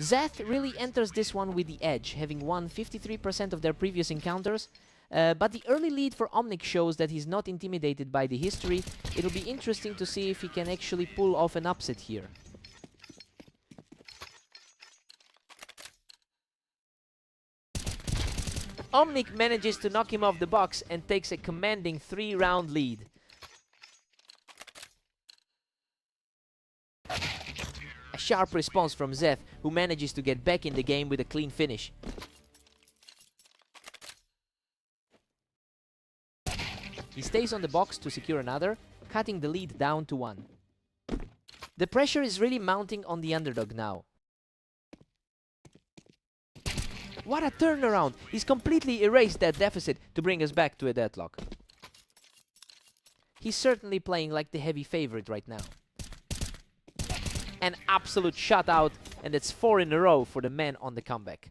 Zeth really enters this one with the edge, having won 53% of their previous encounters, but the early lead for Omnic shows that he's not intimidated by the history. It'll be interesting to see if he can actually pull off an upset here. Omnic manages to knock him off the box and takes a commanding 3-round lead. A sharp response from Zeth, who manages to get back in the game with a clean finish. He stays on the box to secure another, cutting the lead down to 1. The pressure is really mounting on the underdog now. What a turnaround! He's completely erased that deficit to bring us back to a deadlock. He's certainly playing like the heavy favorite right now. An absolute shutout, and it's 4 in a row for the man on the comeback.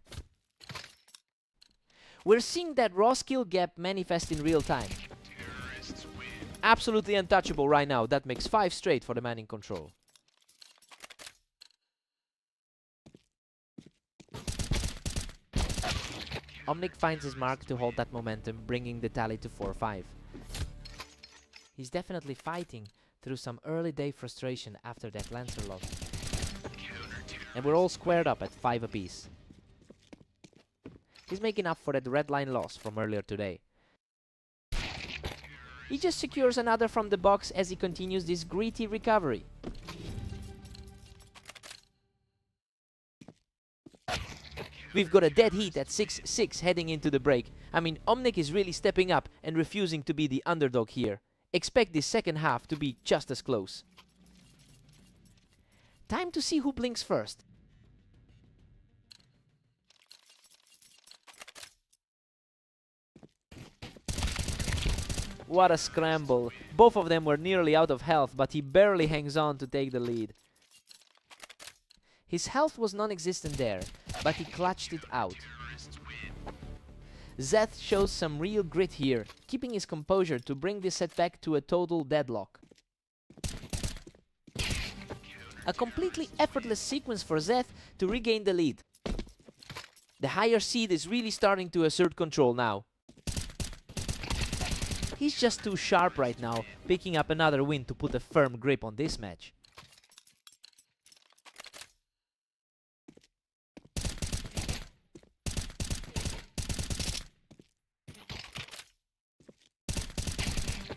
We're seeing that raw skill gap manifest in real time. Absolutely untouchable right now. That makes 5 straight for the man in control. Omnic finds his mark to hold that momentum, bringing the tally to 4-5. He's definitely fighting through some early day frustration after that Lancer loss. And we're all squared up at 5 apiece. He's making up for that red line loss from earlier today. He just secures another from the box as he continues this gritty recovery. We've got a dead heat at 6-6 heading into the break. I mean, Omnic is really stepping up and refusing to be the underdog here. Expect this second half to be just as close. Time to see who blinks first. What a scramble. Both of them were nearly out of health, but he barely hangs on to take the lead. His health was non-existent there, but he clutched it out. Zeth shows some real grit here, keeping his composure to bring this set back to a total deadlock. A completely effortless sequence for Zeth to regain the lead. The higher seed is really starting to assert control now. He's just too sharp right now, picking up another win to put a firm grip on this match.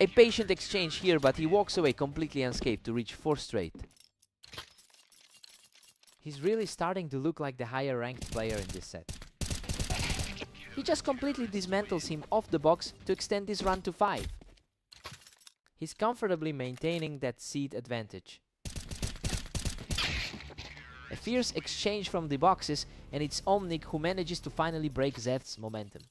A patient exchange here, but he walks away completely unscathed to reach 4 straight. He's really starting to look like the higher ranked player in this set. He just completely dismantles him off the box to extend this run to 5. He's comfortably maintaining that seed advantage. A fierce exchange from the boxes, and it's Omnic who manages to finally break Zeth's momentum.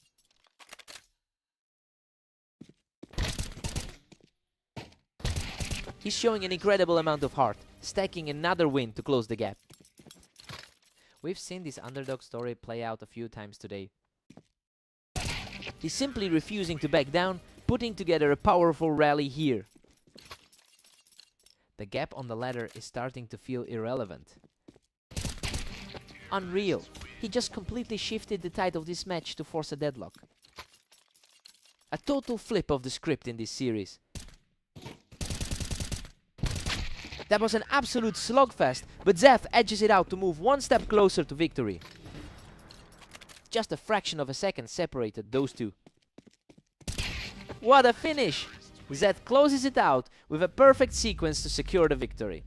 He's showing an incredible amount of heart, stacking another win to close the gap. We've seen this underdog story play out a few times today. He's simply refusing to back down, putting together a powerful rally here. The gap on the ladder is starting to feel irrelevant. Unreal. He just completely shifted the tide of this match to force a deadlock. A total flip of the script in this series. That was an absolute slugfest, but Zeth edges it out to move 1 step closer to victory. Just a fraction of a second separated those two. What a finish! Zeth closes it out with a perfect sequence to secure the victory.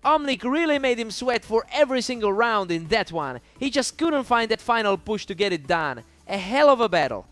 Omnic really made him sweat for every single round in that one. He just couldn't find that final push to get it done. A hell of a battle.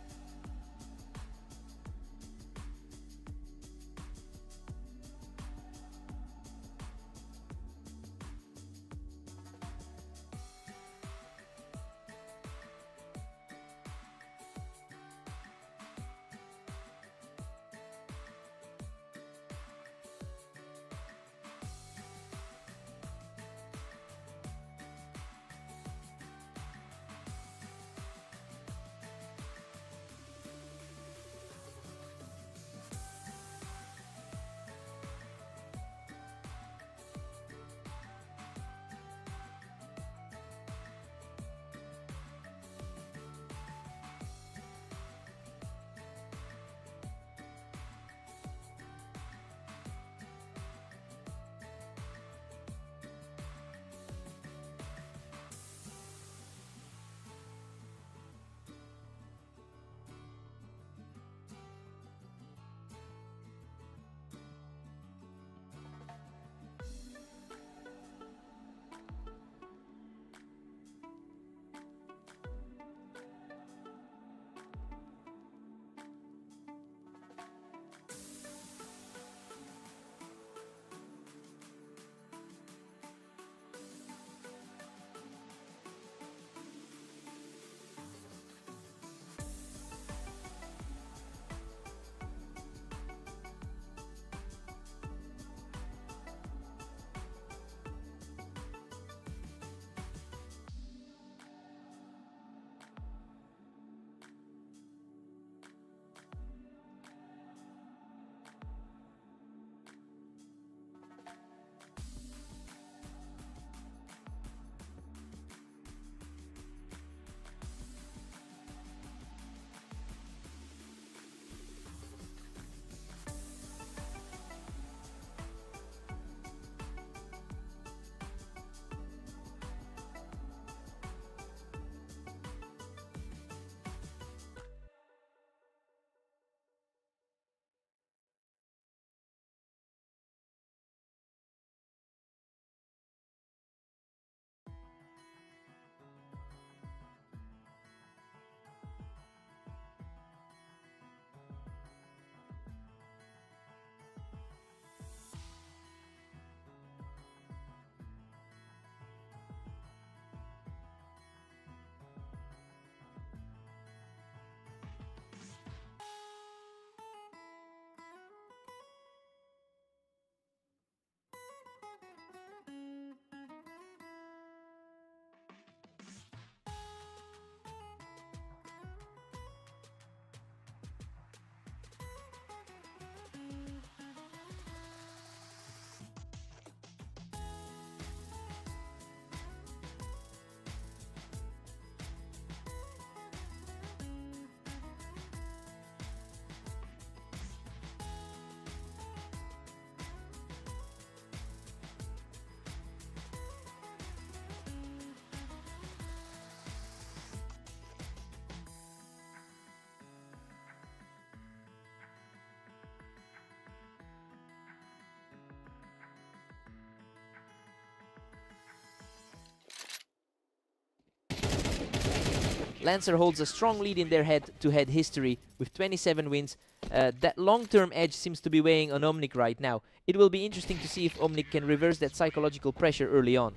Lancer holds a strong lead in their head-to-head history with 27 wins. That long-term edge seems to be weighing on Omnic right now. It will be interesting to see if Omnic can reverse that psychological pressure early on.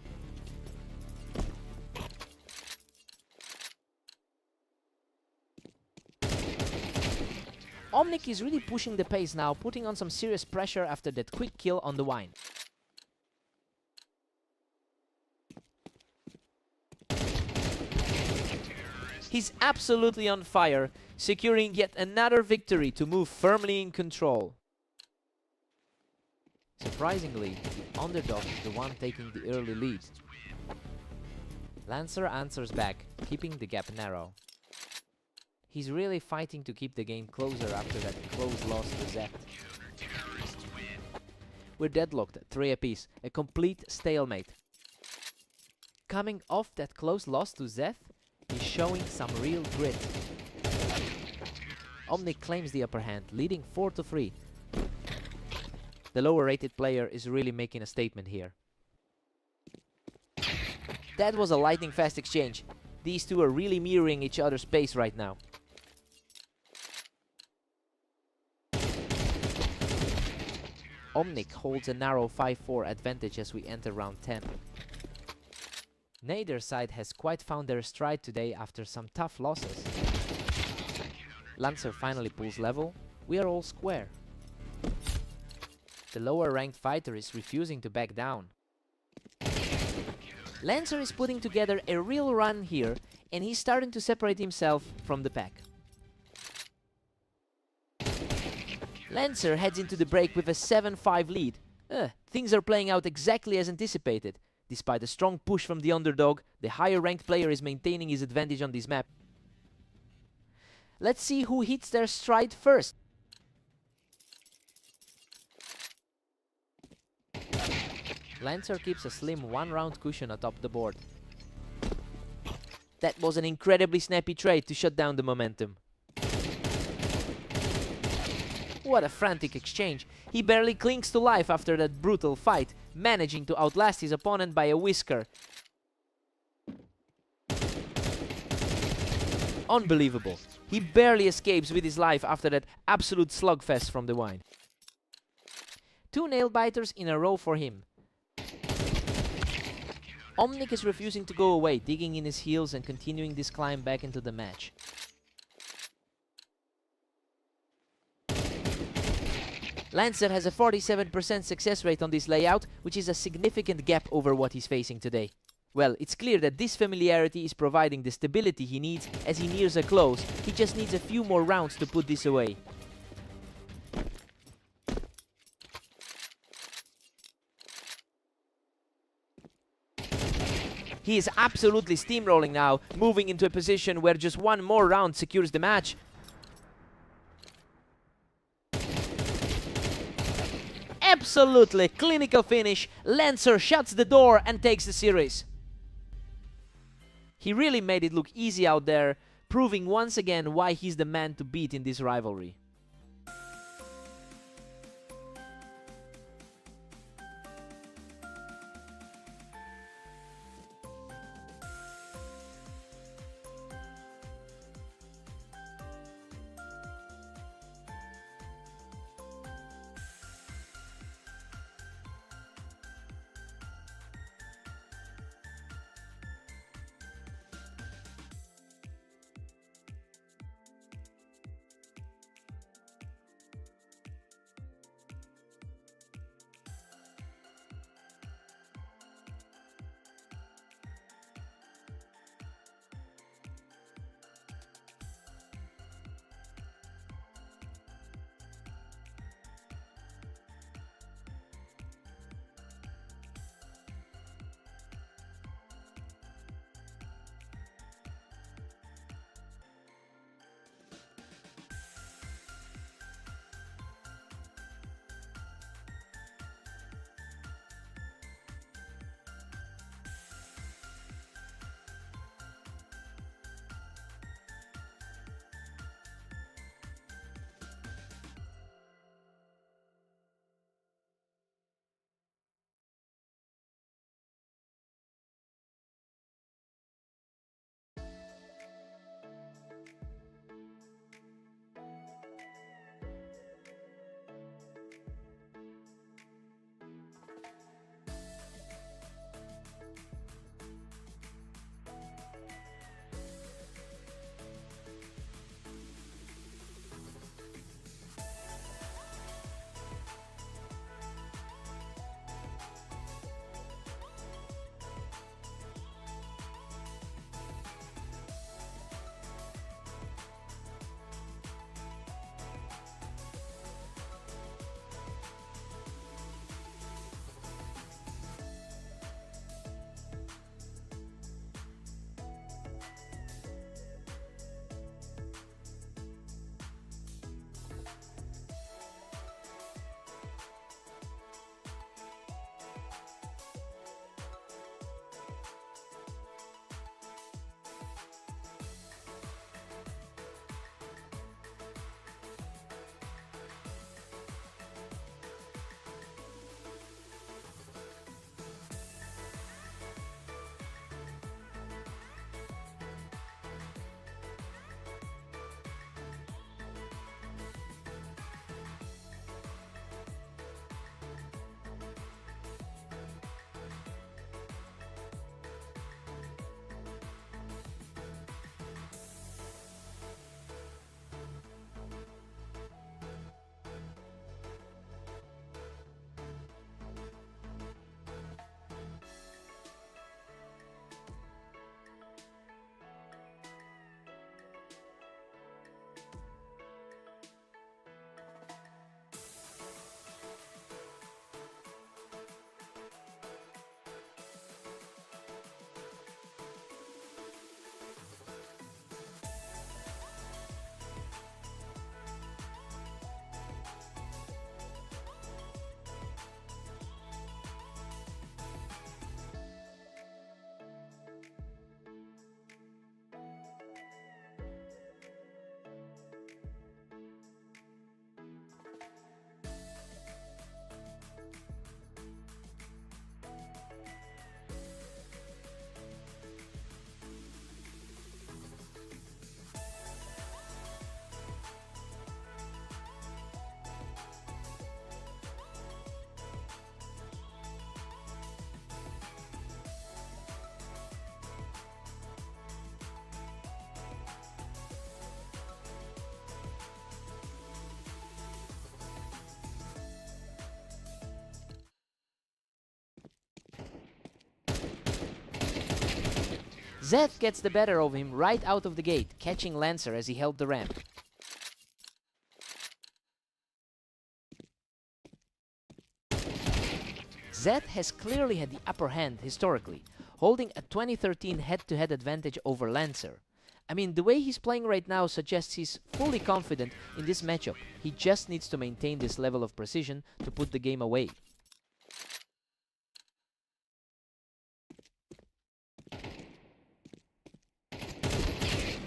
Omnic is really pushing the pace now, putting on some serious pressure after that quick kill on the Wine. He's absolutely on fire, securing yet another victory to move firmly in control. Surprisingly, the underdog is the one taking the early lead. Lancer answers back, keeping the gap narrow. He's really fighting to keep the game closer after that close loss to Zeth. We're deadlocked at 3 apiece, a complete stalemate. Coming off that close loss to Zeth, he's showing some real grit. Omnic claims the upper hand, leading 4-3. The lower rated player is really making a statement here. That was a lightning fast exchange. These two are really mirroring each other's pace right now. Omnic holds a narrow 5-4 advantage as we enter round 10. Neither side has quite found their stride today after some tough losses. Lancer finally pulls level. We are all square. The lower ranked fighter is refusing to back down. Lancer is putting together a real run here, and he's starting to separate himself from the pack. Lancer heads into the break with a 7-5 lead. Things are playing out exactly as anticipated. Despite a strong push from the underdog, the higher ranked player is maintaining his advantage on this map. Let's see who hits their stride first. Lancer keeps a slim 1-round cushion atop the board. That was an incredibly snappy trade to shut down the momentum. What a frantic exchange. He barely clings to life after that brutal fight, managing to outlast his opponent by a whisker. Unbelievable. He barely escapes with his life after that absolute slugfest from the Wine. 2 nail-biters in a row for him. Omnic is refusing to go away, digging in his heels and continuing this climb back into the match. Lancer has a 47% success rate on this layout, which is a significant gap over what he's facing today. Well, it's clear that this familiarity is providing the stability he needs as he nears a close. He just needs a few more rounds to put this away. He is absolutely steamrolling now, moving into a position where just one more round secures the match. Absolutely clinical finish. Lancer shuts the door and takes the series. He really made it look easy out there, proving once again why he's the man to beat in this rivalry. Zeth gets the better of him right out of the gate, catching Lancer as he held the ramp. Zeth has clearly had the upper hand historically, holding a 2013 head-to-head advantage over Lancer. I mean, the way he's playing right now suggests he's fully confident in this matchup. He just needs to maintain this level of precision to put the game away.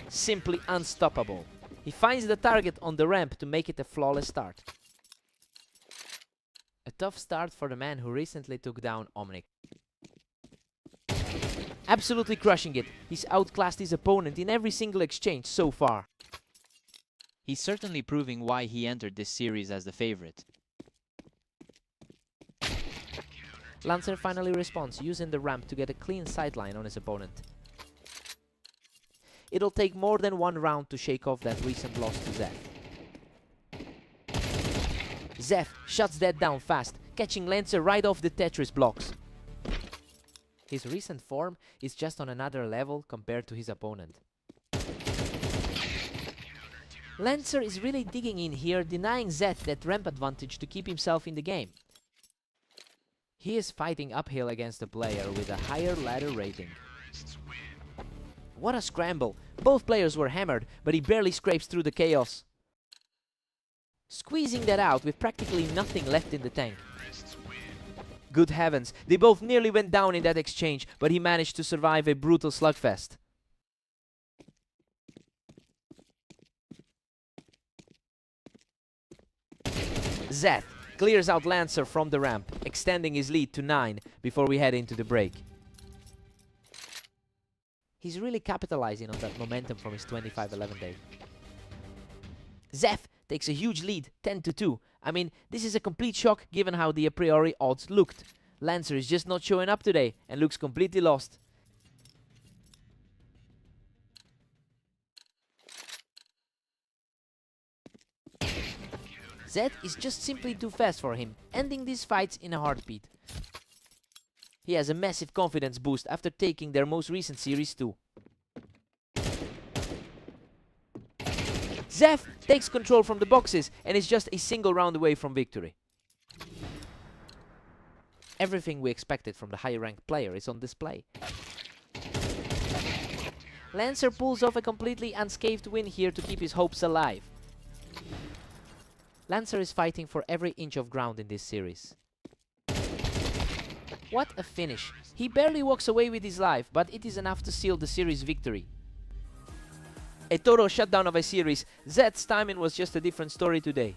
Simply unstoppable. He finds the target on the ramp to make it a flawless start. A tough start for the man who recently took down Omnic. Absolutely crushing it. He's outclassed his opponent in every single exchange so far. He's certainly proving why he entered this series as the favorite. Lancer finally responds, using the ramp to get a clean sideline on his opponent. It'll take more than one round to shake off that recent loss to Zeth. Zeth shuts that down fast, catching Lancer right off the Tetris blocks. His recent form is just on another level compared to his opponent. Lancer is really digging in here, denying Zeth that ramp advantage to keep himself in the game. He is fighting uphill against a player with a higher ladder rating. What a scramble! Both players were hammered, but he barely scrapes through the chaos. Squeezing that out with practically nothing left in the tank. Good heavens, they both nearly went down in that exchange, but he managed to survive a brutal slugfest. Zeth clears out Lancer from the ramp, extending his lead to 9 before we head into the break. He's really capitalizing on that momentum from his 25-11 day. Zeth takes a huge lead, 10-2. I mean, this is a complete shock given how the a priori odds looked. Lancer is just not showing up today and looks completely lost. Zeth is just simply too fast for him, ending these fights in a heartbeat. He has a massive confidence boost after taking their most recent series too. Zeth takes control from the boxes and is just a single round away from victory. Everything we expected from the high-ranked player is on display. Lancer pulls off a completely unscathed win here to keep his hopes alive. Lancer is fighting for every inch of ground in this series. What a finish! He barely walks away with his life, but it is enough to seal the series victory. A total shutdown of a series. Zeth's timing was just a different story today.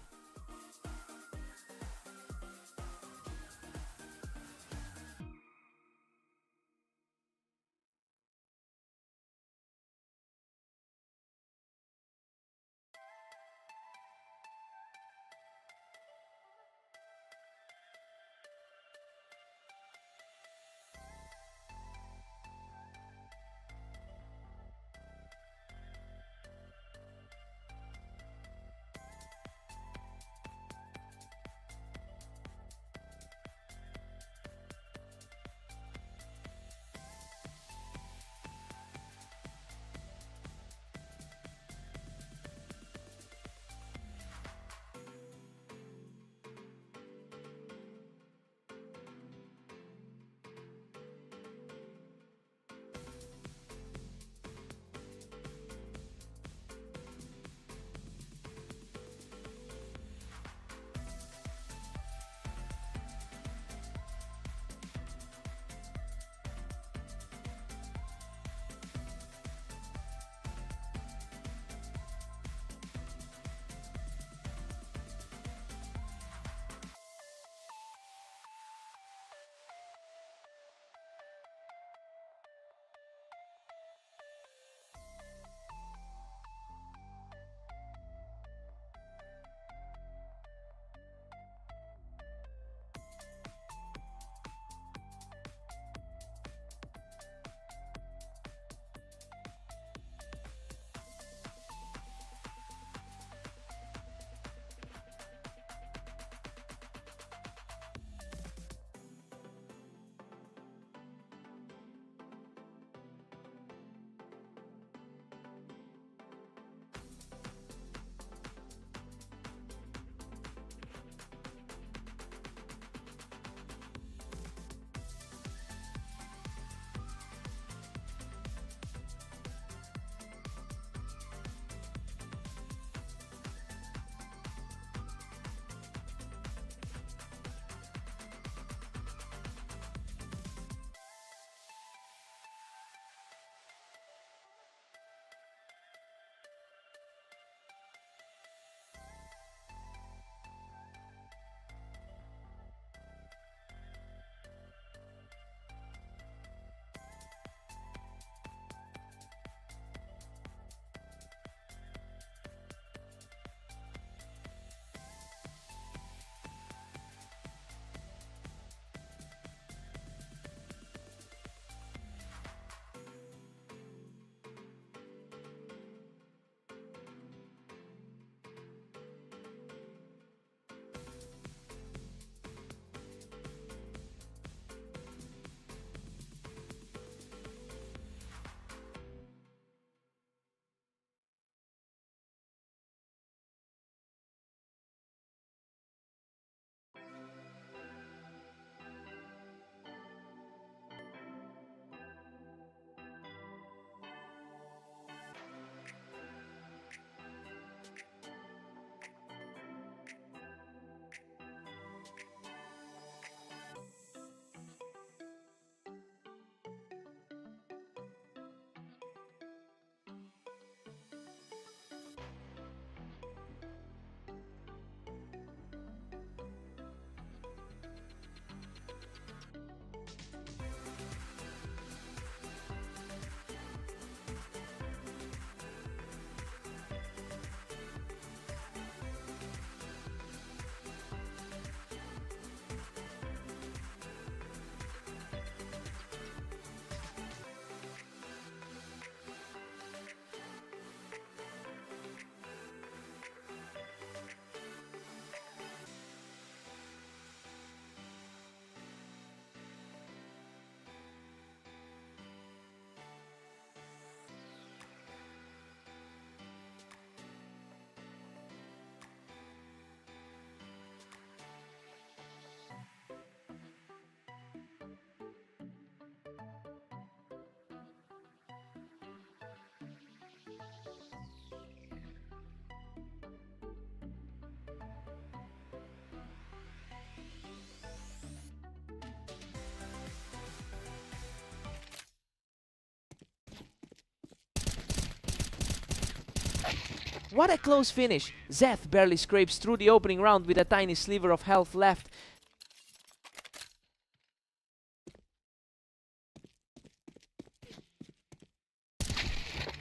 What a close finish! Zeth barely scrapes through the opening round with a tiny sliver of health left.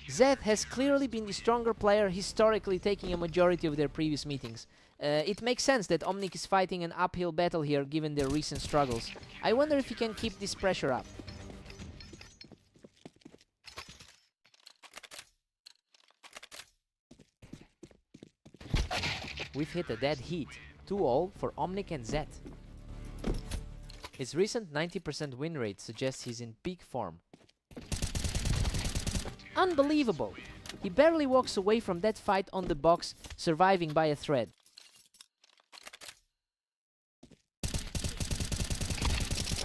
Zeth has clearly been the stronger player, historically taking a majority of their previous meetings. It makes sense that Omnic is fighting an uphill battle here given their recent struggles. I wonder if he can keep this pressure up. We've hit a dead heat. 2-all for Omnic and Zeth. His recent 90% win rate suggests he's in peak form. Unbelievable! He barely walks away from that fight on the box, surviving by a thread.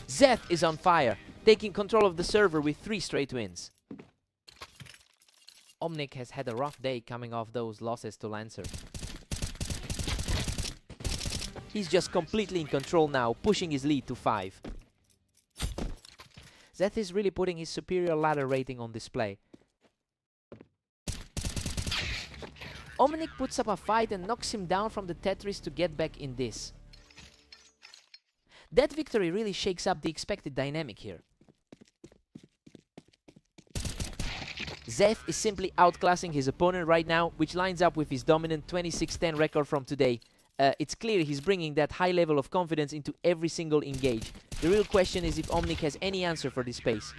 Zeth is on fire, taking control of the server with 3 straight wins. Omnic has had a rough day coming off those losses to Lancer. He's just completely in control now, pushing his lead to 5. Zeth is really putting his superior ladder rating on display. Omnic puts up a fight and knocks him down from the Tetris to get back in this. That victory really shakes up the expected dynamic here. Zeth is simply outclassing his opponent right now, which lines up with his dominant 26-10 record from today. It's clear he's bringing that high level of confidence into every single engage. The real question is if Omnic has any answer for this pace.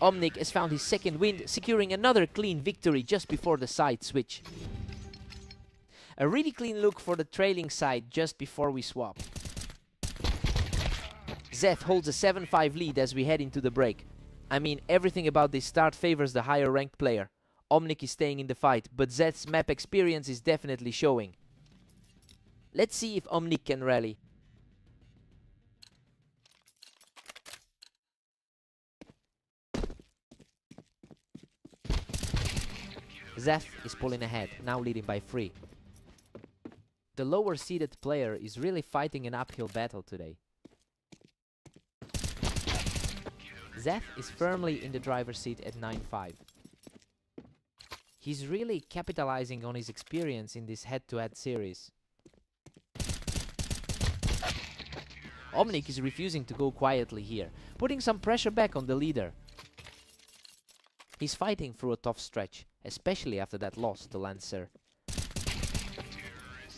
Omnic has found his second win, securing another clean victory just before the side switch. A really clean look for the trailing side just before we swap. Zeth holds a 7-5 lead as we head into the break. I mean, everything about this start favors the higher ranked player. Omnic is staying in the fight, but Zeth's map experience is definitely showing. Let's see if Omnic can rally. Zeth is pulling ahead, now leading by 3. The lower seeded player is really fighting an uphill battle today. Zeth is firmly in the driver's seat at 9-5. He's really capitalizing on his experience in this head-to-head series. Omnic is refusing to go quietly here, putting some pressure back on the leader. He's fighting through a tough stretch, especially after that loss to Lancer.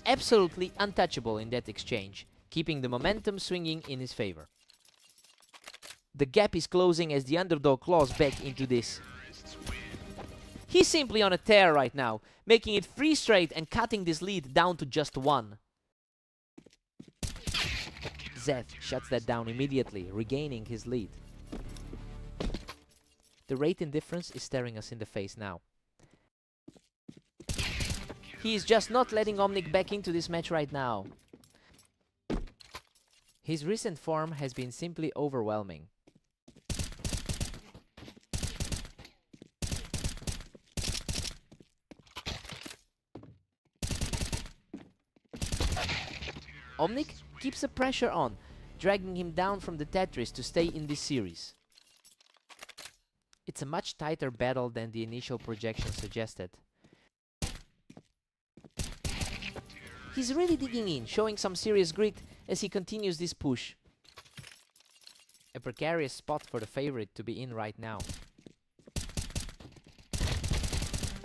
Absolutely untouchable in that exchange, keeping the momentum swinging in his favor. The gap is closing as the underdog claws back into this. He's simply on a tear right now, making it 3 straight and cutting this lead down to just 1. Zeth shuts that down immediately, regaining his lead. The rating difference is staring us in the face now. He is just not letting Omnic back into this match right now. His recent form has been simply overwhelming. Omnic keeps the pressure on, dragging him down from the Tetris to stay in this series. It's a much tighter battle than the initial projection suggested. He's really digging in, showing some serious grit as he continues this push. A precarious spot for the favorite to be in right now.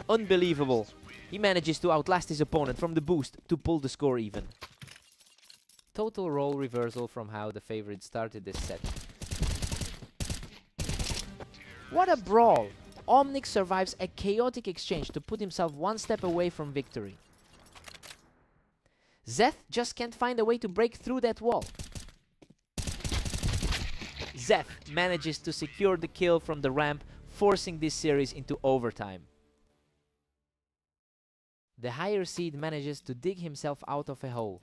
Unbelievable! He manages to outlast his opponent from the boost to pull the score even. Total role reversal from how the favorite started this set. What a brawl! Omnic survives a chaotic exchange to put himself 1 step away from victory. Zeth just can't find a way to break through that wall. Zeth manages to secure the kill from the ramp, forcing this series into overtime. The higher seed manages to dig himself out of a hole.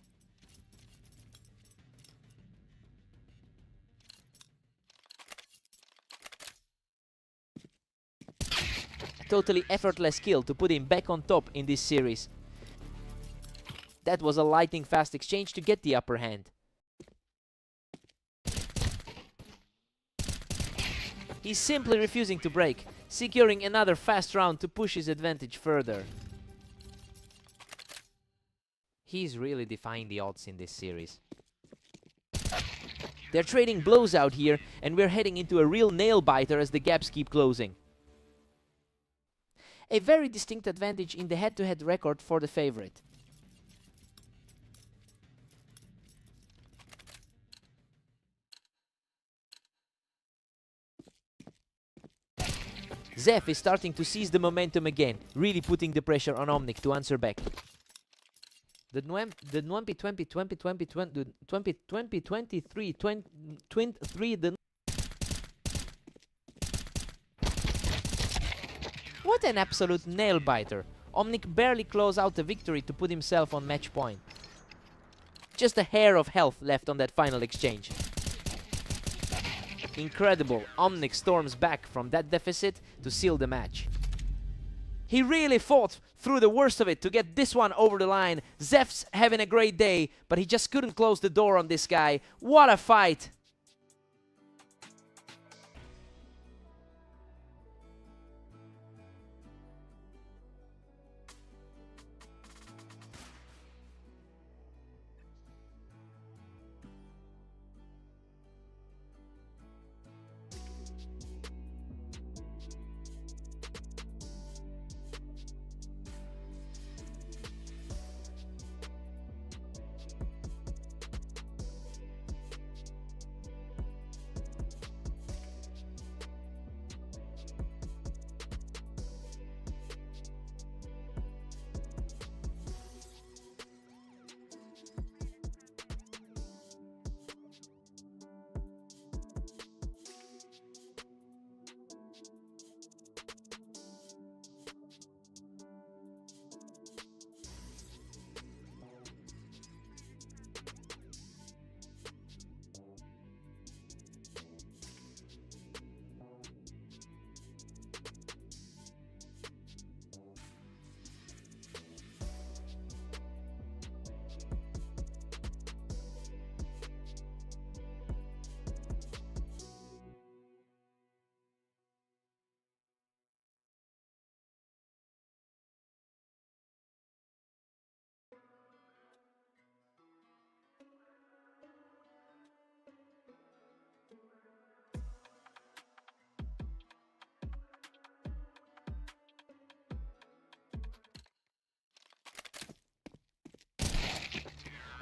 A totally effortless kill to put him back on top in this series. That was a lightning-fast exchange to get the upper hand. He's simply refusing to break, securing another fast round to push his advantage further. He's really defying the odds in this series. They're trading blows out here, and we're heading into a real nail-biter as the gaps keep closing. A very distinct advantage in the head-to-head record for the favorite. Zef is starting to seize the momentum again, really putting the pressure on Omnic to answer back. The 2023, what an absolute nail-biter. Omnic barely closed out the victory to put himself on match point. Just a hair of health left on that final exchange. Incredible, Omnic storms back from that deficit to seal the match. He really fought through the worst of it to get this one over the line. Zef's having a great day, but he just couldn't close the door on this guy. What a fight!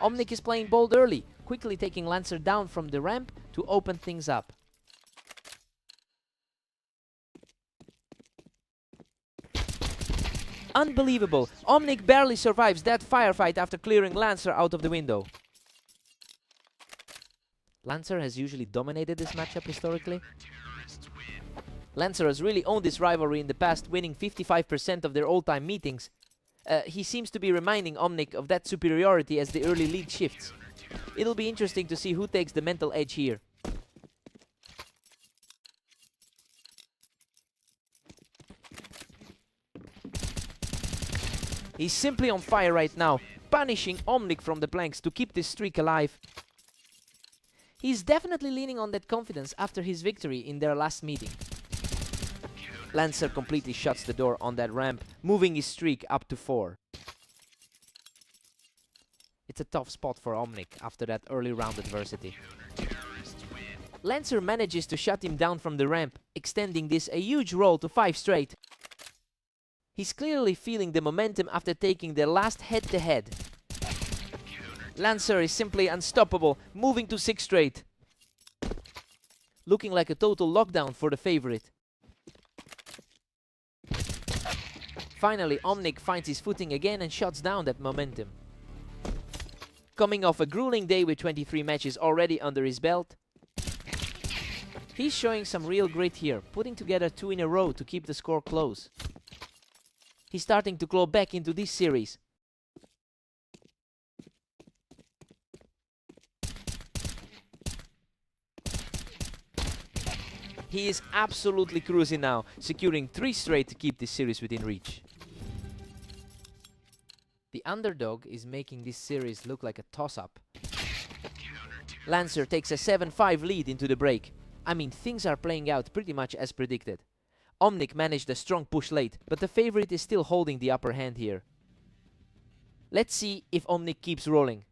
Omnic is playing bold early, quickly taking Lancer down from the ramp to open things up. Unbelievable! Omnic barely survives that firefight after clearing Lancer out of the window. Lancer has usually dominated this matchup historically. Lancer has really owned this rivalry in the past, winning 55% of their all-time meetings. He seems to be reminding Omnic of that superiority as the early lead shifts. It'll be interesting to see who takes the mental edge here. He's simply on fire right now, punishing Omnic from the planks to keep this streak alive. He's definitely leaning on that confidence after his victory in their last meeting. Lancer completely shuts the door on that ramp, moving his streak up to 4. It's a tough spot for Omnic after that early round adversity. Lancer manages to shut him down from the ramp, extending this a huge roll to 5 straight. He's clearly feeling the momentum after taking their last head-to-head. Lancer is simply unstoppable, moving to 6 straight. Looking like a total lockdown for the favorite. Finally, Omnic finds his footing again and shuts down that momentum. Coming off a grueling day with 23 matches already under his belt, he's showing some real grit here, putting together 2 in a row to keep the score close. He's starting to claw back into this series. He is absolutely cruising now, securing 3 straight to keep this series within reach. The underdog is making this series look like a toss-up. Lancer takes a 7-5 lead into the break. I mean, things are playing out pretty much as predicted. Omnic managed a strong push late, but the favorite is still holding the upper hand here. Let's see if Omnic keeps rolling.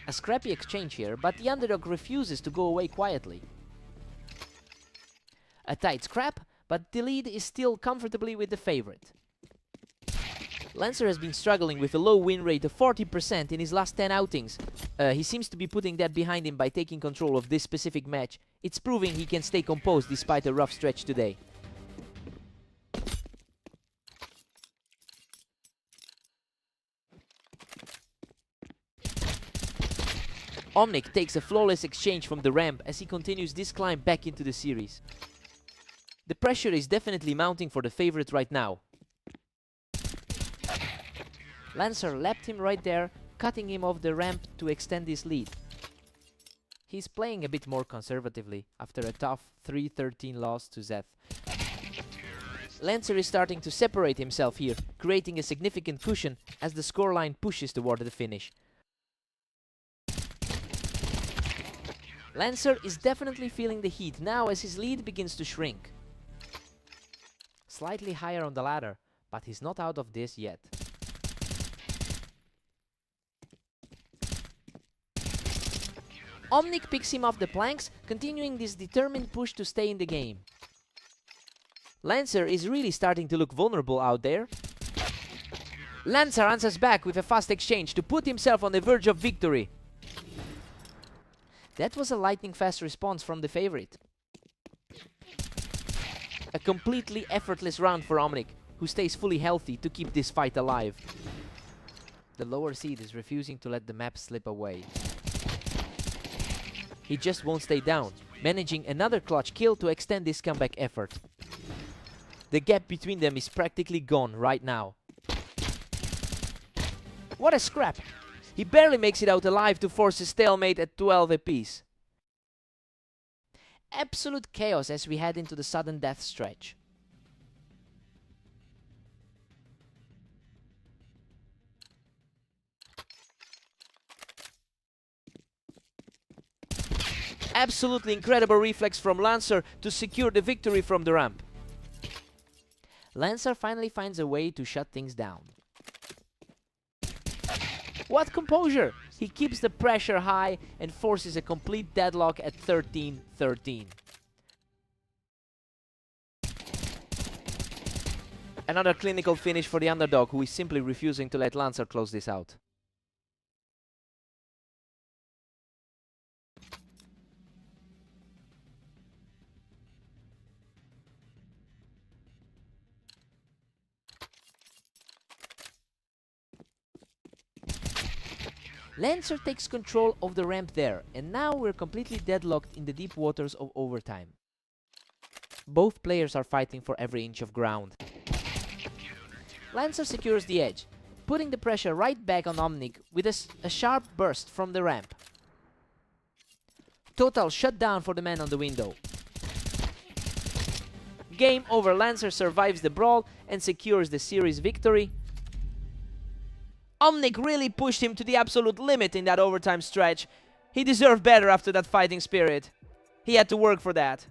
A scrappy exchange here, but the underdog refuses to go away quietly. A tight scrap, but the lead is still comfortably with the favorite. Lancer has been struggling with a low win rate of 40% in his last 10 outings. He seems to be putting that behind him by taking control of this specific match. It's proving he can stay composed despite a rough stretch today. Omnic takes a flawless exchange from the ramp as he continues this climb back into the series. The pressure is definitely mounting for the favorite right now. Lancer lapped him right there, cutting him off the ramp to extend his lead. He's playing a bit more conservatively after a tough 3-13 loss to Zeth. Lancer is starting to separate himself here, creating a significant cushion as the scoreline pushes toward the finish. Lancer is definitely feeling the heat now as his lead begins to shrink. Slightly higher on the ladder, but he's not out of this yet. Omnic picks him off the planks, continuing this determined push to stay in the game. Lancer is really starting to look vulnerable out there. Lancer answers back with a fast exchange to put himself on the verge of victory. That was a lightning-fast response from the favorite. A completely effortless round for Omnic, who stays fully healthy to keep this fight alive. The lower seed is refusing to let the map slip away. He just won't stay down, managing another clutch kill to extend this comeback effort. The gap between them is practically gone right now. What a scrap! He barely makes it out alive to force a stalemate at 12 apiece. Absolute chaos as we head into the sudden death stretch. Absolutely incredible reflex from Lancer to secure the victory from the ramp. Lancer finally finds a way to shut things down. What composure! He keeps the pressure high and forces a complete deadlock at 13-13. Another clinical finish for the underdog, who is simply refusing to let Lancer close this out. Lancer takes control of the ramp there, and now we're completely deadlocked in the deep waters of overtime. Both players are fighting for every inch of ground. Lancer secures the edge, putting the pressure right back on Omnic with a sharp burst from the ramp. Total shutdown for the man on the window. Game over. Lancer survives the brawl and secures the series victory. Omnic really pushed him to the absolute limit in that overtime stretch. He deserved better after that fighting spirit. He had to work for that.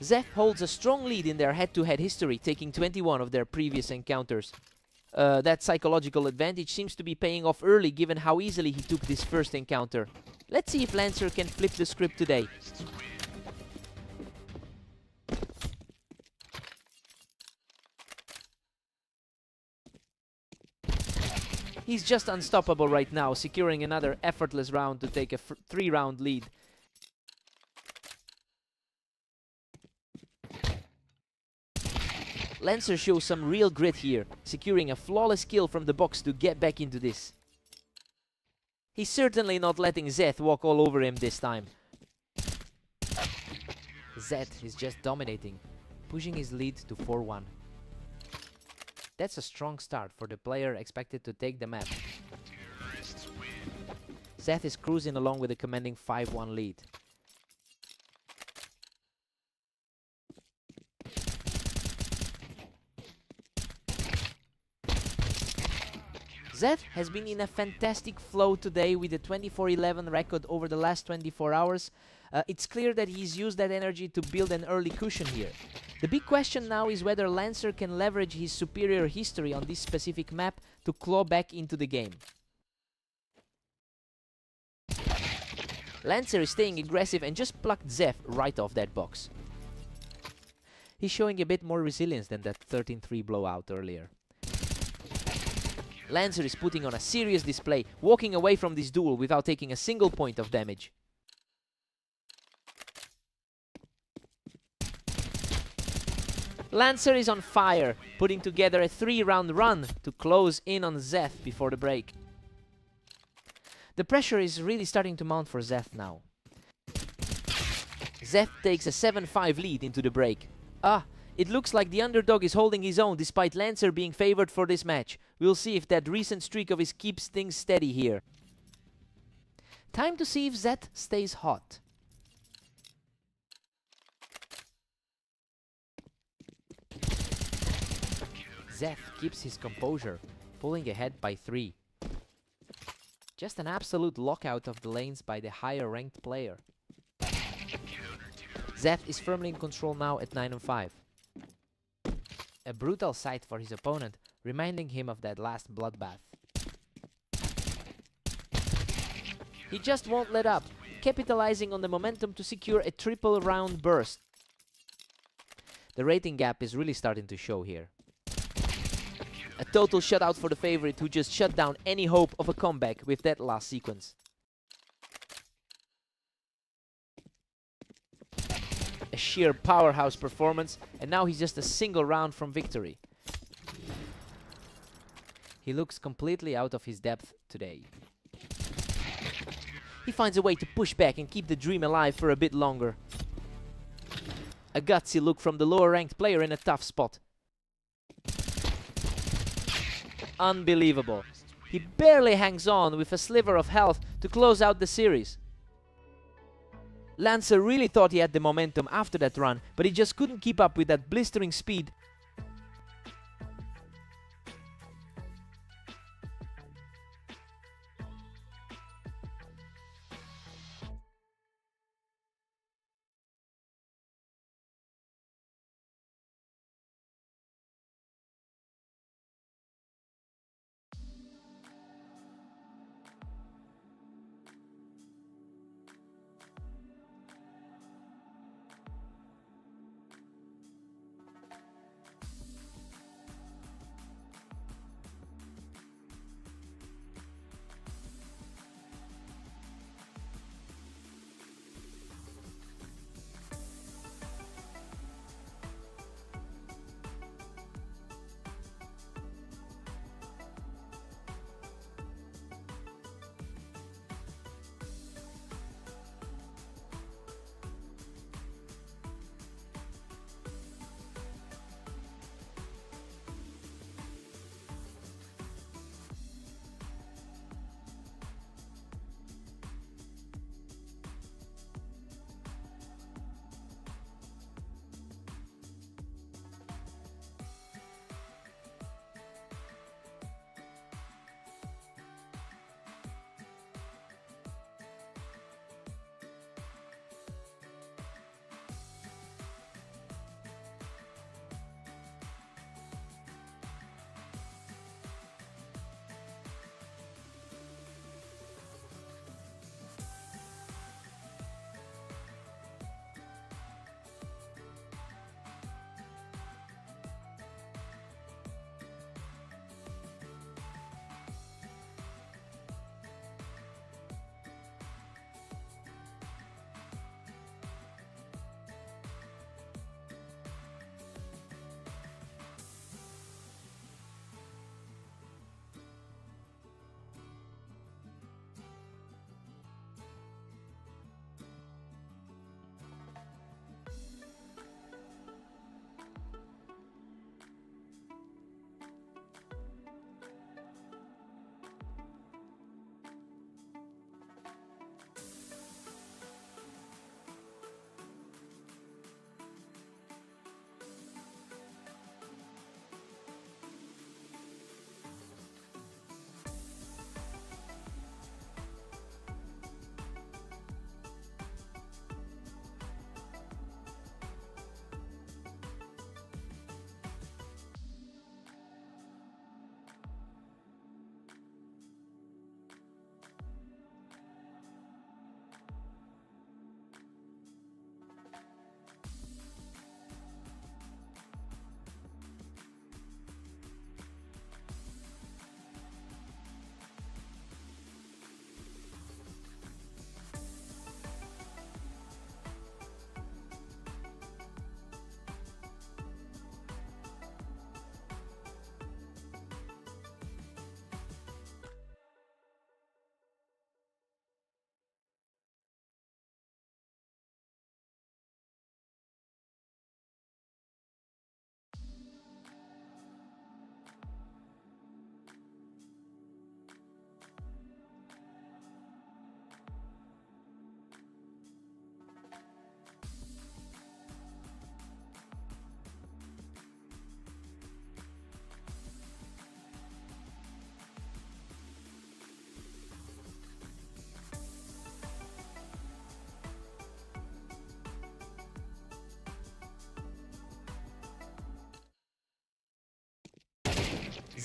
Zeth holds a strong lead in their head-to-head history, taking 21 of their previous encounters. That psychological advantage seems to be paying off early, given how easily he took this first encounter. Let's see if Lancer can flip the script today. He's just unstoppable right now, securing another effortless round to take a 3-round lead. Lancer shows some real grit here, securing a flawless kill from the box to get back into this. He's certainly not letting Zeth walk all over him this time. Zeth is just dominating, pushing his lead to 4-1. That's a strong start for the player expected to take the map. Zeth is cruising along with a commanding 5-1 lead. Zeth has been in a fantastic flow today with a 24-11 record over the last 24 hours. It's clear that he's used that energy to build an early cushion here. The big question now is whether Lancer can leverage his superior history on this specific map to claw back into the game. Lancer is staying aggressive and just plucked Zeth right off that box. He's showing a bit more resilience than that 13-3 blowout earlier. Lancer is putting on a serious display, walking away from this duel without taking a single point of damage. Lancer is on fire, putting together a 3-round run to close in on Zeth before the break. The pressure is really starting to mount for Zeth now. Zeth takes a 7-5 lead into the break. It looks like the underdog is holding his own despite Lancer being favored for this match. We'll see if that recent streak of his keeps things steady here. Time to see if Zeth stays hot. Zeth keeps his composure, pulling ahead by 3. Just an absolute lockout of the lanes by the higher ranked player. Zeth is firmly in control now at 9-5. A brutal sight for his opponent, reminding him of that last bloodbath. He just won't let up, capitalizing on the momentum to secure a triple round burst. The rating gap is really starting to show here. A total shutout for the favorite, who just shut down any hope of a comeback with that last sequence. A sheer powerhouse performance, and now he's just a single round from victory. He looks completely out of his depth today. He finds a way to push back and keep the dream alive for a bit longer. A gutsy look from the lower ranked player in a tough spot. Unbelievable. He barely hangs on with a sliver of health to close out the series. Lancer really thought he had the momentum after that run, but he just couldn't keep up with that blistering speed.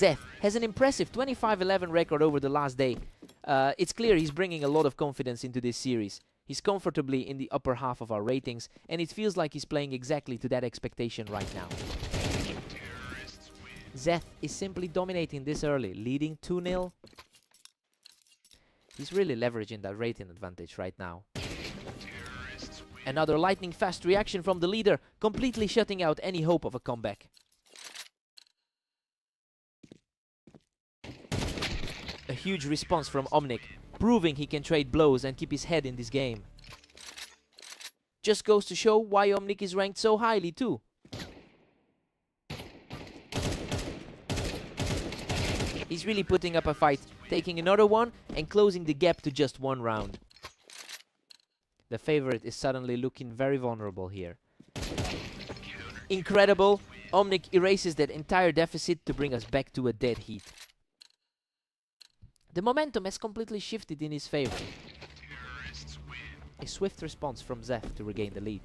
Zeth has an impressive 25-11 record over the last day. It's clear he's bringing a lot of confidence into this series. He's comfortably in the upper half of our ratings, and it feels like he's playing exactly to that expectation right now. Zeth is simply dominating this early, leading 2-0. He's really leveraging that rating advantage right now. Another lightning fast reaction from the leader, completely shutting out any hope of a comeback. A huge response from Omnic, proving he can trade blows and keep his head in this game. Just goes to show why Omnic is ranked so highly too. He's really putting up a fight, taking another one and closing the gap to just 1 round. The favorite is suddenly looking very vulnerable here. Incredible! Omnic erases that entire deficit to bring us back to a dead heat. The momentum has completely shifted in his favor. A swift response from Zeth to regain the lead.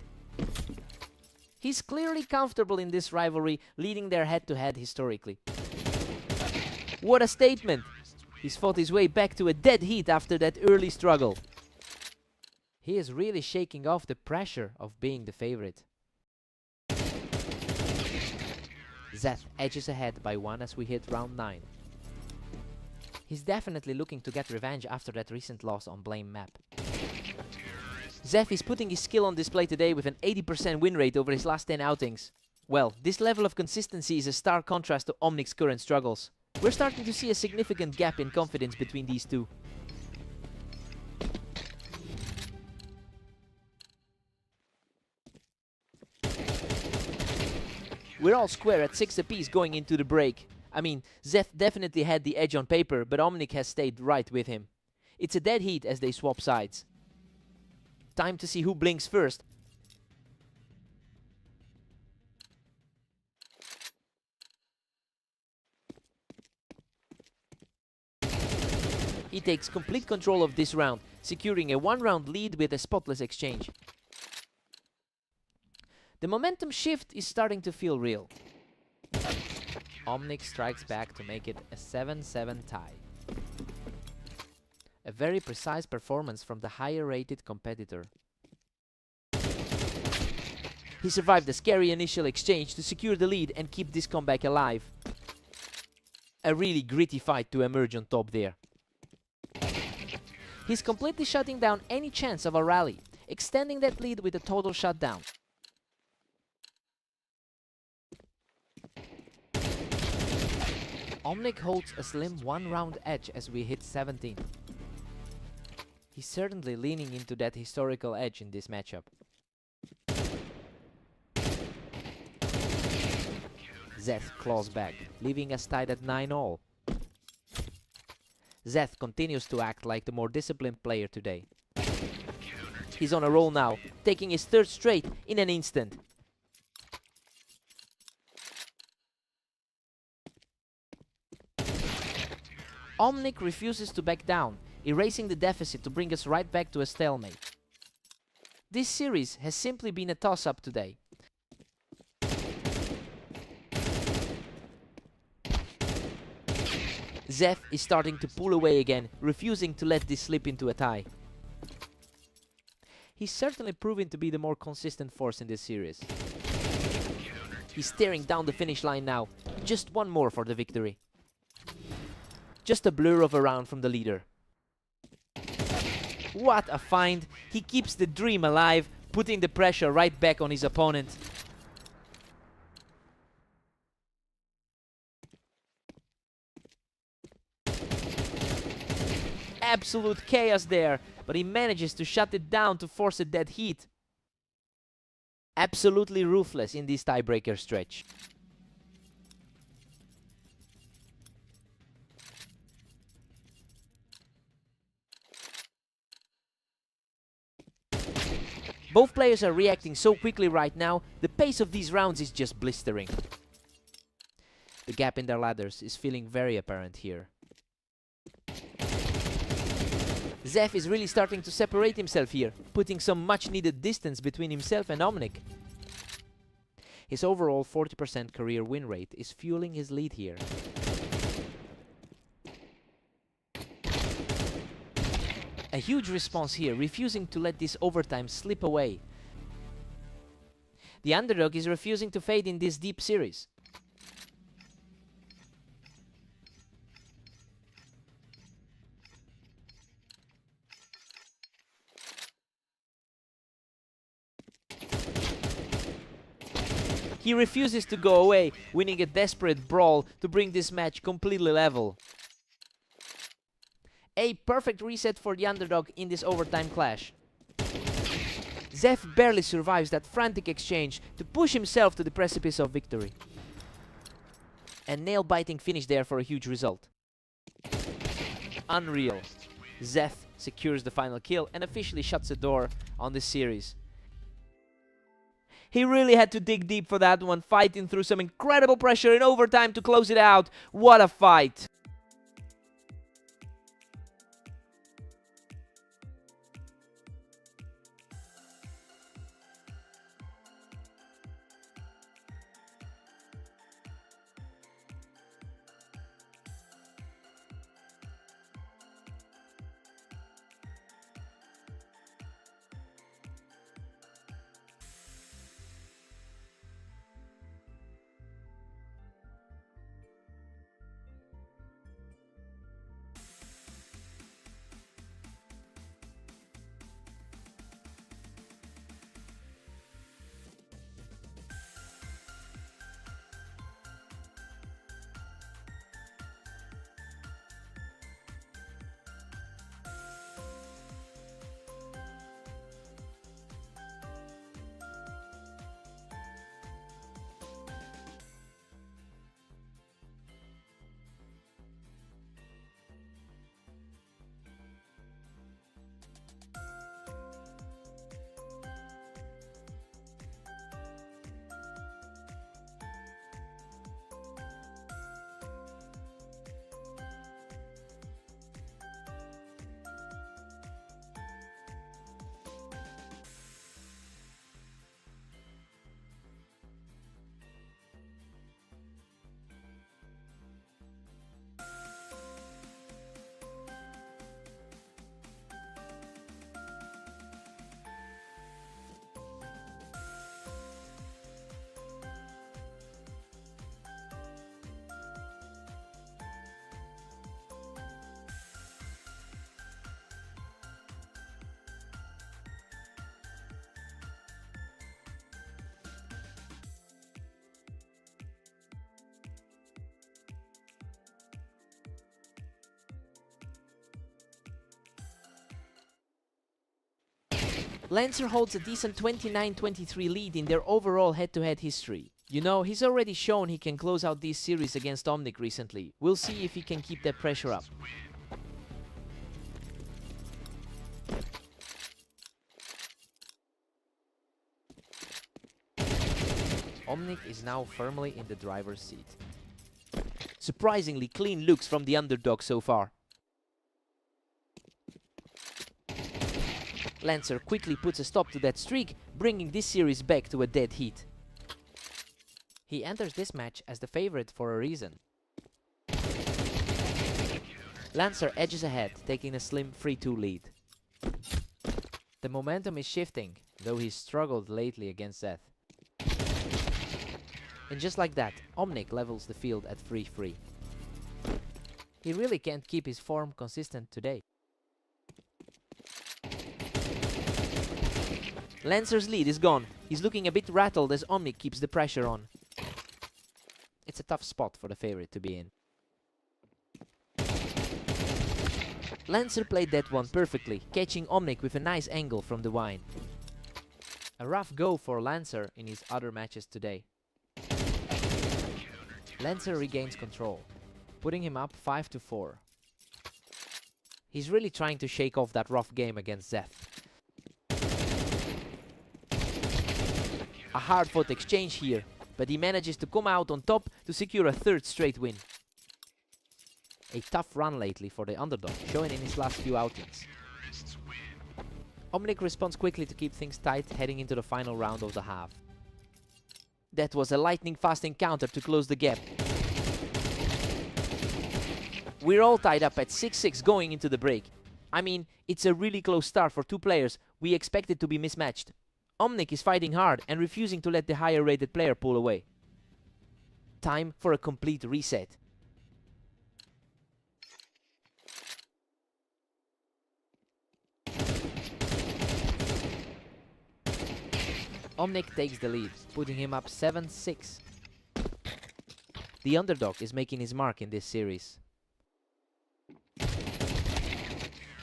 He's clearly comfortable in this rivalry, leading their head-to-head historically. What a statement! He's fought his way back to a dead heat after that early struggle. He is really shaking off the pressure of being the favorite. Zeth edges ahead by 1 as we hit round 9. He's definitely looking to get revenge after that recent loss on Blame map. Zeth is putting his skill on display today with an 80% win rate over his last 10 outings. Well, this level of consistency is a stark contrast to Omnic's current struggles. We're starting to see a significant gap in confidence between these two. We're all square at 6 apiece going into the break. I mean, Zeth definitely had the edge on paper, but Omnic has stayed right with him. It's a dead heat as they swap sides. Time to see who blinks first. He takes complete control of this round, securing a 1-round lead with a spotless exchange. The momentum shift is starting to feel real. Omnic strikes back to make it a 7-7 tie. A very precise performance from the higher-rated competitor. He survived a scary initial exchange to secure the lead and keep this comeback alive. A really gritty fight to emerge on top there. He's completely shutting down any chance of a rally, extending that lead with a total shutdown. Omnic holds a slim 1-round edge as we hit 17. He's certainly leaning into that historical edge in this matchup. Zeth claws back, leaving us tied at 9-all. Zeth continues to act like the more disciplined player today. He's on a roll now, taking his 3rd straight in an instant. Omnic refuses to back down, erasing the deficit to bring us right back to a stalemate. This series has simply been a toss-up today. Zeth is starting to pull away again, refusing to let this slip into a tie. He's certainly proven to be the more consistent force in this series. He's staring down the finish line now. Just 1 more for the victory. Just a blur of a round from the leader. What a find! He keeps the dream alive, putting the pressure right back on his opponent. Absolute chaos there, but he manages to shut it down to force a dead heat. Absolutely ruthless in this tiebreaker stretch. Both players are reacting so quickly right now, the pace of these rounds is just blistering. The gap in their ladders is feeling very apparent here. Zeth is really starting to separate himself here, putting some much needed distance between himself and Omnic. His overall 40% career win rate is fueling his lead here. A huge response here, refusing to let this overtime slip away. The underdog is refusing to fade in this deep series. He refuses to go away, winning a desperate brawl to bring this match completely level. A perfect reset for the underdog in this overtime clash. Zeph barely survives that frantic exchange to push himself to the precipice of victory. A nail-biting finish there for a huge result. Unreal. Zeph secures the final kill and officially shuts the door on this series. He really had to dig deep for that one, fighting through some incredible pressure in overtime to close it out. What a fight! Lancer holds a decent 29-23 lead in their overall head-to-head history. You know, he's already shown he can close out this series against Omnic recently. We'll see if he can keep that pressure up. Omnic is now firmly in the driver's seat. Surprisingly clean looks from the underdog so far. Lancer quickly puts a stop to that streak, bringing this series back to a dead heat. He enters this match as the favorite for a reason. Lancer edges ahead, taking a slim 3-2 lead. The momentum is shifting, though he's struggled lately against Zeth. And just like that, Omnic levels the field at 3-3. He really can't keep his form consistent today. Lancer's lead is gone. He's looking a bit rattled as Omnic keeps the pressure on. It's a tough spot for the favorite to be in. Lancer played that one perfectly, catching Omnic with a nice angle from the wine. A rough go for Lancer in his other matches today. Lancer regains control, putting him up 5-4. He's really trying to shake off that rough game against Zeth. A hard-fought exchange here, but he manages to come out on top to secure a third straight win. A tough run lately for the underdog, showing in his last few outings. Omnic responds quickly to keep things tight heading into the final round of the half. That was a lightning-fast encounter to close the gap. We're all tied up at 6-6 going into the break. I mean, it's a really close start for two players we expected to be mismatched. Omnic is fighting hard and refusing to let the higher rated player pull away. Time for a complete reset. Omnic takes the lead, putting him up 7-6. The underdog is making his mark in this series.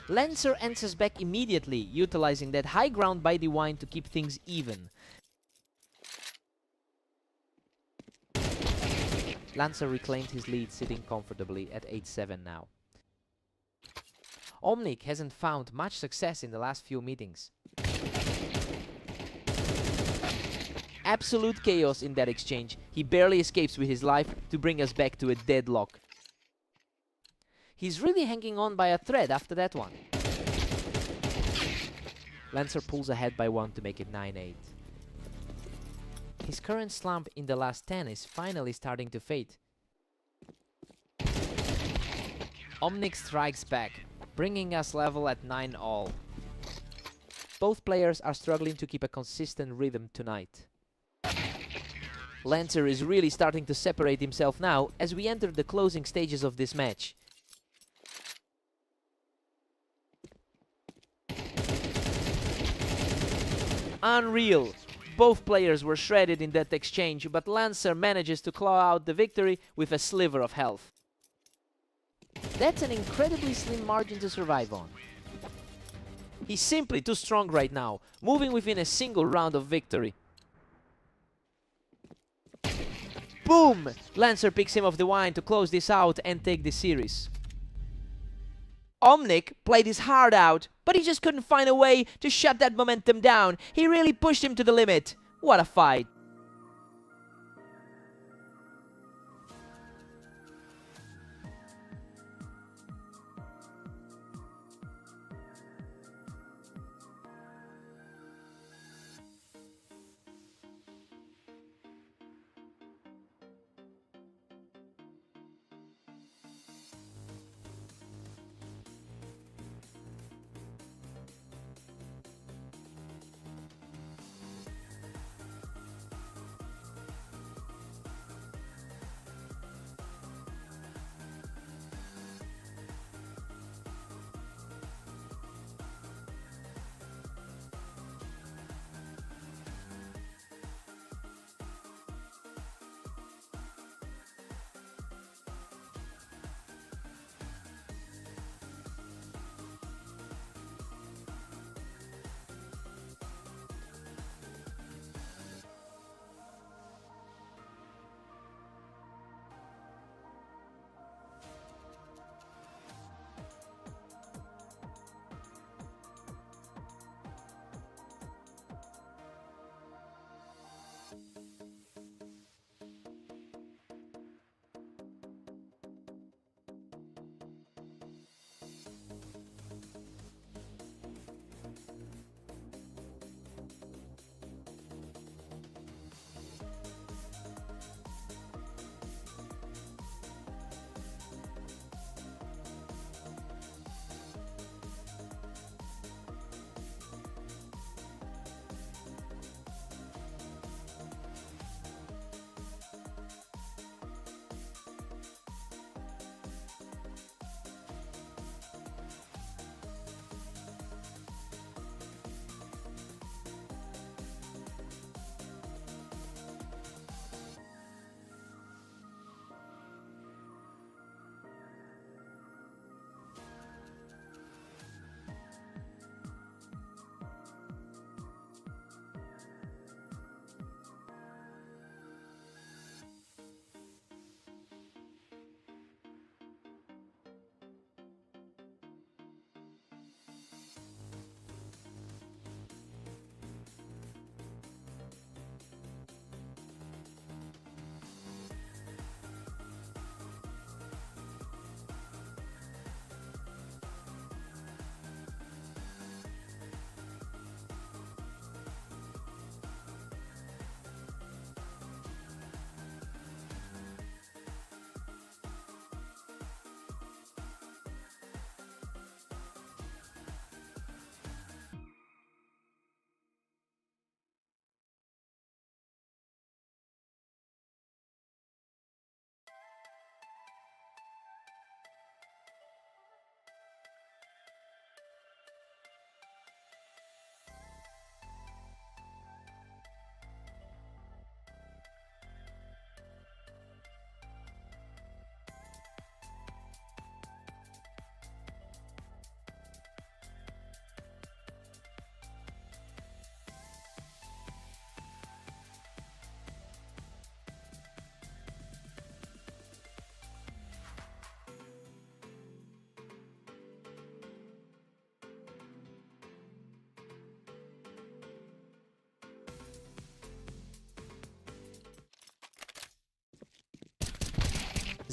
Lancer answers back immediately, utilizing that high ground by Divine to keep things even. Lancer reclaimed his lead, sitting comfortably at 8-7 now. Omnic hasn't found much success in the last few meetings. Absolute chaos in that exchange. He barely escapes with his life to bring us back to a deadlock. He's really hanging on by a thread after that one. Lancer pulls ahead by 1 to make it 9-8. His current slump in the last 10 is finally starting to fade. Omnic strikes back, bringing us level at 9-all. Both players are struggling to keep a consistent rhythm tonight. Lancer is really starting to separate himself now as we enter the closing stages of this match. Unreal! Both players were shredded in that exchange, but Lancer manages to claw out the victory with a sliver of health. That's an incredibly slim margin to survive on. He's simply too strong right now, moving within a single round of victory. Boom! Lancer picks him off the wine to close this out and take this series. Omnic played his heart out, but he just couldn't find a way to shut that momentum down. He really pushed him to the limit. What a fight!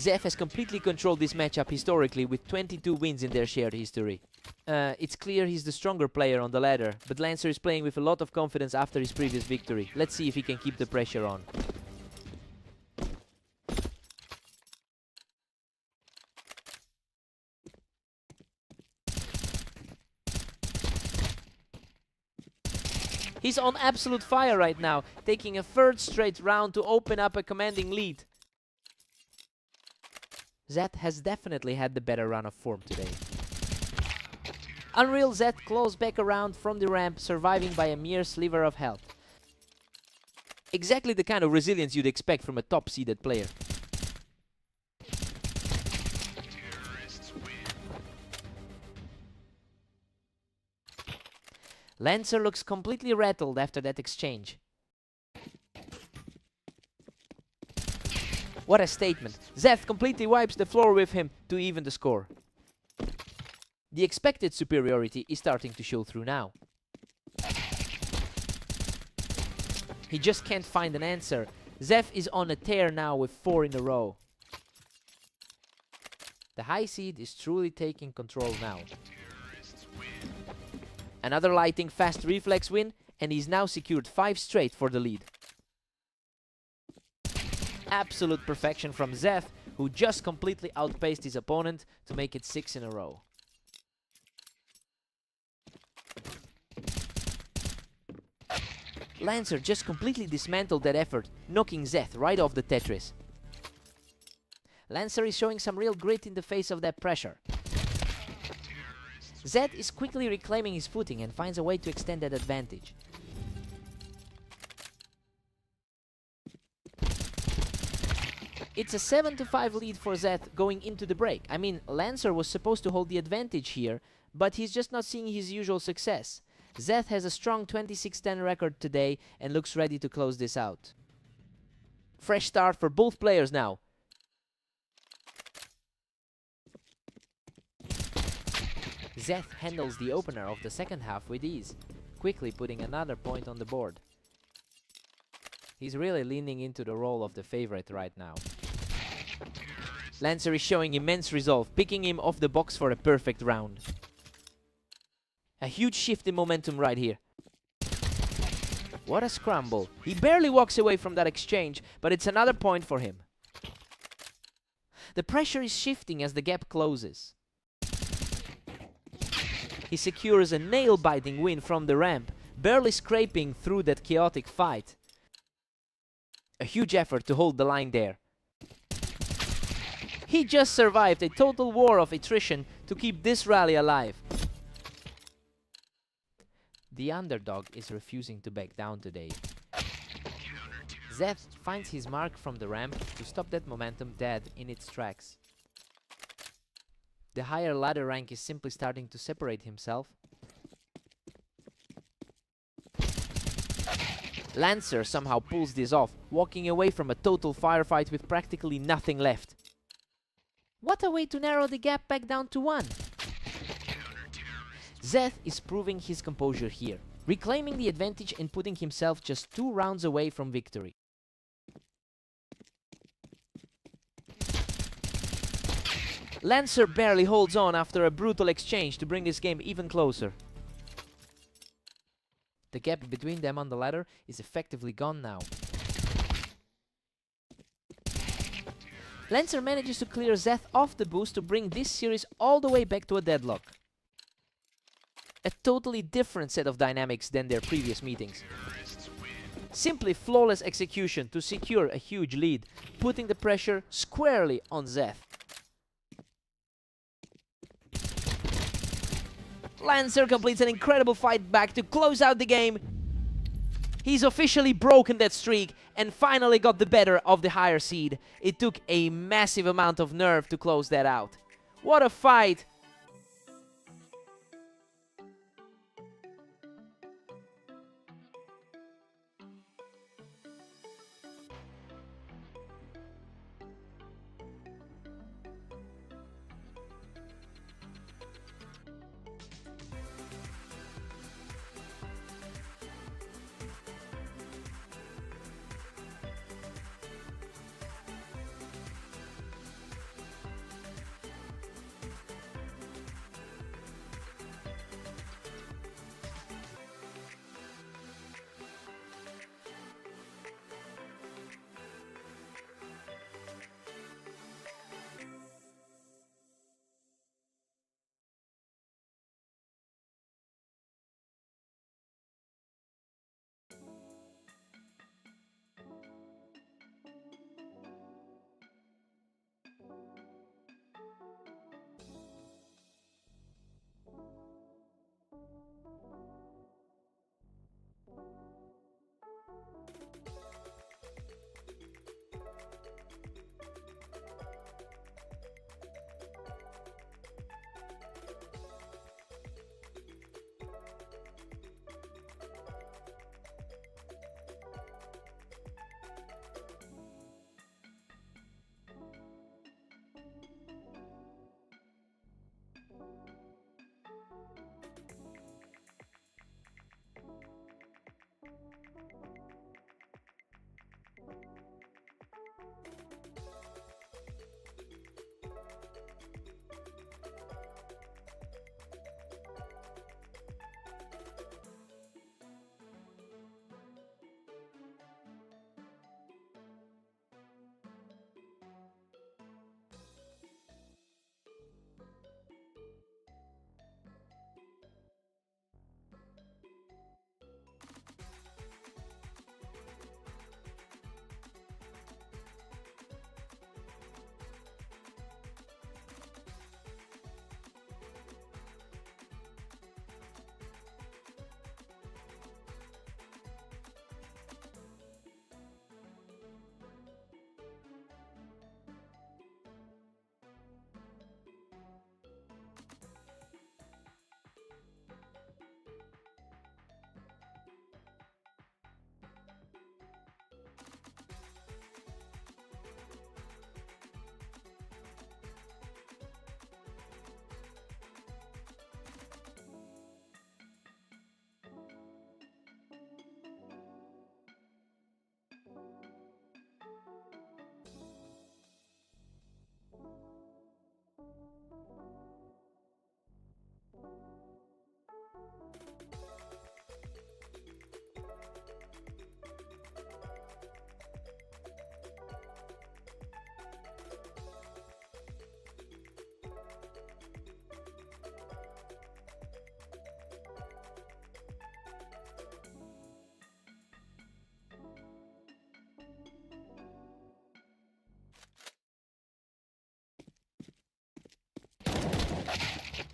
Zeth has completely controlled this matchup historically with 22 wins in their shared history. It's clear he's the stronger player on the ladder, but Lancer is playing with a lot of confidence after his previous victory. Let's see if he can keep the pressure on. He's on absolute fire right now, taking a third straight round to open up a commanding lead. Zeth has definitely had the better run of form today. Unreal Zeth claws back around from the ramp, surviving by a mere sliver of health. Exactly the kind of resilience you'd expect from a top-seeded player. Lancer looks completely rattled after that exchange. What a statement. Zeth completely wipes the floor with him to even the score. The expected superiority is starting to show through now. He just can't find an answer. Zeth is on a tear now with 4 in a row. The high seed is truly taking control now. Another lightning fast reflex win, and he's now secured 5 straight for the lead. Absolute perfection from Zeth, who just completely outpaced his opponent to make it 6 in a row. Lancer just completely dismantled that effort, knocking Zeth right off the Tetris. Lancer is showing some real grit in the face of that pressure. Zeth is quickly reclaiming his footing and finds a way to extend that advantage. It's a 7-5 lead for Zeth going into the break. I mean, Lancer was supposed to hold the advantage here, but he's just not seeing his usual success. Zeth has a strong 26-10 record today and looks ready to close this out. Fresh start for both players now. Zeth handles the opener of the second half with ease, quickly putting another point on the board. He's really leaning into the role of the favorite right now. Lancer is showing immense resolve, picking him off the box for a perfect round. A huge shift in momentum right here. What a scramble. He barely walks away from that exchange, but it's another point for him. The pressure is shifting as the gap closes. He secures a nail-biting win from the ramp, barely scraping through that chaotic fight. A huge effort to hold the line there. He just survived a total war of attrition to keep this rally alive. The underdog is refusing to back down today. Zeth finds his mark from the ramp to stop that momentum dead in its tracks. The higher ladder rank is simply starting to separate himself. Lancer somehow pulls this off, walking away from a total firefight with practically nothing left. What a way to narrow the gap back down to 1. Zeth is proving his composure here, reclaiming the advantage and putting himself just 2 rounds away from victory. Lancer barely holds on after a brutal exchange to bring this game even closer. The gap between them on the ladder is effectively gone now. Lancer manages to clear Zeth off the boost to bring this series all the way back to a deadlock. A totally different set of dynamics than their previous meetings. Simply flawless execution to secure a huge lead, putting the pressure squarely on Zeth. Lancer completes an incredible fight back to close out the game. He's officially broken that streak and finally got the better of the higher seed. It took a massive amount of nerve to close that out. What a fight!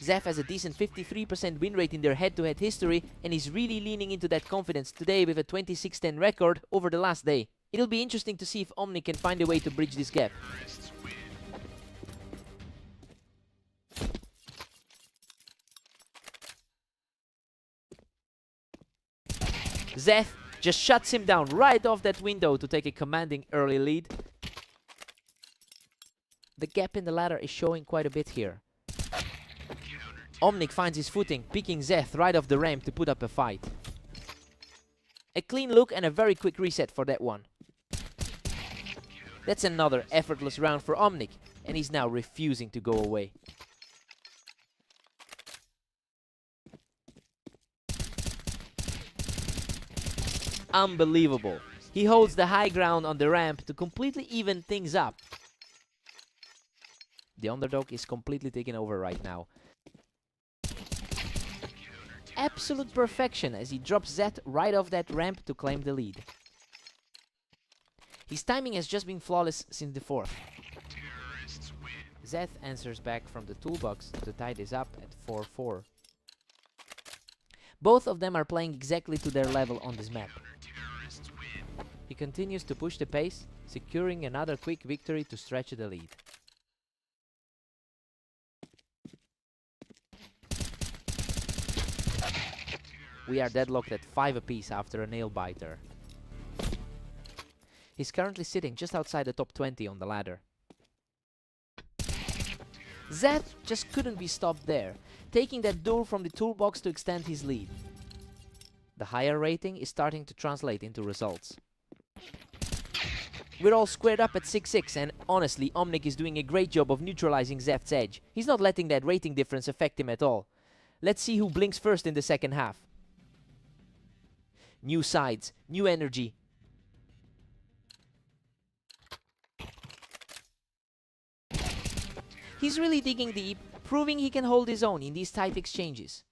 Zeth has a decent 53% win rate in their head-to-head history and is really leaning into that confidence today with a 26-10 record over the last day. It'll be interesting to see if Omnic can find a way to bridge this gap. Zeth just shuts him down right off that window to take a commanding early lead. The gap in the ladder is showing quite a bit here. Omnic finds his footing, picking Zeth right off the ramp to put up a fight. A clean look and a very quick reset for that one. That's another effortless round for Omnic, and he's now refusing to go away. Unbelievable. He holds the high ground on the ramp to completely even things up. The underdog is completely taken over right now. Absolute perfection as he drops Zeth right off that ramp to claim the lead. His timing has just been flawless since the fourth. Zeth answers back from the toolbox to tie this up at 4-4. Both of them are playing exactly to their level on this map. He continues to push the pace, securing another quick victory to stretch the lead. We are deadlocked at 5 apiece after a nail biter. He's currently sitting just outside the top 20 on the ladder. Zeth just couldn't be stopped there, taking that duel from the toolbox to extend his lead. The higher rating is starting to translate into results. We're all squared up at 6-6 and honestly Omnic is doing a great job of neutralizing Zeth's edge. He's not letting that rating difference affect him at all. Let's see who blinks first in the second half. New sides, new energy. He's really digging deep, proving he can hold his own in these tight exchanges.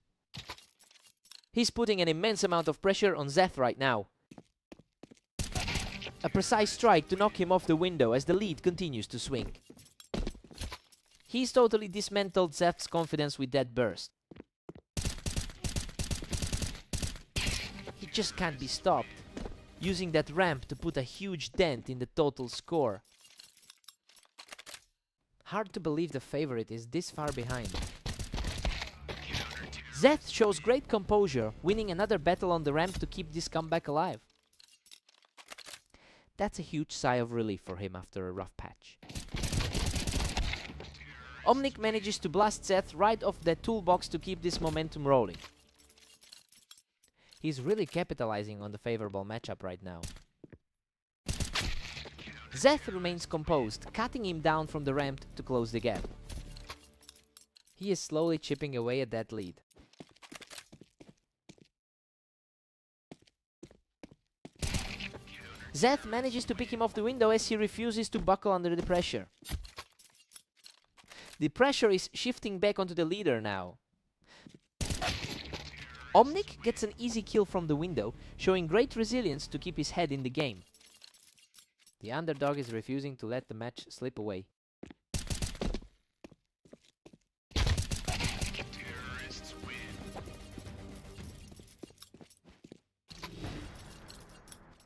He's putting an immense amount of pressure on Zeth right now. A precise strike to knock him off the window as the lead continues to swing. He's totally dismantled Zeth's confidence with that burst. He just can't be stopped, using that ramp to put a huge dent in the total score. Hard to believe the favorite is this far behind. Zeth shows great composure, winning another battle on the ramp to keep this comeback alive. That's a huge sigh of relief for him after a rough patch. Omnic manages to blast Zeth right off that toolbox to keep this momentum rolling. He's really capitalizing on the favorable matchup right now. Zeth remains composed, cutting him down from the ramp to close the gap. He is slowly chipping away at that lead. Zeth manages to pick him off the window as he refuses to buckle under the pressure. The pressure is shifting back onto the leader now. Omnic gets an easy kill from the window, showing great resilience to keep his head in the game. The underdog is refusing to let the match slip away.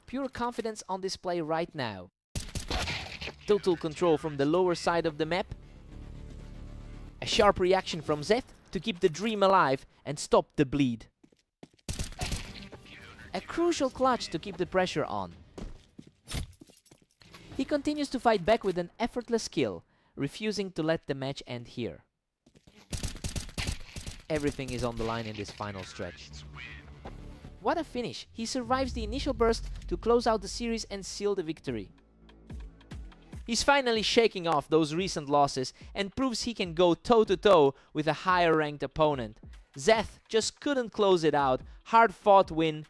Pure confidence on display right now. Total control from the lower side of the map. A sharp reaction from Zeth to keep the dream alive and stop the bleed. A crucial clutch to keep the pressure on. He continues to fight back with an effortless skill, refusing to let the match end here. Everything is on the line in this final stretch. What a finish! He survives the initial burst to close out the series and seal the victory. He's finally shaking off those recent losses and proves he can go toe-to-toe with a higher ranked opponent. Zeth just couldn't close it out. Hard fought win.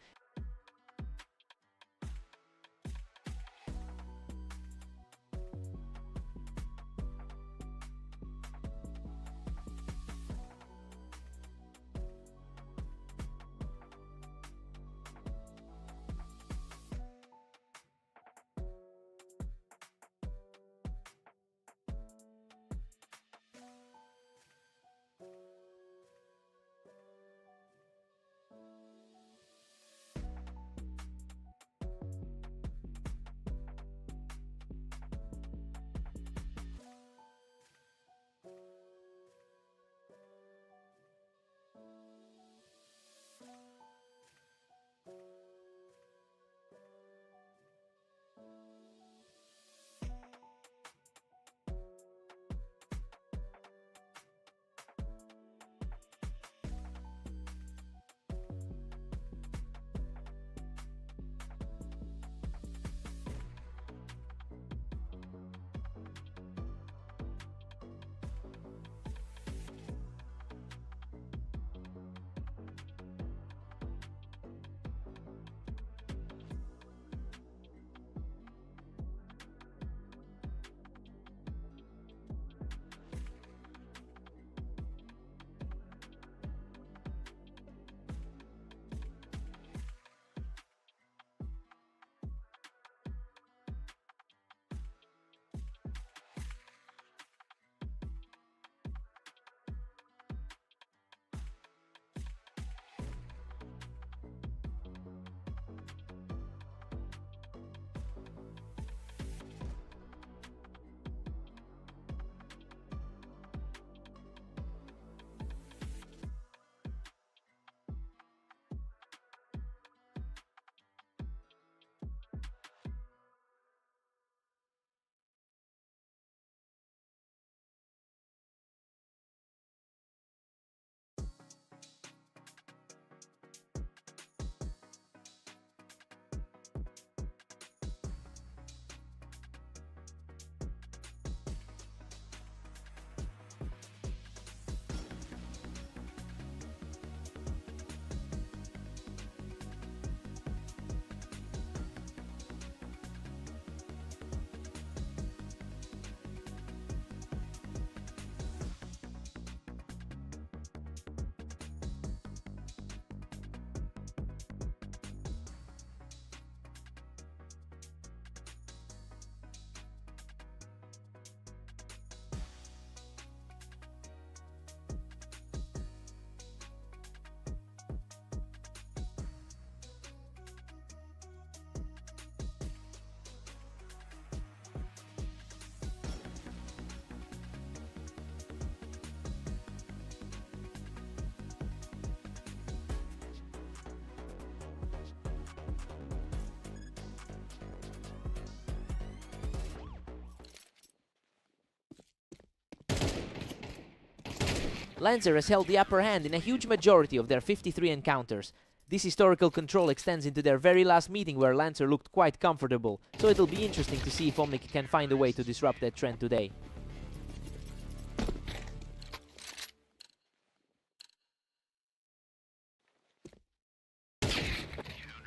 Lancer has held the upper hand in a huge majority of their 53 encounters. This historical control extends into their very last meeting where Lancer looked quite comfortable, so it'll be interesting to see if Omnic can find a way to disrupt that trend today.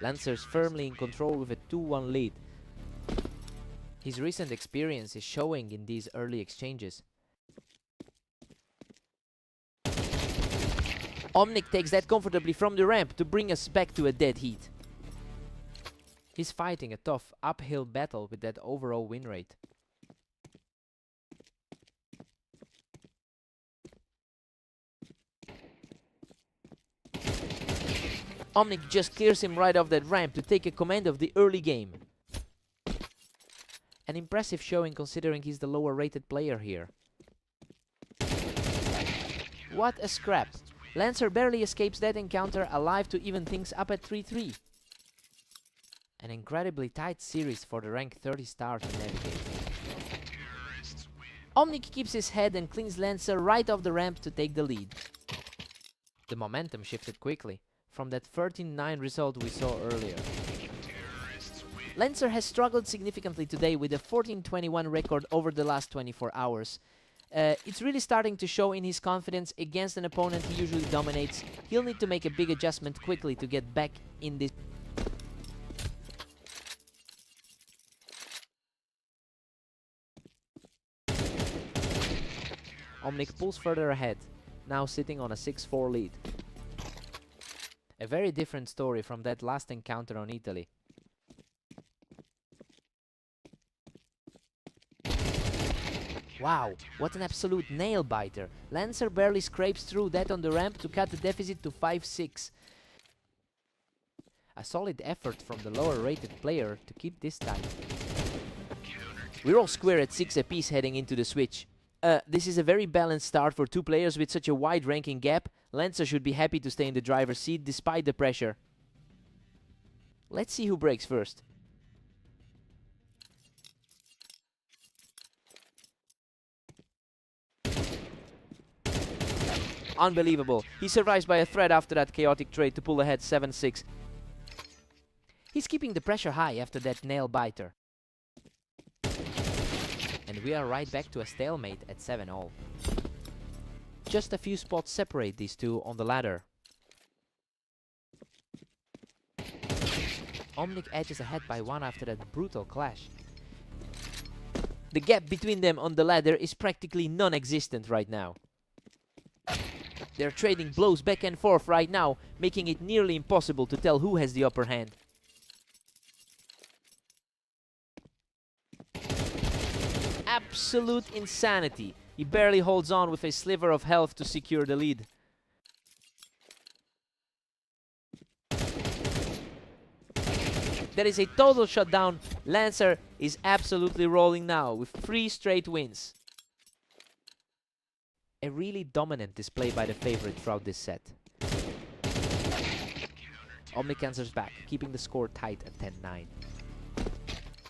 Lancer's firmly in control with a 2-1 lead. His recent experience is showing in these early exchanges. Omnic takes that comfortably from the ramp to bring us back to a dead heat. He's fighting a tough uphill battle with that overall win rate. Omnic just clears him right off that ramp to take a command of the early game. An impressive showing considering he's the lower rated player here. What a scrap! Lancer barely escapes that encounter alive to even things up at 3-3. An incredibly tight series for the rank 30 star to navigate. Omnic keeps his head and cleans Lancer right off the ramp to take the lead. The momentum shifted quickly from that 13-9 result we saw earlier. Lancer has struggled significantly today with a 14-21 record over the last 24 hours. It's really starting to show in his confidence against an opponent he usually dominates. He'll need to make a big adjustment quickly to get back in this. Omnic pulls further ahead, now sitting on a 6-4 lead. A very different story from that last encounter on Italy. Wow, what an absolute nail-biter. Lancer barely scrapes through that on the ramp to cut the deficit to 5-6. A solid effort from the lower-rated player to keep this tight. We're all square at 6 apiece heading into the switch. This is a very balanced start for two players with such a wide ranking gap. Lancer should be happy to stay in the driver's seat despite the pressure. Let's see who breaks first. Unbelievable. He survives by a thread after that chaotic trade to pull ahead 7-6. He's keeping the pressure high after that nail-biter. And we are right back to a stalemate at 7-all. Just a few spots separate these two on the ladder. Omnic edges ahead by 1 after that brutal clash. The gap between them on the ladder is practically non-existent right now. They're trading blows back and forth right now, making it nearly impossible to tell who has the upper hand. Absolute insanity. He barely holds on with a sliver of health to secure the lead. That is a total shutdown. Lancer is absolutely rolling now with 3 straight wins. A really dominant display by the favorite throughout this set. Omnic answers back, keeping the score tight at 10-9.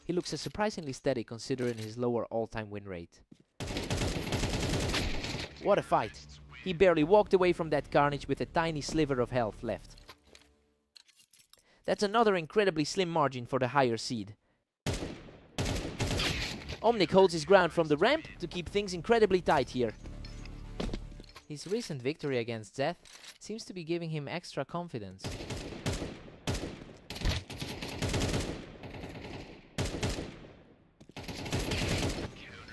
He looks surprisingly steady considering his lower all-time win rate. What a fight! He barely walked away from that carnage with a tiny sliver of health left. That's another incredibly slim margin for the higher seed. Omnic holds his ground from the ramp to keep things incredibly tight here. His recent victory against Zeth seems to be giving him extra confidence.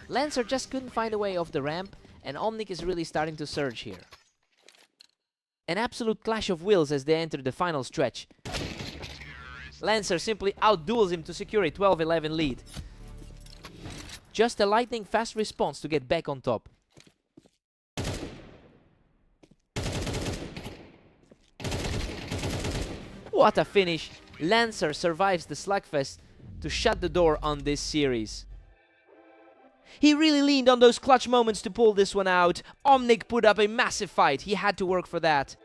Lancer just couldn't find a way off the ramp, and Omnic is really starting to surge here. An absolute clash of wills as they enter the final stretch. Lancer simply outduels him to secure a 12-11 lead. Just a lightning fast response to get back on top. What a finish! Lancer survives the slugfest to shut the door on this series. He really leaned on those clutch moments to pull this one out. Omnic put up a massive fight. He had to work for that.